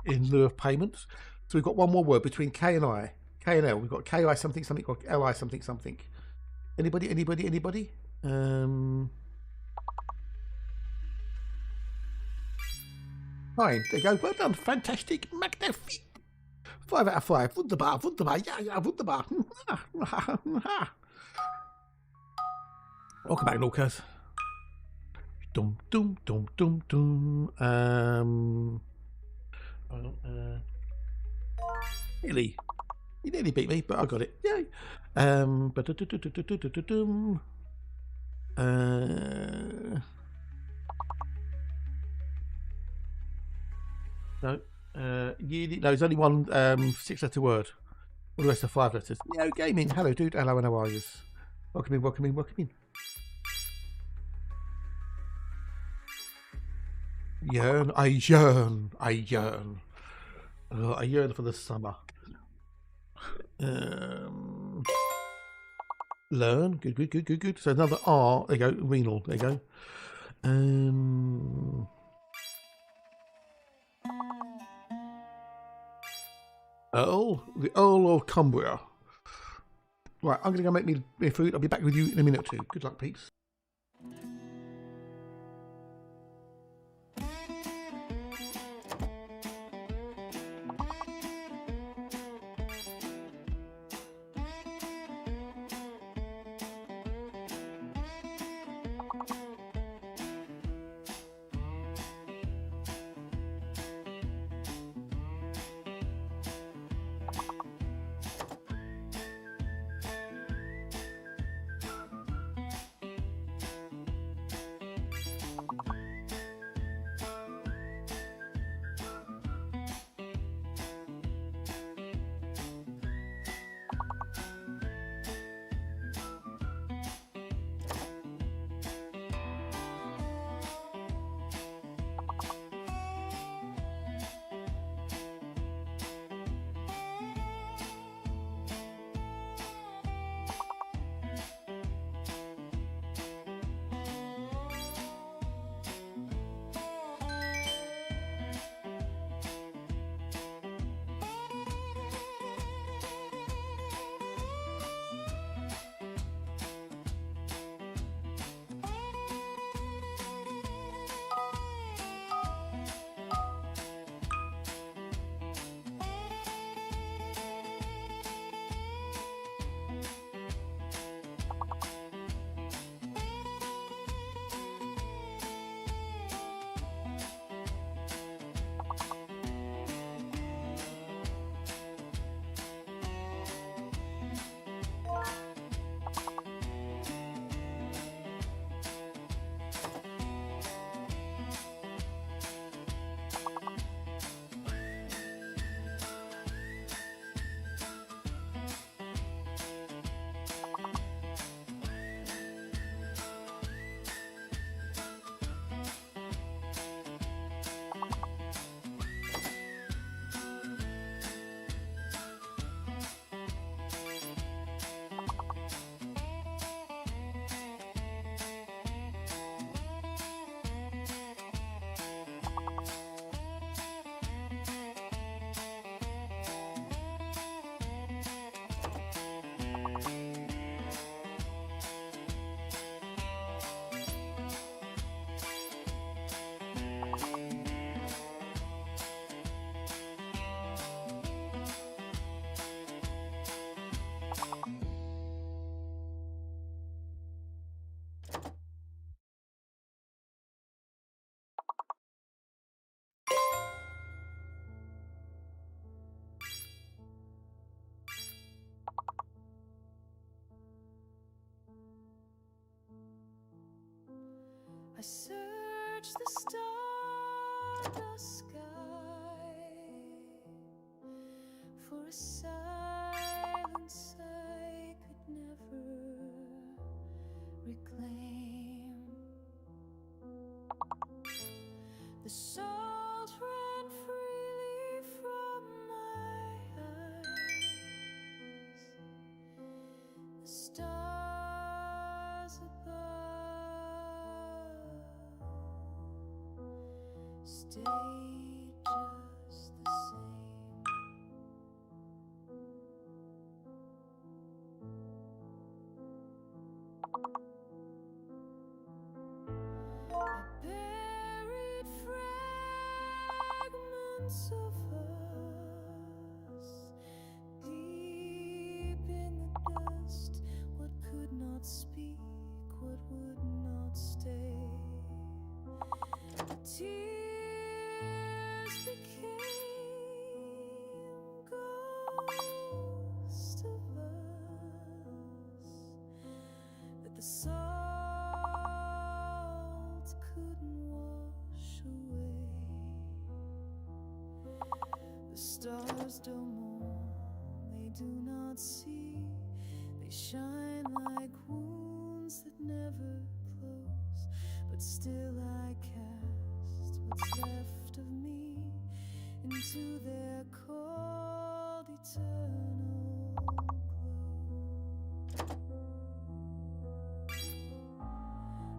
In lieu of payments. So we've got one more word between K and I. K and L. We've got KI something something or LI something something. Anybody? Fine. There you go. Well done. Fantastic. Magnificent. 5 out of 5. Wunderbar. Wunderbar. Ja, wunderbar. Welcome back, Lorcas. Dum dum dum dum dum. Really? You nearly beat me, but I got it. Yay. No. No, there's only one 6-letter word. All the rest are 5 letters. No gaming. Hello, dude. Hello, and how are you? Welcome in, welcome in, welcome in. Yearn, I yearn, I yearn. Oh, I yearn for the summer. Learn, good, good, good, good, good. So another R. There you go. Renal. There you go. Earl, the Earl of Cumbria. Right, I'm going to go make me food. I'll be back with you in a minute or two. Good luck, peeps. I search the stardust sky for a silence I could never reclaim. The soul stayed just the same. I buried fragments of us deep in the dust. What could not speak, what would not stay. The tears became ghosts of us that the salt couldn't wash away. The stars don't mourn, they do not see. They shine like wounds that never close. But still I cast what's left of me into their cold eternal glow.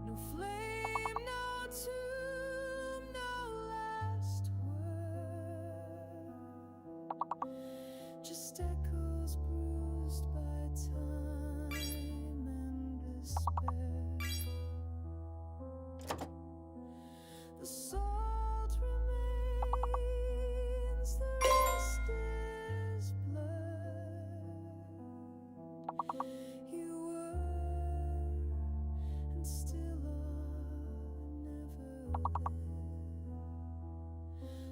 No flame, no tomb, no last word. Just echoes bruised by time and despair. The salt remains, the rest is blurred. You were and still are never there.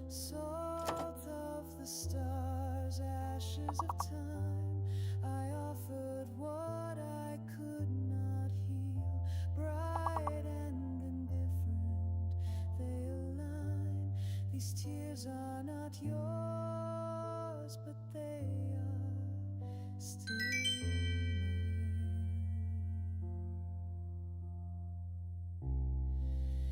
Salt of the stars, ashes of time, I offered what I could not heal. Bright and indifferent, they align. These tears are not yours, but they are still mine.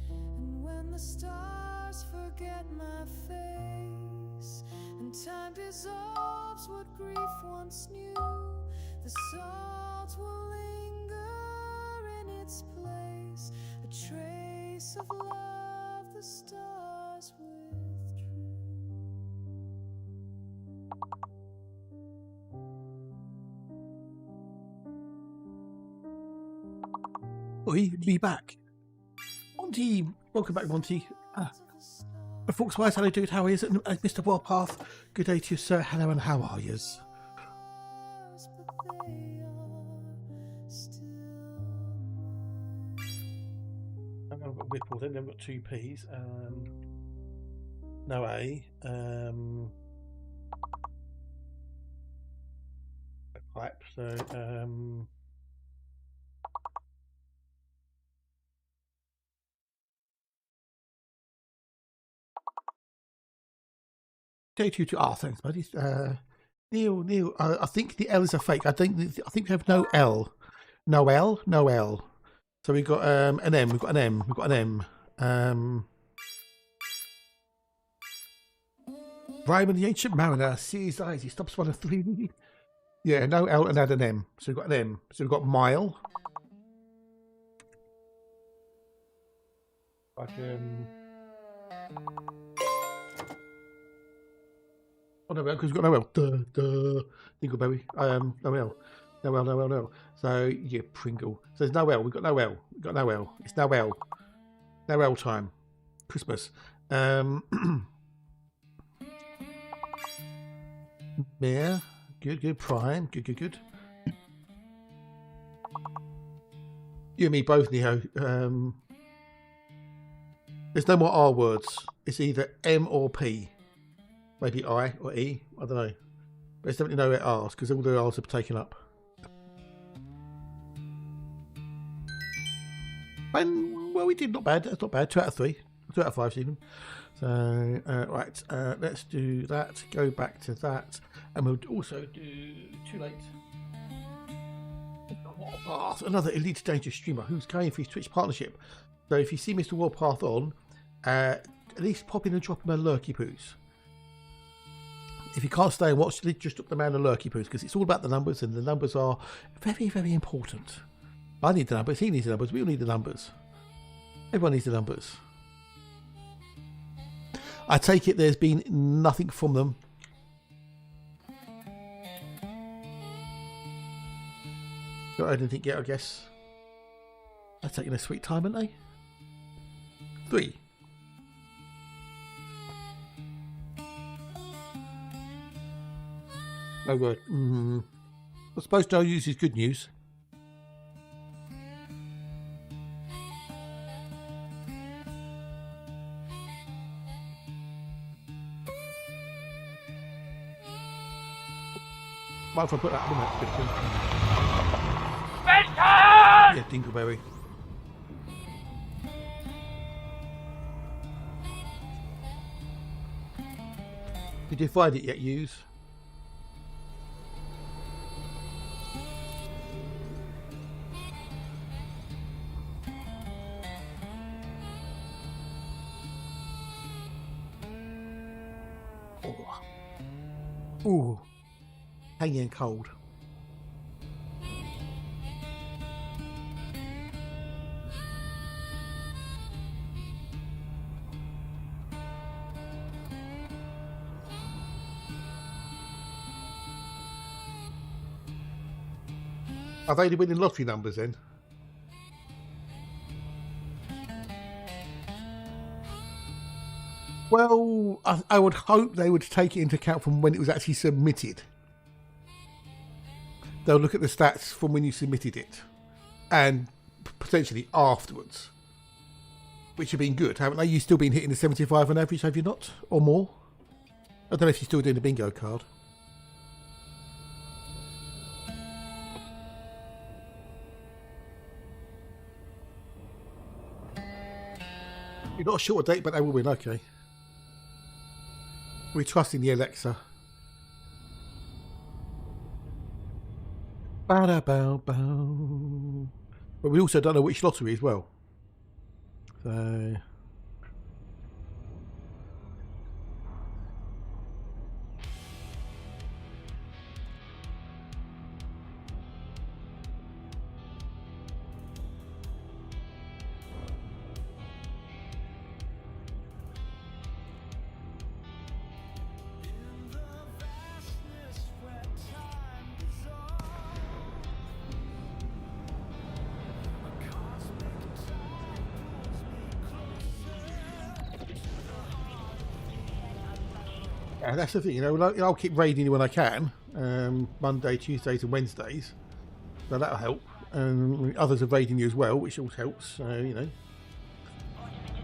And when the stars forget my face and time dissolves what grief once knew, the salt will linger in its place, a trace of love the stars withdrew. Oi, me back. Monty, welcome back, Monty. Folks, wise, hello, dude. How are you? Mr. Warpath, good day to you, sir. Hello, and how are you? Stars, but they are still mine. I've got Whipple, then I've got two P's. No A. A pipe. So day two to thanks, buddy. Neil. I think the L is a fake. I think we have no L. No L. No L. So we've got an M. We've got an M. We've got an M. Ryman the Ancient Mariner sees eyes. He stops one of three. Yeah, no L and add an M. So we've got an M. So we've got mile. Like oh no, because we've got no L. Duh. Dingleberry. No L. No L, no L, no L. So yeah, Pringle. So there's no L. We've got no L. We've got no L. It's no L. No L time. Christmas. Mayor. Good. Prime. Good. You and me both, Neo. There's no more R words. It's either M or P. Maybe I or E. I don't know. But there's definitely no R's because all the R's are taken up. And well, we did not bad. That's not bad. 2 out of 3. 2 out of 5 even. So right, let's do that. Go back to that, and we'll also do too late. Warpath, another Elite Dangerous streamer who's going for his Twitch partnership. So if you see Mr. Warpath on, at least pop in and drop him a lurky poos. If you can't stay and watch, just drop the man a lurky poos because it's all about the numbers, and the numbers are very, very important. I need the numbers. He needs the numbers. We all need the numbers. Everyone needs the numbers. I take it there's been nothing from them. Not heard anything yet, I guess. They're taking their sweet time, aren't they? 3. Oh, good. I suppose no news is good news. Might as well put that in that picture. Yeah, Dingleberry. Did you find it yet, Hughes? Ooh, hanging cold. Are they the winning lottery numbers then? Well, I would hope they would take it into account from when it was actually submitted. They'll look at the stats from when you submitted it and potentially afterwards, which have been good, haven't they? You've still been hitting the 75 on average, have you not? Or more? I don't know if you're still doing the bingo card. You're not sure a date, but they will win, okay. We trust in the Alexa. Ba-da-bow-bow. But we also don't know which lottery as well. So... yeah, that's the thing, you know, I'll keep raiding you when I can. Monday, Tuesdays and Wednesdays. So that'll help. Others are raiding you as well, which always helps. So, you know.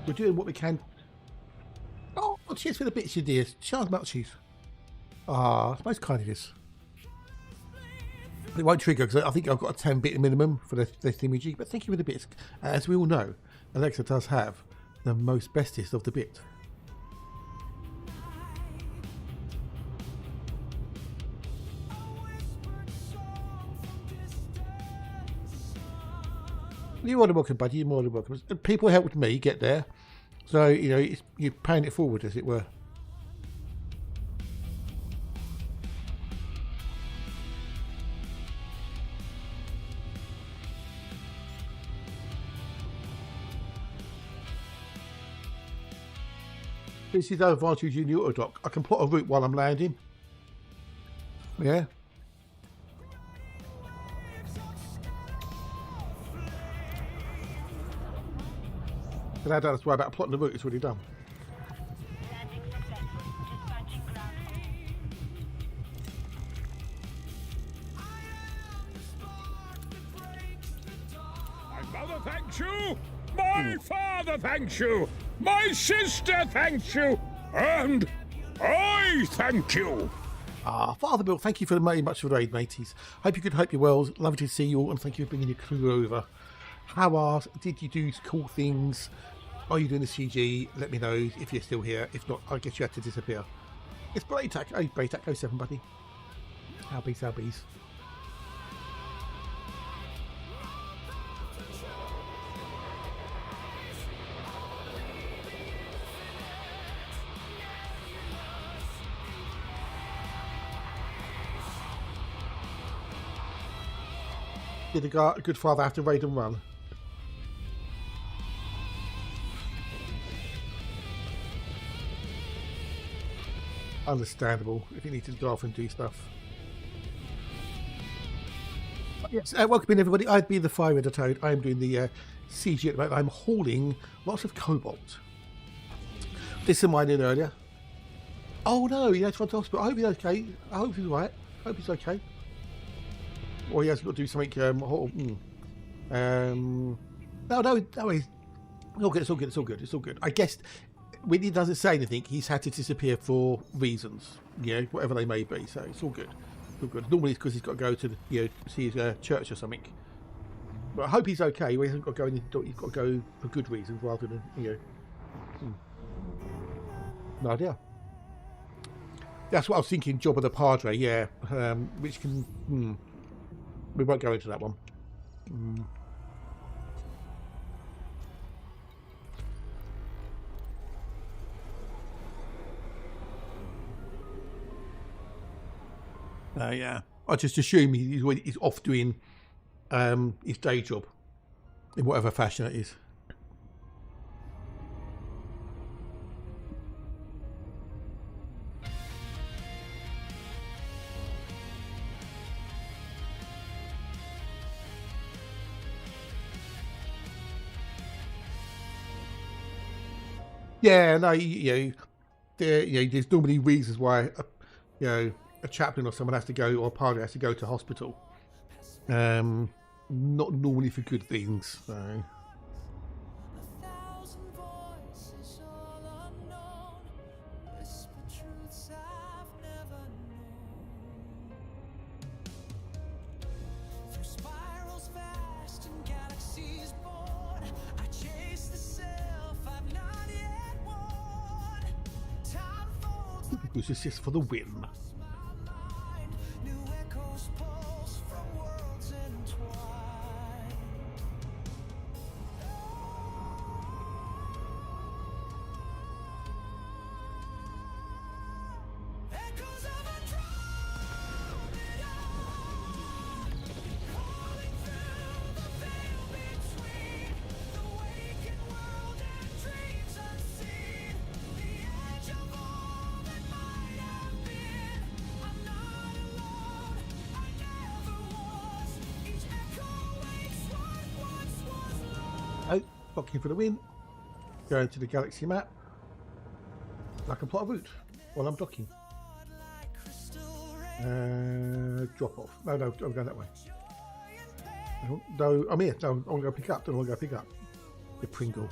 We're doing what we can. Oh, cheers for the bits, you dear. Charles Melchies. Ah, it's most kind of this. It won't trigger because I think I've got a 10-bit minimum for the thingamajig, but thank you for the bits. As we all know, Alexa does have the most bestest of the bit. You're more than welcome, buddy. You're more than welcome. People helped me get there, so you know you're paying it forward, as it were. This is the advantage in the auto dock. I can plot a route while I'm landing. Yeah. But I don't have to worry about plotting the route, it's already done. My mother thanks you, my father thanks you, my sister thanks you, and I thank you. Ah, Father Bill, thank you for very much for the raid, mateys. Hope you're good, hope you're well. Lovely to see you all, and thank you for bringing your crew over. How did you do cool things? Are you doing the CG? Let me know if you're still here. If not, I guess you had to disappear. It's Braytac. Hey, Braytac 07, buddy. Howbies, howbies. Did a good father have to raid and run? understandable if you need to go off and do stuff. But yes, welcome in everybody. I'd be the Fire Red Toad. I'm doing the CG at the moment. I'm hauling lots of cobalt. Did some mining earlier. Oh no, he has gone to hospital. I hope he's okay. I hope he's right. I hope he's okay. Or he has got to do something. No, he's all good. It's all good. It's all good. It's all good. I guess when he doesn't say anything, he's had to disappear for reasons. Yeah, whatever they may be. So it's all good. It's all good. Normally it's because he's got to go to see his church or something. But I hope he's okay. He hasn't got to go. He's got to go for good reasons rather than No idea. That's what I was thinking. Job of the Padre, yeah. Which can. We won't go into that one. Yeah. I just assume he's off doing his day job in whatever fashion it is. Yeah, no, there's normally reasons why, a chaplain or someone has to go, or a padre has to go to hospital. Not normally for good things. So. A thousand voices all unknown, whisper truths I've never known. Through spirals vast and galaxies born, I chase the self I've not yet won. Time folds like Who's assist for the win? my mind, new echoes pulse from worlds entwined. Echoes of a drum calling through the veil between the waking world and dreams unseen. The edge of all that might have been. I'm not alone, I never was. Each echo wakes what once was lost. Oh, blocking for the win. Going to the galaxy map. I can plot a route while I'm docking. Like crystal rain, Drop off. No, I'm going that way. No, I'm here. No, I want to go pick up. Don't want to go pick up. The Pringle.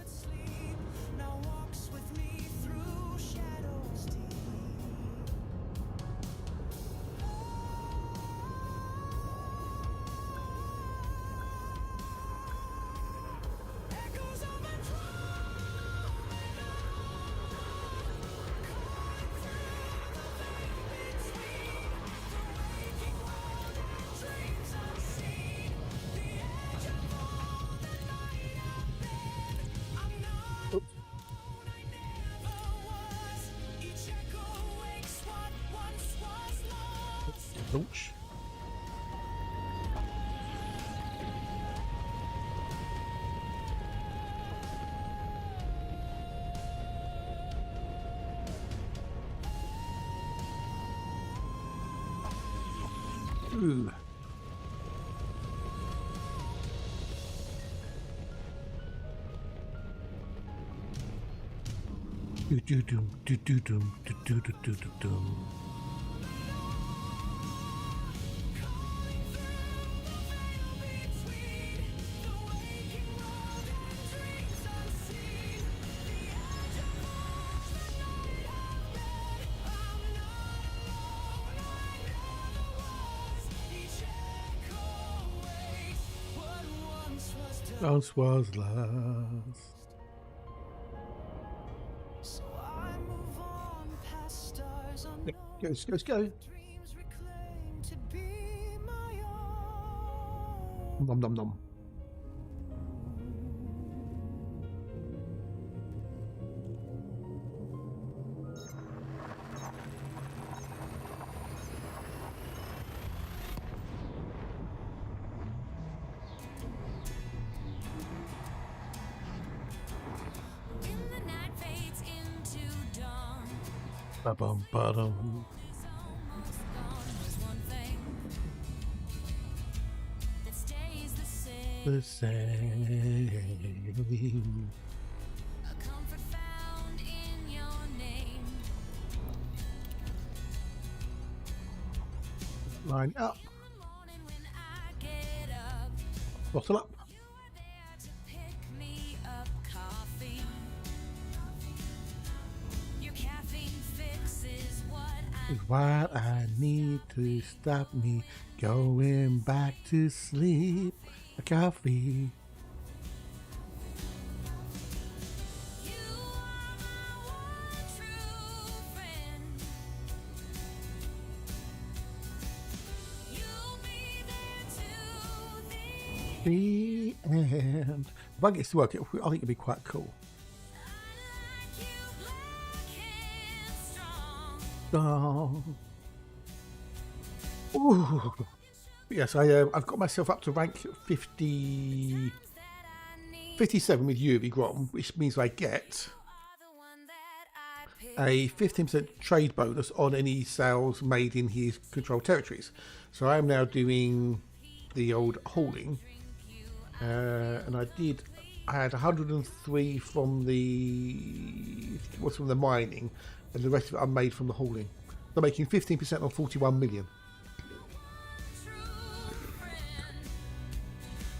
good sleep now walks with me through shadows deep. Echoes of a drum calling through the veil between the waking world and dreams unseen. The edge of all that might have been. I'm not Oops. alone, I never was. Each echo wakes what once was lost. Launch. Ooh. Do-do-dum, do-do-dum, do-do-do-do-do-dum. Calling through the veil between the waking world and dreams unseen. The edge of all that might have been. I'm not alone, I never was. Each echo wakes what once was done. Once was last. So I move on past stars unknown. Go. Dreams reclaim to be my own. Nom nom nom. When the night fades into dawn, Ba-bum, ba-dum. There's one thing that stays the same. The same. A comfort found in your name. Line up. In the morning when I get up, Bottle up. you are there to pick me up. Coffee. Your caffeine fixes what I Is what I need to stop me going back to sleep. A coffee. You are my one true friend. You'll be there to the The end. If I get to work, I think it'd be quite cool. I like you black and strong. Oh. Ooh. Yes, I've got myself up to rank 50, That I need 57 with Yuri Grom, which means I get are the one that I pick. a 15% trade bonus on any sales made in his controlled territories. So I am now doing the old hauling, and I had 103 from the mining, and the rest of it I made from the hauling. They're making 15% on 41 million.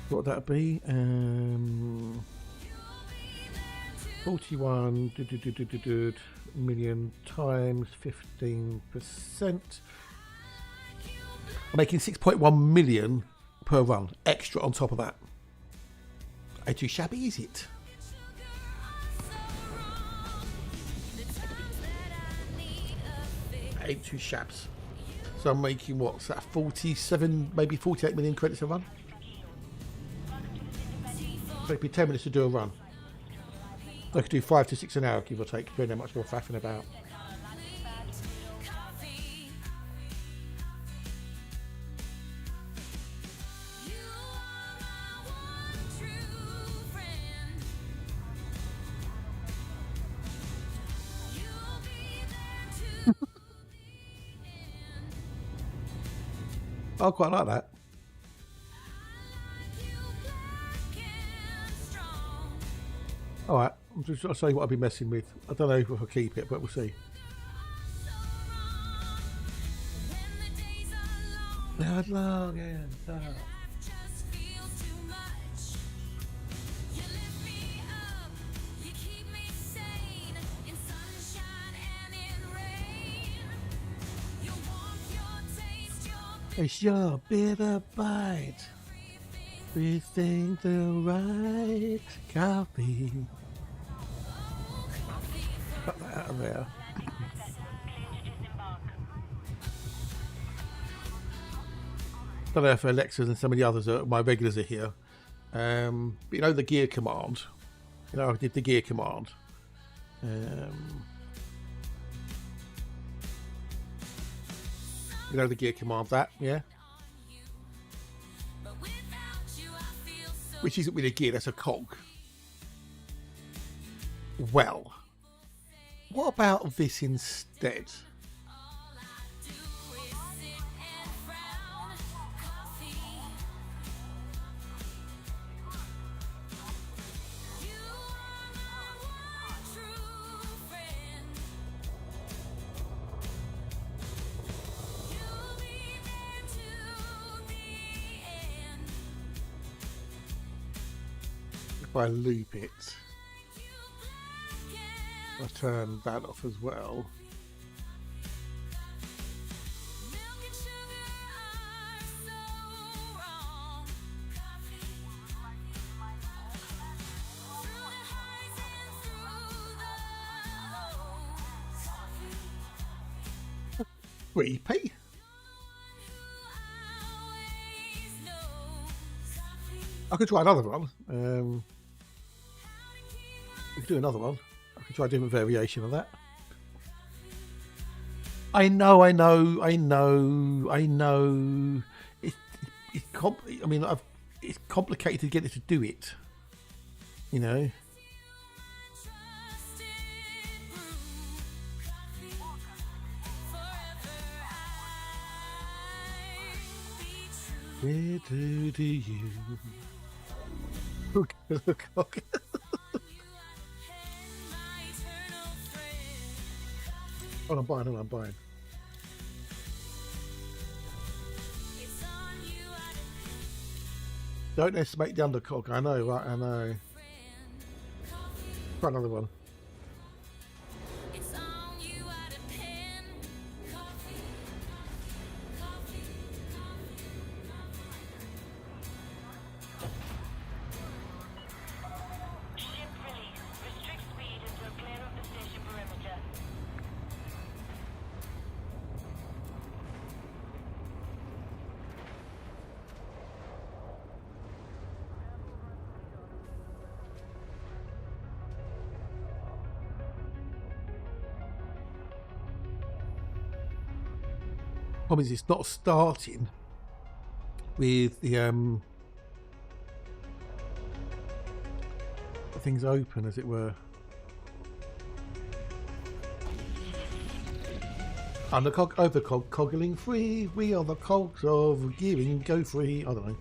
What would that be? 41 million times 15%. I'm making 6.1 million per run, extra on top of that. Ain't too shabby, is it? Ain't too shabs. So I'm making what's that? 47, maybe 48 million credits a run. So it'd be 10 minutes to do a run. I could do 5 to 6 an hour, give or take, depending how much more faffing about. Coffee. You are my one true friend. You'll be there to the end. I quite like that. You black and strong. Alright, I'll show you what I've been messing with. I don't know if I'll keep it, but we'll see. So wrong. When the days are long, life just feels too much. You lift me up, you keep me sane in sunshine and in rain. Your warmth, your taste, your It's your bitter bite. We think the right coffee. Cut that out of there. Don't know if Alexa's and some of the others, my regulars, are here. But you know the gear command. You know I did the gear command. You know the gear command, that, yeah? but without you I feel so Which isn't really a gear, that's a cog. Well, what about this instead? all I do is sit and frown. Coffee. You are my one true friend. You'll be there to the end. If I loop it, You black and I turn that off as well. milk and sugar are so wrong. Coffee. Through the highs and through the lows. Coffee. Repeat. Always knows. Coffee. I could try another one. We could do another one. I could try a different variation of that. I know. It's complicated to get it to do it. You know. Trusted brew. Coffee. Where do you? Look, look, look. Oh, I'm buying. Oh, I'm buying. Don't estimate the undercock. I know, right? I know. Try another one. Ship release. Restrict speed until clear of the station perimeter. Problem is, it's not starting with the things open, as it were. Undercog, overcog, coggling free. We are the cogs of giving. Go free. I don't know.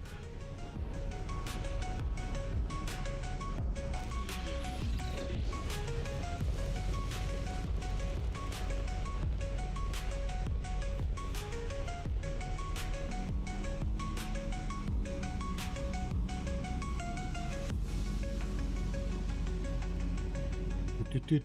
Do.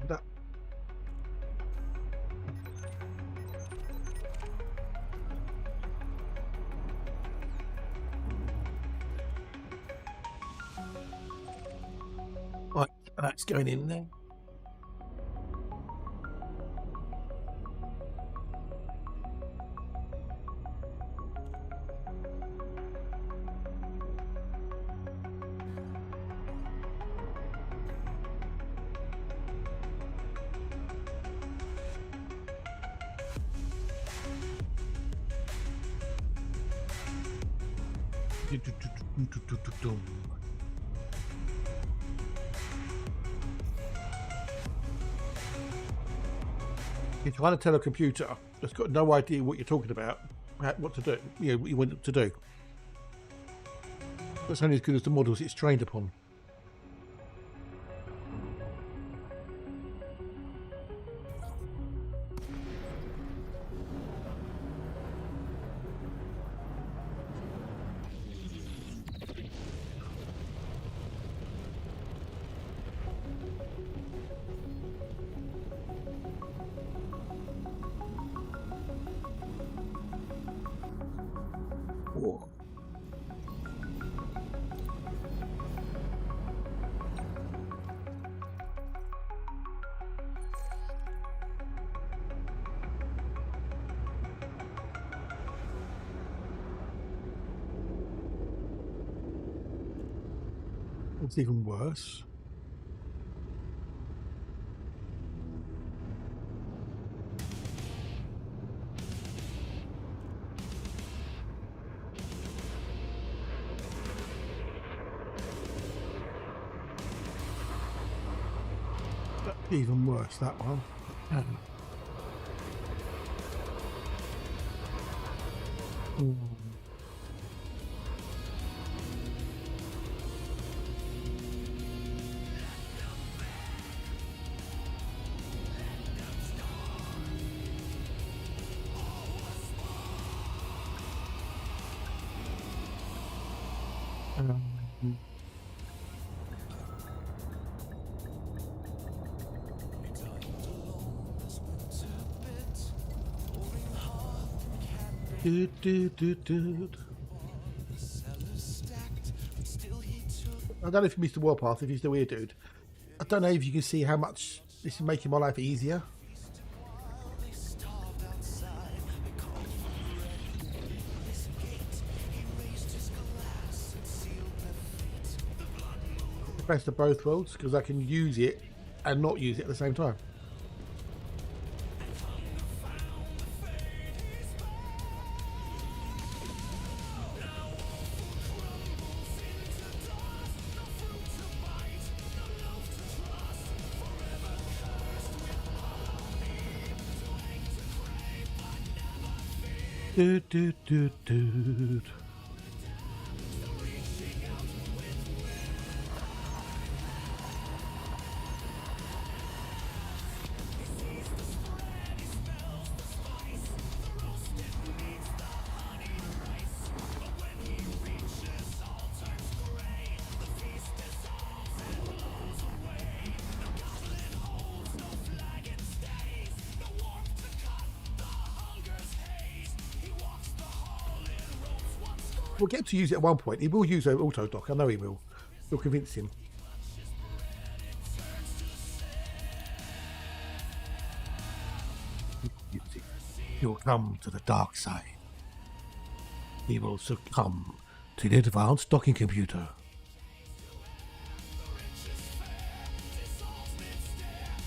That. Right, that's going in there. You're trying to tell a computer that's got no idea what you're talking about, what to do, you know, what you want it to do. That's only as good as the models it's trained upon. Oh. It's even worse. That's even worse, that one. Mm. Do, do, do, do. I don't know if you missed the warpath, if you're still here, dude. I don't know if you can see how much this is making my life easier. Best of both worlds, because I can use it and not use it at the same time. Do, do, do, do. We'll get to use it at one point. He will use an auto dock. I know he will. We'll convince him. He'll come to the dark side. He will succumb to the advanced docking computer.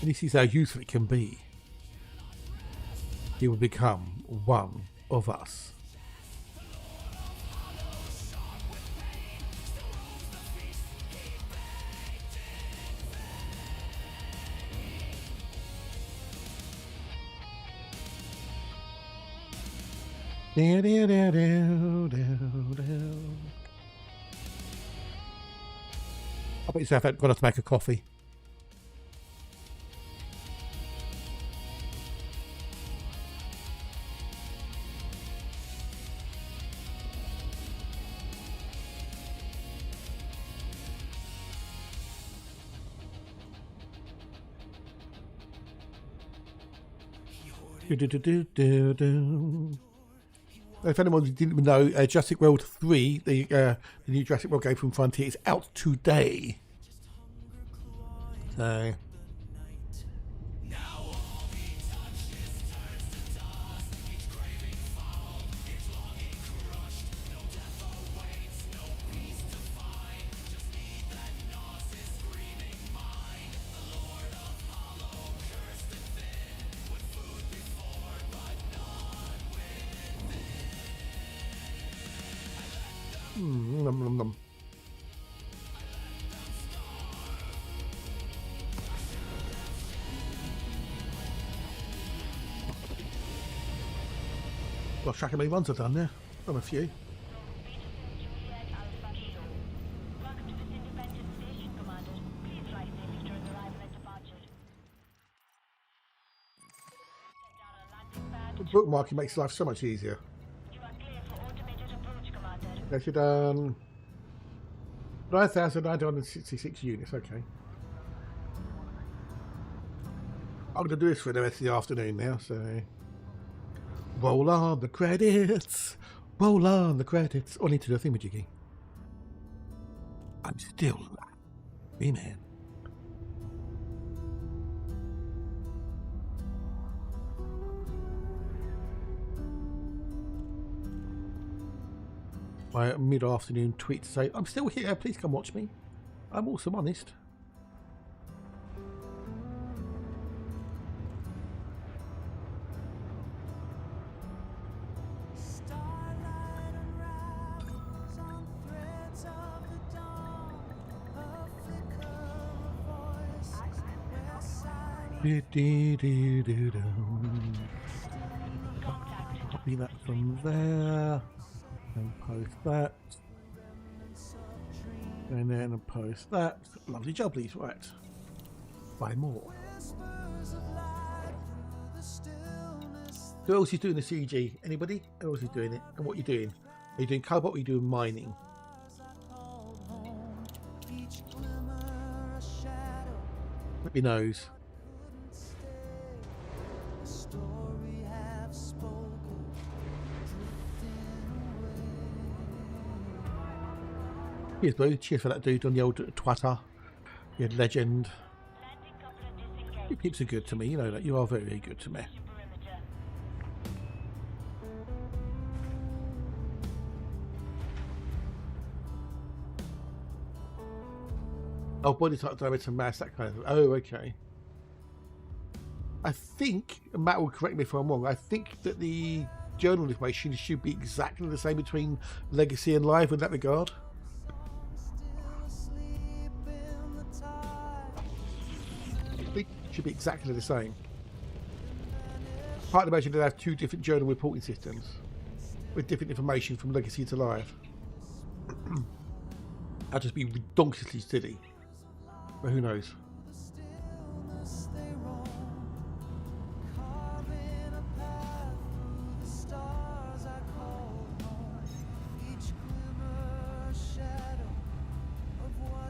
And this is how useful it can be. He will become one of us. I bet yourself I've got to make a coffee. If anyone didn't know, Jurassic World 3, the new Jurassic World game from Frontier, is out today. So. Nom, nom, nom. Lost track of how many ones I've done there. Done a few. Juliet Alpha Kilo. Welcome to this independent station, Commander. Please fly safely during arrival and departure. Set down a landing pad. The bookmarking makes life so much easier. You are clear for automated approach, Commander. Actually done 9,966 units, okay. I'm going to do this for the rest of the afternoon now, so... Roll on the credits! Roll on the credits! Oh, I need to do a thingamajiggy. I'm still happy, man. My mid-afternoon tweet to say, I'm still here, please come watch me. I'm also honest. Starlight unravels on threads of the dawn. A flicker of voice where silence Do-do-do-do-do. Copy that from there. And post that. And then post that. Lovely jobblies, right. Buy more. whispers of light through the stillness. Who else is doing the CG? Anybody? Who else is doing it? And what are you doing? Are you doing cobalt or are you doing mining? As I called home, each glimmer a shadow Let me knows. couldn't stay. The story half spoken, Cheers, Blue. Cheers for that dude on the old Twitter. You legend. Landing coupler disengaged. You peeps are good to me. You know that. You are very, very good to me. Perimeter. Oh, body type diameter, mass, that kind of thing. Oh, okay. I think, and Matt will correct me if I'm wrong, I think that the journal information should be exactly the same between Legacy and Live in that regard. I think it should be exactly the same. Part of the imagine they have two different journal reporting systems with different information from Legacy to Live. That'd just be redonkulously silly. But who knows?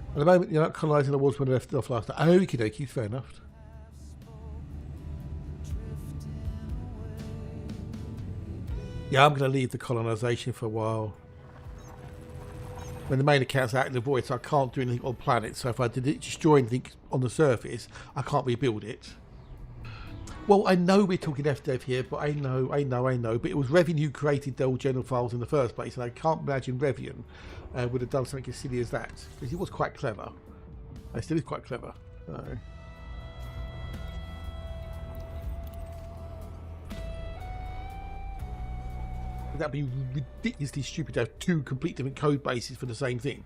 At the moment, you're not colonising the walls when they left off last night. Okie dokie, fair enough. Yeah, I'm going to leave the colonisation for a while. When the main account's out in the void, so I can't do anything on planet. So if I did destroy anything on the surface, I can't rebuild it. Well, I know we're talking FDev here, but I know. But it was Revian who created the old general files in the first place, and I can't imagine Revian would have done something as silly as that, because he was quite clever. He still is quite clever. So. That'd be ridiculously stupid to have two complete different code bases for the same thing.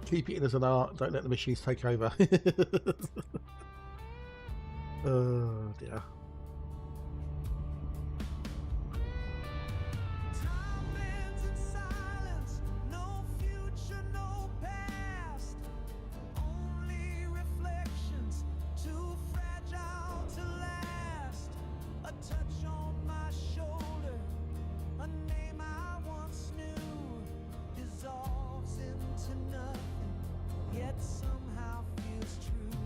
Keep it in as an art. Don't let the machines take over. Oh dear. Time bends in silence, no future, no past. Only reflections, too fragile to last. A touch on my shoulder, a name I once knew, dissolves into nothing, yet somehow feels true.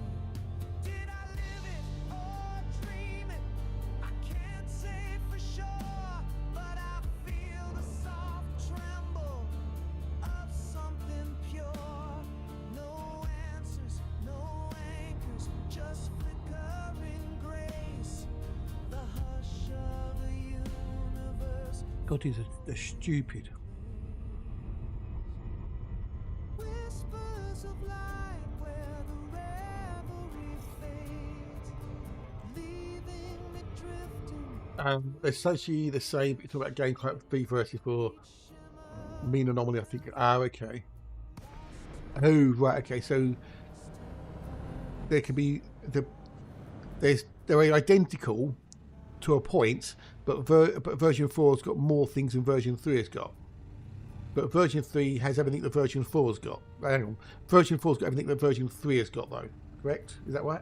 Did I live it or dream it? I can't say for sure, but I feel the soft tremble of something pure. No answers, no anchors, just flickering grace. The hush of the universe. God, they're stupid. Whispers of light where the reverie fades, leaving me drifting. Essentially the same. You talk about game type 3 versus 4. Mean anomaly, I think. Ah, okay. Oh, right. Okay, so there can be they're identical to a point, but version 4 has got more things than version 3 has got. But version 3 has everything that version 4 has got. Hang on. Version 4 has got everything that version 3 has got, though. Correct? Is that right?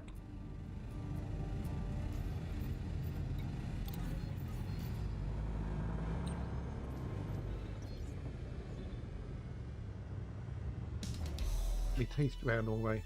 Me taste around all the way.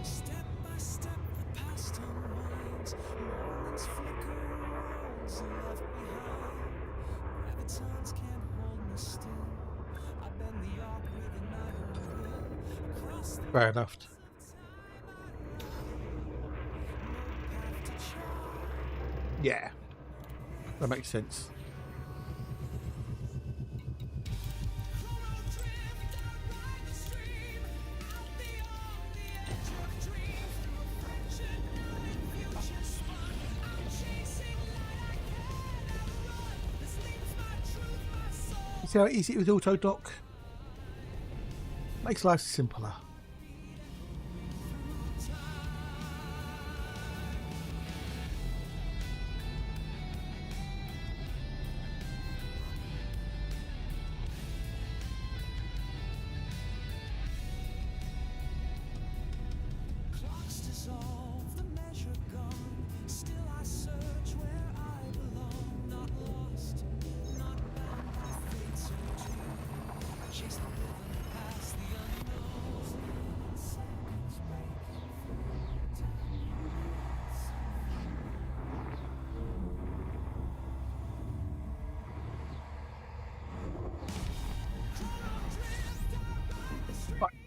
Step by step, the past unwinds. Moments flicker, worlds are left behind. Gravitons can't hold me still. I bend the arc with an iron will. Across the Fair enough. path to charge. Yeah. That makes sense. You see how easy it was auto dock? Makes life simpler. Clocks dissolve, the measure gone. Still I search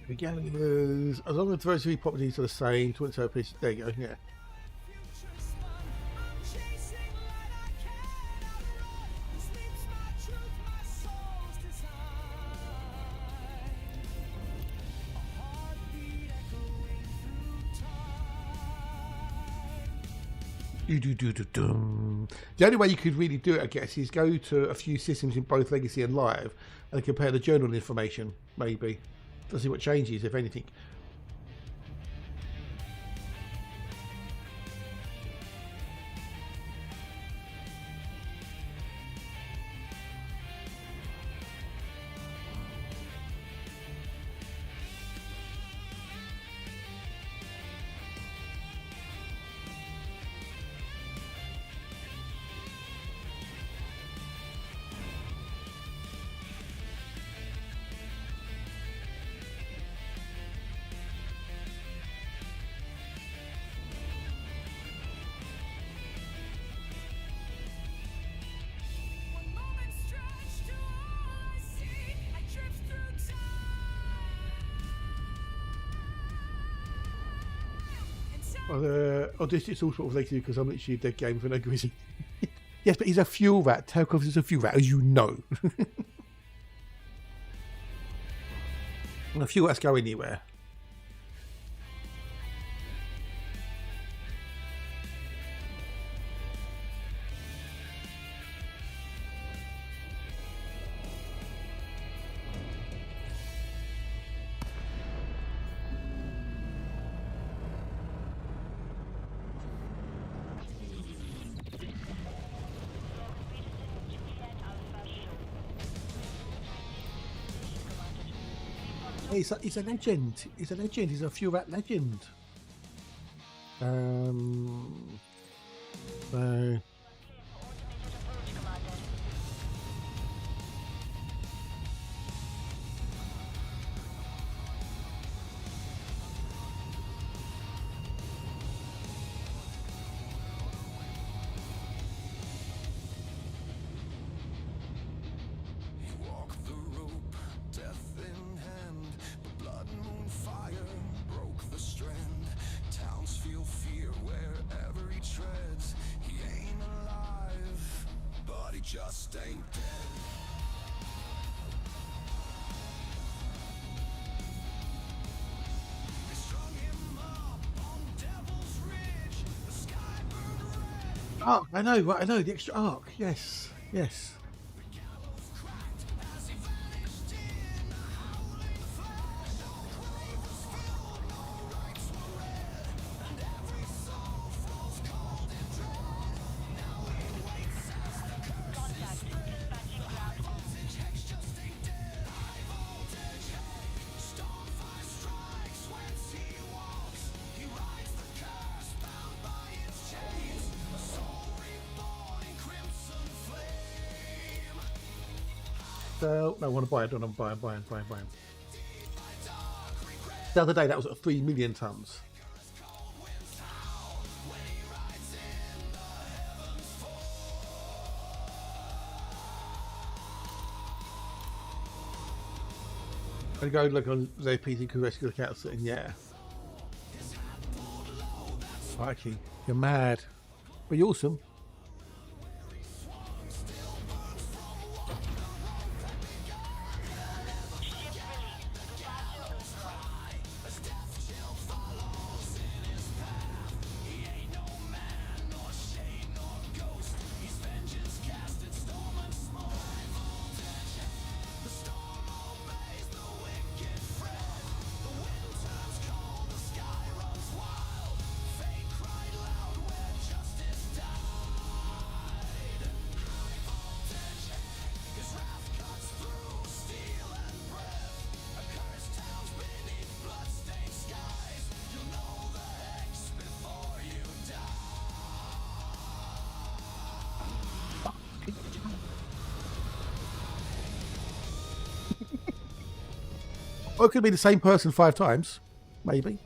There we go. As long as those three properties are the same, 20 piece. There you go. Yeah. future spun. I'm chasing light I can't outrun. Sleeps my truth, my soul's design. A heartbeat echoing through time. The only way you could really do it, I guess, is go to a few systems in both Legacy and Live and compare the journal information, maybe, to see what changes, if anything. One moment stretched to all I see. I drift through time. Oh, this is all sort of Legacy because I'm literally a dead game for no good reason. Yes, but he's a fuel rat. Tarkov is a fuel rat, as you know. And a fuel rats go anywhere. He's a legend. He's a legend. He's a fuel rat legend. So Automated approach, Commander. Walk the rope, death in hand. But blood moon fire broke the strand. Towns feel fear wherever he treads. He ain't alive, but he just ain't dead. They strung him up on Devil's Ridge. The sky burned red. arc. I know. Right, I know the extra arc. Yes. Yes. Contact. Dispatching ground. So, no, I want to buy it. I don't want to buy it. The other day, that was at 3 million tons. I go look on the PC Rescue Accounts and yeah. Crikey, you're mad. But you're awesome. Or it could be the same person 5 times, maybe.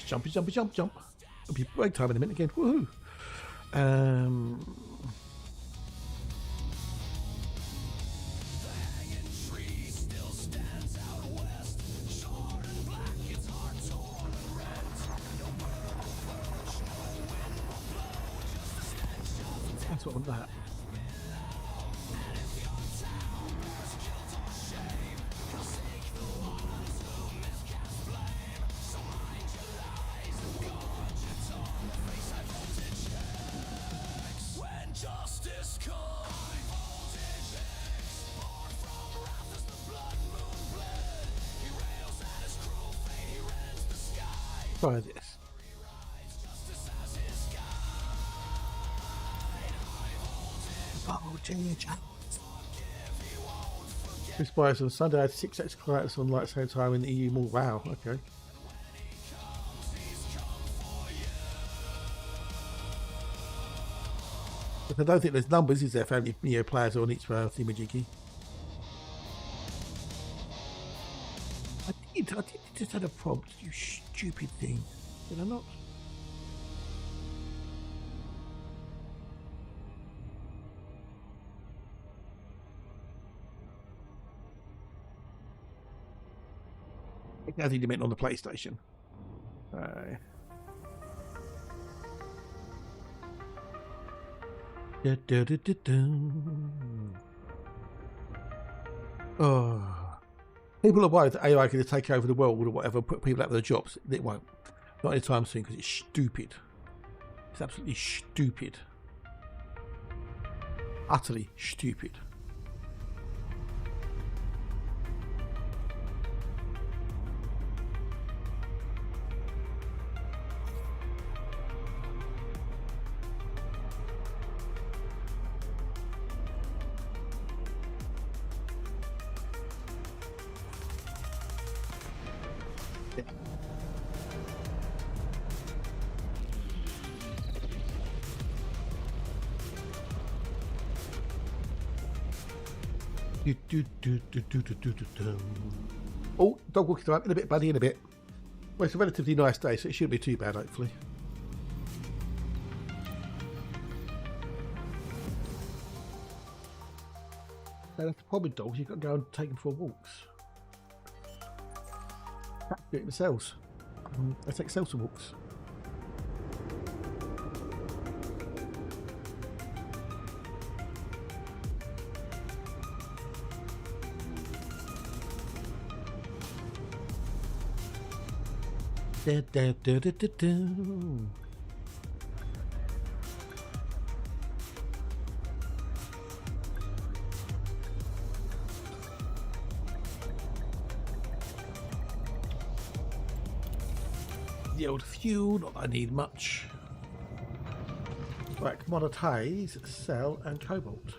jumpy, jumpy, jump, jump. It'll be break time in a minute again. Woohoo! That's what I want that. Try this. This buys on Sunday. I had 6 extra clients on like same time in the EU Mall. Wow. Okay. But I don't think there's numbers, is there, for how many players on each thingamajiggy? I did just had a prompt, you stupid thing. Did I not? I think you meant on the PlayStation. Oh, people are worried that AI can take over the world or whatever, put people out of their jobs. It won't. Not anytime soon, because it's stupid. It's absolutely stupid. Utterly stupid. Oh, dog walking around in a bit, buddy, in a bit. Well, it's a relatively nice day, so it shouldn't be too bad, hopefully. Now, that's the problem with dogs, you've got to go and take them for walks. Cats do it themselves. They take themselves for walks. Da, da, da, da, da, da. The old fuel, not that I need much. Right, commodities, sell and cobalt.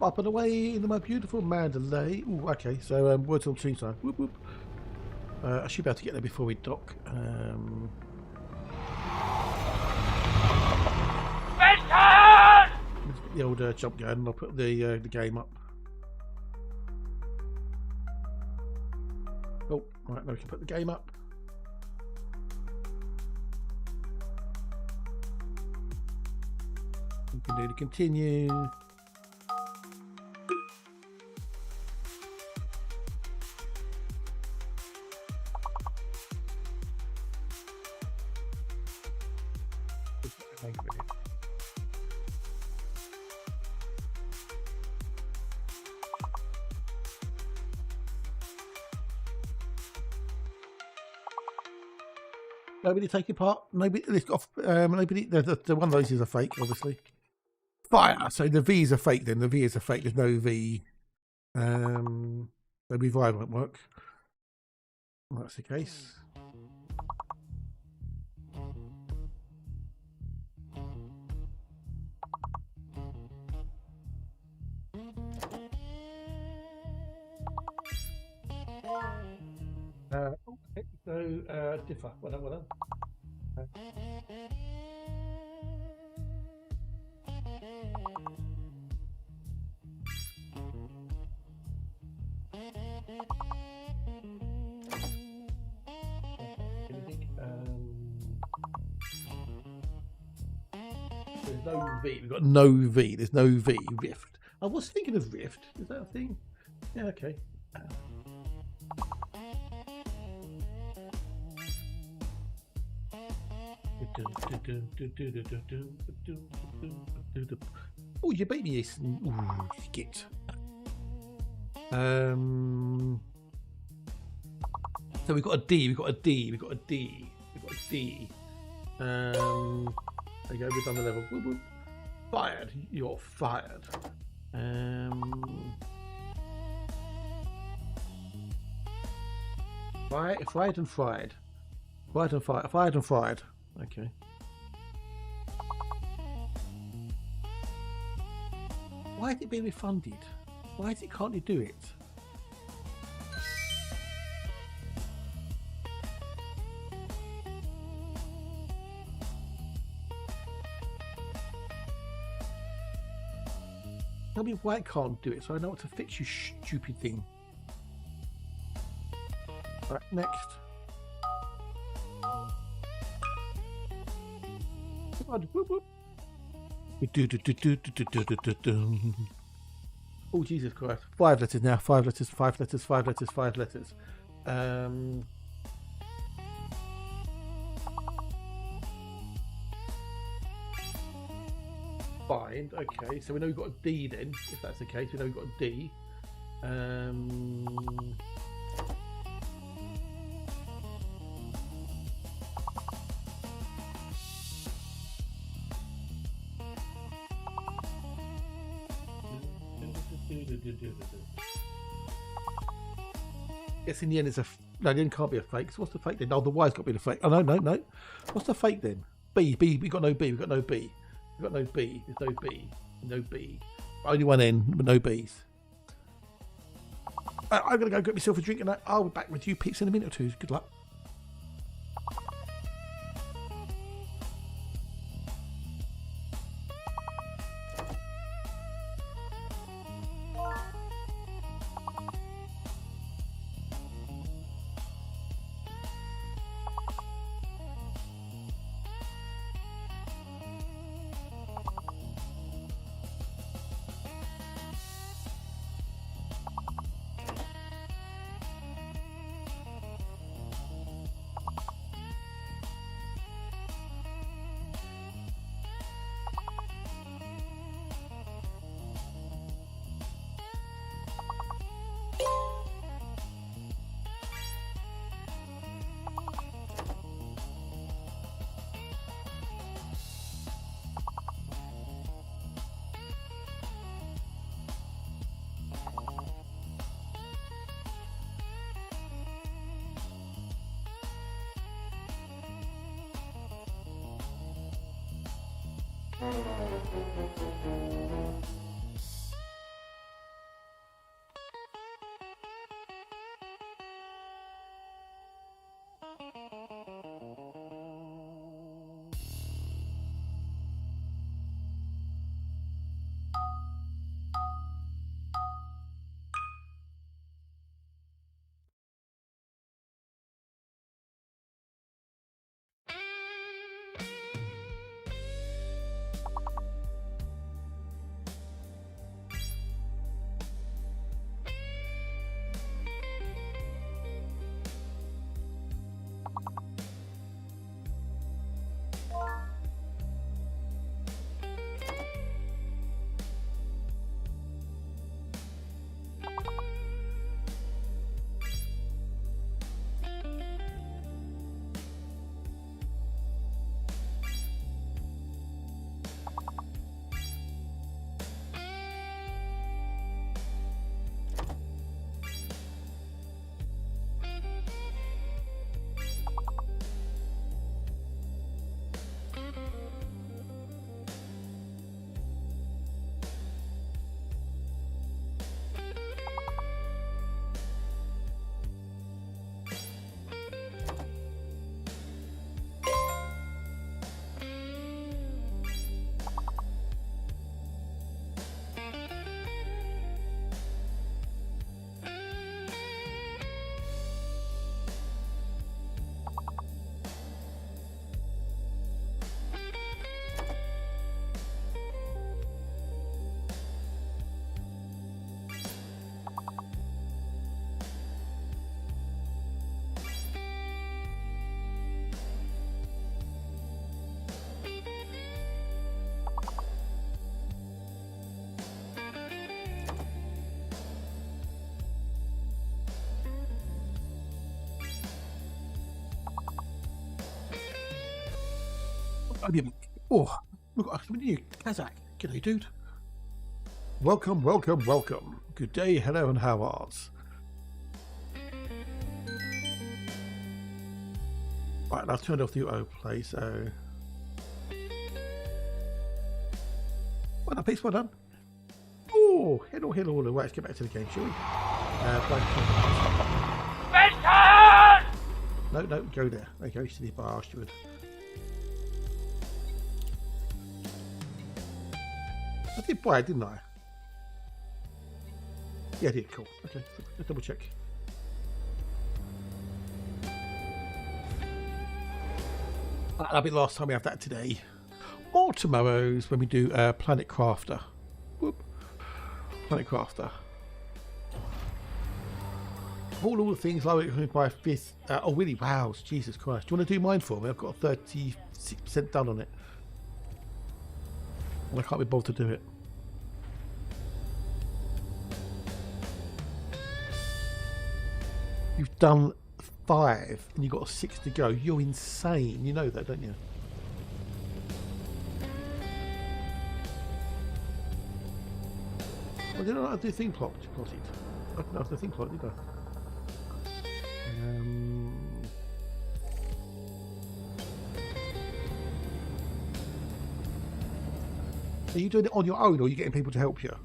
Up and away into my beautiful Mandalay. Ooh, okay, so words on tree side. Whoop, whoop. I should be able to get there before we dock. Let's get the old jump going and I'll put the game up. Oh, right, now we can put the game up. We can do the continue. Nobody taking part. Nobody. It's got. Nobody. The one of those is a fake, obviously. Fire. So the V is a fake. Then the V is a fake. There's no V. The revive won't work. Well, that's the case. Okay, so differ. Well done, well done. no V. We've got no V. There's no V. Rift. I was thinking of Rift. Is that a thing? Yeah, okay. Oh, you beat me. Ooh, skit. So we've got a D. We've got a D. We've got a D. We've got a D. There you go. We've done the level. Whoop, whoop. Fired. You're fired. Fried and fried. Fried and fried. Fried and fried. Okay. Why is it being refunded? Why is it can't you do it? Tell me why it can't do it so I know what to fix, you stupid thing. Right, next. Come on, whoop, whoop. Oh, Jesus Christ. 5 letters now. 5 letters, 5 letters, 5 letters, 5 letters. Find. Okay, so we know we've got a D then. If that's the case, we know we've got a D. Yes, in the end, it's a no. The end can't be a fake. So what's the fake then? Oh, the Y's got to be the fake. Oh no, no, no. What's the fake then? B. We got no B. We got no B. We got no B. There's no B. No B. Only one N, but no B's. I'm gonna go get myself a drink, and I'll be back with you, peeps, in a minute or two. Good luck. Oh, we've got a new Kazakh. G'day, dude. Welcome, welcome, welcome. Good day, hello, and how arts. Right, I've turned off the autoplay, so. Well done, peace, well done. Oh, hello, hello, hello. Right, let's get back to the game, shall we? No, no, go there. There you go, silly bastard. I did buy it, didn't I? Yeah, I did. Cool. Okay, let's double check. That'll be the last time we have that today. Or tomorrow's when we do Planet Crafter. Whoop. Planet Crafter. All the things like my fifth. Oh, really? Wow. Jesus Christ. Do you want to do mine for me? I've got 36% done on it. And I can't be bothered to do it. You've done 5 and you've got 6 to go. You're insane. You know that, don't you? Well, did I not do thing plotted? I didn't have the thing plotted, did I? Are you doing it on your own or are you getting people to help you?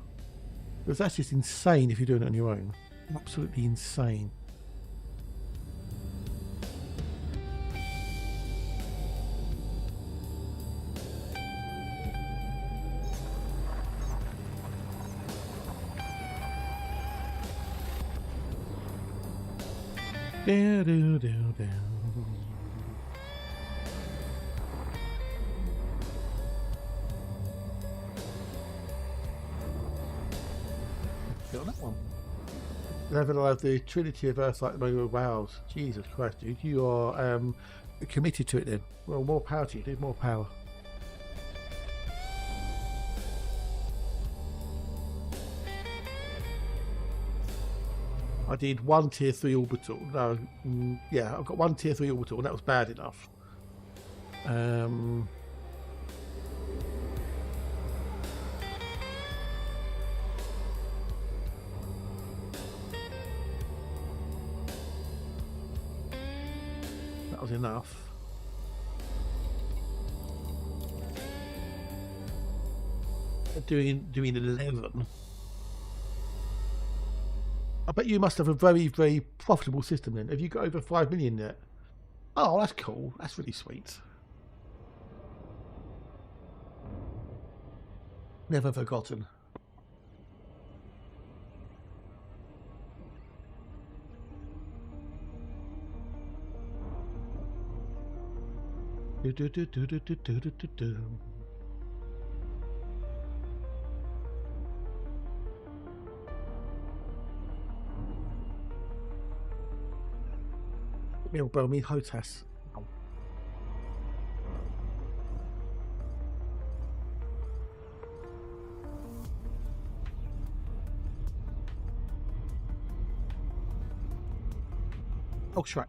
Because that's just insane if you're doing it on your own. Absolutely insane. Do, do, do, do. Got that one. Never allowed the Trinity of Earth like the Wales. Jesus Christ, dude. You are committed to it then. Well, more power to you, dude. More power. I did 1 tier 3 orbital. No, yeah, I've got 1 tier 3 orbital, and that was bad enough. That was enough. Doing 11. I bet you must have a very, very profitable system then. Have you got over 5 million yet? Oh, that's cool. That's really sweet. Never forgotten. Do, do, do, do, do, do, do, do, do. Milbo me Hotas. Ow. Oh, Shrek.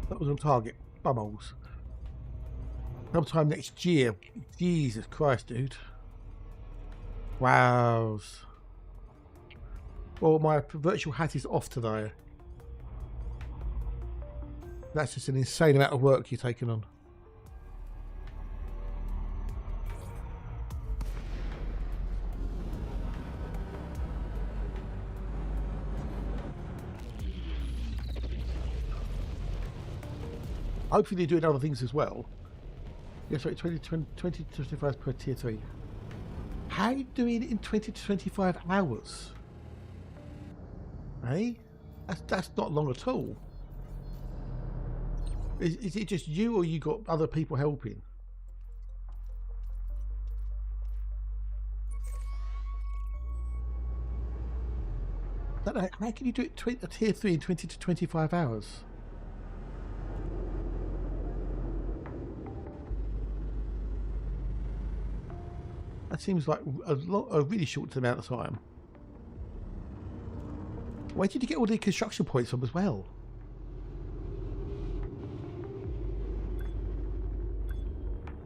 That was on target. Bubbles. Sometime next year. Jesus Christ, dude. Wow. Well, my virtual hat is off today. That's just an insane amount of work you're taking on. Hopefully you're doing other things as well. Yes, right, 20 to 25 per tier 3. How are you doing it in 20 to 25 hours? Eh? That's not long at all. Is it just you or you got other people helping? I don't know, how can you do it a tier 3 in 20 to 25 hours? That seems like a really short amount of time. Where did you get all the construction points from as well?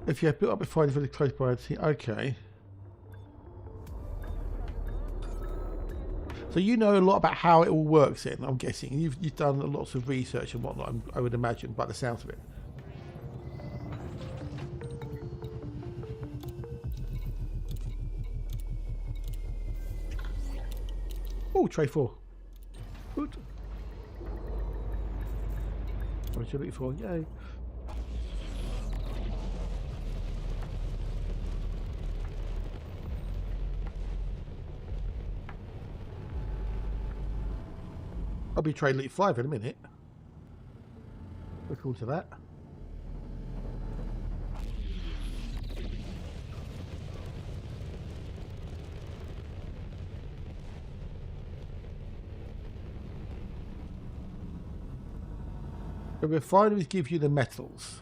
If you have built up a finding really close by, okay. So you know a lot about how it all works then, I'm guessing. You've done lots of research and whatnot, I would imagine, by the sounds of it. Oh, tray 4. Good. What you looking for? Yay. I'll be trading Elite 5 in a minute. Look forward to that. The refineries give you the metals.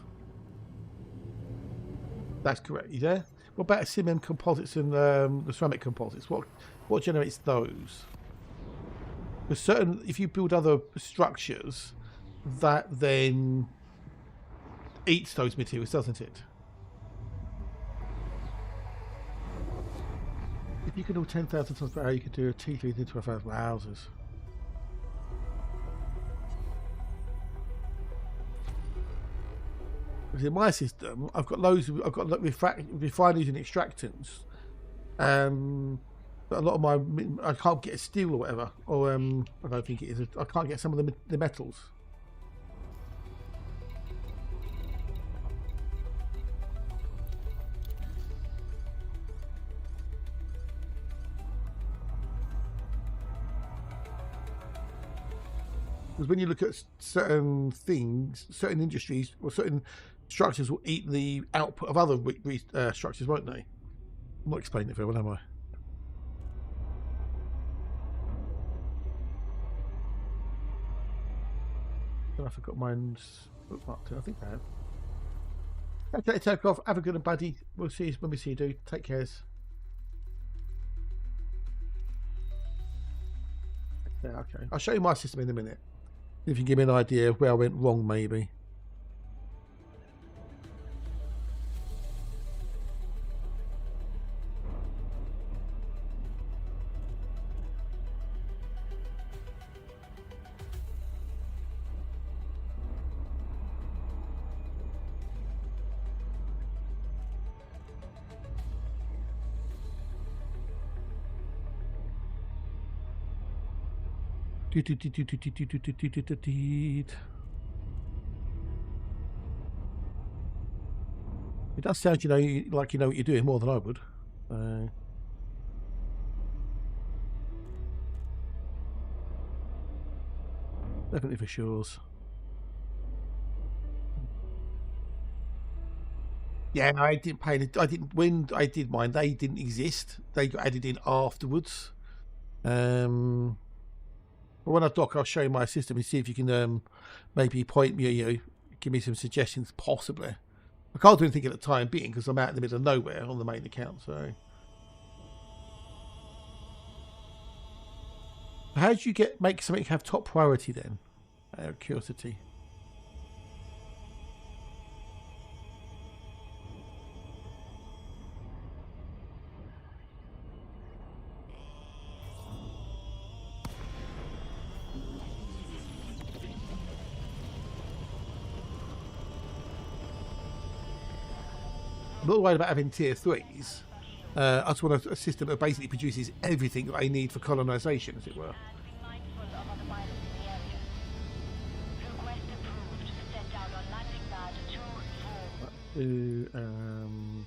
That's correct. You there? What about cement composites and the ceramic composites? What generates those? Because certain, if you build other structures, that then eats those materials, doesn't it? If you could do 10,000 tons per hour, you could do a T3 into 12,000 houses. Because in my system, I've got loads. I've got refineries and extractants. But a lot of my, I can't get steel or whatever, or I don't think it is. I can't get some of the metals. Because when you look at certain things, certain industries or certain structures will eat the output of other structures, won't they? I'm not explaining it very well, am I? I forgot mine's bookmarked. I think I have. Okay, take off. Have a good one, buddy. We'll see you when we see you, dude. Take care. Yeah, okay. I'll show you my system in a minute. If you can give me an idea of where I went wrong, maybe. It does sound, like you know what you're doing more than I would. Definitely for sure. Yeah, no, I didn't pay. I didn't when I did mine. They didn't exist. They got added in afterwards. But when I dock, I'll show you my system and see if you can maybe point me, give me some suggestions, possibly. I can't do anything at the time being because I'm out in the middle of nowhere on the main account. So, how do you make something have top priority then? Out of curiosity. I'm not worried about having tier 3s. I just want a system that basically produces everything that I need for colonisation, as it were. Be mindful of other pilots in the area. Request approved. Set down on landing pad 2-4.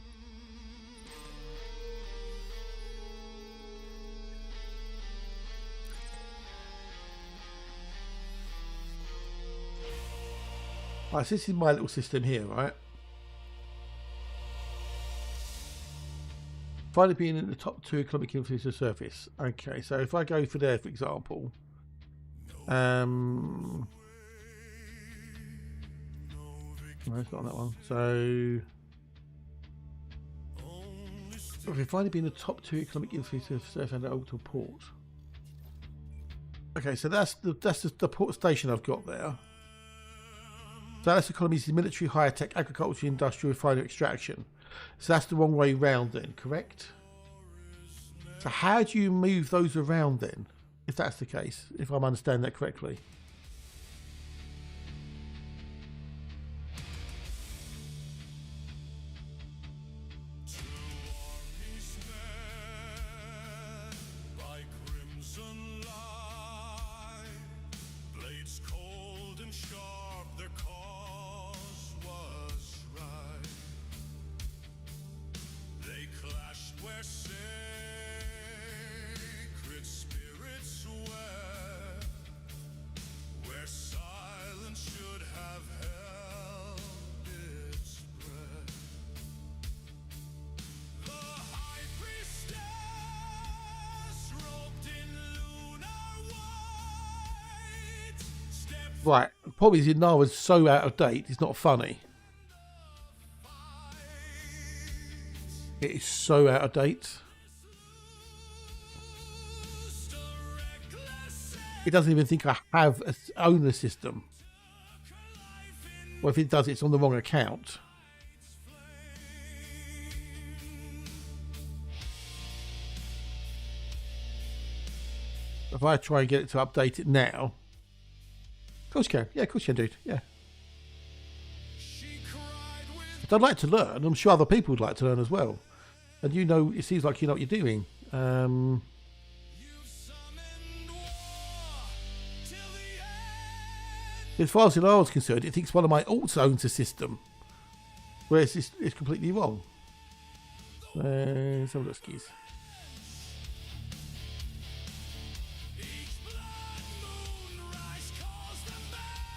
Right, so this is my little system here, right? Finally being in the top 2 economic influence of the surface. Okay, so if I go for there, for example, no, it's not on that one. So okay, finally being the top 2 economic influence of the surface and the orbital port. Okay, so that's the port station I've got there. So that's economies in military, higher tech, agriculture, industrial, refinery, extraction. So that's the wrong way round then, correct? So how do you move those around then, if that's the case, if I'm understanding that correctly? By crimson light, blades cold and sharp, their cause was right. They clashed where sacred spirits wept, where silence should have held its breath. The high priestess robed in lunar white stepped Right, the problem is Inara's so out of date, it's not funny. It is so out of date. It doesn't even think I have own a system. Well, if it does, it's on the wrong account. If I try and get it to update it now, of course you can. Yeah, of course you can, dude. Yeah. But I'd like to learn. I'm sure other people would like to learn as well. And you know, it seems like you know what you're doing. summoned war till the end. As far as I was concerned, it thinks one of my alts owns a system. Whereas it's completely wrong. Let's have a look, skis. Moonrise calls them back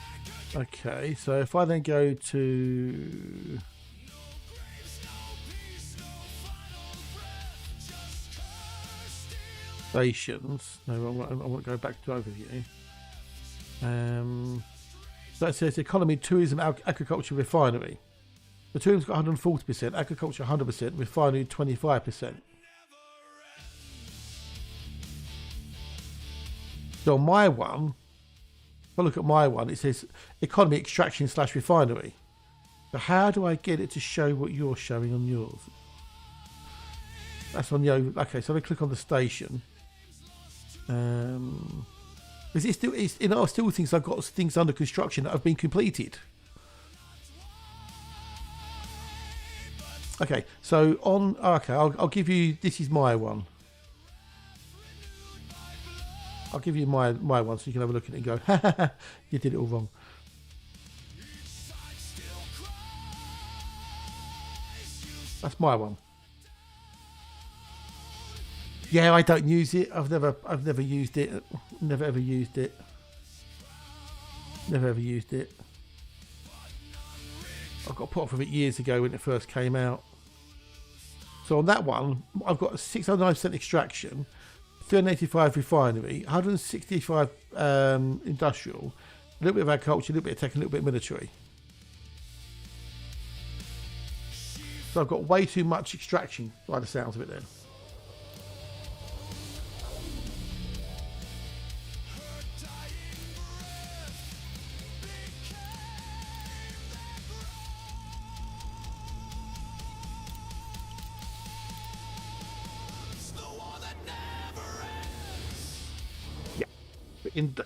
again. Okay, so if I then go to Graves, no peace, no final breath, just curse, steal, stations, no, I want to go back to overview. So that says economy, tourism, agriculture, refinery. The tourism's got 140%, agriculture 100%, refinery 25%. So on my one, if I look at my one, it says economy, extraction / refinery. So how do I get it to show what you're showing on yours? That's on the okay. So I click on the station. Is it still? It's, you know, I still thinks I've got things under construction that have been completed. Okay, so on. Okay, I'll give you. This is my one. I'll give you my one so you can have a look at it and go, ha ha ha, you did it all wrong. That's my one. Yeah, I don't use it. I've never used it. Never ever used it. Never ever used it. I got put off of it years ago when it first came out. So on that one, I've got 609% extraction, 385 refinery, 165 industrial, a little bit of agriculture, a little bit of tech, a little bit of military. So I've got way too much extraction by the sounds of it then.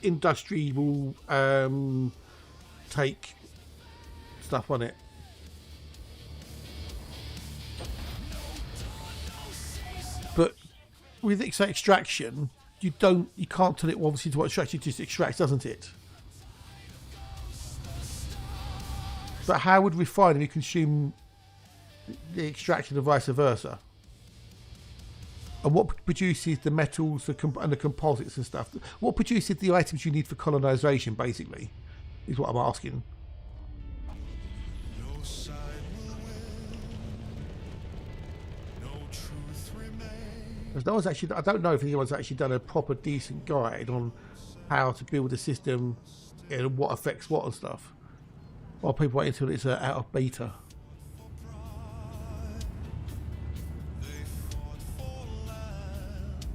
Industry will take stuff on it. But with extraction, you can't tell it obviously to what extraction it just extracts, doesn't it? But how would refinery consume the extraction and vice versa? And what produces the metals and the composites and stuff? What produces the items you need for colonization, basically, is what I'm asking. no side will win, no truth remains. Because no one's actually, I don't know if anyone's actually done a proper decent guide on how to build a system and what affects what and stuff. While people wait until it's out of beta. They fought for land,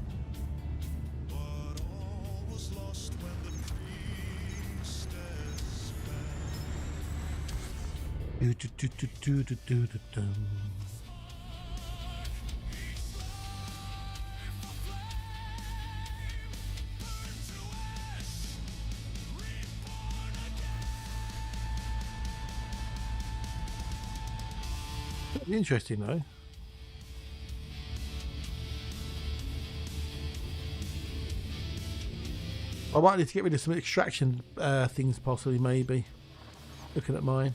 but all was lost when the priestess fell. Do, do, do, do, do, do, do, do, do. Interesting though. I might need to get rid of some extraction things possibly, maybe. Looking at mine.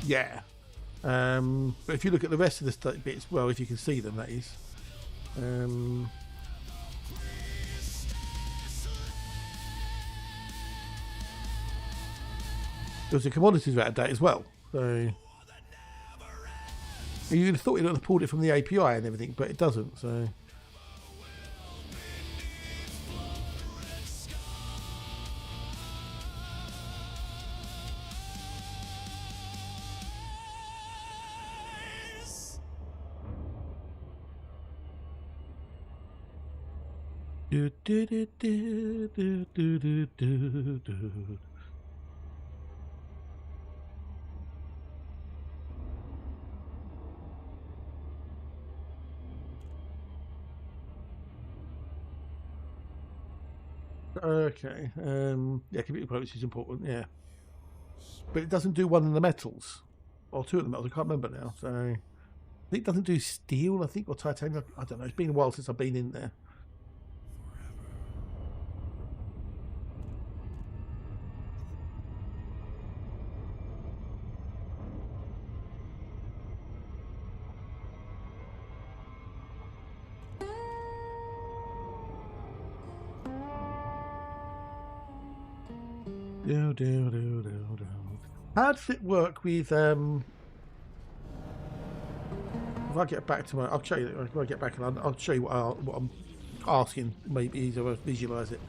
Yeah. But if you look at the rest of the bits, well, if you can see them, that is. There was a commodities out of date as well. So you would have thought it would have pulled it from the API and everything, but it doesn't. So. Do, do, do, do, do, do, do, do, do. Okay. Yeah, computer approach is important. Yeah, but it doesn't do one of the metals, or two of the metals. I can't remember now. So I think it doesn't do steel. I think or titanium. I don't know. It's been a while since I've been in there. Do, do, do, do, do. How does it work with if I get back to my, I'll show you when I get back and I'll show you what I'm asking. Maybe easier to visualize it.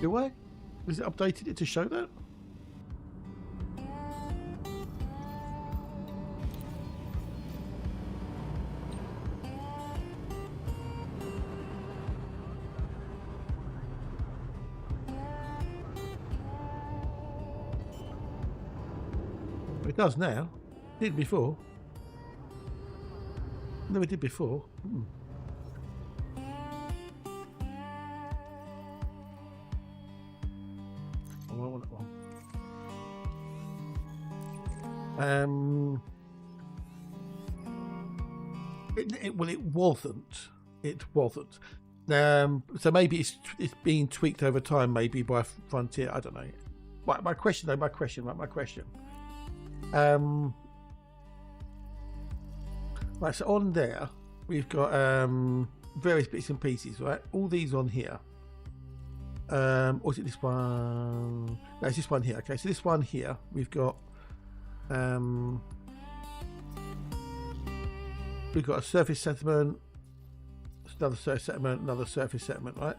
Do I? Is it updated it to show that? It does now. It did before. Never did before. Oh, I want that one. Well, it wasn't. It wasn't. So maybe it's being tweaked over time, maybe by Frontier. I don't know. Right, my question. Right, so on there we've got various bits and pieces, right? All these on here. Or is it this one? No, it's this one here. Okay, so this one here we've got a surface settlement, another surface settlement, another surface settlement, right?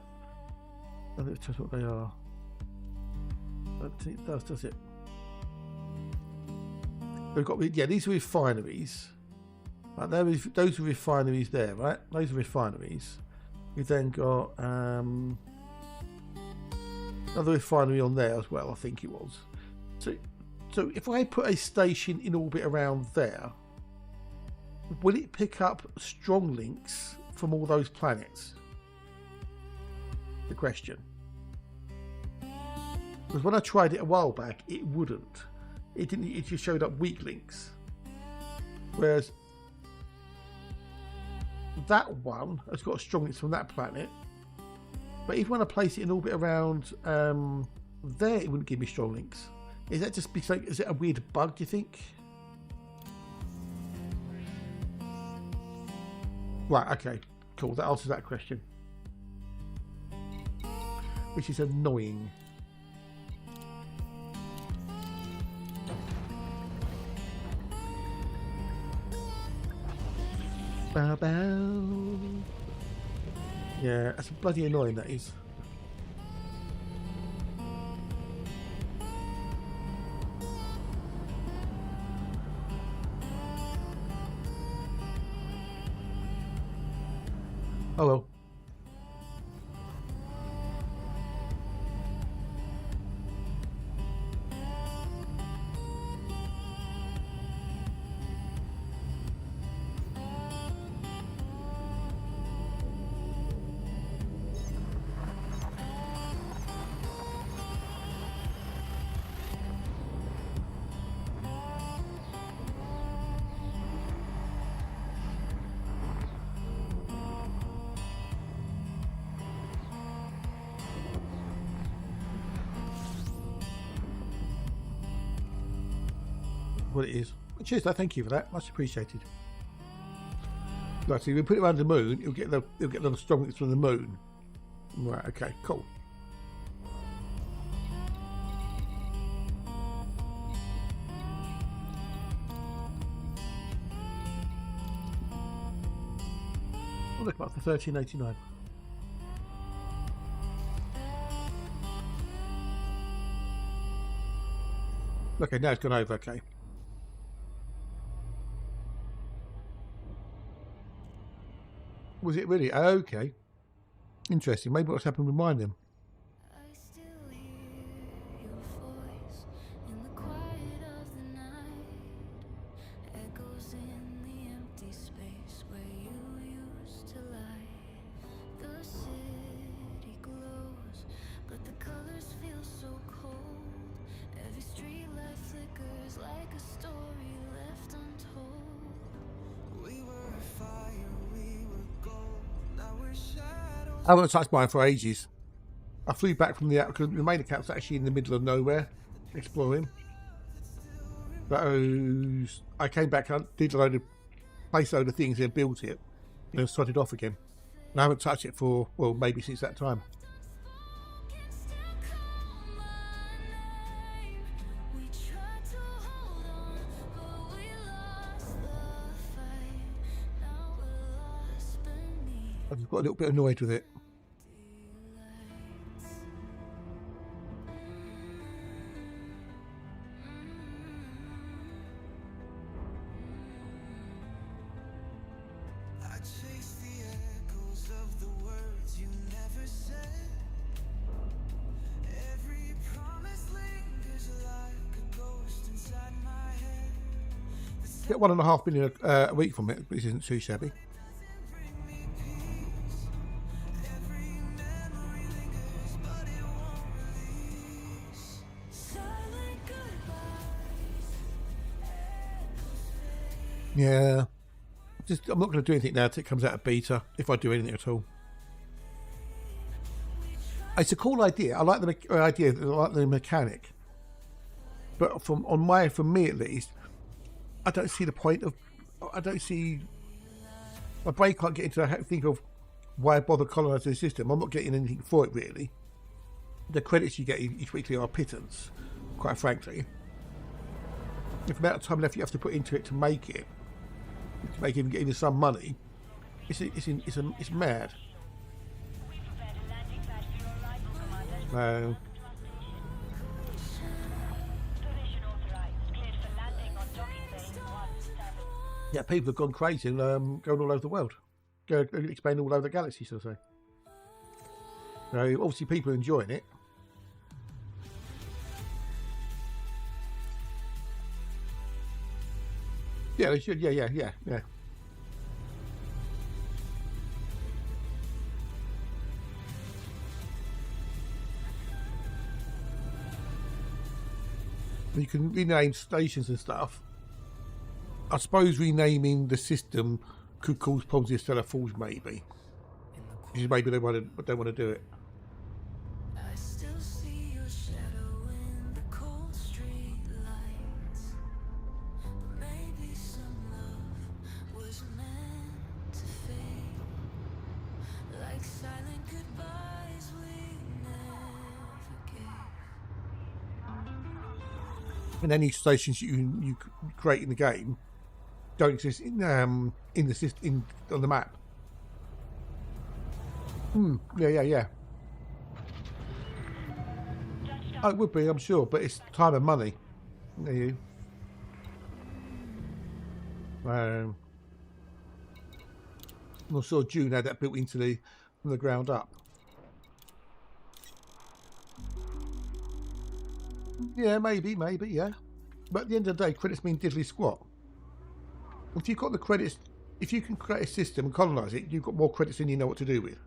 I think it tells what they are. I don't think it does it? We've got, yeah, these are refineries. Right, those are refineries there, right? Those are refineries. We've then got another refinery on there as well, I think it was. So if I put a station in orbit around there, will it pick up strong links from all those planets? The question. Because when I tried it a while back, it wouldn't. It didn't. It just showed up weak links. Whereas that one has got strong links from that planet. But even when I place it in orbit around there, it wouldn't give me strong links. Is that just because? Is it a weird bug? Do you think? Right. Okay. Cool. That answers that question. Which is annoying. Bow bow. Yeah, that's bloody annoying, that is. Oh well. What it is. Cheers, though. Thank you for that. Much appreciated. Right, so if we put it around the moon, it'll get the strongest from the moon. Right. Okay. Cool. I'll look up for 13.89. Okay, now it's gone over. Okay. Was it really? Okay. Interesting. Maybe what's happened with mine then. I still hear your voice in the quiet of the night. Echoes in the empty space where you used to lie. The city glows, but the colors feel so cold. Every street light flickers like a story left untold. We were fire, we were gold. Now we're shadows. I haven't touched mine for ages. I flew back from the because the main account's actually in the middle of nowhere, exploring. But I came back, I did place a load of things and built it, and then started off again. And I haven't touched it for, well, maybe since that time. Can still call my name. We tried to hold on, but we lost the fight. Now we're lost beneath I just got a little bit annoyed with it. lights. I chase the echoes of the words you never said. Every promise lingers like a ghost inside my head. Get 1.5 million a week from it, which isn't too shabby. Doesn't bring me peace. Every memory lingers, but it won't release. Silent goodbyes, echoes fade. Yeah. I'm not going to do anything now until it comes out of beta, if I do anything at all. It's a cool idea. I like the idea. I like the mechanic. But for me at least, I don't see the point of. I don't see. My brain can't get into think of why bother colonising the system. I'm not getting anything for it really. The credits you get each weekly are pittance, quite frankly. If the amount of time left you have to put into it to make it, to make even some money, it's mad. We prepared a landing pad for your arrival, Commander. Position authorized. Cleared for landing on docking bay 17. Yeah, people have gone crazy and going all over the world, expanding all over the galaxy, so to say. Obviously, people are enjoying it. Yeah, they should. Yeah. You can rename stations and stuff. I suppose renaming the system could cause problems with Stellar Falls, maybe. Maybe they want to do it. I still see your shadow in the cold street lights. Maybe some love was meant to fade. Like silent goodbyes we never gave. And any stations you create in the game, don't exist in the system on the map. Yeah. Oh, it would be, I'm sure, but it's time and money. There you. I'm not sure June had that built into from the ground up. Yeah, maybe, yeah. But at the end of the day, credits mean diddly squat. If you've got the credits, if you can create a system and colonise it, you've got more credits than you know what to do with.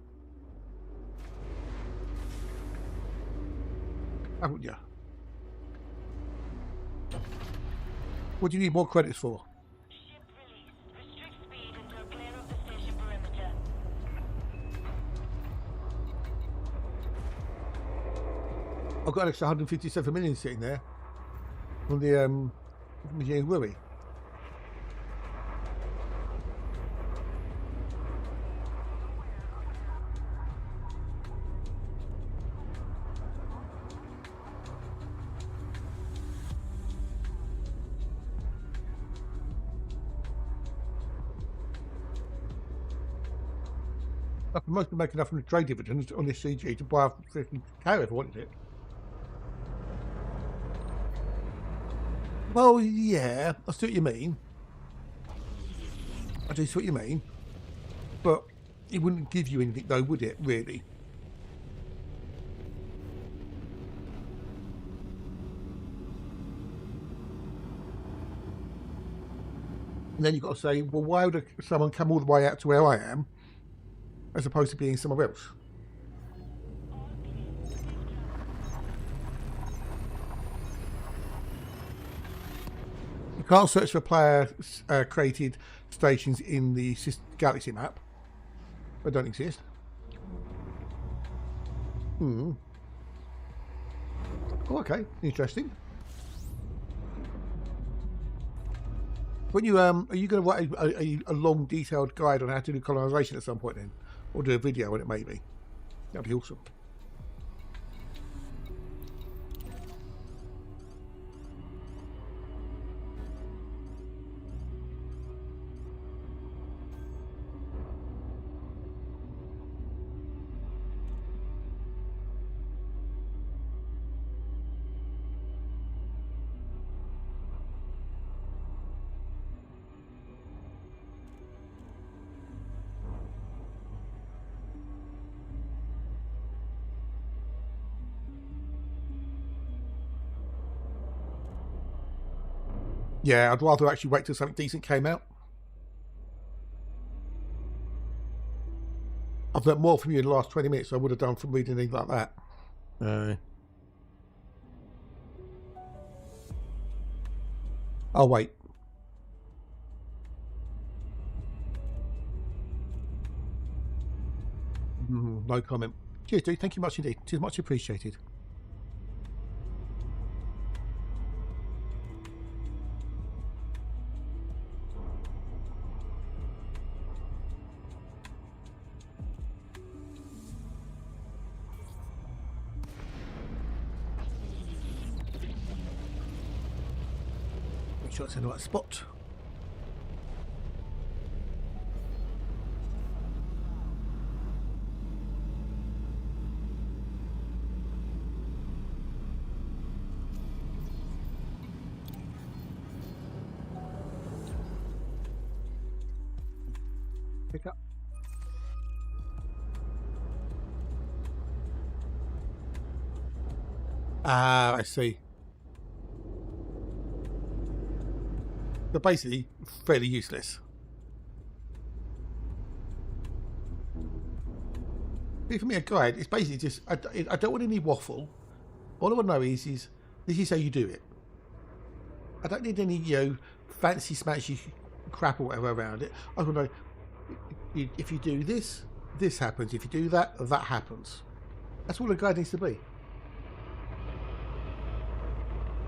Haven't you? What do you need more credits for? Ship released. Restrict speed until clear of the station perimeter. I've got an extra 157 million sitting there on the Yuri. I can mostly make enough from the trade dividends on this CG to buy a freaking cow if I wanted it. Well, yeah, I see what you mean. I do see what you mean. But it wouldn't give you anything though, would it, really? And then you've got to say, well, why would someone come all the way out to where I am as opposed to being somewhere else? You can't search for player created stations in the Galaxy map. They don't exist. Oh, okay, interesting. When you are you going to write a long, detailed guide on how to do colonisation at some point then, or do a video on it maybe? That'd be awesome. Yeah, I'd rather actually wait till something decent came out. I've learnt more from you in the last 20 minutes than I would have done from reading things like that. I'll wait. No comment. Cheers, dude. Thank you much indeed. It is much appreciated. Make sure it's in the right spot. Pick up. Ah, I see. They're basically fairly useless. See, for me, a guide, it's basically just, I don't want any waffle. All I want to know is this is how you do it. I don't need any, fancy smashy crap or whatever around it. I want to know, if you do this, this happens. If you do that, that happens. That's all a guide needs to be.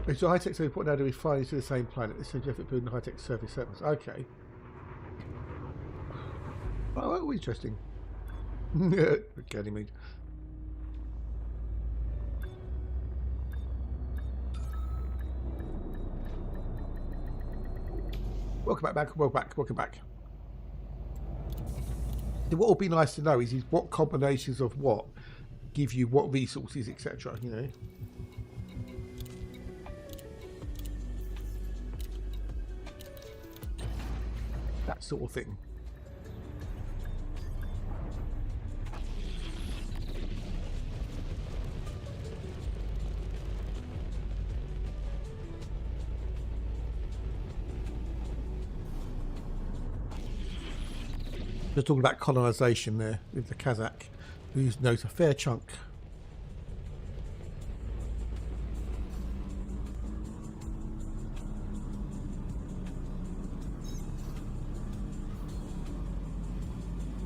It's a high-tech service report now to be flying to the same planet. This is effort building high-tech service settlements. Okay. Oh, interesting. Ganymede. Welcome back. Welcome back. What would be nice to know is what combinations of what give you what resources, etc. You know. That sort of thing. They're talking about colonisation there with the Kazakh, who knows a fair chunk.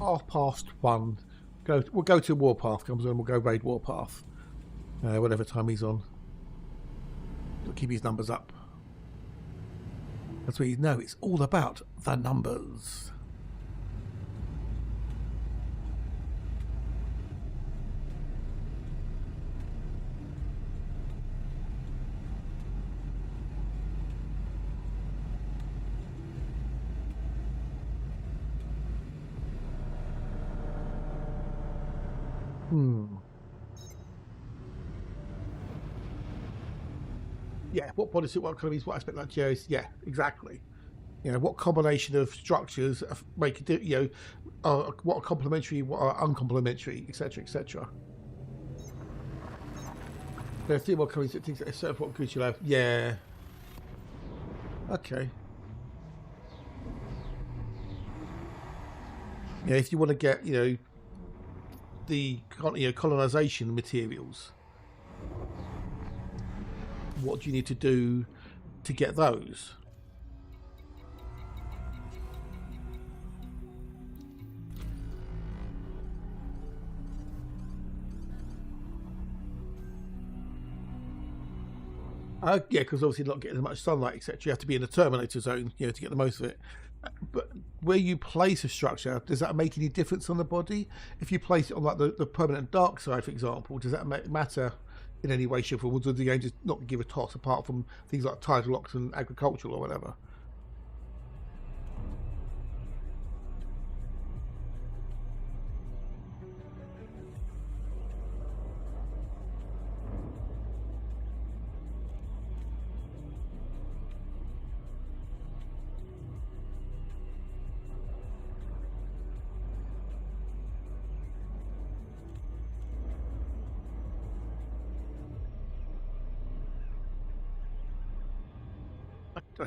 *1. We'll go to Warpath comes on. We'll go raid Warpath, whatever time he's on. He'll keep his numbers up. That's what you know. It's all about the numbers. Yeah, what body suit, what economies, what aspect like Jerry's. Yeah, exactly. You know, what combination of structures make it, you know, what are complementary, what are uncomplementary, etc., etc. There are 3 more economies that things that serve what goods you'll have. Yeah. Okay. Yeah, if you want to get, you know, the colonization materials, what do you need to do to get those? Yeah, because obviously not getting as much sunlight, etc. You have to be in a Terminator zone, you know, to get the most of it. But where you place a structure, does that make any difference on the body? If you place it on like the permanent dark side, for example, does that matter in any way, shape, or form? Or does the game just not give a toss apart from things like tidal locks and agricultural or whatever?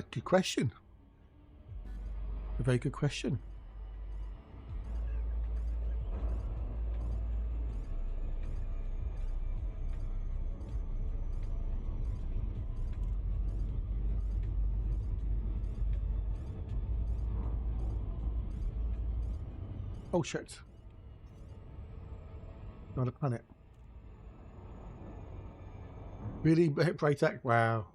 Good question. A very good question. Oh shit. Not a planet. Really? Braytac? Wow.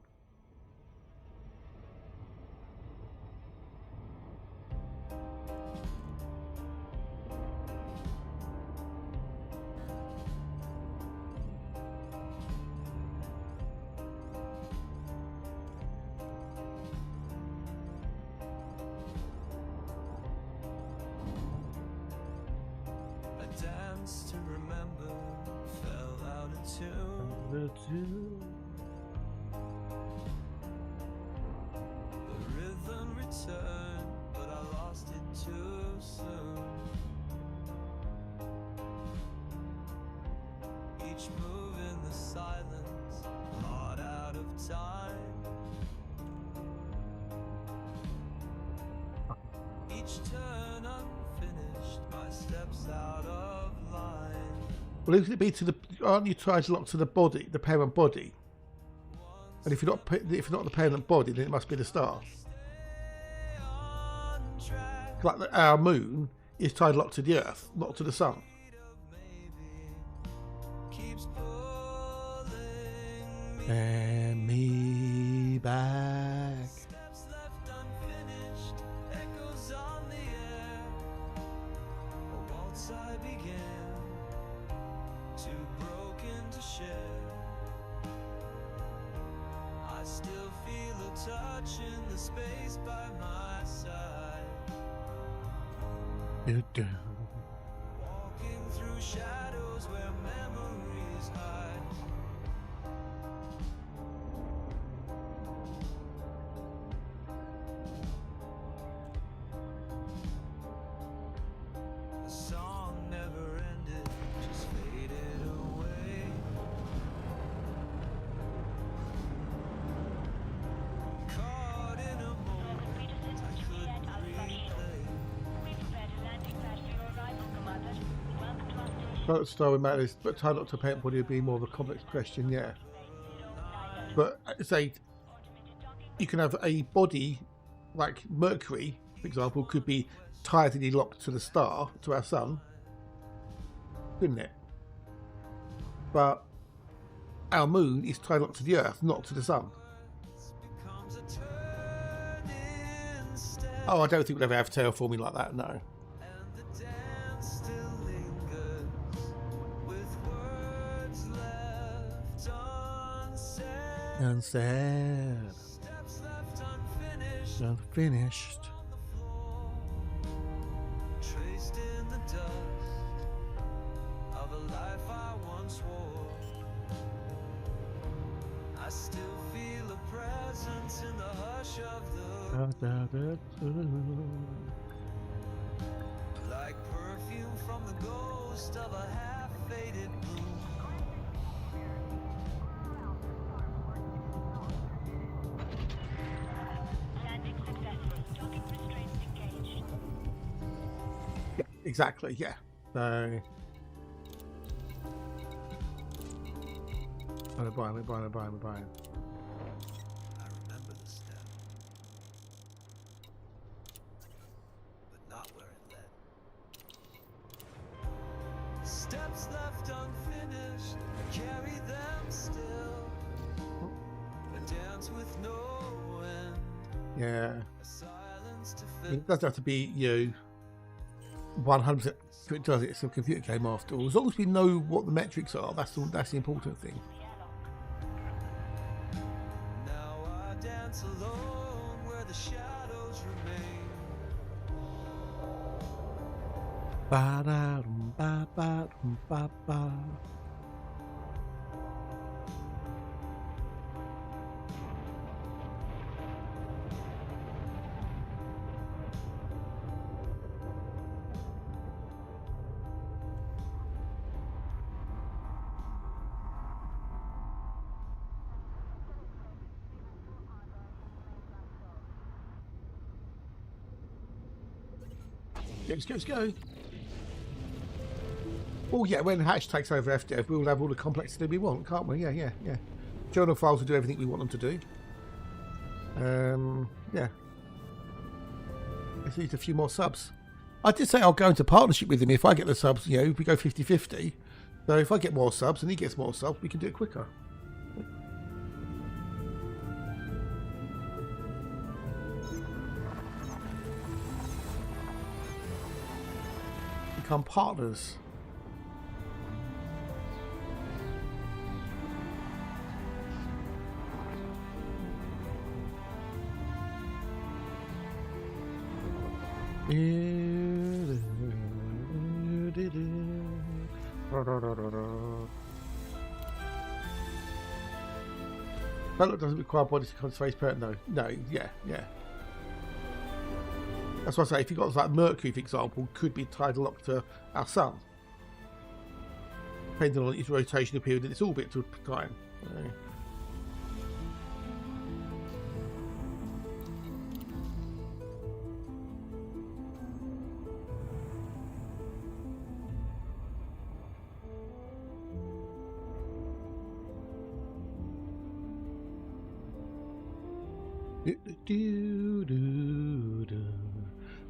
A dance to remember fell out of tune. The rhythm returned, but I lost it too soon. Each move in the silence, thought out of time. Each turn unfinished, my steps out of line. Well, who's it be to the? Aren't you tied to lock to the body, the parent body? And if you're not the parent body, then it must be the star. On track, Like our moon is tied locked to the Earth, not to the sun. keeps pulling me. And me back. Steps left unfinished, echoes on the air. A waltz I began, too broken to share. I still feel a touch in the space by my side. Walking through shadows where memories hide. The song never ended, just faded away. Caught in a moment I couldn't replay. We prepared a landing pad for your arrival, Commander. Welcome to our station. Not start with Matt, but tie not to paint body would be more of a complex question, yeah. But say you can have a body like Mercury, for example, could be tightly locked to the star, to our sun, couldn't it? But our moon is tied locked to the Earth, not to the sun. Becomes a turn instead. Oh, I don't think we'll ever have terraforming like that, no. And the dance still lingers with words left unsaid. Unsaid, Steps left unfinished unfinished. on the floor, traced in the dust of a life I once wore. I still feel a presence in the hush of the like perfume from the ghost of a half-faded bloom. Landing successful. Docking restraints engaged. Yeah, exactly, yeah. So. We're buying. I remember the step, but not where it led. Steps left unfinished, carry them still. A dance with no end, Yeah. a silence to It fit. doesn't have to be, 100%. It does. It's a computer game after all. As long as we know what the metrics are, that's the important thing. Now I dance alone where the shadows remain. Ba-da-dum, ba-ba-dum, ba-ba. Let's go. Oh yeah, when Hatch takes over FDev, we'll have all the complexity we want, can't we? Yeah. Journal files will do everything we want them to do. Yeah. Let's need a few more subs. I did say I'll go into partnership with him if I get the subs, if we go 50-50. So if I get more subs and he gets more subs, we can do it quicker. Become partners. That doesn't require body to come to space parent. No, yeah. That's why I say if you've got like Mercury, for example, could be tied locked to our sun, depending on its rotational period and its orbit to time.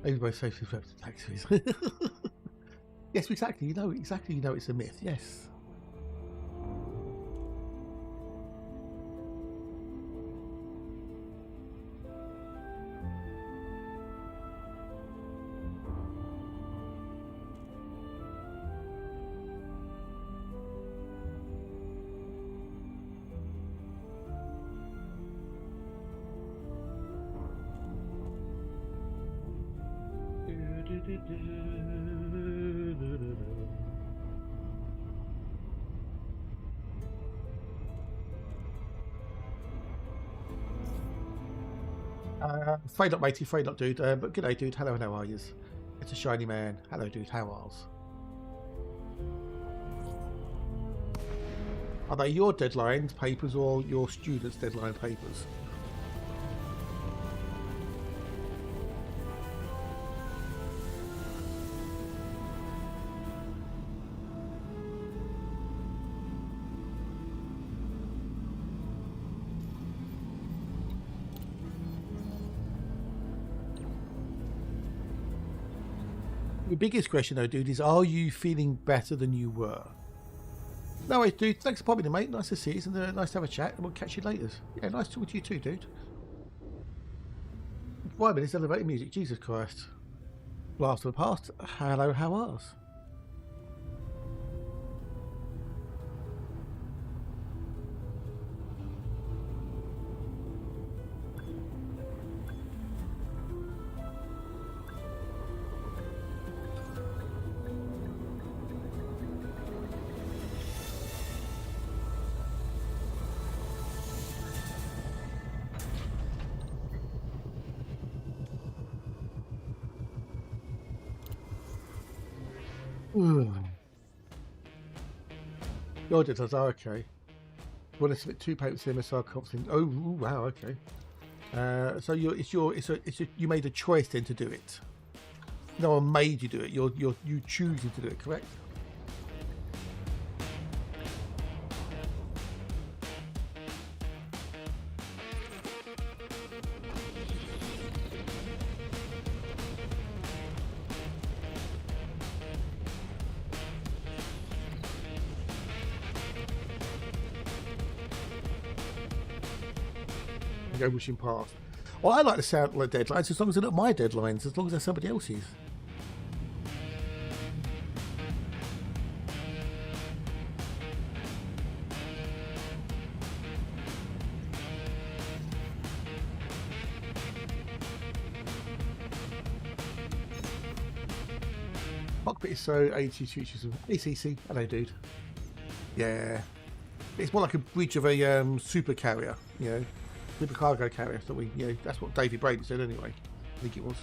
Everybody says it's taxis. Yes, exactly. You know it's a myth. Yes. Afraid not, matey. Afraid not, dude. But g'day, dude. Hello, how are yous? It's a shiny man. Hello, dude. How are they your deadline papers or your students' deadline papers? The biggest question, though, dude, is are you feeling better than you were? No worries, dude. Thanks for popping in, mate. Nice to see you. And nice to have a chat. And we'll catch you later. Yeah, nice talking to you too, dude. 5 minutes elevated music. Jesus Christ. Blast of the past. Hello, how are your deadlines are okay. You want to submit 2 papers to MSR conferencing. Oh, wow, okay. So you made a choice then to do it. No one made you do it. You choosing to do it, correct? Go pushing past. Well, I like the sound like deadlines as long as they're not my deadlines, as long as they're somebody else's. Cockpit is so 80s futures of ACC. Hello, dude. Yeah, it's more like a breach of a super carrier, you know. With the cargo carrier that we, you know, that's what David Brady said anyway. I think it was.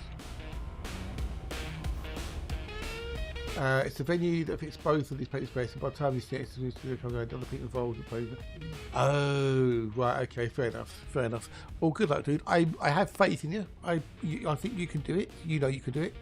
It's a venue that fits both of these paper space, and by the time these theatres move to the cargo, other people involved with over. Oh, right, okay, fair enough, fair enough. Well, good luck, dude. I have faith in you. I think you can do it. You know you can do it.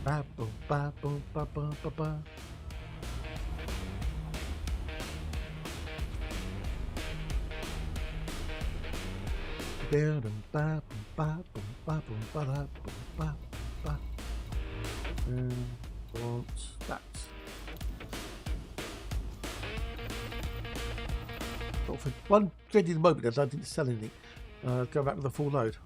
Ba boom ba boom ba ba ba ba. Ba boom ba boom ba boom ba boom ba da boom ba ba. What's that? But for one dreaded moment, I didn't sell anything. Go back with a full load.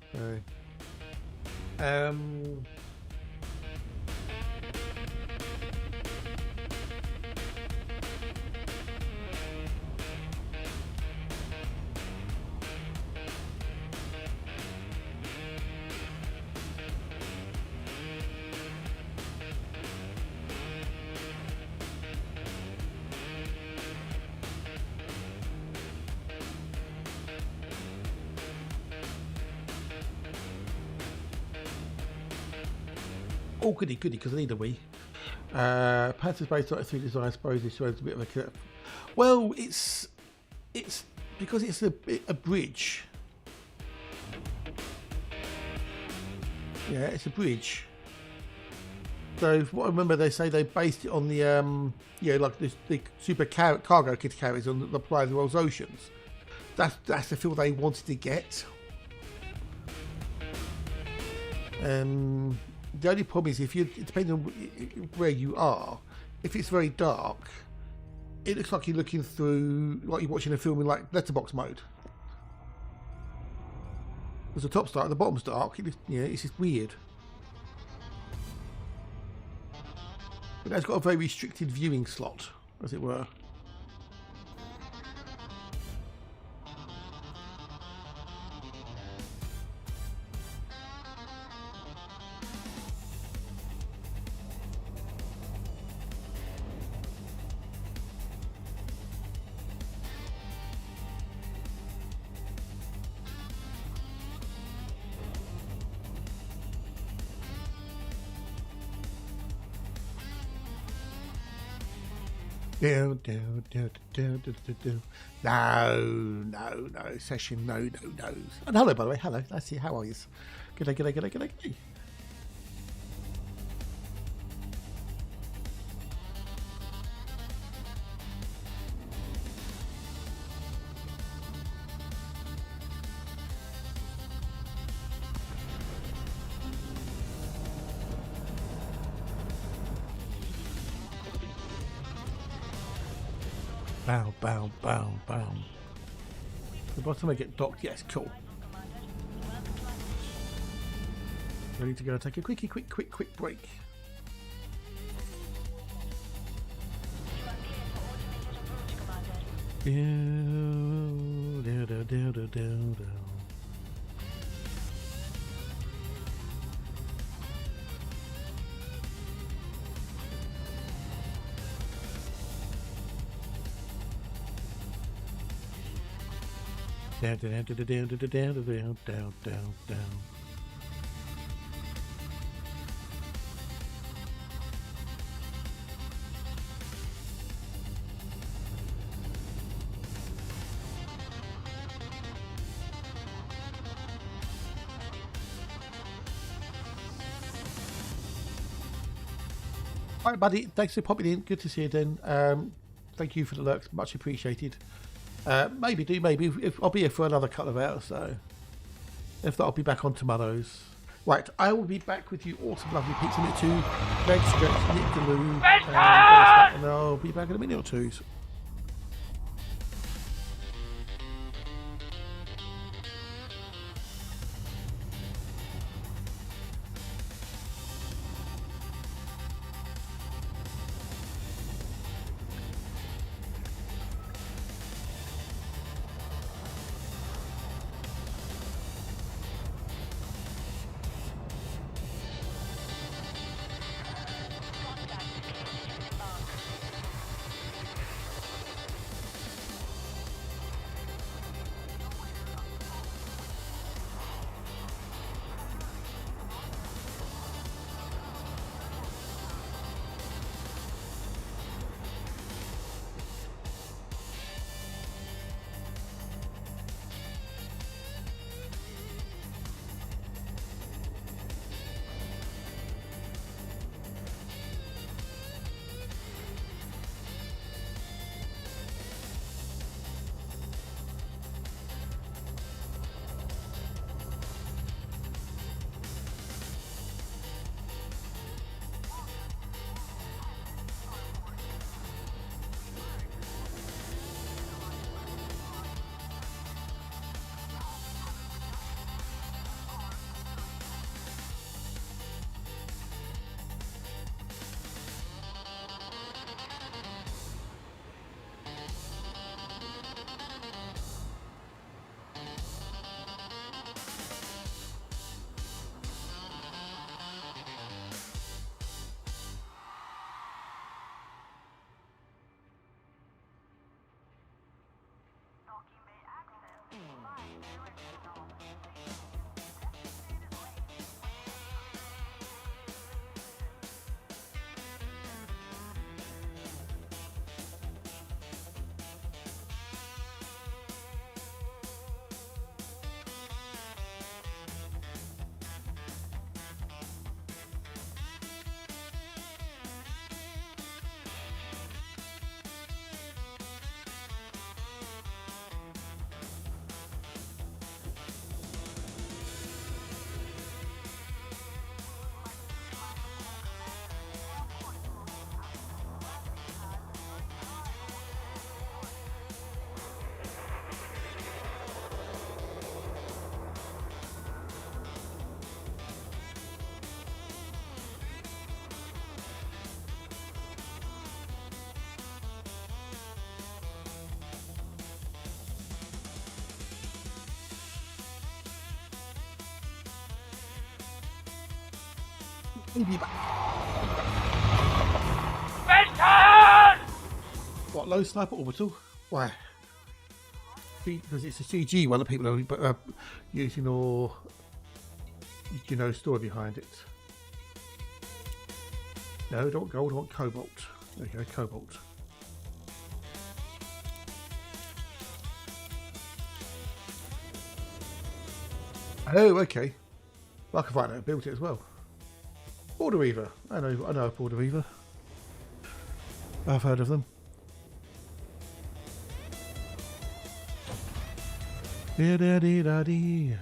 Oh, goody, because I need a wee. Panthers based on 3 design, I suppose this shows a bit of a. Well, it's because it's a bridge. Yeah, it's a bridge. So what I remember, they say they based it on the like the super cargo kit carriers on the Playa of the World's Oceans. That's the feel they wanted to get. The only problem is it depends on where you are. If it's very dark, it looks like you're looking through, like you're watching a film in like letterbox mode. There's the top's dark, the bottom's dark. Yeah, it's just weird. But it's got a very restricted viewing slot, as it were. No, session, no. And hello, by the way, hello. I see. How are you? G'day. Bow. The bottom I get docked. Yes, cool. Ready to go. Take a quick break. Down. Down. All right, buddy. Thanks for popping in. Good to see you, then. Thank you for the lurks. Much appreciated. Maybe if I'll be here for another couple of hours, so if not, I'll be back on tomorrow's. Right, I will be back with you all. Some lovely pizza minute 2. Greg, Stretch, Nick, Galoo, and I'll be back in a minute or two. Maybe back. What, low sniper orbital? Why? Because it's a CG one that people are using, or you know, story behind it. No, don't want gold, I want cobalt. There you go, cobalt. Oh, okay. Well, I can find out who built it as well. Border Reaver. I know a Border Reaver. I've heard of them. Da-da-dee-da-dee.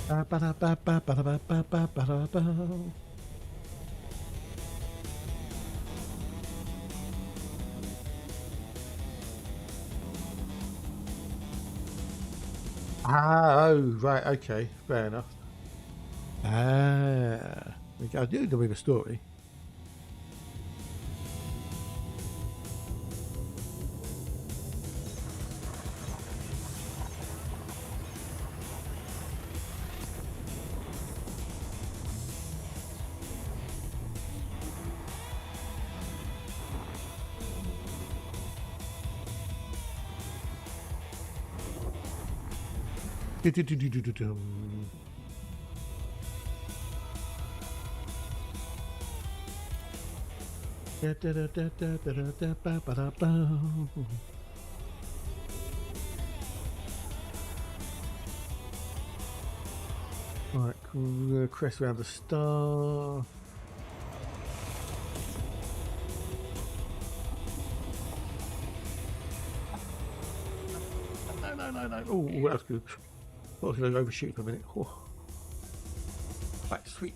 Ba-ba-da-ba-ba-ba-ba-ba-ba-ba-ba. Ah, oh, right, okay, fair enough. Ah, I do know a story. Do-do-do-do-do-dum. Da-da-da-da-da-da-da-ba-ba-da-ba. Right, cool. Crest around the star. No. Oh, that's good. I was going to overshoot for a minute. Oh. Right, sweet.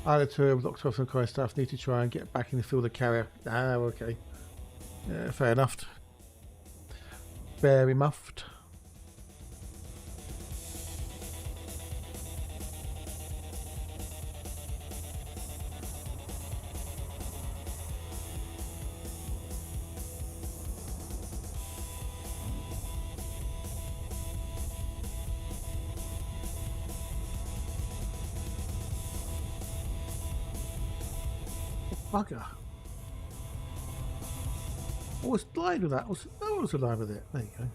Either two of Doctor and Kai staff need to try and get back in the field of carrier. Ah, okay. Yeah, fair enough. Very muffed. Bugger. I was alive with that. I was alive with it. There you go.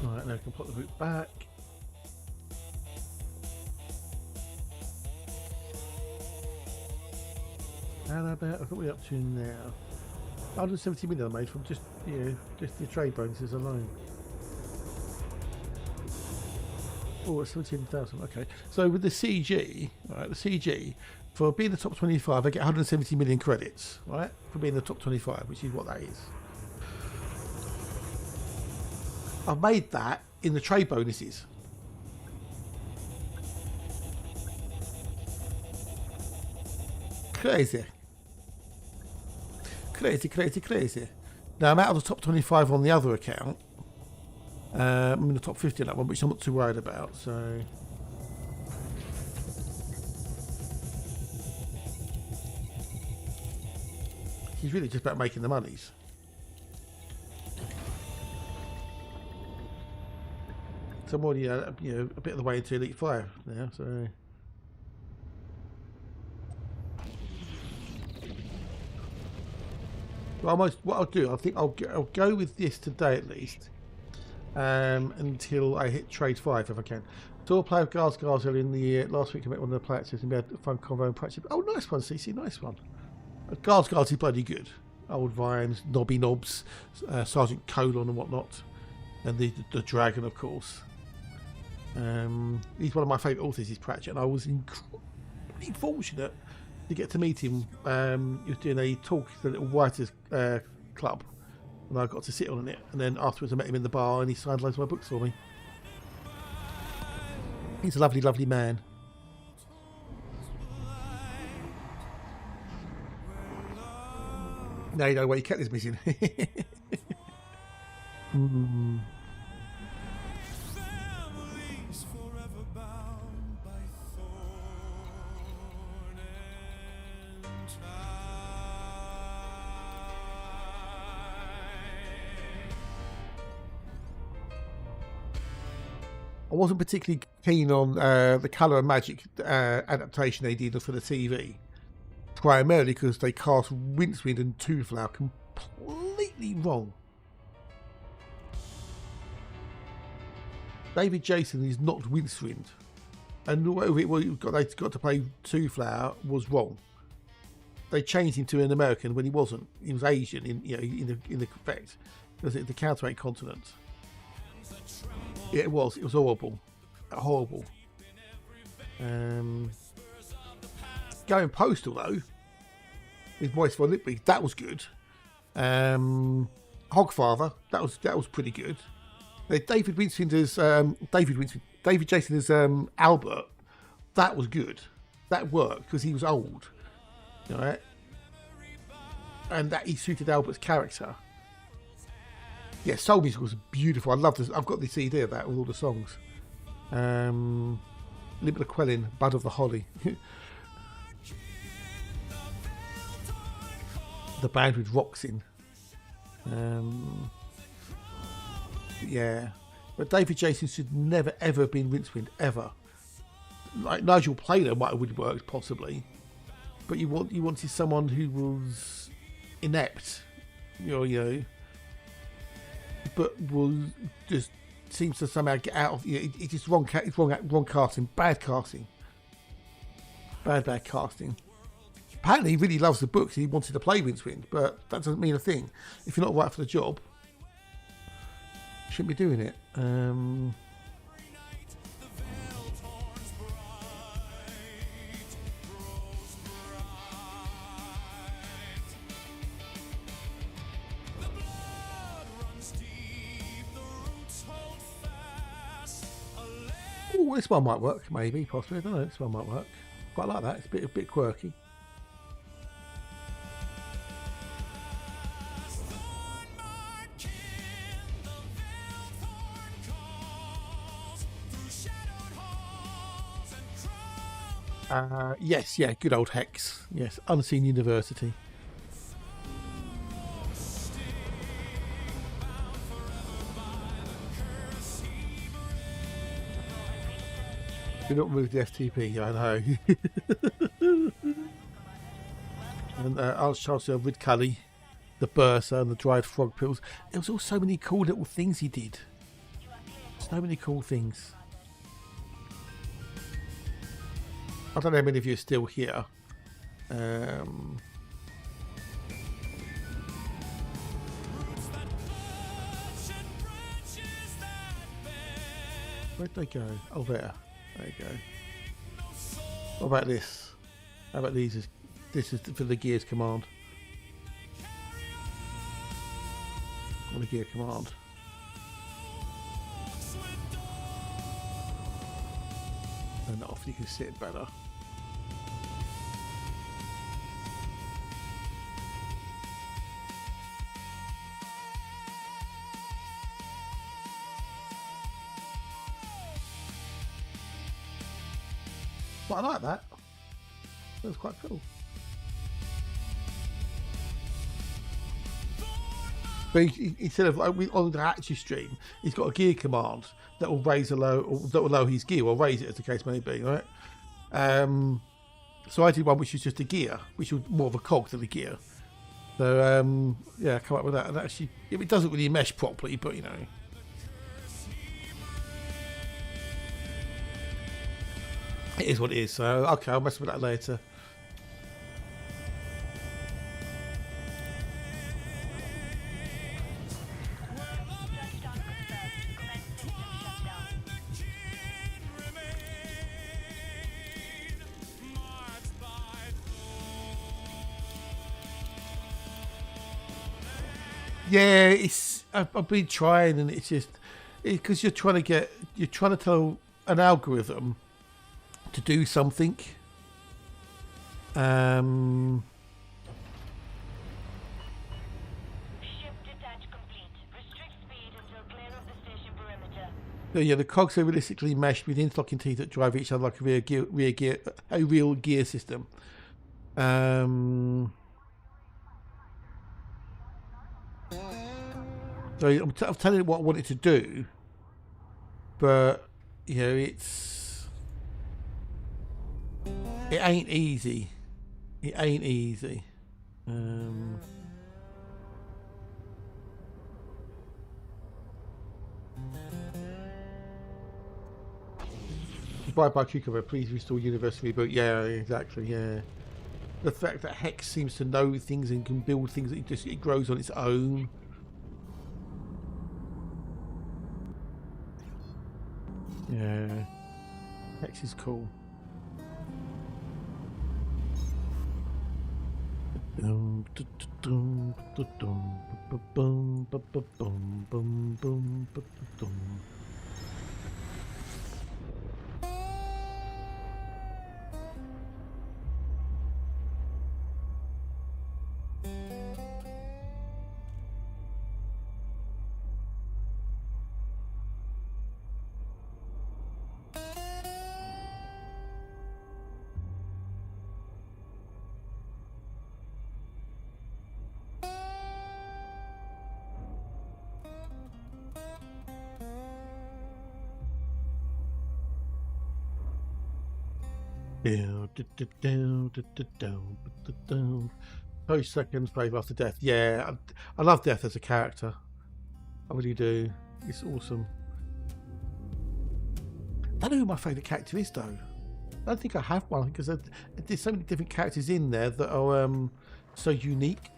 Right, now I can put the boot back. How about what are we up to now? 170 million I made from just just the trade bonuses alone. Oh, it's 17,000. Okay, so with the CG, right, the CG for being the top 25, I get 170 million credits, right, for being the top 25, which is what that is. I've made that in the trade bonuses. Crazy. Now I'm out of the top 25 on the other account. I'm in the top 50 on that one, which I'm not too worried about. So he's really just about making the monies. So I'm already a bit of the way into Elite 5 now. So Well, what I'll do, I think I'll go with this today at least, until I hit trade 5 if I can. Saw a player of Gars earlier in the year. Last week I met one of the players and we had a fun convo and practice. Oh, nice one, CC, nice one. Gars is bloody good. Old Vines, Nobby Knobs, Sergeant Colon and whatnot, and the Dragon, of course. He's one of my favourite authors, is Pratchett, and I was incredibly fortunate to get to meet him. He was doing a talk at the little writers club, and I got to sit on it. And then afterwards, I met him in the bar, and he signed loads of my books for me. He's a lovely, lovely man. No, you know where your cat is missing. Families forever bound by thorn and I wasn't particularly keen on the Colour and Magic adaptation they did for the TV, primarily because they cast Rincewind and Tooflower completely wrong. David Jason is not Rincewind, and whatever they got to play Tooflower was wrong. They changed him to an American when he wasn't. He was Asian in the effect. Was it the counterweight continent? Yeah, it was horrible. Going postal though, with Moist von Lipwig, that was good. Hogfather, that was pretty good. David Jason as Albert, that was good. That worked because he was old, right? And that he suited Albert's character. Yeah, Soul Music was beautiful. I love this. I've got the CD of that with all the songs. Limit of Quelling, Bud of the Holly. The band with rocks in. Yeah. But David Jason should never ever have been Rincewind, ever. Like Nigel Planer might have worked possibly. But you wanted someone who was inept. You know, but will just seems to somehow get out of. It's just wrong casting, bad casting, bad casting. Apparently, he really loves the books. He wanted to play Rincewind, but that doesn't mean a thing. If you're not right for the job, you shouldn't be doing it. Oh, this one might work, maybe, possibly. I don't know. This one might work. Quite like that. It's a bit quirky. Yes, yeah, good old Hex. Yes, Unseen University. Do not move the FTP, I know. And Archchancellor with Cully, the Bursa and the dried frog pills. There was all so many cool little things he did. So many cool things. I don't know how many of you are still here. Where'd they go? Oh, there. There you go. What about this? How about these? This is for the Gears command. On the Gear command. And off you can sit better. But I like that. That was quite cool. But instead of on the Hatchy stream, he's got a gear command that will raise a low, or that will lower his gear, or raise it, as the case may be, right? So I did one which was just a gear, which was more of a cog than a gear. So yeah, come up with that. And actually, it doesn't really mesh properly, but you know. It is what it is. So okay, I'll mess with that later. Touchdown confirmed. Commence system shutdown. Yeah, it's I've been trying, and it's just because you're trying to tell an algorithm to do something. Ship detach complete. Restrict speed until clear of the station perimeter. So yeah, the cogs are realistically meshed with interlocking teeth that drive each other like a real gear system. So I'm telling it what I want it to do, but you know it ain't easy. It ain't easy. Bye cucumber, please restore universe reboot. Yeah, exactly, yeah. The fact that Hex seems to know things and can build things, it grows on its own. Yeah. Hex is cool. Post seconds, brave after death. Yeah, I love Death as a character. I really do. It's awesome. I don't know who my favourite character is, though. I don't think I have one because there's so many different characters in there that are so unique.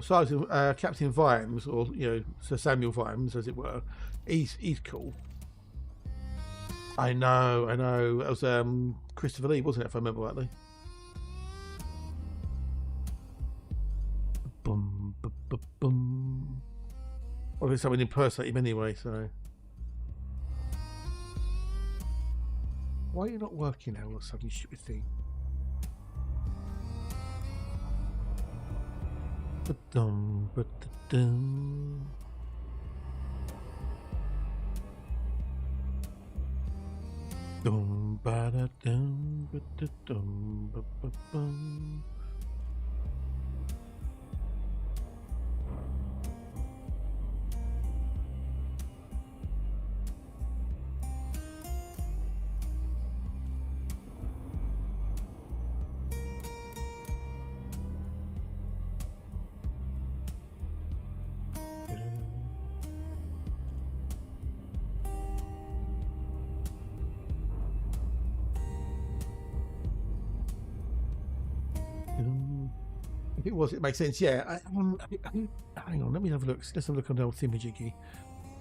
So Captain Vimes, or Sir Samuel Vimes, as it were, he's cool. I know. It was Christopher Lee, wasn't it? If I remember rightly. Boom, boom, boom, boom. Well, there's someone impersonate him anyway. So why are you not working now? Or something stupid thing. Ba-dum, ba-da-dum. Dum, ba-da-dum, ba-da-dum, ba-ba-bum. If it was, it makes sense. Yeah. Hang on, let me have a look. Let's have a look on the old thingamajiggy.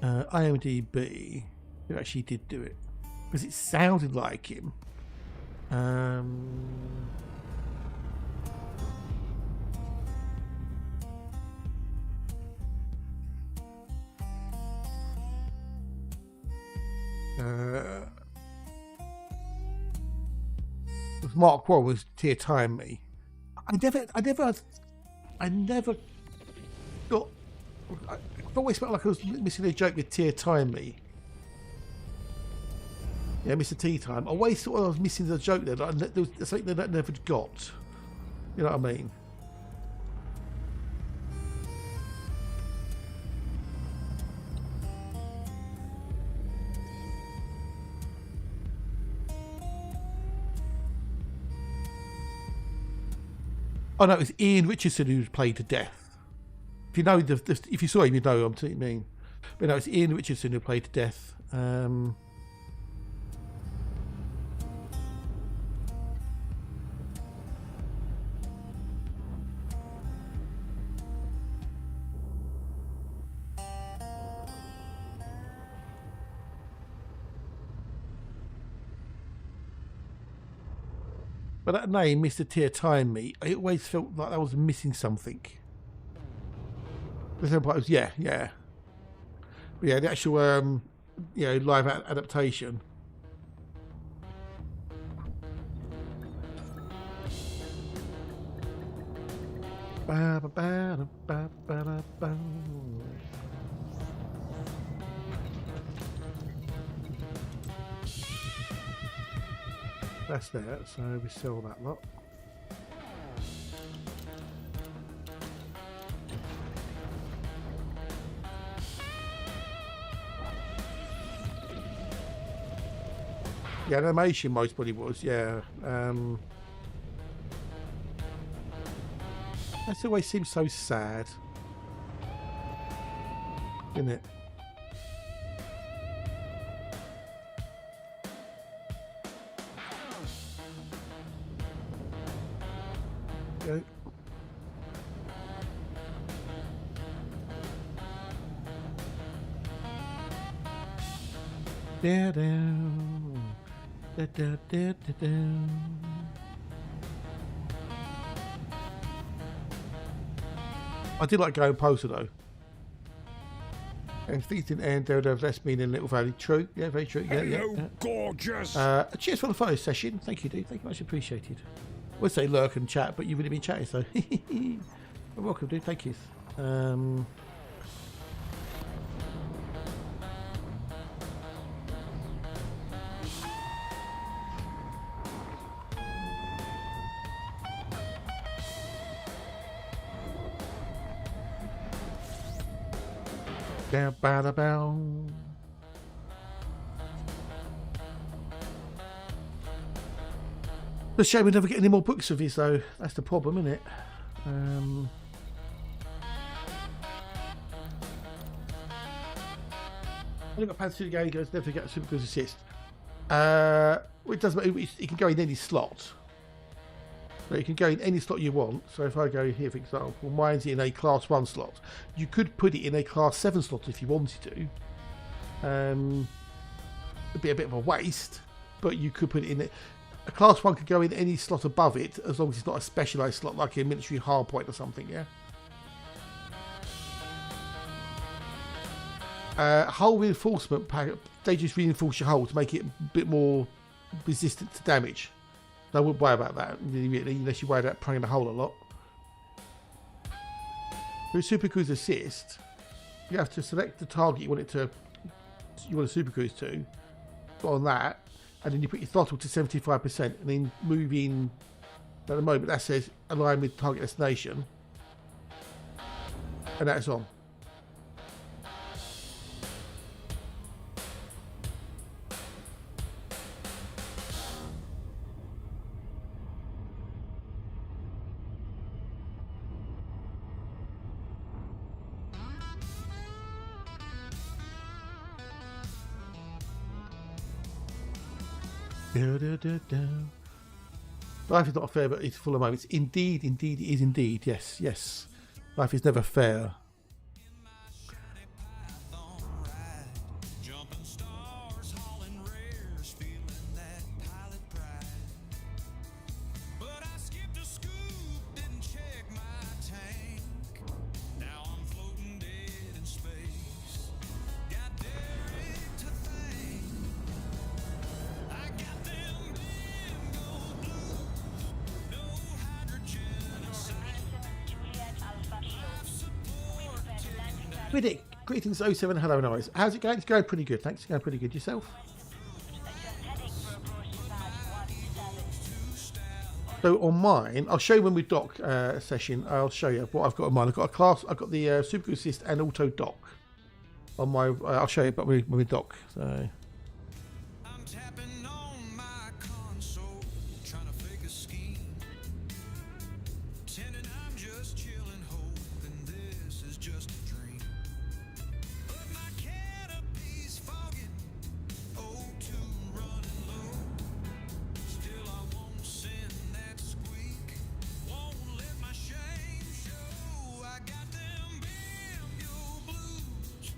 IMDb, who actually did do it, because it sounded like him. Mark 1 was Tear Time Me. I never got. I always felt like I was missing a joke with Tear Time Me. Yeah, Mr. Tea Time. I always thought I was missing the joke there. Like, there was something that I never got. You know what I mean? Oh no, it's Ian Richardson who played to death. If you know if you saw him, you know what I mean. But no, it's Ian Richardson who played to death. But that name, Mr. Tear Time Me, I always felt like I was missing something. The part was yeah. But yeah, the actual live adaptation. That's there, so we sell that lot. The animation most probably was, yeah. That always seems so sad, isn't it? Go. I did like going poster though. And things didn't end, there was less meaning in Little Valley. True, yeah, very true. Yeah, Hello, gorgeous. Cheers for the photo session. Thank you, dude. Thank you, much appreciated. I would say lurk and chat, but you've really been chatting, so well, welcome, dude. Thank you. Down, bada, bow. It's a shame we never get any more books of his, though. That's the problem, isn't it? I look at Pants to the game, he goes, never get a super good assist. Well, it doesn't matter, it can go in any slot. But you can go in any slot you want. So if I go here, for example, mine's in a class 1 slot. You could put it in a class 7 slot if you wanted to. It'd be a bit of a waste, but you could put it in it. A class 1 could go in any slot above it, as long as it's not a specialised slot like a military hardpoint or something, yeah? Hull reinforcement pack, they just reinforce your hull to make it a bit more resistant to damage. I wouldn't worry about that, really, unless you worry about praying the hull a lot. With Super Cruise Assist, you have to select the target you want to Super Cruise to, put on that, and then you put your throttle to 75%, and then move in. At the moment, that says align with target destination, and that's on. Life is not fair, but it's full of moments. Indeed, indeed, it is indeed. Yes, yes. Life is never fair. Riddick, greetings 07, hello nice. How's it going? It's going pretty good, thanks. It's going pretty good. Yourself? Just heading for approach pad 17. So on mine, I'll show you when we dock session. I'll show you what I've got on mine. I've got a class. I've got the super assist and auto dock on my. I'll show you, but when we dock. So I'm tapping on my console, trying to fake a scheme. Pretending I'm just chilling, hoping this is just a dream. But my canopy's fogging, O2 running low. Still I won't send that squeak, won't let my shame show. I got them bamboo blues,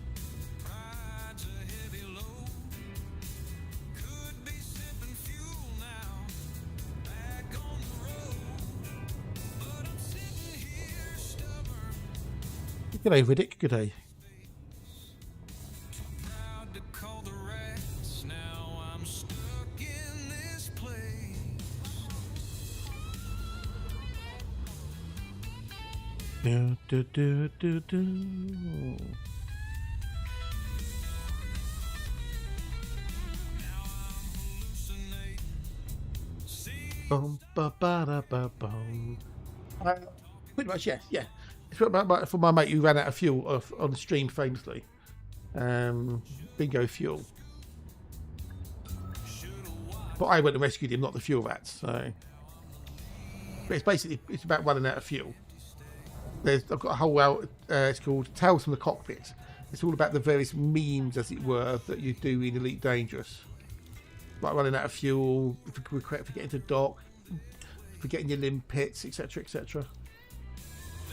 pride's a heavy load. Could be sipping fuel now, back on the road. But I'm sitting here stubborn, good day, Riddick. Good day. proud to call the rats. Now I'm stuck in this place. Do, do, do, do, do. Hallucinate, see Bum, ba, ba, da, ba, bum. Pretty much, yes, yeah. It's for my mate who ran out of fuel on the stream famously. Bingo fuel. But I went and rescued him, not the fuel rats. So, but it's basically it's about running out of fuel. I've got a whole out. It's called Tales from the Cockpit. It's all about the various memes, as it were, that you do in Elite Dangerous, like running out of fuel, forgetting to dock, forgetting your limpets, etc., etc.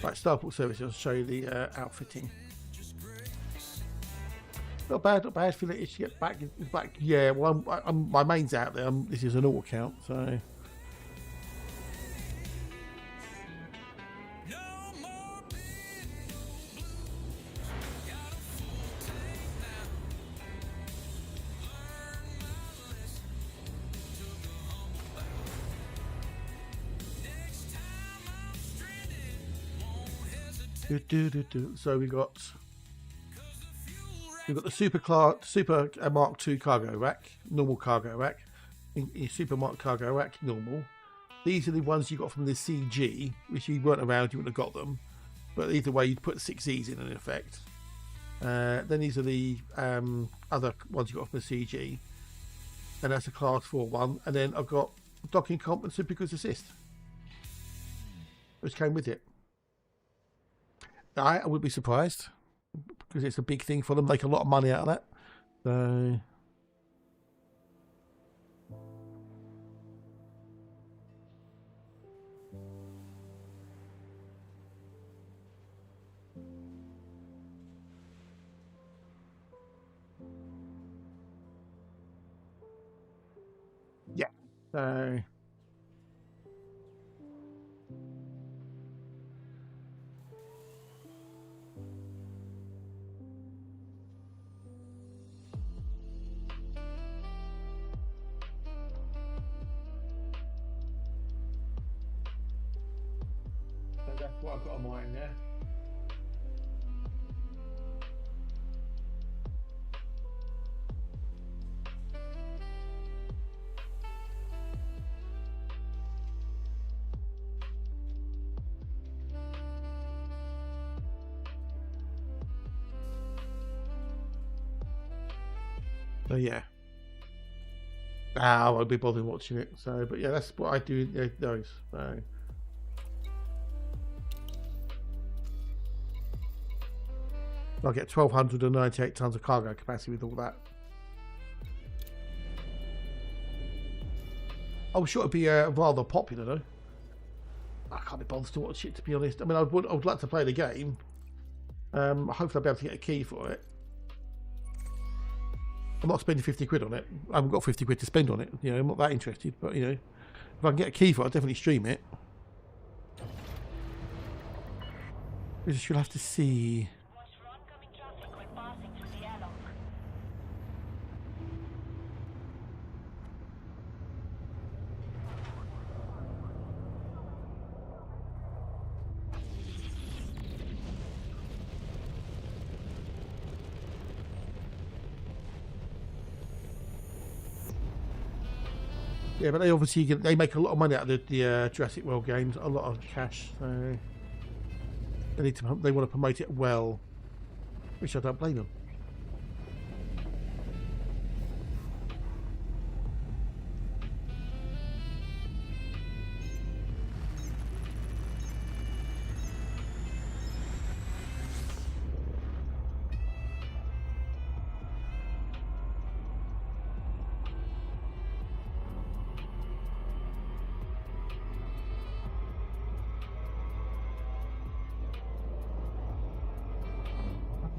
Right, Starport Services. I'll show you the outfitting. Not bad, not bad. Feel like it should get back. Back, yeah. Well, my main's out there. This is an auto account, so. no more bingo blues. Got a full tank now. Learn my lesson. Took a humble bow. Next time I'm stranded, won't hesitate. So we've got the super Mark II cargo rack, normal cargo rack, in super Mark cargo rack, normal. These are the ones you got from the CG, which you weren't around, you wouldn't have got them. But either way, you'd put 6Es in effect. Then these are the other ones you got from the CG, and that's a class 4 one. And then I've got docking comp and super goods assist, which came with it. I would be surprised because it's a big thing for them. Make a lot of money out of that. So yeah. So that's what I've got on mine there. So yeah. I won't be bothering watching it. So, but yeah, that's what I do in those. So. I'll get 1,298 tons of cargo capacity with all that. I'm sure it'd be rather popular though. I can't be bothered to watch it, to be honest. I mean, I would like to play the game. Hopefully I'll be able to get a key for it. I'm not spending 50 quid on it. I haven't got 50 quid to spend on it. You know, I'm not that interested. But, you know, if I can get a key for it, I'll definitely stream it. We just will have to see. Watch for oncoming traffic when passing through the airlock. Yeah, but they obviously they make a lot of money out of the Jurassic World games, a lot of cash. So they want to promote it well, which I don't blame them.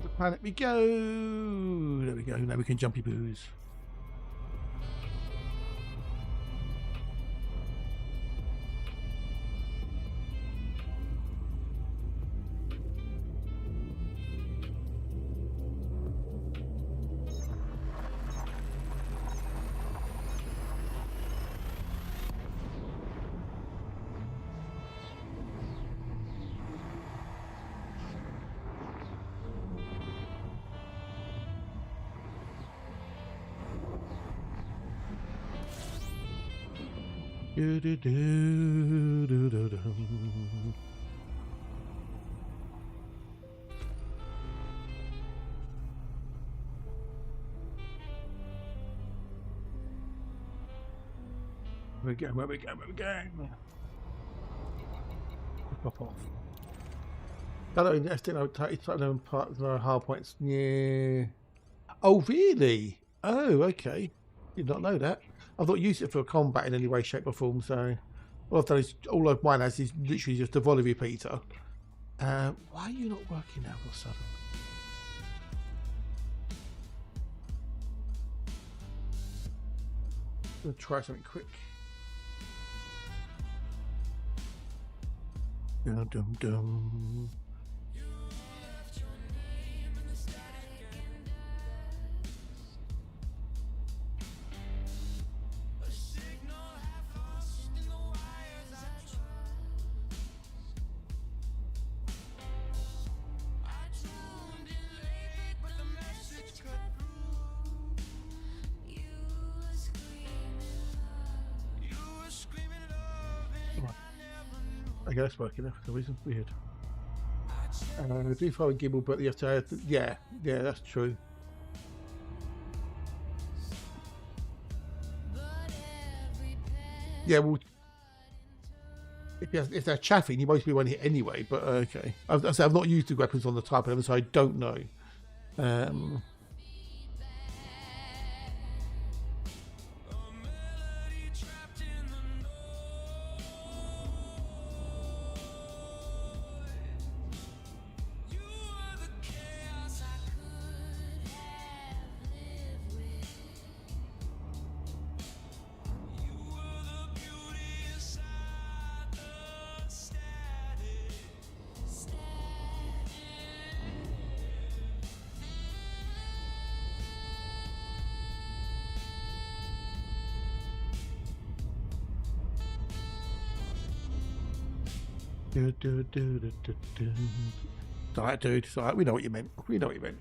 The planet we go. There we go. Now we can jumpy booze. Do, do, do, do, do, do. Where we go? Where we go? Where we go? Pop off. I don't know. I think it's like part of the hard points. Yeah. Oh, really? Oh, okay. Did not know that. I thought you used it for combat in any way, shape, or form. So all I've done is all of mine has is literally just a volley repeater. Why are you not working now all of a sudden? I'm gonna try something quick. Dum dum dum. Okay, that's working now for some reason. Weird. Do follow Gibble, but you have to. Yeah, that's true. Yeah, well, if they're chaffing, you might be one hit anyway. But okay, I've not used the weapons on the type of them, so I don't know. It's alright, dude. It's alright. We know what you meant. We know what you meant.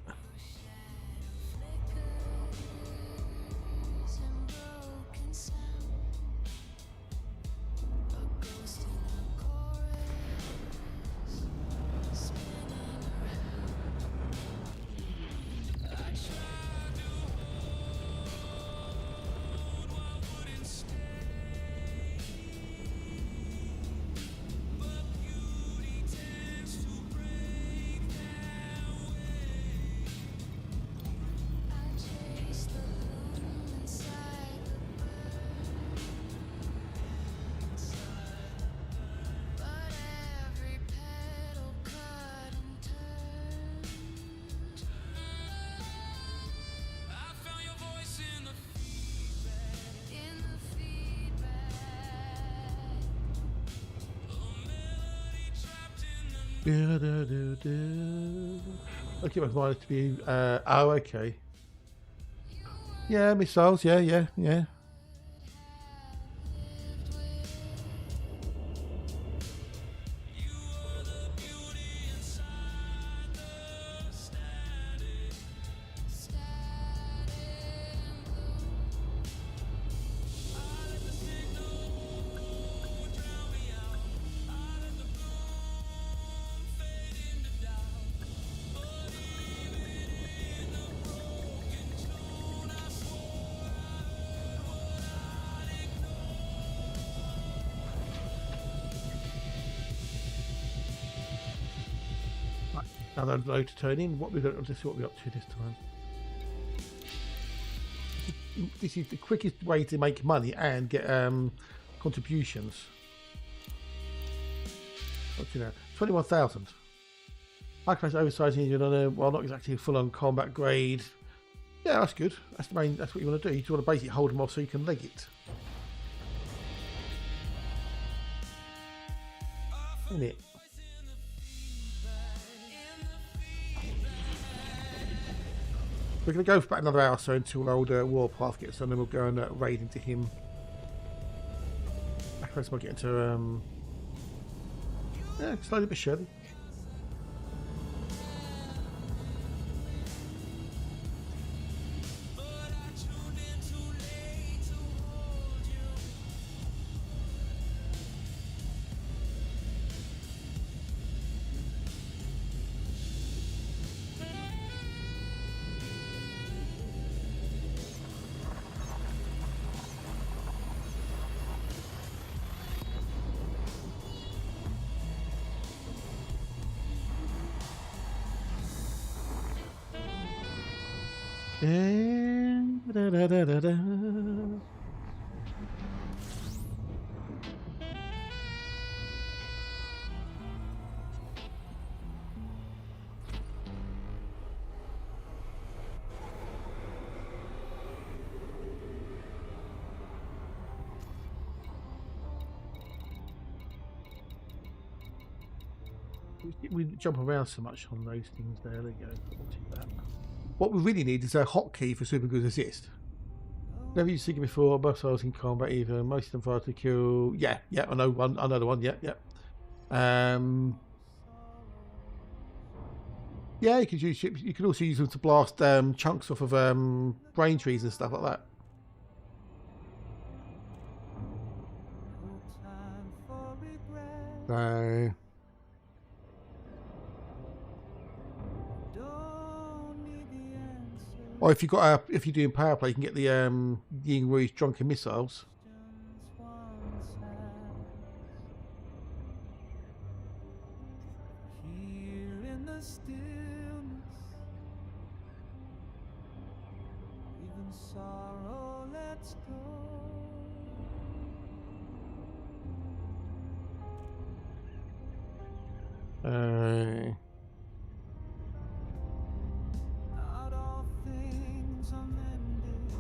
I'll keep my mind to be. Oh, okay. Yeah, missiles. Yeah. Another load to turn in. What we're going to see what we're up to this time. This is the quickest way to make money and get contributions. What's you know? 21,000. Microphone oversized engine on a well, not exactly a full-on combat grade. Yeah, that's good. That's the main. That's what you want to do. You just want to basically hold them off so you can leg it. Isn't it? We're going to go for about another hour or so until old Warpath gets on, and we'll go and raid into him. I suppose we'll get into yeah, slowly but surely. Da, da, da, da, da. We jump around so much on those things there. There you go. I'll take that. What we really need is a hotkey for super good assist. Never used Sigma before. Most I was in combat either. Most of them fire to kill. Yeah, I know one. I know the one. Yeah. Yeah, you could use ships. You could also use them to blast chunks off of brain trees and stuff like that. So. Or if you got if you're doing power play, you can get the Yuri drunken missiles. Here in the stillness, even sorrow lets go. Not all things are mended.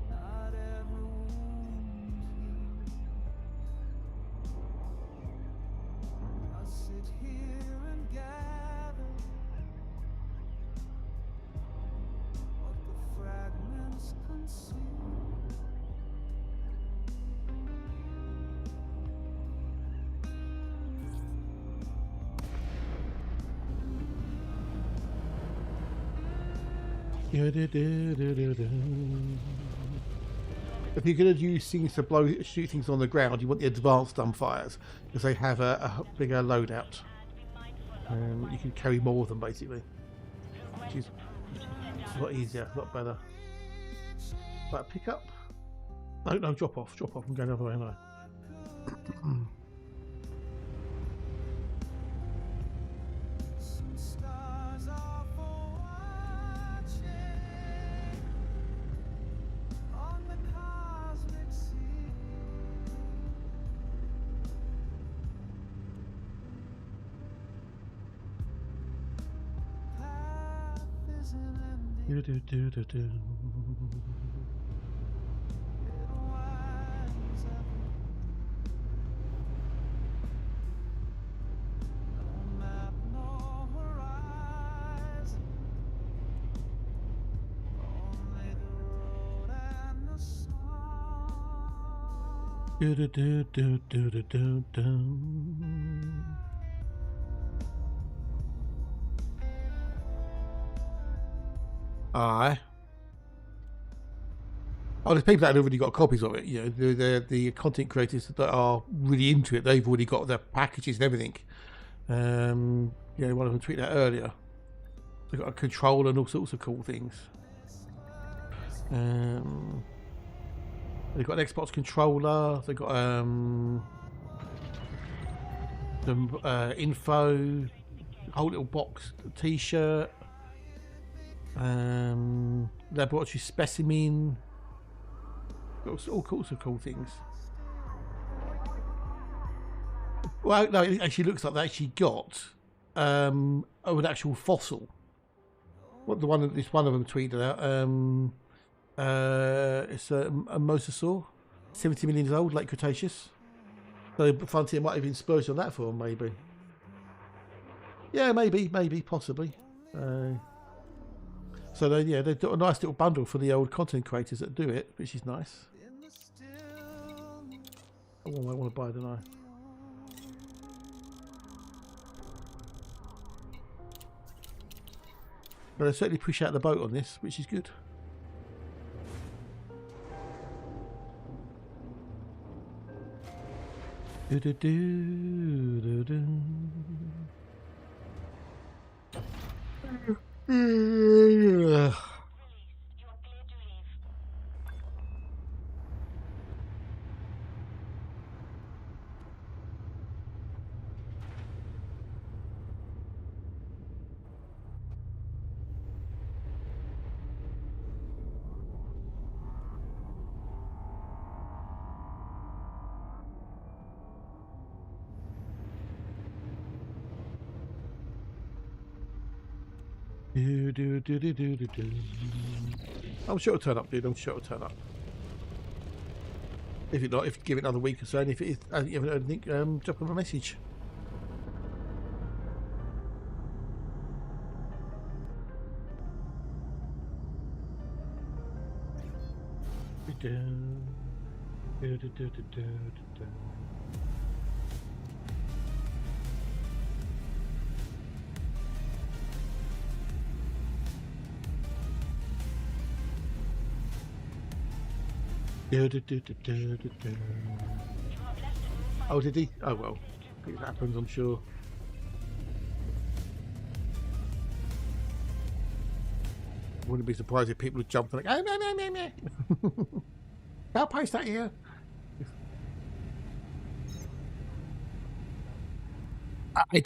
Not every wound heals. I sit here and gather what the fragments conceal. If you're going to use things to shoot things on the ground, you want the advanced dumbfires because they have a bigger loadout. You can carry more of them basically, which is a lot easier, a lot better. But pick up? No, drop off. I'm going the other way now. Some stars are for watching on the cosmic sea. Path isn't ending, it winds up. No map, no horizon, only the road and the song. Aye. Oh, there's people that have already got copies of it. You know, the content creators that are really into it. They've already got their packages and everything. You know, one of them tweeted that earlier. They've got a controller and all sorts of cool things. They've got an Xbox controller. They've got some info, whole little box T-shirt, laboratory specimen, all sorts of cool things. Well, no, it actually looks like they actually got an actual fossil. What the one? This one of them tweeted out. It's a mosasaur, 70 million years old, late Cretaceous. So Frontier might have been spurred on that for them, maybe. Yeah, maybe, possibly. So they've got a nice little bundle for the old content creators that do it, which is nice. I want to buy, don't I? But I certainly push out the boat on this, which is good. Do do do do do. You are cleared to leave. Do, do, do, do, do, do, do. I'm sure it'll turn up, dude. I'm sure it'll turn up. If it not, if give it another week or so, and if it is, you haven't heard anything, drop them a message. Do, do, do, do, do, do, do. Do, do, do, do, do, do, do. You have left a new Oh, did he? Oh well, it happens, I'm sure. Wouldn't be surprised if people would jump like, oh, no. I'll post that here. I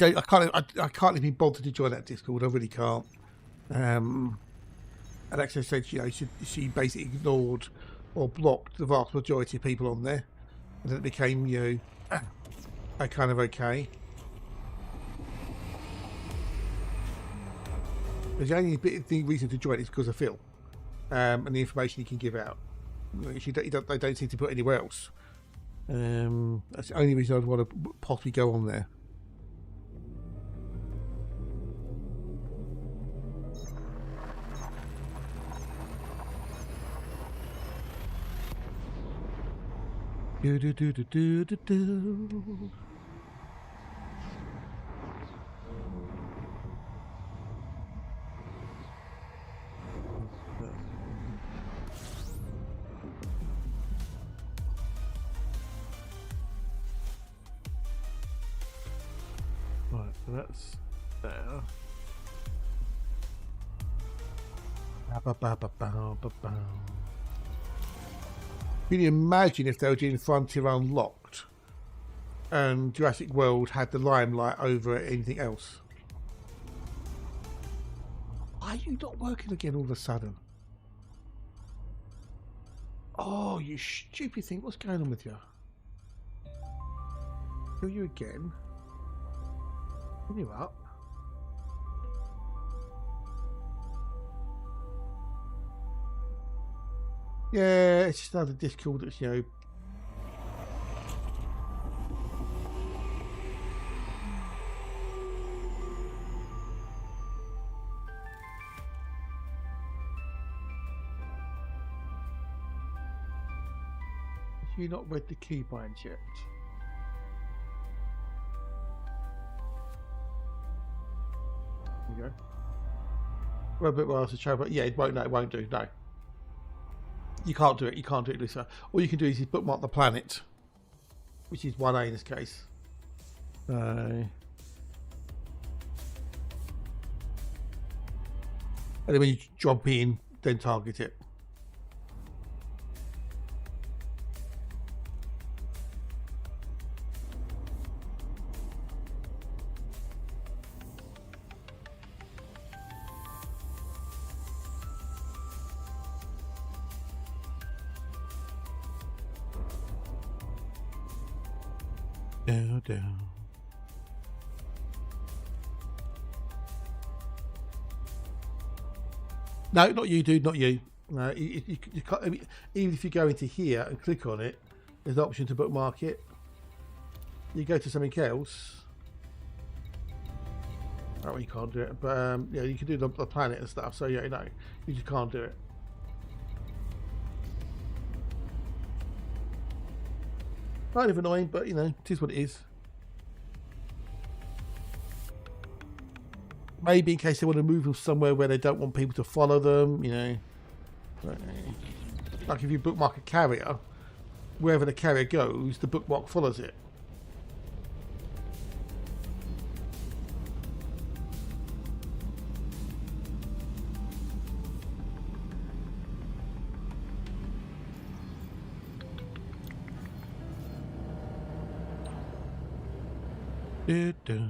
can't even bother to join that Discord. I really can't. Alexa said, she basically ignored or blocked the vast majority of people on there, and then it became, kind of okay. The only the reason to join is because of Phil, and the information he can give out. They don't seem to put anywhere else. That's the only reason I'd want to possibly go on there. Do do do do do do do. Right, so that's there. Can you imagine if they were doing Frontier Unlocked and Jurassic World had the limelight over anything else? Are you not working again all of a sudden? Oh, you stupid thing. What's going on with you? Kill you again? Are you up? Yeah, it's just another Discord that's, Have you not read the keybinds yet? There you go. Well, a bit more else to show, but yeah, it won't do, no. You can't do it, Lisa. All you can do is bookmark the planet, which is 1A in this case. And then when you jump in, then target it. Down, down. No, not you, dude. Not you. No, you can't. I mean, even if you go into here and click on it, there's an option to bookmark it. You go to something else. Oh, you can't do it. But yeah, you can do the planet and stuff. So yeah, no, you just can't do it. Kind of annoying, but you know, it is what it is. Maybe in case they want to move them somewhere where they don't want people to follow them, you know. Like if you bookmark a carrier, wherever the carrier goes, the bookmark follows it. Du-du.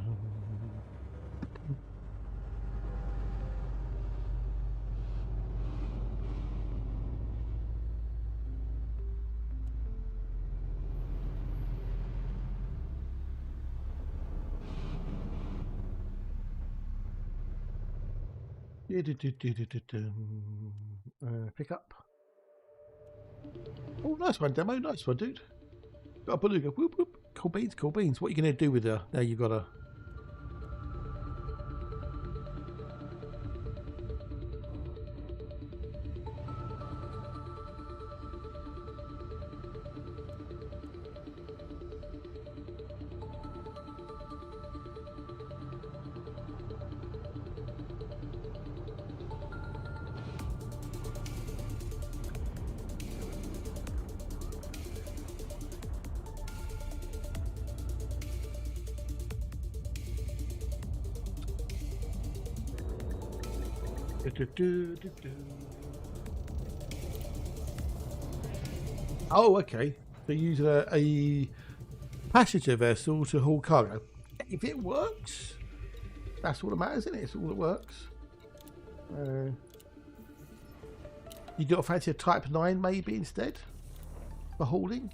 Pick up. Oh, nice one, demo. Nice one, dude. Got a beluga. Whoop, whoop. Cool beans, cool beans. What are you going to do with her? Now you got her. Oh, okay. They use a passenger vessel to haul cargo. If it works, that's all that matters, isn't it? It's all that works. You don't fancy a Type 9 maybe instead for hauling?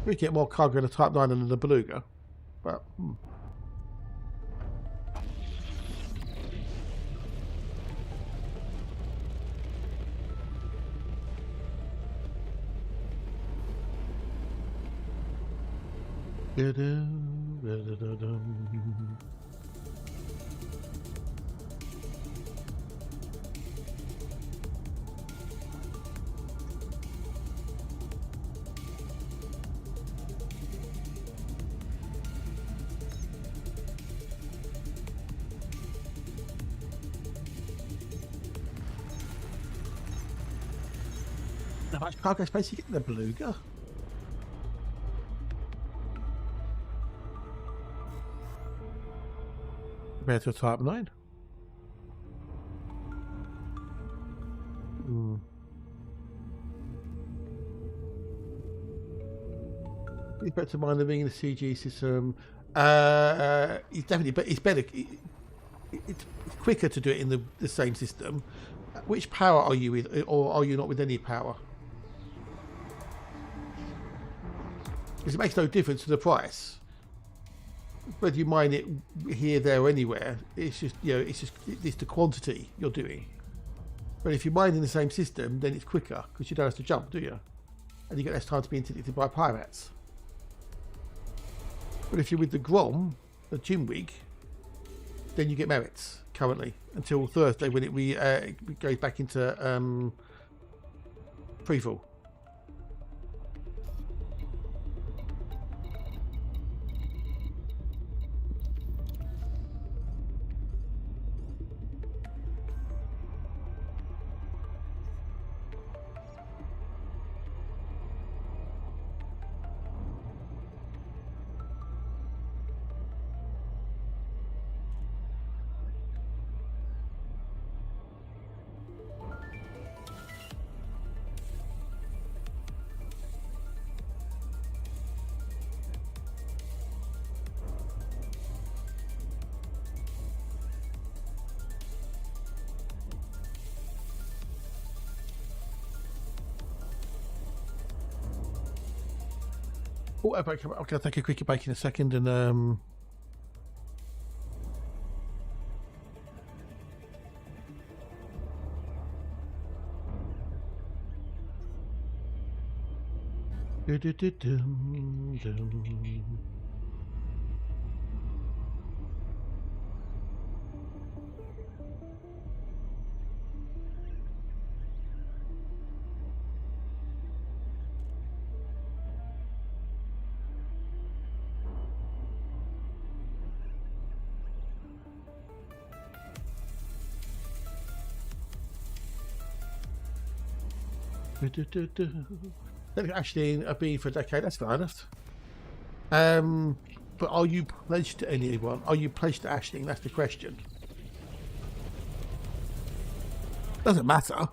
We get more cargo in a Type 9 than in the Beluga, but how much cargo space you get in the Beluga? Compared to a Type 9? It's better to mind than being in the CG system. It's definitely, but it's better. It's quicker to do it in the same system. Which power are you with, or are you not with any power? Because it makes no difference to the price. Whether you mine it here, there, or anywhere, it's just, you know, it's the quantity you're doing. But if you mine in the same system, then it's quicker because you don't have to jump, do you? And you get less time to be interdicted by pirates. But if you're with the Grom, the Chin Wig, then you get merits currently until Thursday when it goes back into freefall. Oh, I'm going to take a quick break in a second and actually, I've been for a decade. That's fair enough. But are you pledged to anyone? Are you pledged to Ashling? That's the question. Doesn't matter.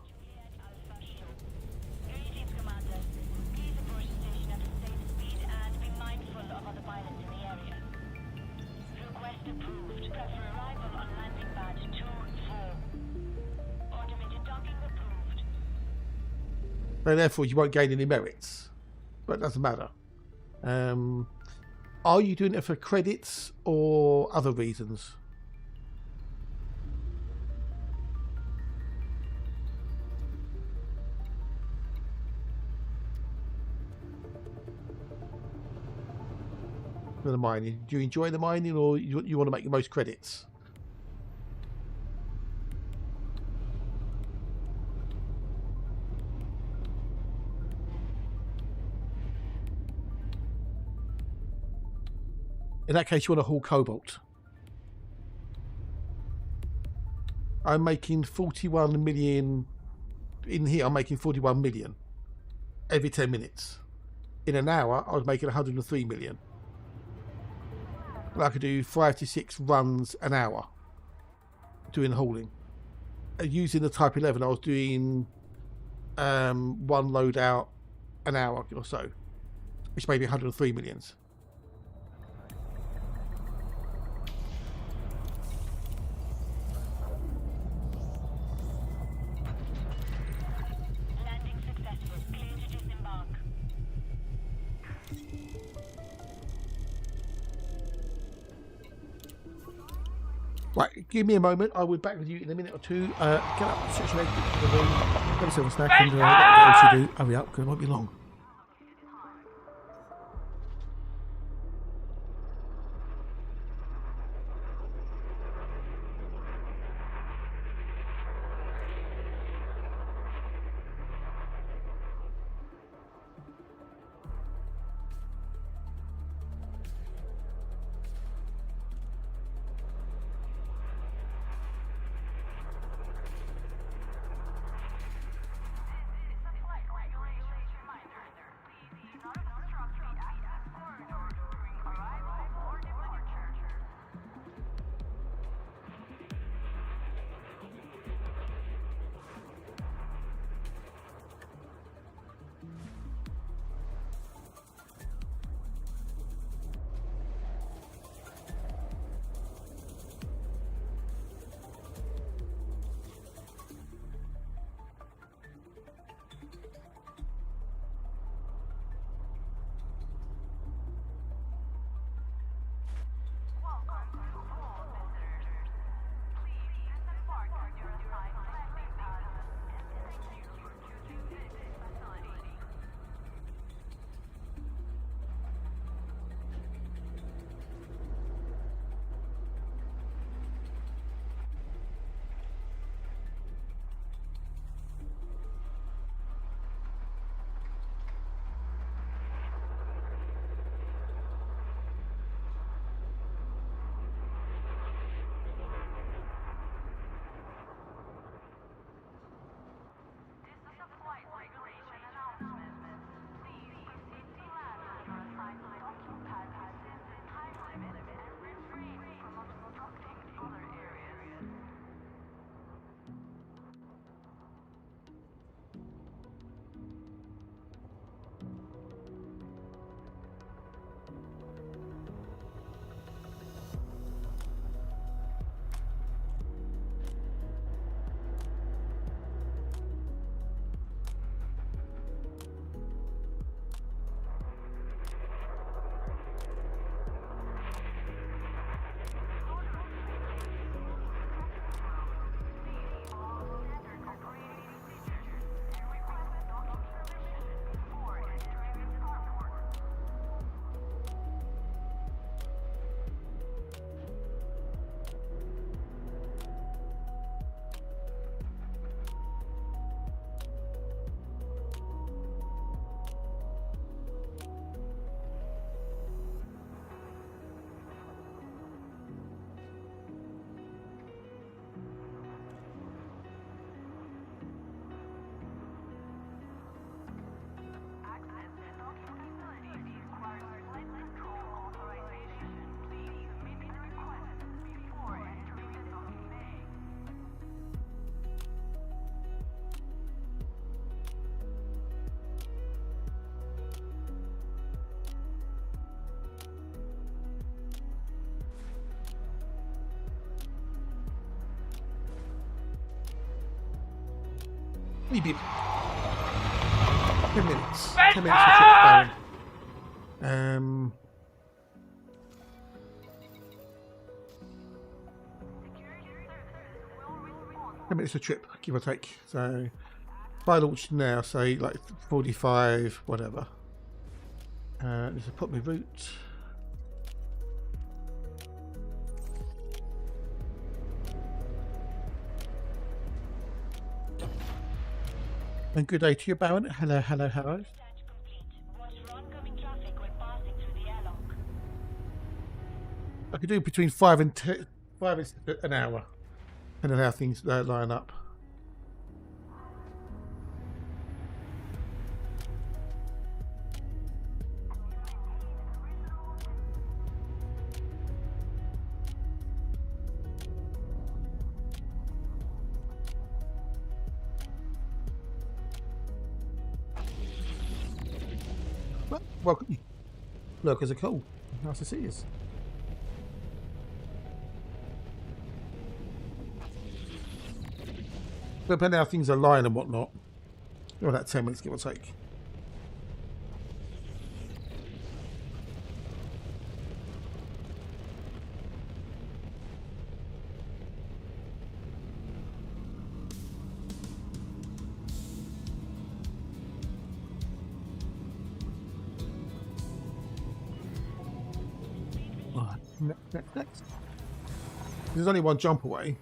Greetings, Commander. Please approach the station at a safe speed and be mindful of other pilots in the area. Request approved. Prep for arrival on landing pad 2-4. Automated docking approved. So therefore, you won't gain any merits. But it doesn't matter. Are you doing it for credits or other reasons? For the mining, do you enjoy the mining, or you want to make the most credits? In that case, you want to haul cobalt. I'm making 41 million. In here, I'm making 41 million every 10 minutes. In an hour, I was making 103 million. I could do 5 to 6 runs an hour doing hauling. Using the Type 11, I was doing one load out an hour or so, which made me 103 millions. Landing successful. Clear to disembark. Right, give me a moment. I will be back with you in a minute or two. Get up, stretch your leg, get to the room, get yourself a snack, and what else you do. Hurry up, because it won't be long. Maybe 10 minutes. 10 minutes for trip down. 10 minutes a trip, give or take. So if I launch now, say like 45, whatever. Just put my route. And good day to you, Baron. Hello, hello, hello. Research complete. Watch for oncoming traffic when passing through the airlock. I could do between 5 and an hour, depending on how things line up. Well, welcome. Lurkers are cool. Nice to see you. Depending on how things align and whatnot. Well, that 10 minutes, give or take. Right, next. There's only one jump away.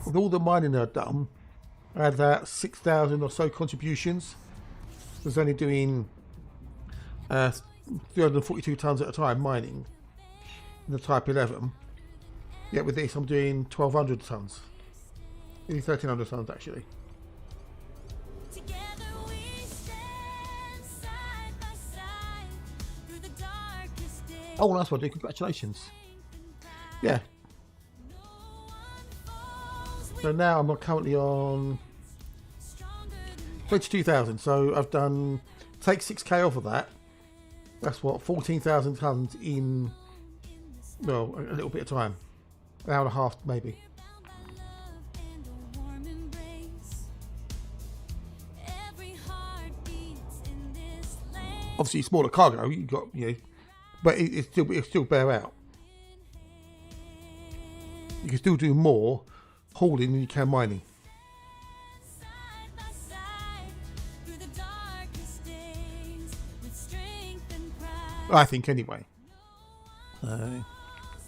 With all the mining I've done, I had about 6,000 or so contributions. I was only doing 342 tons at a time mining in the Type 11. Yet with this, I'm doing 1,200 tons. Nearly 1,300 tons actually. Together we stand side by side through the darkest days. Oh, nice one, dude. Congratulations. Yeah. No one falls So now I'm currently on stronger than 22,000. So I've done, take 6k off of that. That's what, 14,000 tons in, well, a little bit of time. An hour and a half maybe. bound by love and a warm embrace. Every heart beats in this land. Obviously, smaller cargo, you got, you know, but it'll still bear out. You can still do more hauling than you can mining. Side by side through the darkest days with strength and pride. I think anyway. So,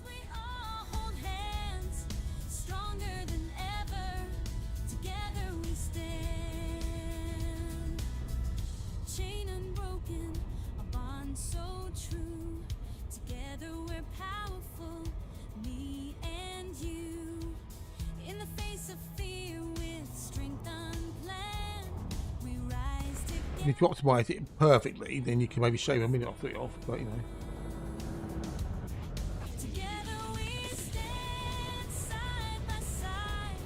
We all hold hands, stronger than ever. Together we stand. Chain unbroken, a bond so true. Together we're powerful, me and you. In the face of fear, with strength unplanned, we rise together. if you optimise it perfectly, then you can maybe shave a minute off it off, but you know. Together we stand side by side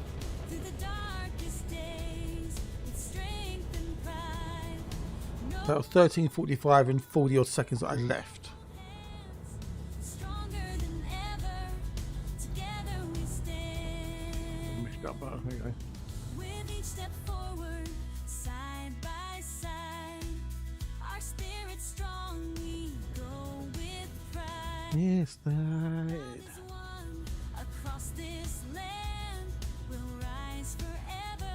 through the darkest days with strength and pride. No That was 13:45 and 40 odd seconds that I left. stronger than ever. Together we stand. Missed that button, there you go. With each step forward, side by side, our spirit's strong. We go with pride. Yes, that. As one across this land, we'll rise forever.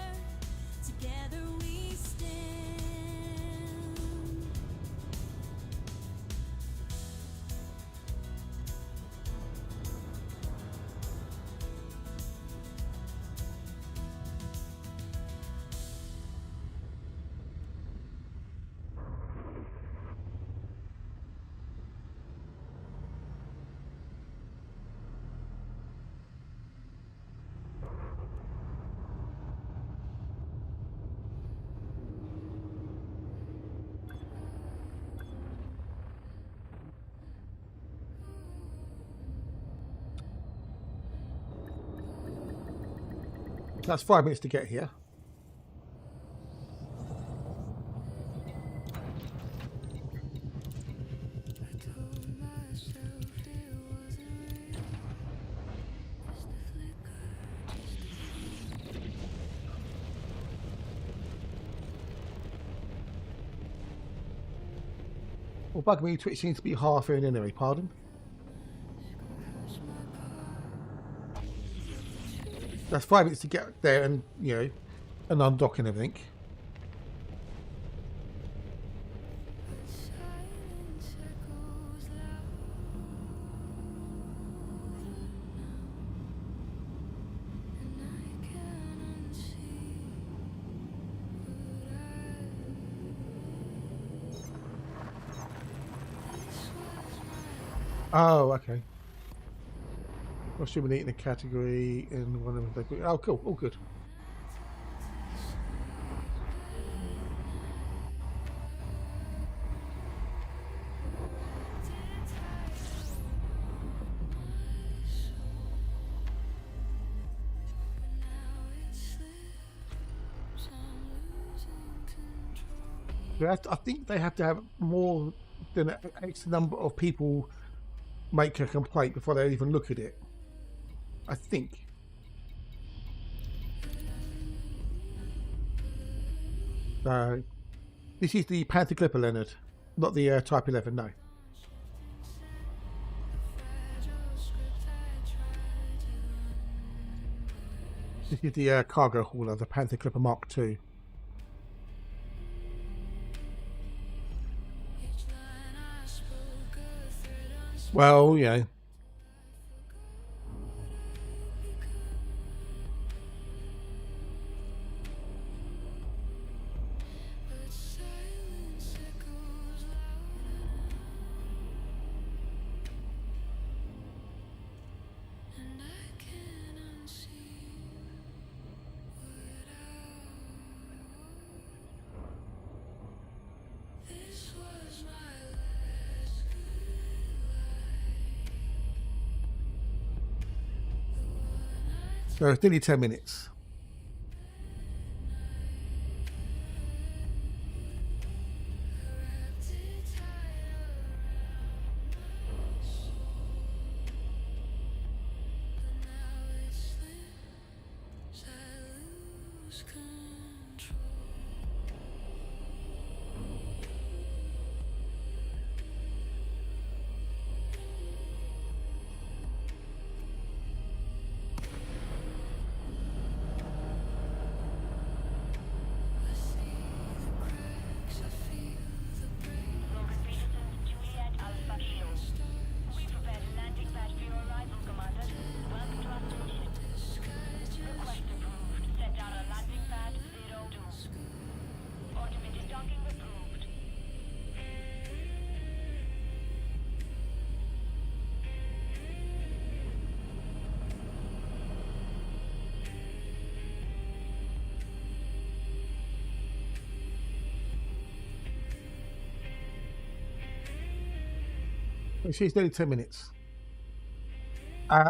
Together we stand. That's 5 minutes to get here. Well, bug me, Twitch seems to be half in anyway, pardon? That's 5 minutes to get there and, you know, and undock and everything. Silence echoes loud, and I can't unsee Oh, okay. Well, should we eat in a category in one of the... Oh, cool. All good. I think they have to have more than an X number of people make a complaint before they even look at it. I think. This is the Panther Clipper, Leonard, not the Type 11. No. This is the cargo hauler, the Panther Clipper Mark II. Well, yeah. So it's nearly 10 minutes. Logan Peterson, Juliet Alpha Kilo. We prepared a landing pad for your arrival, Commander. Welcome to our station. Request approved. Set down a landing pad 02. Automated docking approved. It's nearly 10 minutes.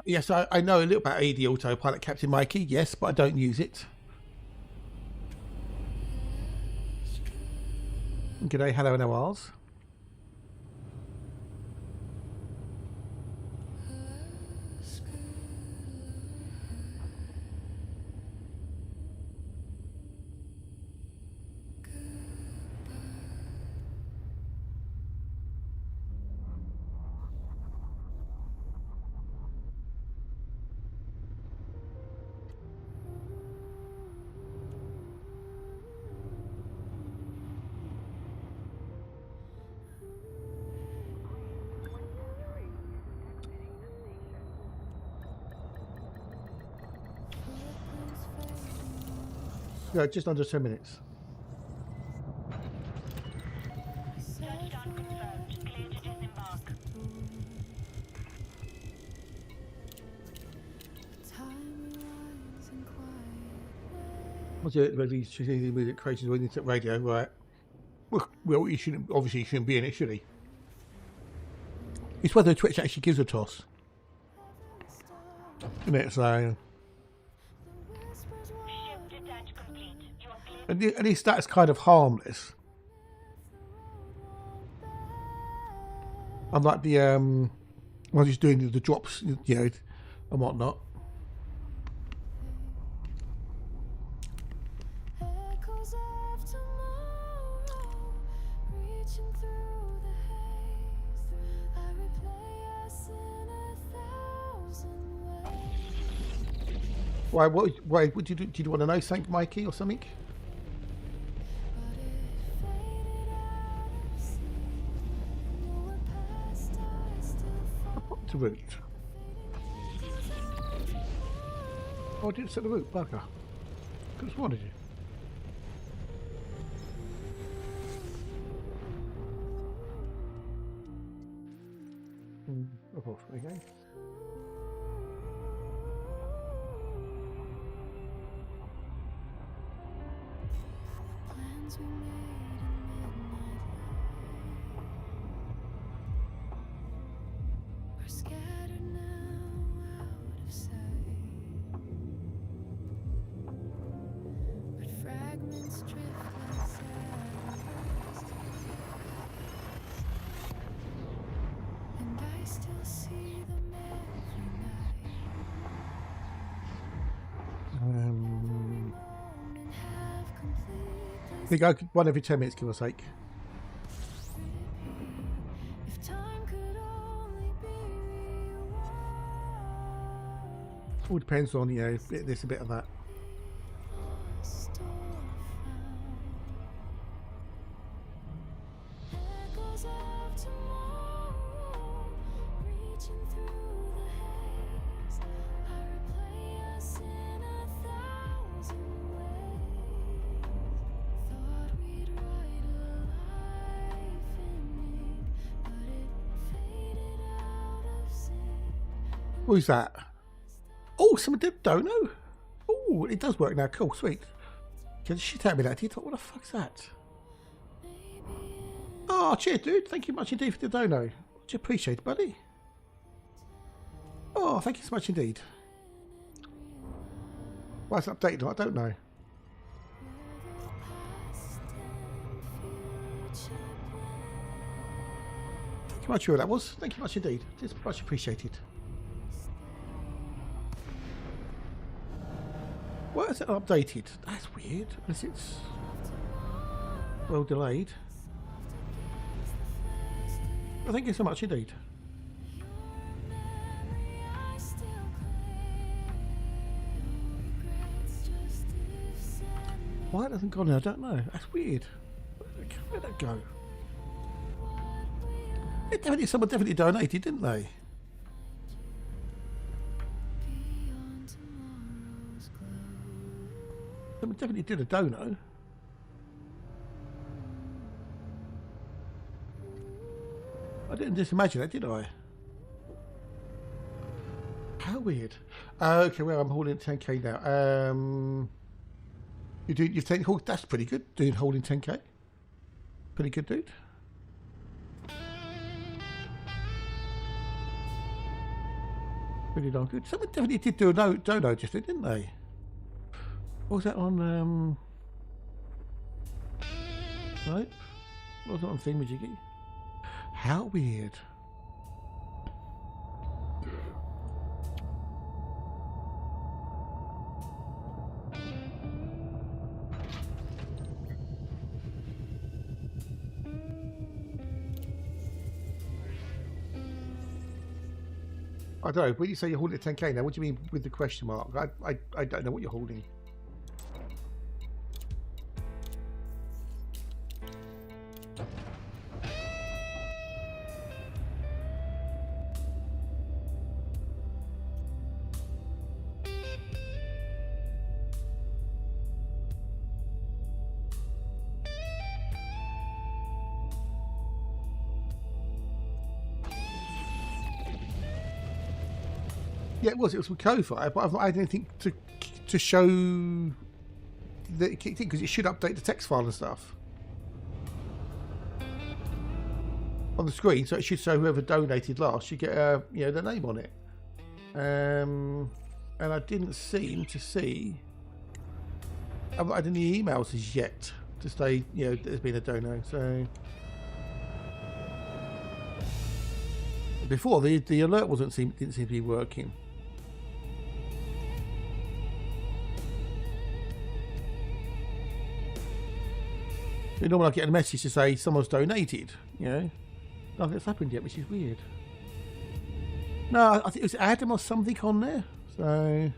Yes, I know a little about AD Autopilot, Captain Mikey. Yes, but I don't use it. G'day, hello, and Noels. Yeah, just under 10 minutes. Touchdown confirmed. Clear to disembark. What's it? Ready to the immediate creations with internet radio, right? Well, he shouldn't. Obviously, he shouldn't be in it, should he? It's whether Twitch actually gives a toss. Isn't it? So, Ship detach complete. You are clear. and at least that's kind of harmless. Unlike the ones who's doing the drops, you know, and whatnot. Echoes of tomorrow, reaching through the haze. replay us in 1,000 ways. Why? Why would you do? Do you want to know something, Mikey, or something? But it faded out of sight. Though we're past, I still Up to route. Oh, I didn't set the route, bugger. Could have wanted you. Oh, okay. plans we made in midnight light are scattered now out of sight. But fragments drift like sands, and I still see them every night. Moan and have completely I think I could one every 10 minutes, give or take. if time could only be rewound. All depends on, you know, a bit of this, a bit of that. Lost or found. Echoes of tomorrow reaching through the haze. I replay us in 1,000 ways. Thought we'd write a life in ink, but it faded out of sync. Who's that? Oh, someone did Dono. Oh, it does work now. Cool, sweet. Get the shit out of me, that. You thought, what the fuck's that? Oh, cheers, dude. Thank you much indeed for the dono. Much appreciated, buddy. Oh, thank you so much indeed. Why is it updated? I don't know. Thank you much, whoever that was. Thank you much indeed. It's much appreciated. Why is it updated? That's weird. Unless it's well delayed. Well, thank you so much indeed. Why it hasn't gone there, I don't know. That's weird. Where'd that go? Someone definitely donated, didn't they? Someone definitely did a dono. I didn't just imagine that, did I? How weird. Okay, well, I'm holding 10k now. You've taken, oh, that's pretty good, dude, holding 10k. Pretty good, dude. Pretty darn good. Someone definitely did do a dono just then, didn't they? What was that on, Right? What was that on Thingamajiggy? How weird. I don't know. When you say you're holding 10k now, what do you mean with the question mark? I don't know what you're holding. Yeah, it was with Ko-Fi, but I've not had anything to show that it kicked in, because it should update the text file and stuff on the screen, so it should show whoever donated last should get you know, their name on it. And I didn't seem to see. I've not had any emails as yet to say, you know, there's been a dono. So before the alert didn't seem to be working. Normally I get a message to say someone's donated, you know. Nothing's happened yet, which is weird. No, I think it was Adam or something on there. So.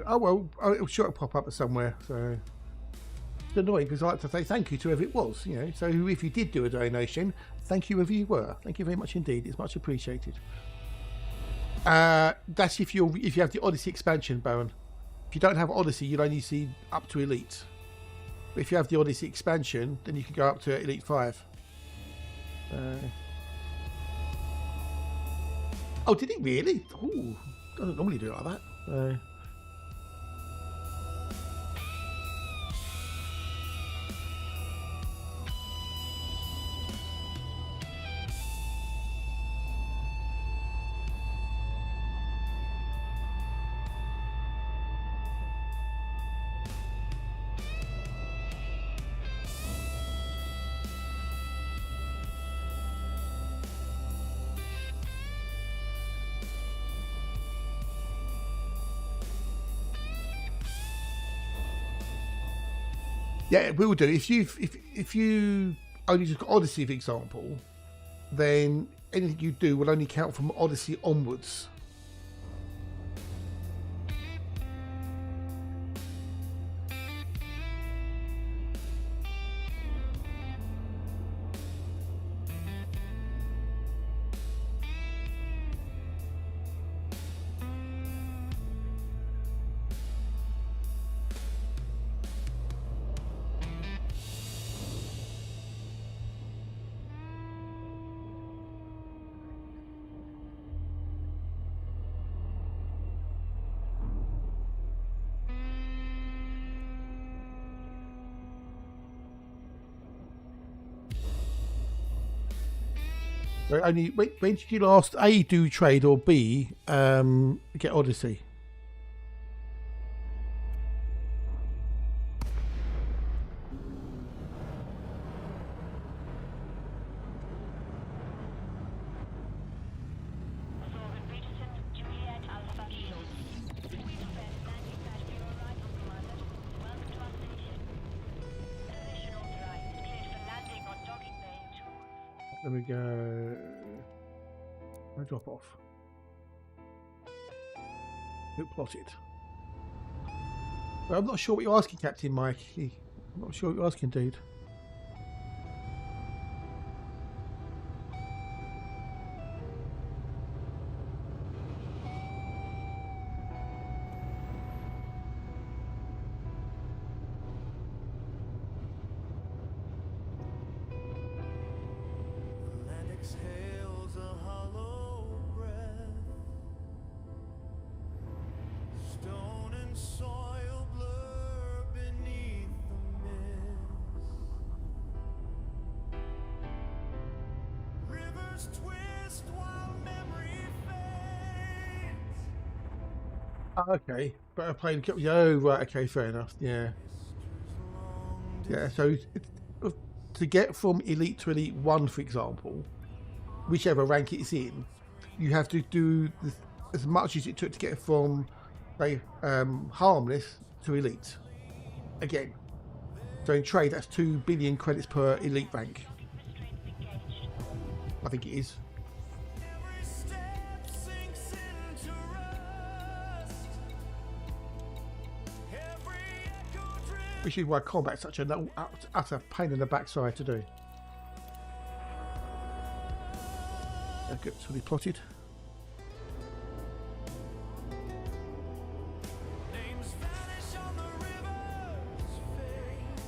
Oh well, it'll sure pop up somewhere. So it's annoying because I like to say thank you to whoever it was. You know, so if you did do a donation, thank you whoever you were. Thank you very much indeed. It's much appreciated. That's if you have the Odyssey expansion, Baron. If you don't have Odyssey, you'll only see up to Elite. But if you have the Odyssey expansion, then you can go up to Elite 5. Oh, did it really? Ooh, doesn't normally do it like that. Yeah, it will do. If you only just got Odyssey, for example, then anything you do will only count from Odyssey onwards. So only when did you last A do trade or B get Odyssey? Absorbing Peterson, Juliet Alpha Show. We prepare landing pad for your arrival, Commander. Welcome to our station. Position authorized. Cleared for landing on docking bay 2. Let me go. I drop off. Look plotted. Well, I'm not sure what you're asking, Captain Mike. I'm not sure what you're asking, dude. Land exhales a hollow breath. Stone and soil blur beneath the mist. Rivers twist while memory fades. Okay, but I played. Oh, right. Okay, fair enough. Yeah. Yeah. So to get from Elite to Elite 1, for example, whichever rank it's in, you have to do as much as it took to get from, say, harmless to Elite. Again. So in trade, that's 2 billion credits per Elite rank. I think it is. Every step sinks into rust. Every echo drifts. Which is why combat's such an utter pain in the backside to do. Good, it's already plotted. Names vanish on the river's face.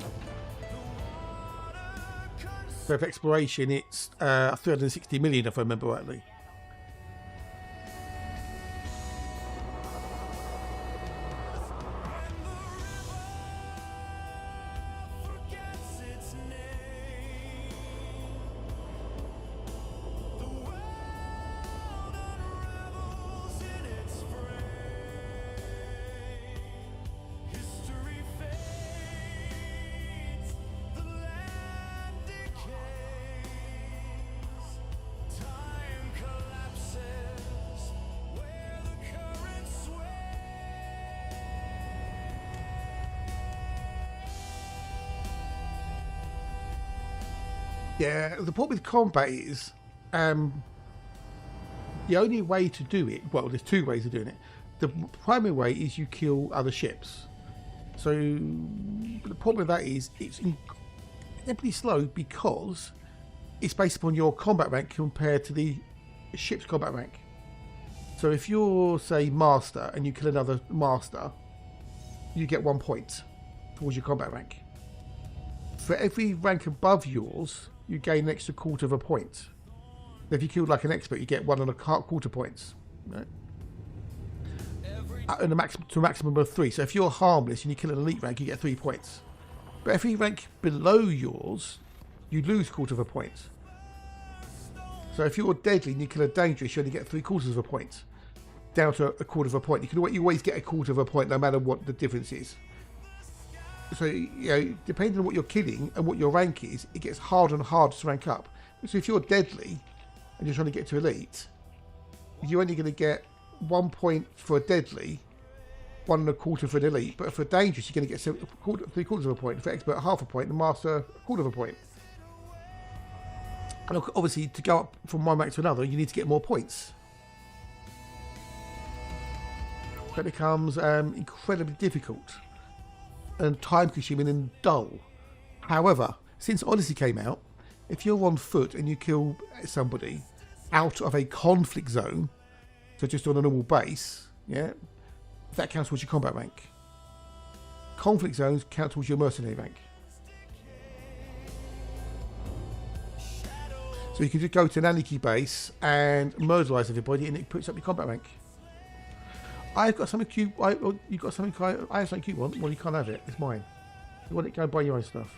The water So for exploration, it's 360 million, if I remember rightly. forgets its name. The world unravels in its fray. History fades, the land decays. Time collapses where the current sways. Yeah, the problem with combat is the only way to do it, well, there's two ways of doing it. The primary way is you kill other ships. So the problem with that is it's incredibly slow because it's based upon your combat rank compared to the ship's combat rank. So if you're, say, master and you kill another master, you get 1 point towards your combat rank. For every rank above yours, you gain an extra quarter of a point. If you kill like an expert, you get 1.25 points. Right? And to a maximum of 3. So if you're harmless and you kill an elite rank, you get 3 points. But every rank below yours, you lose quarter of a point. So if you're deadly and you kill a dangerous, you only get 3/4 of a point. Down to a quarter of a point. You always get a quarter of a point no matter what the difference is. So, you know, depending on what you're killing and what your rank is, it gets harder and harder to rank up. So if you're deadly and you're trying to get to elite, you're only going to get 1 point for a deadly, 1.25 for an elite. But for dangerous, you're going to get 3/4 of a point. For expert, 1/2 a point. And master, 1/4 of a point. And obviously, to go up from one rank to another, you need to get more points. That becomes incredibly difficult and time-consuming and dull. However, since Odyssey came out, if you're on foot and you kill somebody out of a conflict zone, so just on a normal base, yeah, that counts towards your combat rank. Conflict zones count towards your mercenary rank. So you can just go to an anarchy base and murderize everybody, and it puts up your combat rank. I've got something cute. You got something? I have something cute. One. Well, you can't have it. It's mine. You want it? Go and buy your own stuff.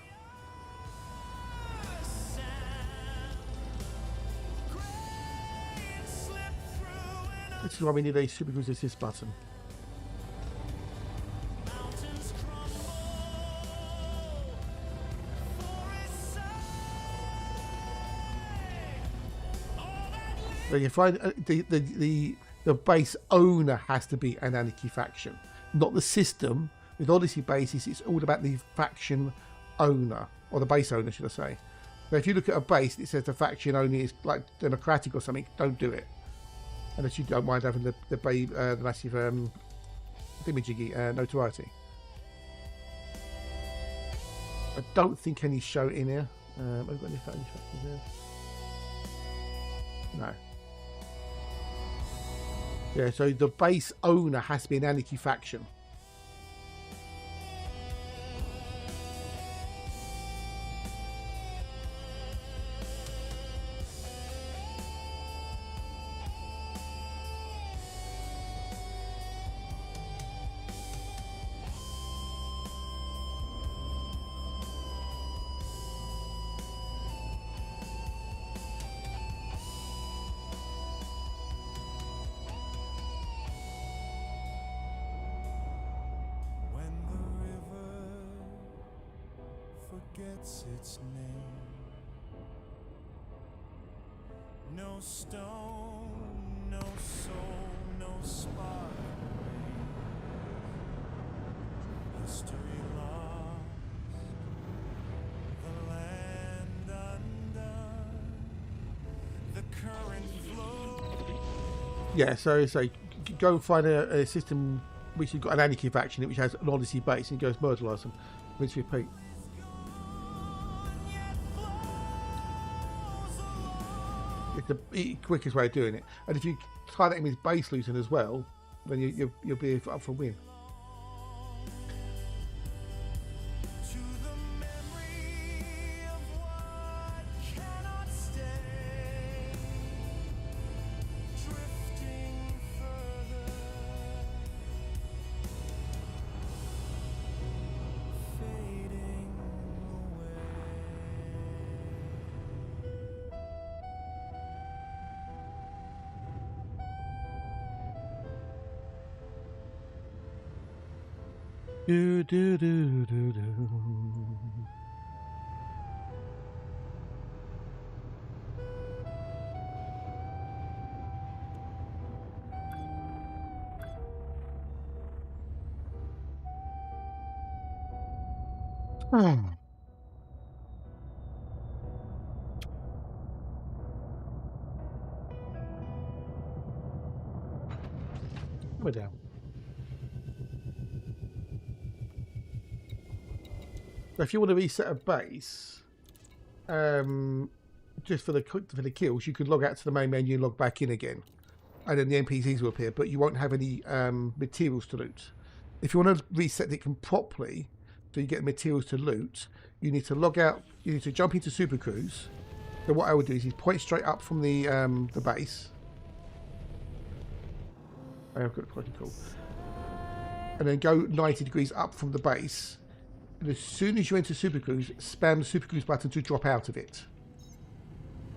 This is why we need a super cruise assist button. So you find the base owner has to be an anarchy faction, not the system. With Odyssey bases, it's all about the faction owner, or the base owner, should I say. So if you look at a base that says the faction owner is like democratic or something, don't do it. Unless you don't mind having the massive thingamajiggy notoriety. I don't think any show it in here. Have we got any factions here? No. Yeah, so the base owner has to be an anarchy faction. Forgets its name. No stone, no soul, no spark remains. History lost, the land undone, the current flow. Yeah, so go and find a system which has got an anarchy faction which has an Odyssey base and goes murderize them. Rinse repeat. It's the quickest way of doing it. And if you tie that in with base looting as well, then you'll be up for a win. To the memory of what cannot stay, drifting further, fading away. Do do do do do. We're down. So if you want to reset a base, just for the kills, you could log out to the main menu and log back in again, and then the NPCs will appear, but you won't have any materials to loot. If you want to reset it properly, so you get materials to loot, you need to log out. You need to jump into Super Cruise. So what I would do is point straight up from the base. I've got quite cool. And then go 90 degrees up from the base. And as soon as you enter Super Cruise, spam the Super Cruise button to drop out of it.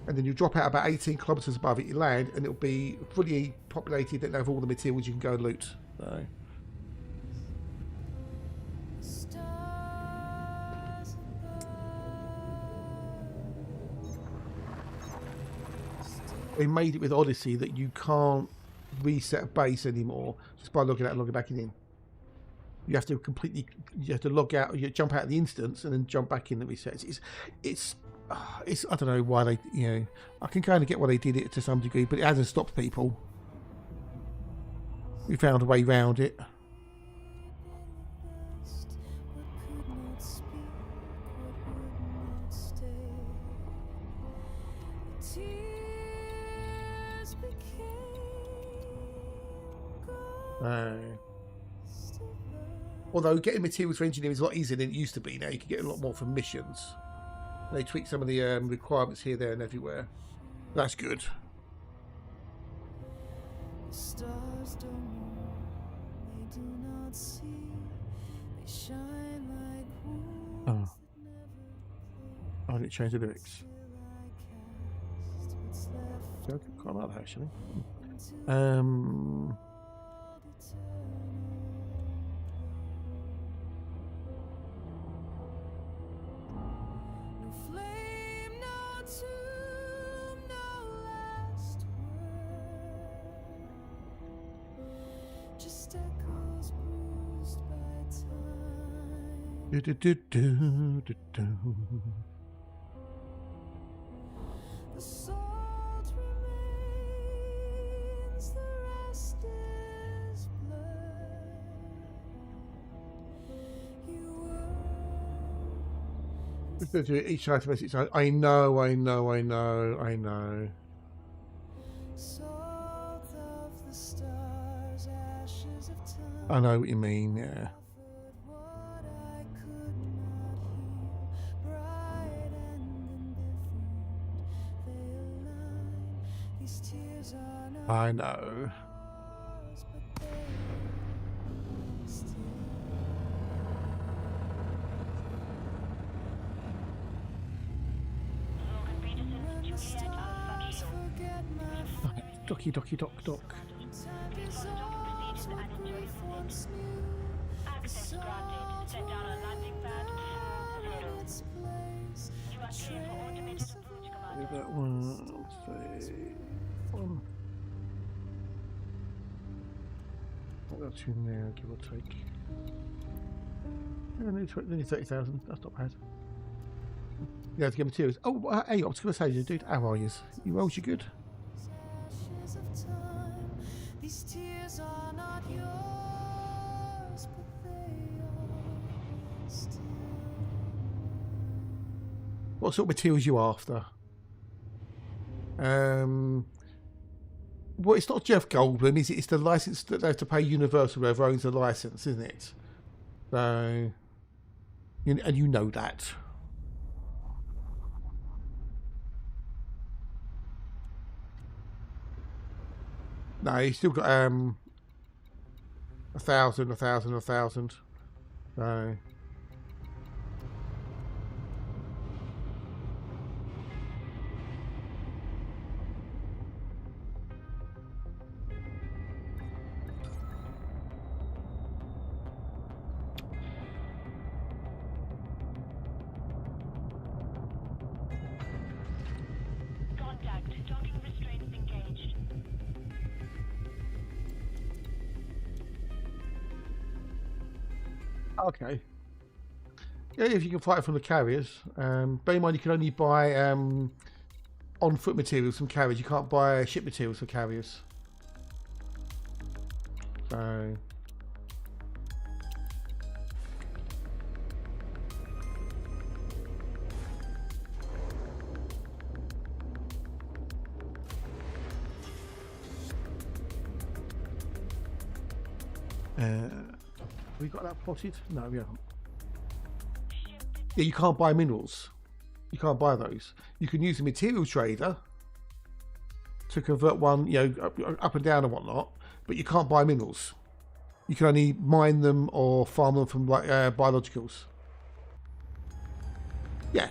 And then you drop out about 18 kilometers above it, you land, and it'll be fully populated and have all the materials you can go and loot. So. Stars They made it with Odyssey that you can't reset a base anymore just by logging out and logging back in. You have to log out, you jump out of the instance and then jump back in the resets. It's I don't know why they, I can kind of get why they did it to some degree, but it hasn't stopped people. We found a way around it. what could not speak, what would not stay. Tears became ghosts of us. Although getting materials for engineering is a lot easier than it used to be now. You can get a lot more from missions. They tweak some of the requirements here, there and everywhere. That's good. The stars don't move, they do not see. They shine like wounds Oh, that never I didn't change the lyrics. till I cast what's left So I quite like that actually. into Um, no flame, no tomb, no last word. Just echoes bruised by time. do, do, do, do, do, do. The salt remains, the rest is blood. You were Just do it each item as its own. I know. salt of the stars, ashes of time. I know what you mean, yeah. Offered what I could not heal, bright and indifferent. They align. These tears are not I know. yours, but they still. Logan Peterson, When the Juliet Alpha stars Kilo. forget my Docky, docky, dock. time dissolves what grief once knew. Access granted. Set down a landing pad. In its place, You are cleared for automated trace of approach, Do Commander. that one, three, one. That's in there, give or take. Yeah, nearly 30,000. That's not bad. Yeah, to get materials. Oh, hey, I was going to say, dude, how are you? You well? You good? ashes of time. These tears are not yours, but they are still. What sort of materials you after? Well, it's not Jeff Goldblum, is it? It's the license that they have to pay Universal, whoever owns the license, isn't it? So, and you know that. No, he's still got 1,000, 1,000, 1,000. So. Contact. Docking restraints engaged. Okay. Yeah, if you can fight from the carriers. Bear in mind you can only buy on-foot materials from carriers. You can't buy ship materials for carriers. So... we got that plotted? No, we haven't. Yeah, you can't buy minerals. You can't buy those. You can use a material trader to convert one, up and down and whatnot, but you can't buy minerals. You can only mine them or farm them from like biologicals. Yeah.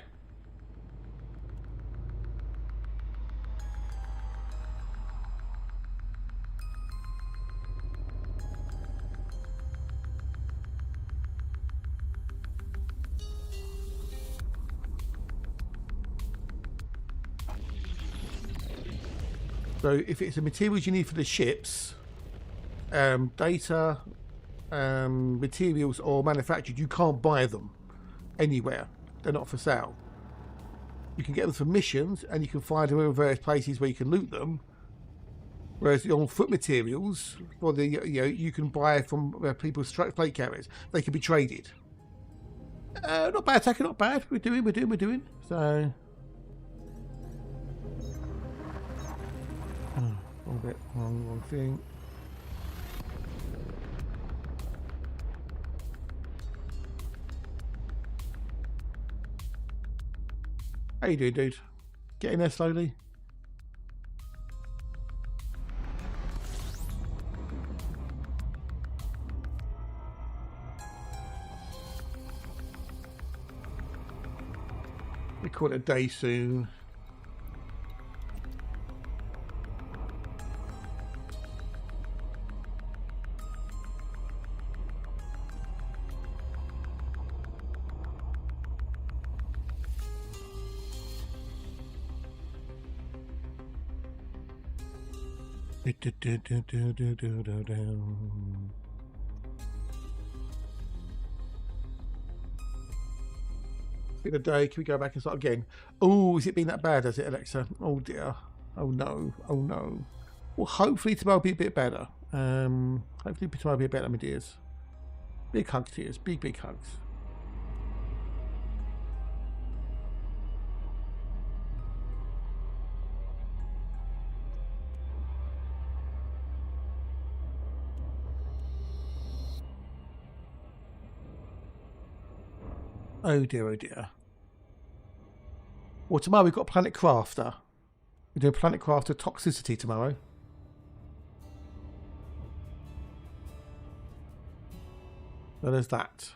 So if it's the materials you need for the ships, data, materials or manufactured, you can't buy them anywhere. They're not for sale. You can get them from missions and you can find them in various places where you can loot them. Whereas the on-foot materials, for the you can buy from people's plate carriers. They can be traded. Not bad, Attacker, not bad. We're doing. So... wrong bit, wrong thing. How you doing, dude? Getting there slowly? We call it a day soon. In a day, can we go back and start again? Oh, has it been that bad, has it, Alexa? Oh dear. Oh no. Oh no. Well, hopefully tomorrow will be a bit better. Hopefully tomorrow will be better, my dears. Big hugs, dears. Big hugs. Oh dear, oh dear. Well, tomorrow we've got Planet Crafter. We're doing Planet Crafter Toxicity tomorrow. So there's that.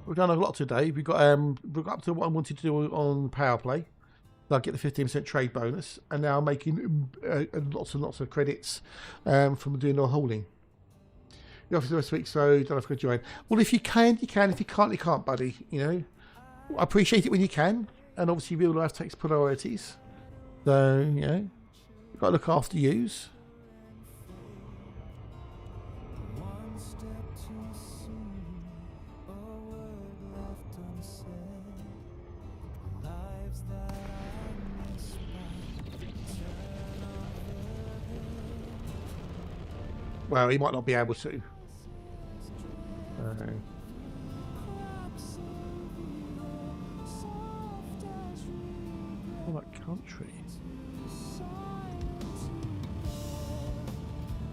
We've done a lot today. We've got up to what I wanted to do on Power Play. I get the 15% trade bonus, and now I'm making lots and lots of credits from doing the hauling. The office this week, so don't have to join. Well, if you can, you can. If you can't, you can't, buddy. I appreciate it when you can, and obviously real life takes priorities. So you've got to look after yous. One step too soon, a word left unsaid. Lives that I miss turn Well, he might not be able to. tree.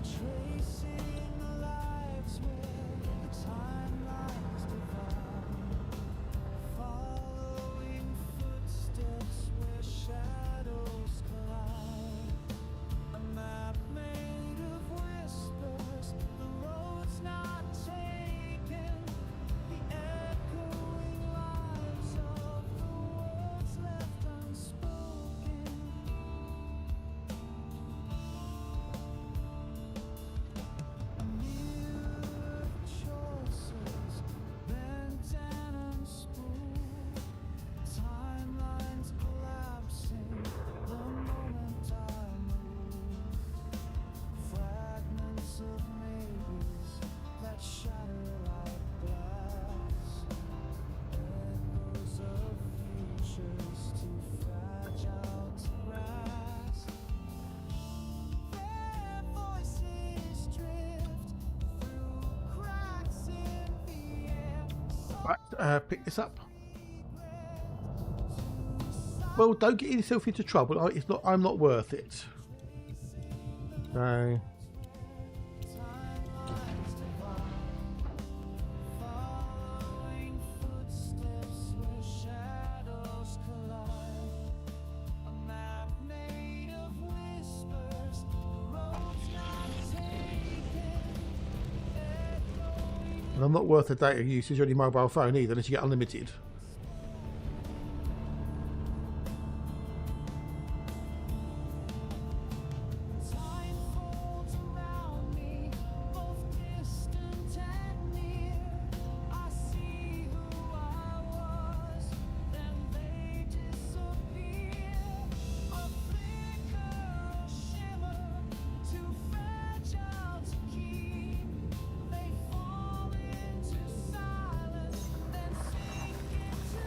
Tracing the lives where the timelines divide, following footsteps where shadows collide. A map made of whispers, the road's not taken. The echoing lives of the words left unspoken. A mirror of choices bent and unspooled. Timelines collapsing the moment I move. Fragments of maybes that shatter like glass. Echoes of futures too fragile to grasp. Their voices drift through cracks in the air. Right, pick this up. Well, don't get yourself into trouble. It's not. I'm not worth it. No. Following footsteps where shadows collide. A map made of whispers, the road's not taken. And I'm not worth the data usage on your mobile phone either, unless you get unlimited. Time folds around me, both distant and near. I see who I was, then they disappear. A flicker, a shimmer, too fragile to keep. They fall into silence, then sink into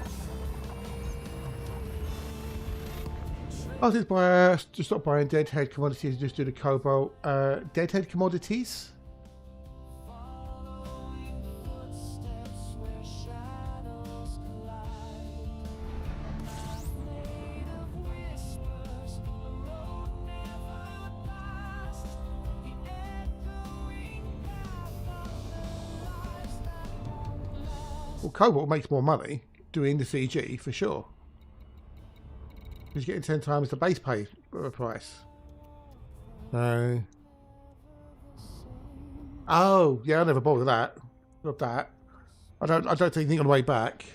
I was just stop buying deadhead commodities, just do the cobalt. Deadhead commodities? following footsteps where shadows collide. A map made of whispers, a road never passed. The echoing path of the lives that won't last. Well, cobalt makes more money doing the CG for sure. Because you're getting 10 times the base pay price. So. Oh, yeah, I never bought with that. Not that. I don't take anything on the way back.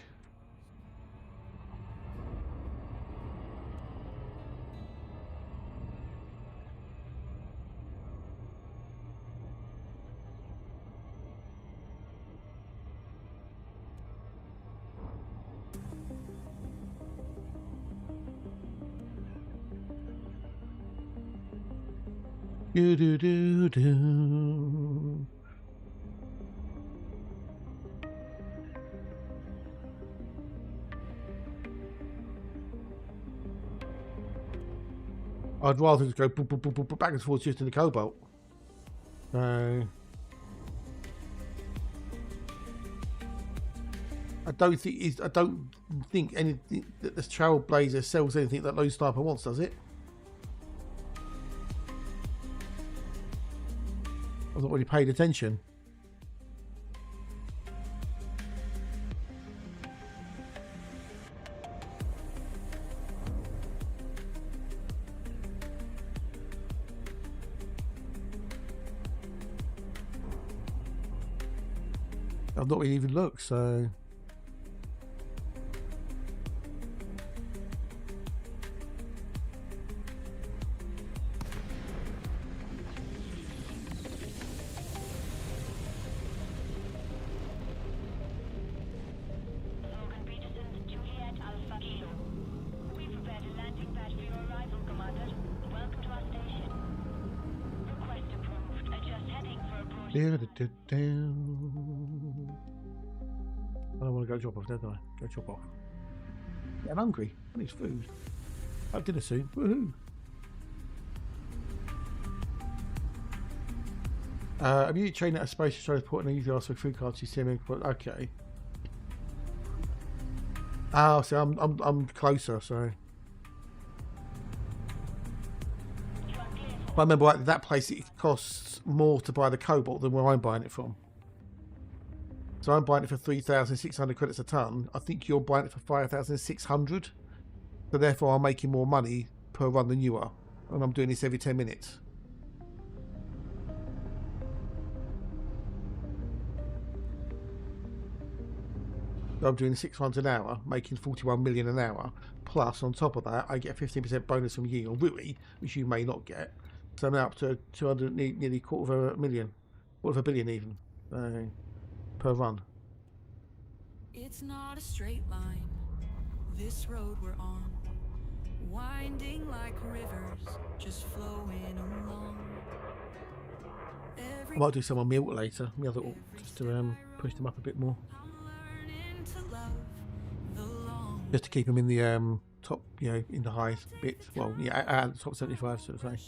Do do do do. I'd rather just go boop, boop, boop, boop, back and forth just in the cobalt. I don't think anything that this Trailblazer sells anything that Lone Sniper wants, does it? I've not really paid attention. I've not really even looked, so. Logan Peterson, Juliet Alpha Kilo. We prepared a landing pad for your arrival, Commander. Welcome to our station. Request approved. Adjust heading for approach. I don't want to go drop off, don't I? Go drop off. Yeah, I'm hungry. I need food. I'll have dinner soon. Woohoo! Immediate train at a space transport and easily ask for food cards. You see me. Okay. Oh, so I'm closer. So I remember right, that place it costs more to buy the cobalt than where I'm buying it from. So I'm buying it for 3,600 credits a ton. I think you're buying it for 5,600. So therefore I'm making more money per run than you are. And I'm doing this every 10 minutes. So I'm doing 6 runs an hour, making 41 million an hour. Plus, on top of that, I get a 15% bonus from Yi or Rui, which you may not get. So I'm up to 200, nearly quarter of a billion even, per run. It's not a straight line, this road we're on, winding like rivers, just flowing along. I might do some on Milt later, the other just to push them up a bit more, I'm learning to love the long just to keep them in the top, you know, in the high bit. Well, yeah, at the top 75, so to say. ahead.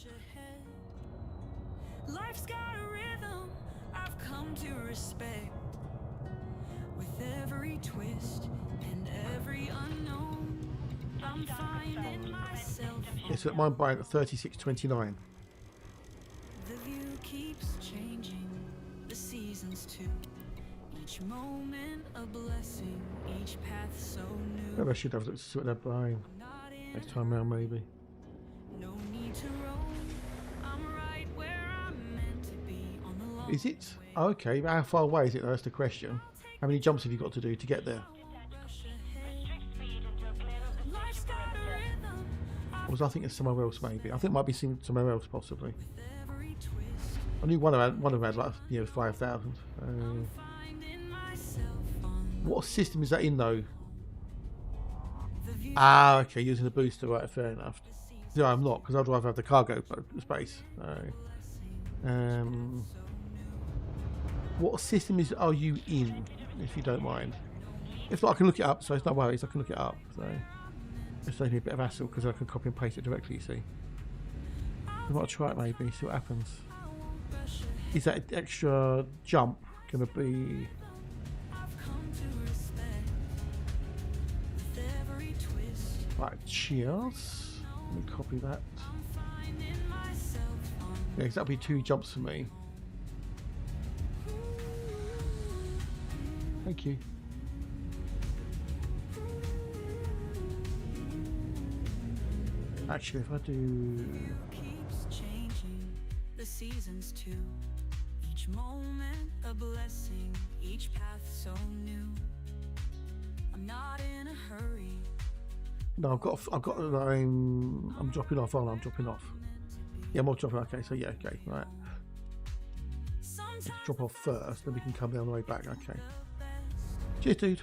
Life's got a rhythm I've come to respect. With every twist and every unknown, I'm finding myself. Yeah, so mine buying at 36.29. The view keeps changing, the seasons too. Each moment a blessing, each path so new. Maybe I should have looked to see what they're buying Not in next time round, maybe. no need to roam. I'm right where I'm meant to be on the long Is it? Oh, okay, but how far away is it? That's the question. How many jumps have you got to do to get there? rush ahead. Restrict speed until clear of the Life's got a rhythm Or was I thinking somewhere else maybe? I think it might be somewhere else possibly. with every twist. I knew one of them had like, you know, 5,000. Finding myself on What system is that in though? the view. Ah, okay, using the booster, right, fair enough. No, I'm not, because I'd rather have the cargo space. What system are you in, if you don't mind? If not, I can look it up, so it's no worries, I can look it up. So it saves me a bit of hassle, because I can copy and paste it directly, you see. I might try it maybe, see what happens. Is that extra jump going to be... I've come to respect with every twist. Right, cheers. Let me copy that. Finding myself on Yeah, 'cause that'll be 2 jumps for me. Thank you. Actually, if I do... keeps changing, the seasons too. Each moment a blessing, each path so new. I'm not in a hurry. No, I'm dropping off, I'm dropping off. Yeah, I'm all dropping, okay, so yeah, okay, right. Sometimes Let's drop off first, then we can come down the way back, okay. Cheers, dude.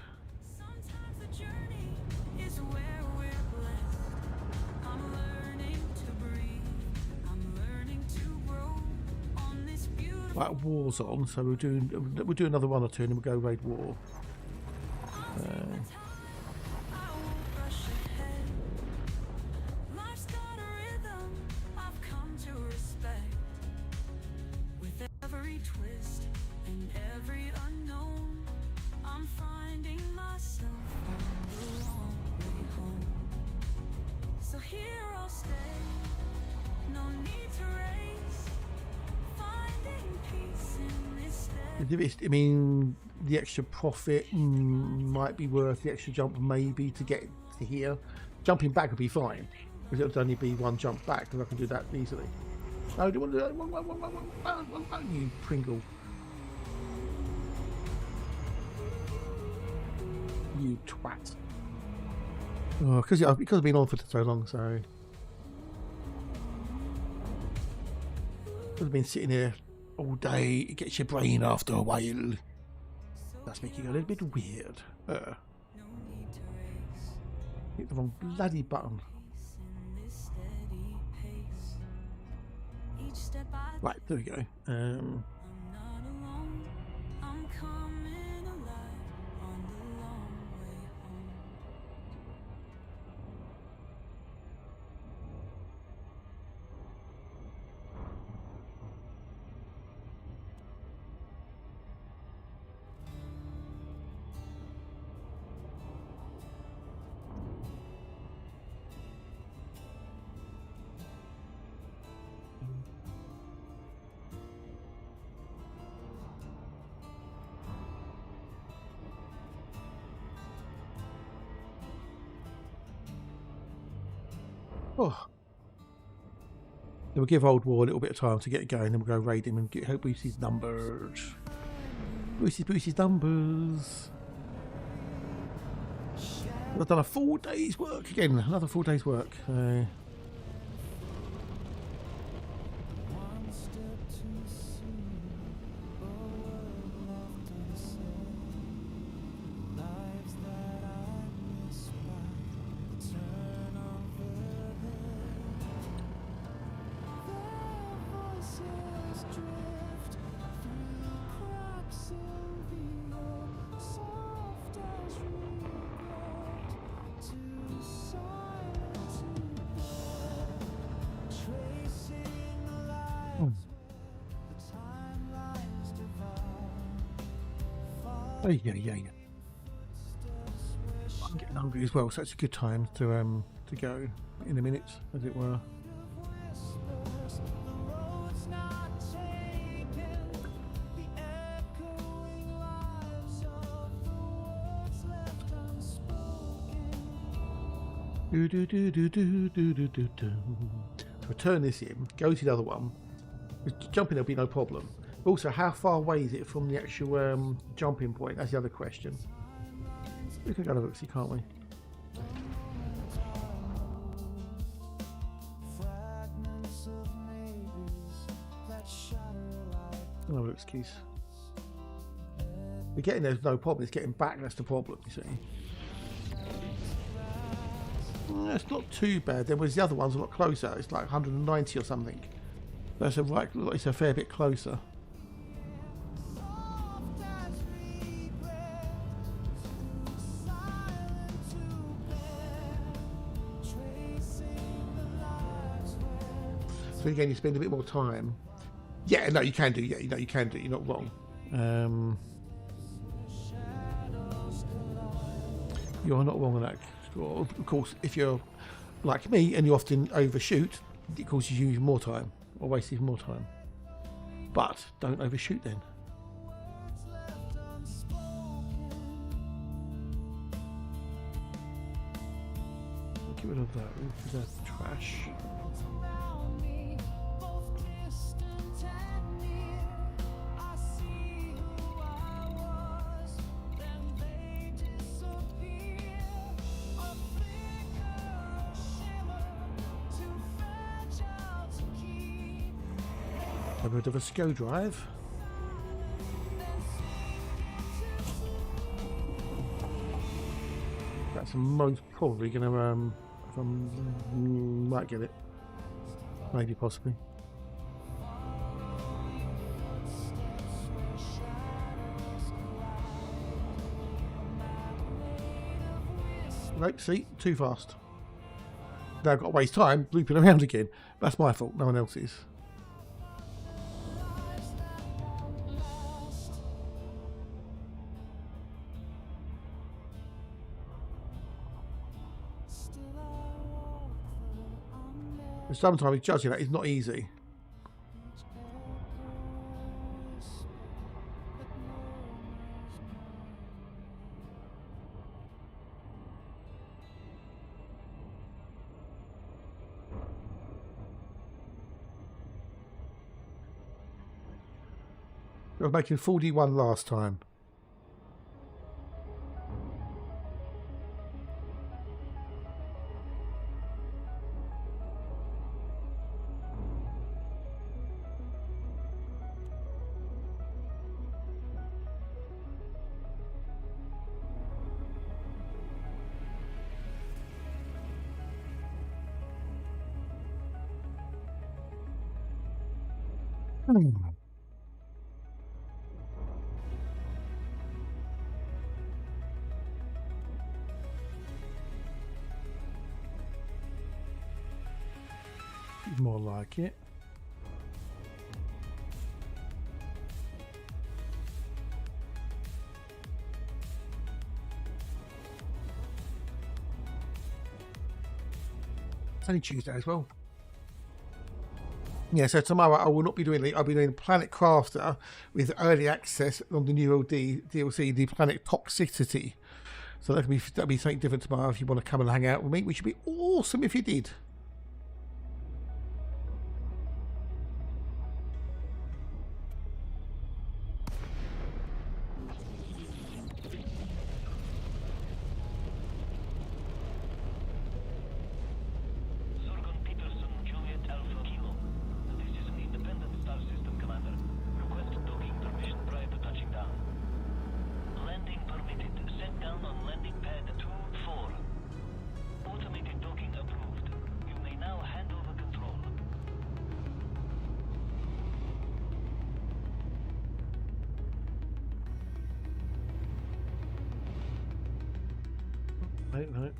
the journey is where we're blessed. I'm learning to breathe. I'm learning to grow on this beautiful. Right, war's on, so we'll do another 1 or 2 and then we'll go raid war. I won't rush ahead. Life's got a rhythm I've come to respect. With every twist and every unknown, I'm finding myself on the long way home. So here I'll stay, no need to race. Finding peace in this stead. I mean, the extra profit might be worth the extra jump maybe to get to here. Jumping back would be fine, because it would only be 1 jump back, because I can do that easily. Oh, do you want to do that? One, you Pringle. You twat. Oh, because I've been on for so long, so... I've been sitting here all day, it gets your brain after a while. That's making it a little bit weird. No need to race. Hit the wrong bloody button. In this steady pace. Each step I Right, there we go. I'm not alone. I'm coming alive on the long way home. Oh. Then we'll give Old War a little bit of time to get going, then we'll go raid him and hope boost his numbers. Boost his numbers. I've done a 4 day's work again, another 4 days work. Oh, yeah. I'm getting hungry as well, so it's a good time to go in a minute, as it were. So turn this in, go to the other one. Jumping there'll be no problem. Also, how far away is it from the actual jumping point? That's the other question. We can go to look, see, can't we? No looks, keys. We're getting there's no problem. It's getting back. That's the problem. You see. It's not too bad. There was the other one's a lot closer. It's like 190 or something. That's it's a fair bit closer. So again, you spend a bit more time. Yeah, no, you can do. Yeah, you can do. You're not wrong. You're not wrong on that. Of course, if you're like me and you often overshoot, it causes you more time or wastes even more time. But don't overshoot then. Get rid of that. Because that's trash. A bit of a SCO drive. That's most probably going to, if might get it. Maybe, possibly. Nope, see, too fast. Now I've got to waste time looping around again. That's my fault, no one else's. Sometimes judging that is not easy. I was making 41 last time. More like it. It's only Tuesday as well. Yeah, so tomorrow I will not be doing it. I'll be doing Planet Crafter with early access on the new DLC, the Planet Toxicity. So that'll be something different tomorrow if you want to come and hang out with me, which would be awesome if you did. no.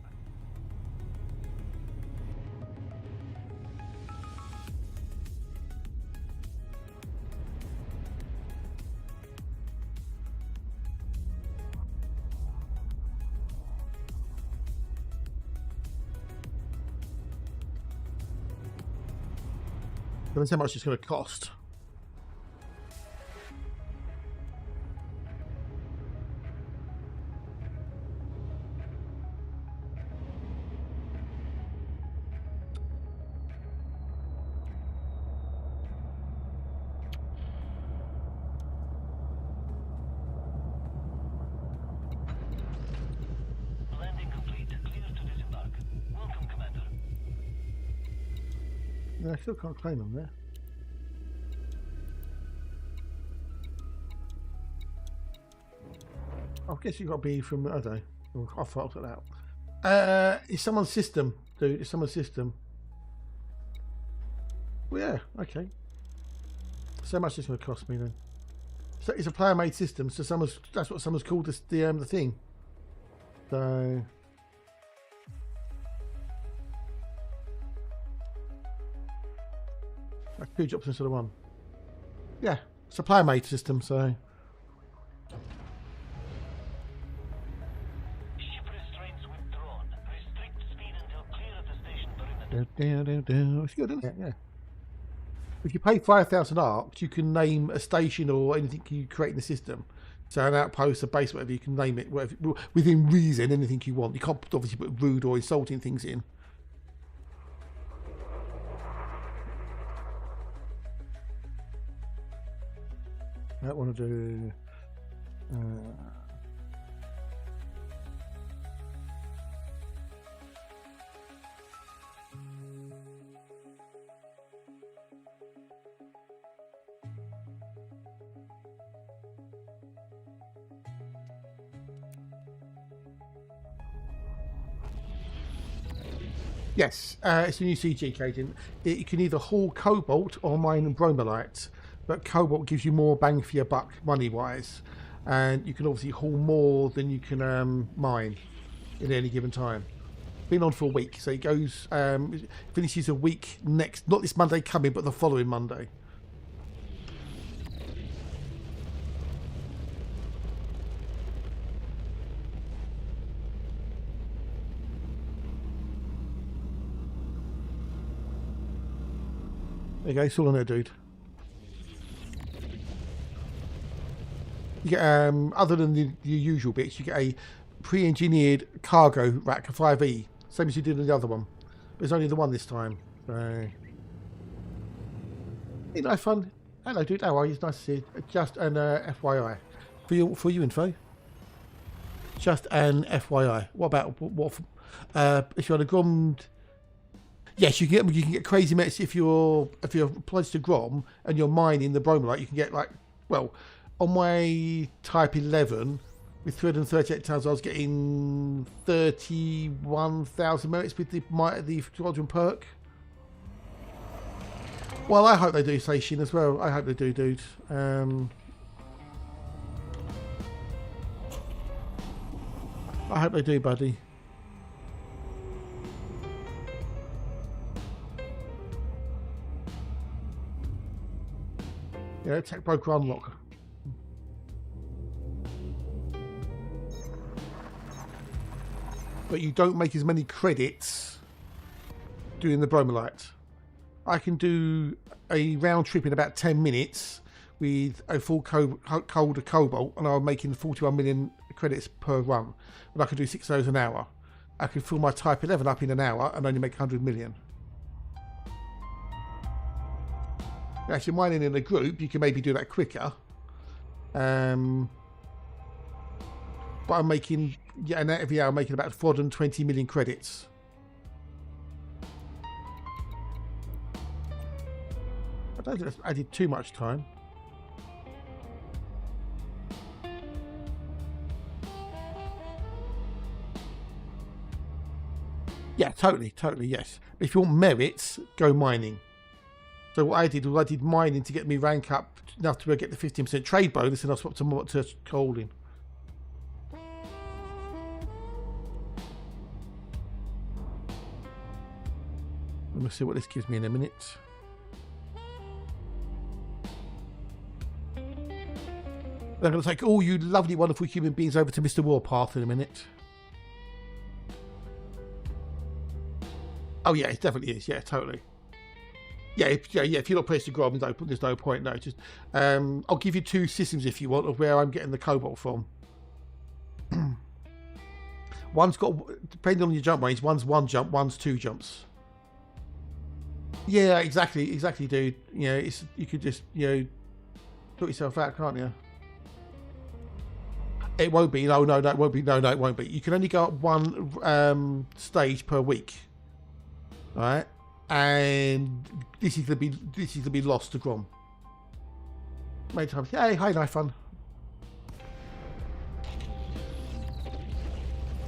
Depends how much it's going to cost. Landing complete. Clear to disembark. Welcome, Commander. No, I still can't claim them there. I guess you've got to be from, I don't know. Oh, I'll sort that out. It's someone's system, dude. It's someone's system. Well, yeah, okay. So much it's going to cost me then. So it's a player-made system, so that's what someone's called this, the thing. So... That's 2 jobs instead of 1. Yeah, it's a player-made system, so... Ship restraints withdrawn. Restrict speed until clear of the station perimeter. It's good, isn't it? Yeah. If you pay 5,000 arcs, you can name a station or anything you create in the system. So an outpost, a base, whatever, you can name it whatever, within reason, anything you want. You can't obviously put rude or insulting things in. I don't want to do... Yes, it's a new CG agent. You can either haul cobalt or mine bromellite, but cobalt gives you more bang for your buck money-wise, and you can obviously haul more than you can mine in any given time. Been on for a week, so it goes finishes a week next, not this Monday coming, but the following Monday. There you go, it's all on there, dude. You get, other than the usual bits, you get a pre-engineered cargo rack, a 5E, same as you did in the other one. There's only the one this time. So, you know, fun. Hello, dude. How are you? It's nice to see you. Just an FYI for you info. Just an FYI. What about if you're on a Grom? Yes, you can get crazy mets if you're pledged to Grom and you're mining the Bromellite. You can get like, well, on my Type 11 with 338 tons, I was getting 31,000 merits with the Squadron perk. Well, I hope they do, Station, as well. I hope they do, dude. I hope they do, buddy. Yeah, tech broker unlock. But you don't make as many credits doing the Bromellite. I can do a round trip in about 10 minutes with a full cold of cobalt, and I'm making 41 million credits per run. But I can do 6 of those an hour. I can fill my Type 11 up in an hour and only make 100 million. Actually, mining in a group, you can maybe do that quicker. But I'm making, yeah, and every hour I'm making about 420 million credits. I don't think that's added too much time. Yeah, totally, yes. If you want merits, go mining. So what I did was I did mining to get me rank up enough to get the 15% trade bonus, and I swapped to coaling. Let's see what this gives me in a minute. I'm going to take all you lovely, wonderful human beings over to Mr. Warpath in a minute. Oh yeah, it definitely is. Yeah, totally. Yeah, if you're not placed to Grom, there's no point. No, just I'll give you 2 systems if you want of where I'm getting the cobalt from. One's got, depending on your jump range, one's 1 jump, one's 2 jumps. Yeah, exactly, dude. You know, you could just put yourself out, can't you? It won't be. No, it won't be. No, it won't be. You can only go up 1 stage per week. All right, and this is gonna be lost to Grom. Many times. Hey, hi, Life Fun.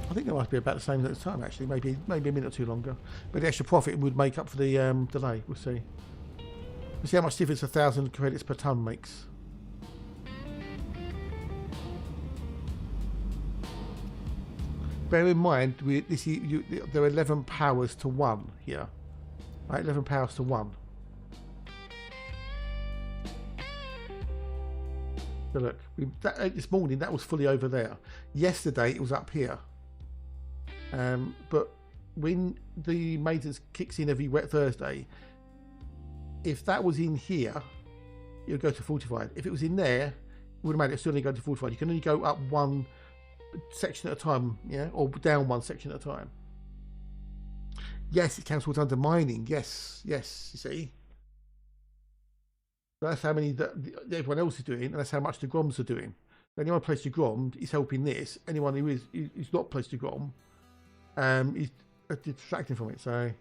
I think that must be about the same at the time, actually. Maybe a minute or 2 longer. But the extra profit would make up for the delay. We'll see. We'll see how much difference 1,000 credits per ton makes. Bear in mind, there are 11 powers to 1 here. Right, 11 powers to 1. So look, this morning that was fully over there. Yesterday it was up here. But when the maintenance kicks in every wet Thursday, if that was in here, it would go to fortified. If it was in there, it would have made it still only go to fortified. You can only go up 1 section at a time, yeah, or down 1 section at a time. Yes, it counts towards undermining. Yes, you see. That's how many that everyone else is doing, and that's how much the Groms are doing. Anyone placed to Grom is helping this. Anyone who is not placed to Grom, is distracting from it. So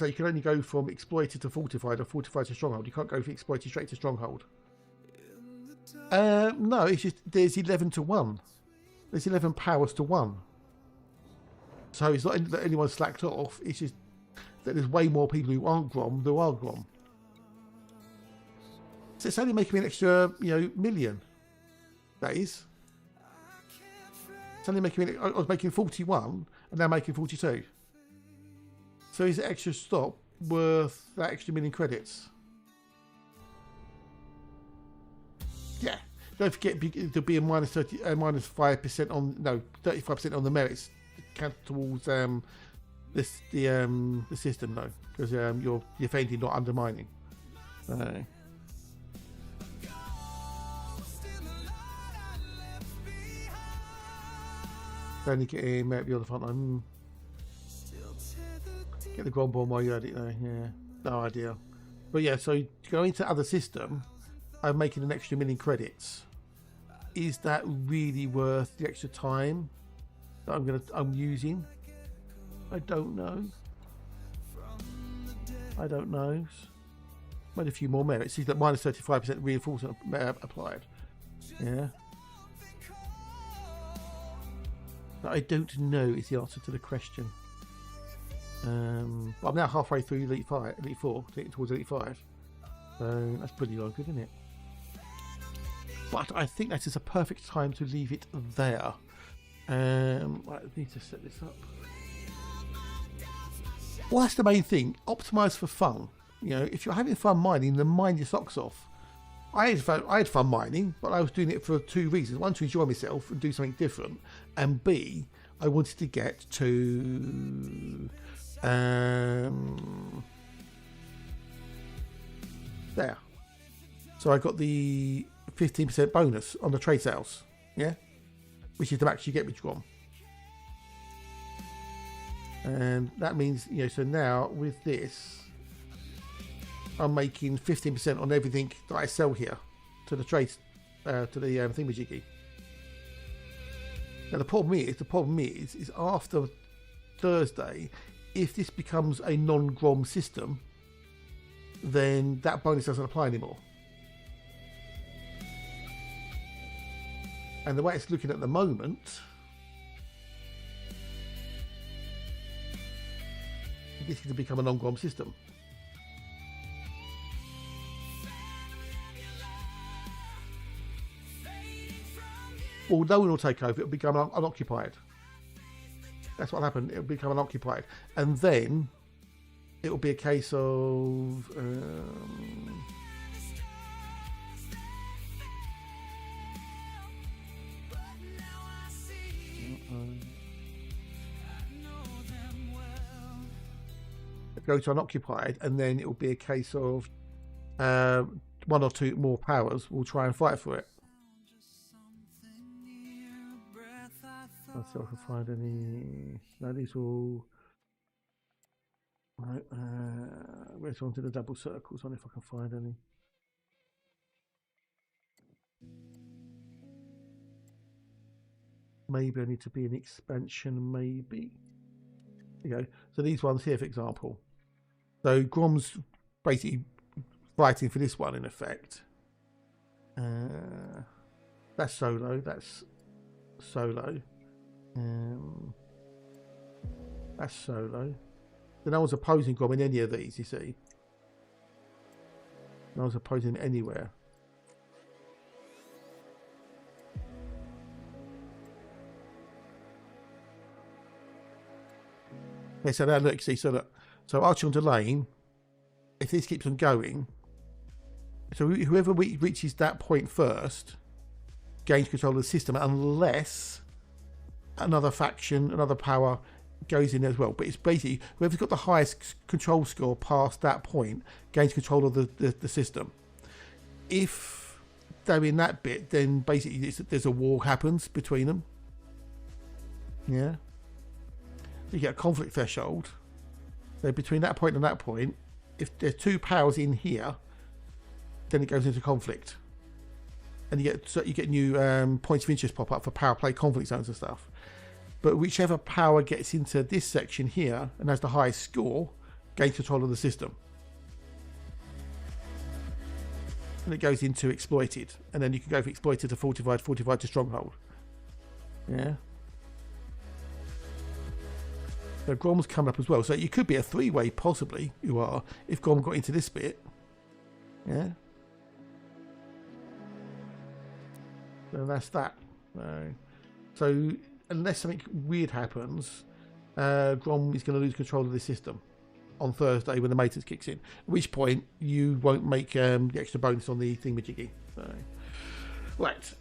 you can only go from exploited to fortified, or fortified to stronghold. You can't go from exploited straight to stronghold. No, it's just there's 11 to 1. There's 11 powers to 1. So it's not that anyone's slacked off. It's just that there's way more people who aren't Grom than are Grom. So it's only making me an extra, million. That is. It's only making me. I was making 41, and now making 42. So is the extra stop worth that extra million credits? Yeah. Don't forget there'll be a minus 5% on 35% on the merits count towards the system though, because you're fainting, not undermining. Only getting merit beyond the front line. Get the Grom bomb while you're at it though. Yeah, no idea. But yeah, so to go into other system, I'm making an extra million credits. Is that really worth the extra time that I'm using? I don't know. Made a few more merits. See that minus 35% reinforcement applied. Yeah. But I don't know is the answer to the question. But I'm now halfway through Elite 4, towards Elite 5. So that's pretty good, isn't it? But I think that is a perfect time to leave it there. Right, I need to set this up. Well, that's the main thing. Optimize for fun. If you're having fun mining, then mine your socks off. I had fun mining, but I was doing it for 2 reasons. One, to enjoy myself and do something different, and B, I wanted to get to there. So I got the 15% bonus on the trade sales, yeah, which is the max you get with Grom. And that means, so now with this, I'm making 15% on everything that I sell here to the trade, to the thingamajiggy. Now the problem is after Thursday, if this becomes a non-Grom system, then that bonus doesn't apply anymore. And the way it's looking at the moment, this is going to become a non-Grom system. Well, no one will take over. It'll become unoccupied. That's what'll happen. It'll become unoccupied, and then it'll be a case of. Go to unoccupied, and then it will be a case of 1 or 2 more powers will try and fight for it. Let's see if I can find any. No, these all. Right, where's on to the double circles on if I can find any. Maybe I need to be an expansion, maybe. There you go. So these ones here, for example. So Grom's basically fighting for this one in effect. That's solo. That's solo. That's solo. So no one's opposing Grom in any of these, you see. No one's opposing anywhere. Okay, so now look, see, so look. So Archer on Delane, if this keeps on going, so whoever reaches that point first gains control of the system, unless another faction, another power goes in as well. But it's basically whoever's got the highest control score past that point gains control of the system. If they're in that bit, then basically there's a war happens between them. Yeah. You get a conflict threshold. So between that point and that point, if there's 2 powers in here, then it goes into conflict, and you get new points of interest pop up for power play conflict zones and stuff. But whichever power gets into this section here and has the highest score gains control of the system, and it goes into exploited, and then you can go from exploited to fortified, fortified to stronghold. Yeah. So Grom's coming up as well. So you could be a 3-way possibly, you are, if Grom got into this bit. Yeah. So that's that. So unless something weird happens, Grom is going to lose control of the system on Thursday when the Matrix kicks in. At which point you won't make the extra bonus on the thingamajiggy. So, right.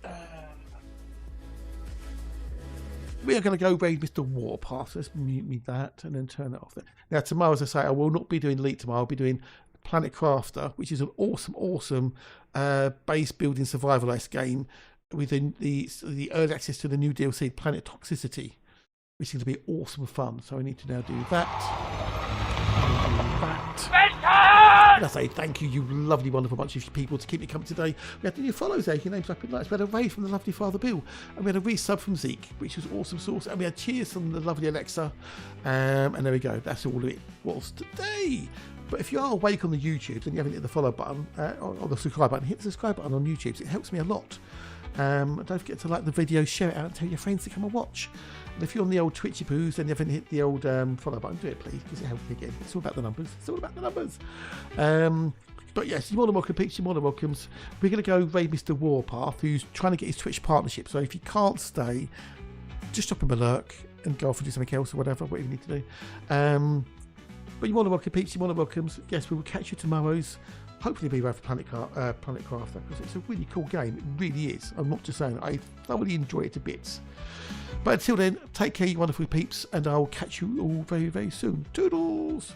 We are going to go raid Mr. Warpath. Let's mute that and then turn that off there. Now, tomorrow, as I say, I will not be doing Elite tomorrow. I'll be doing Planet Crafter, which is an awesome base building survivalist game with the early access to the new DLC, Planet Toxicity, which is going to be awesome fun. So I need to now do that. And I say thank you, you lovely, wonderful bunch of people to keep me company today. We had the new follows there, your name's up in lights. We had a raid from the lovely Father Bill, and we had a resub from Zeke, which was awesome sauce, and we had cheers from the lovely Alexa, and there we go. That's all it was today. But if you are awake on the YouTube and you haven't hit the follow button or the subscribe button, hit the subscribe button on YouTube. It helps me a lot. Don't forget to like the video, share it out, and tell your friends to come and watch. And if you're on the old Twitchy poos and you haven't hit the old follow button, do it please, because it helps me again. It's all about the numbers. It's all about the numbers. But yes, you're more than welcome, Peach. You're more than welcome. We're going to go raid Mr. Warpath, who's trying to get his Twitch partnership. So if you can't stay, just drop him a lurk and go off and do something else or whatever you need to do. But you're more than welcome, Peach. You're more than welcome. Yes, we will catch you tomorrow's. Hopefully be around for Planet Crafter, because it's a really cool game. It really is. I'm not just saying it. I thoroughly enjoy it to bits. But until then, take care, you wonderful peeps, and I'll catch you all very, very soon. Toodles!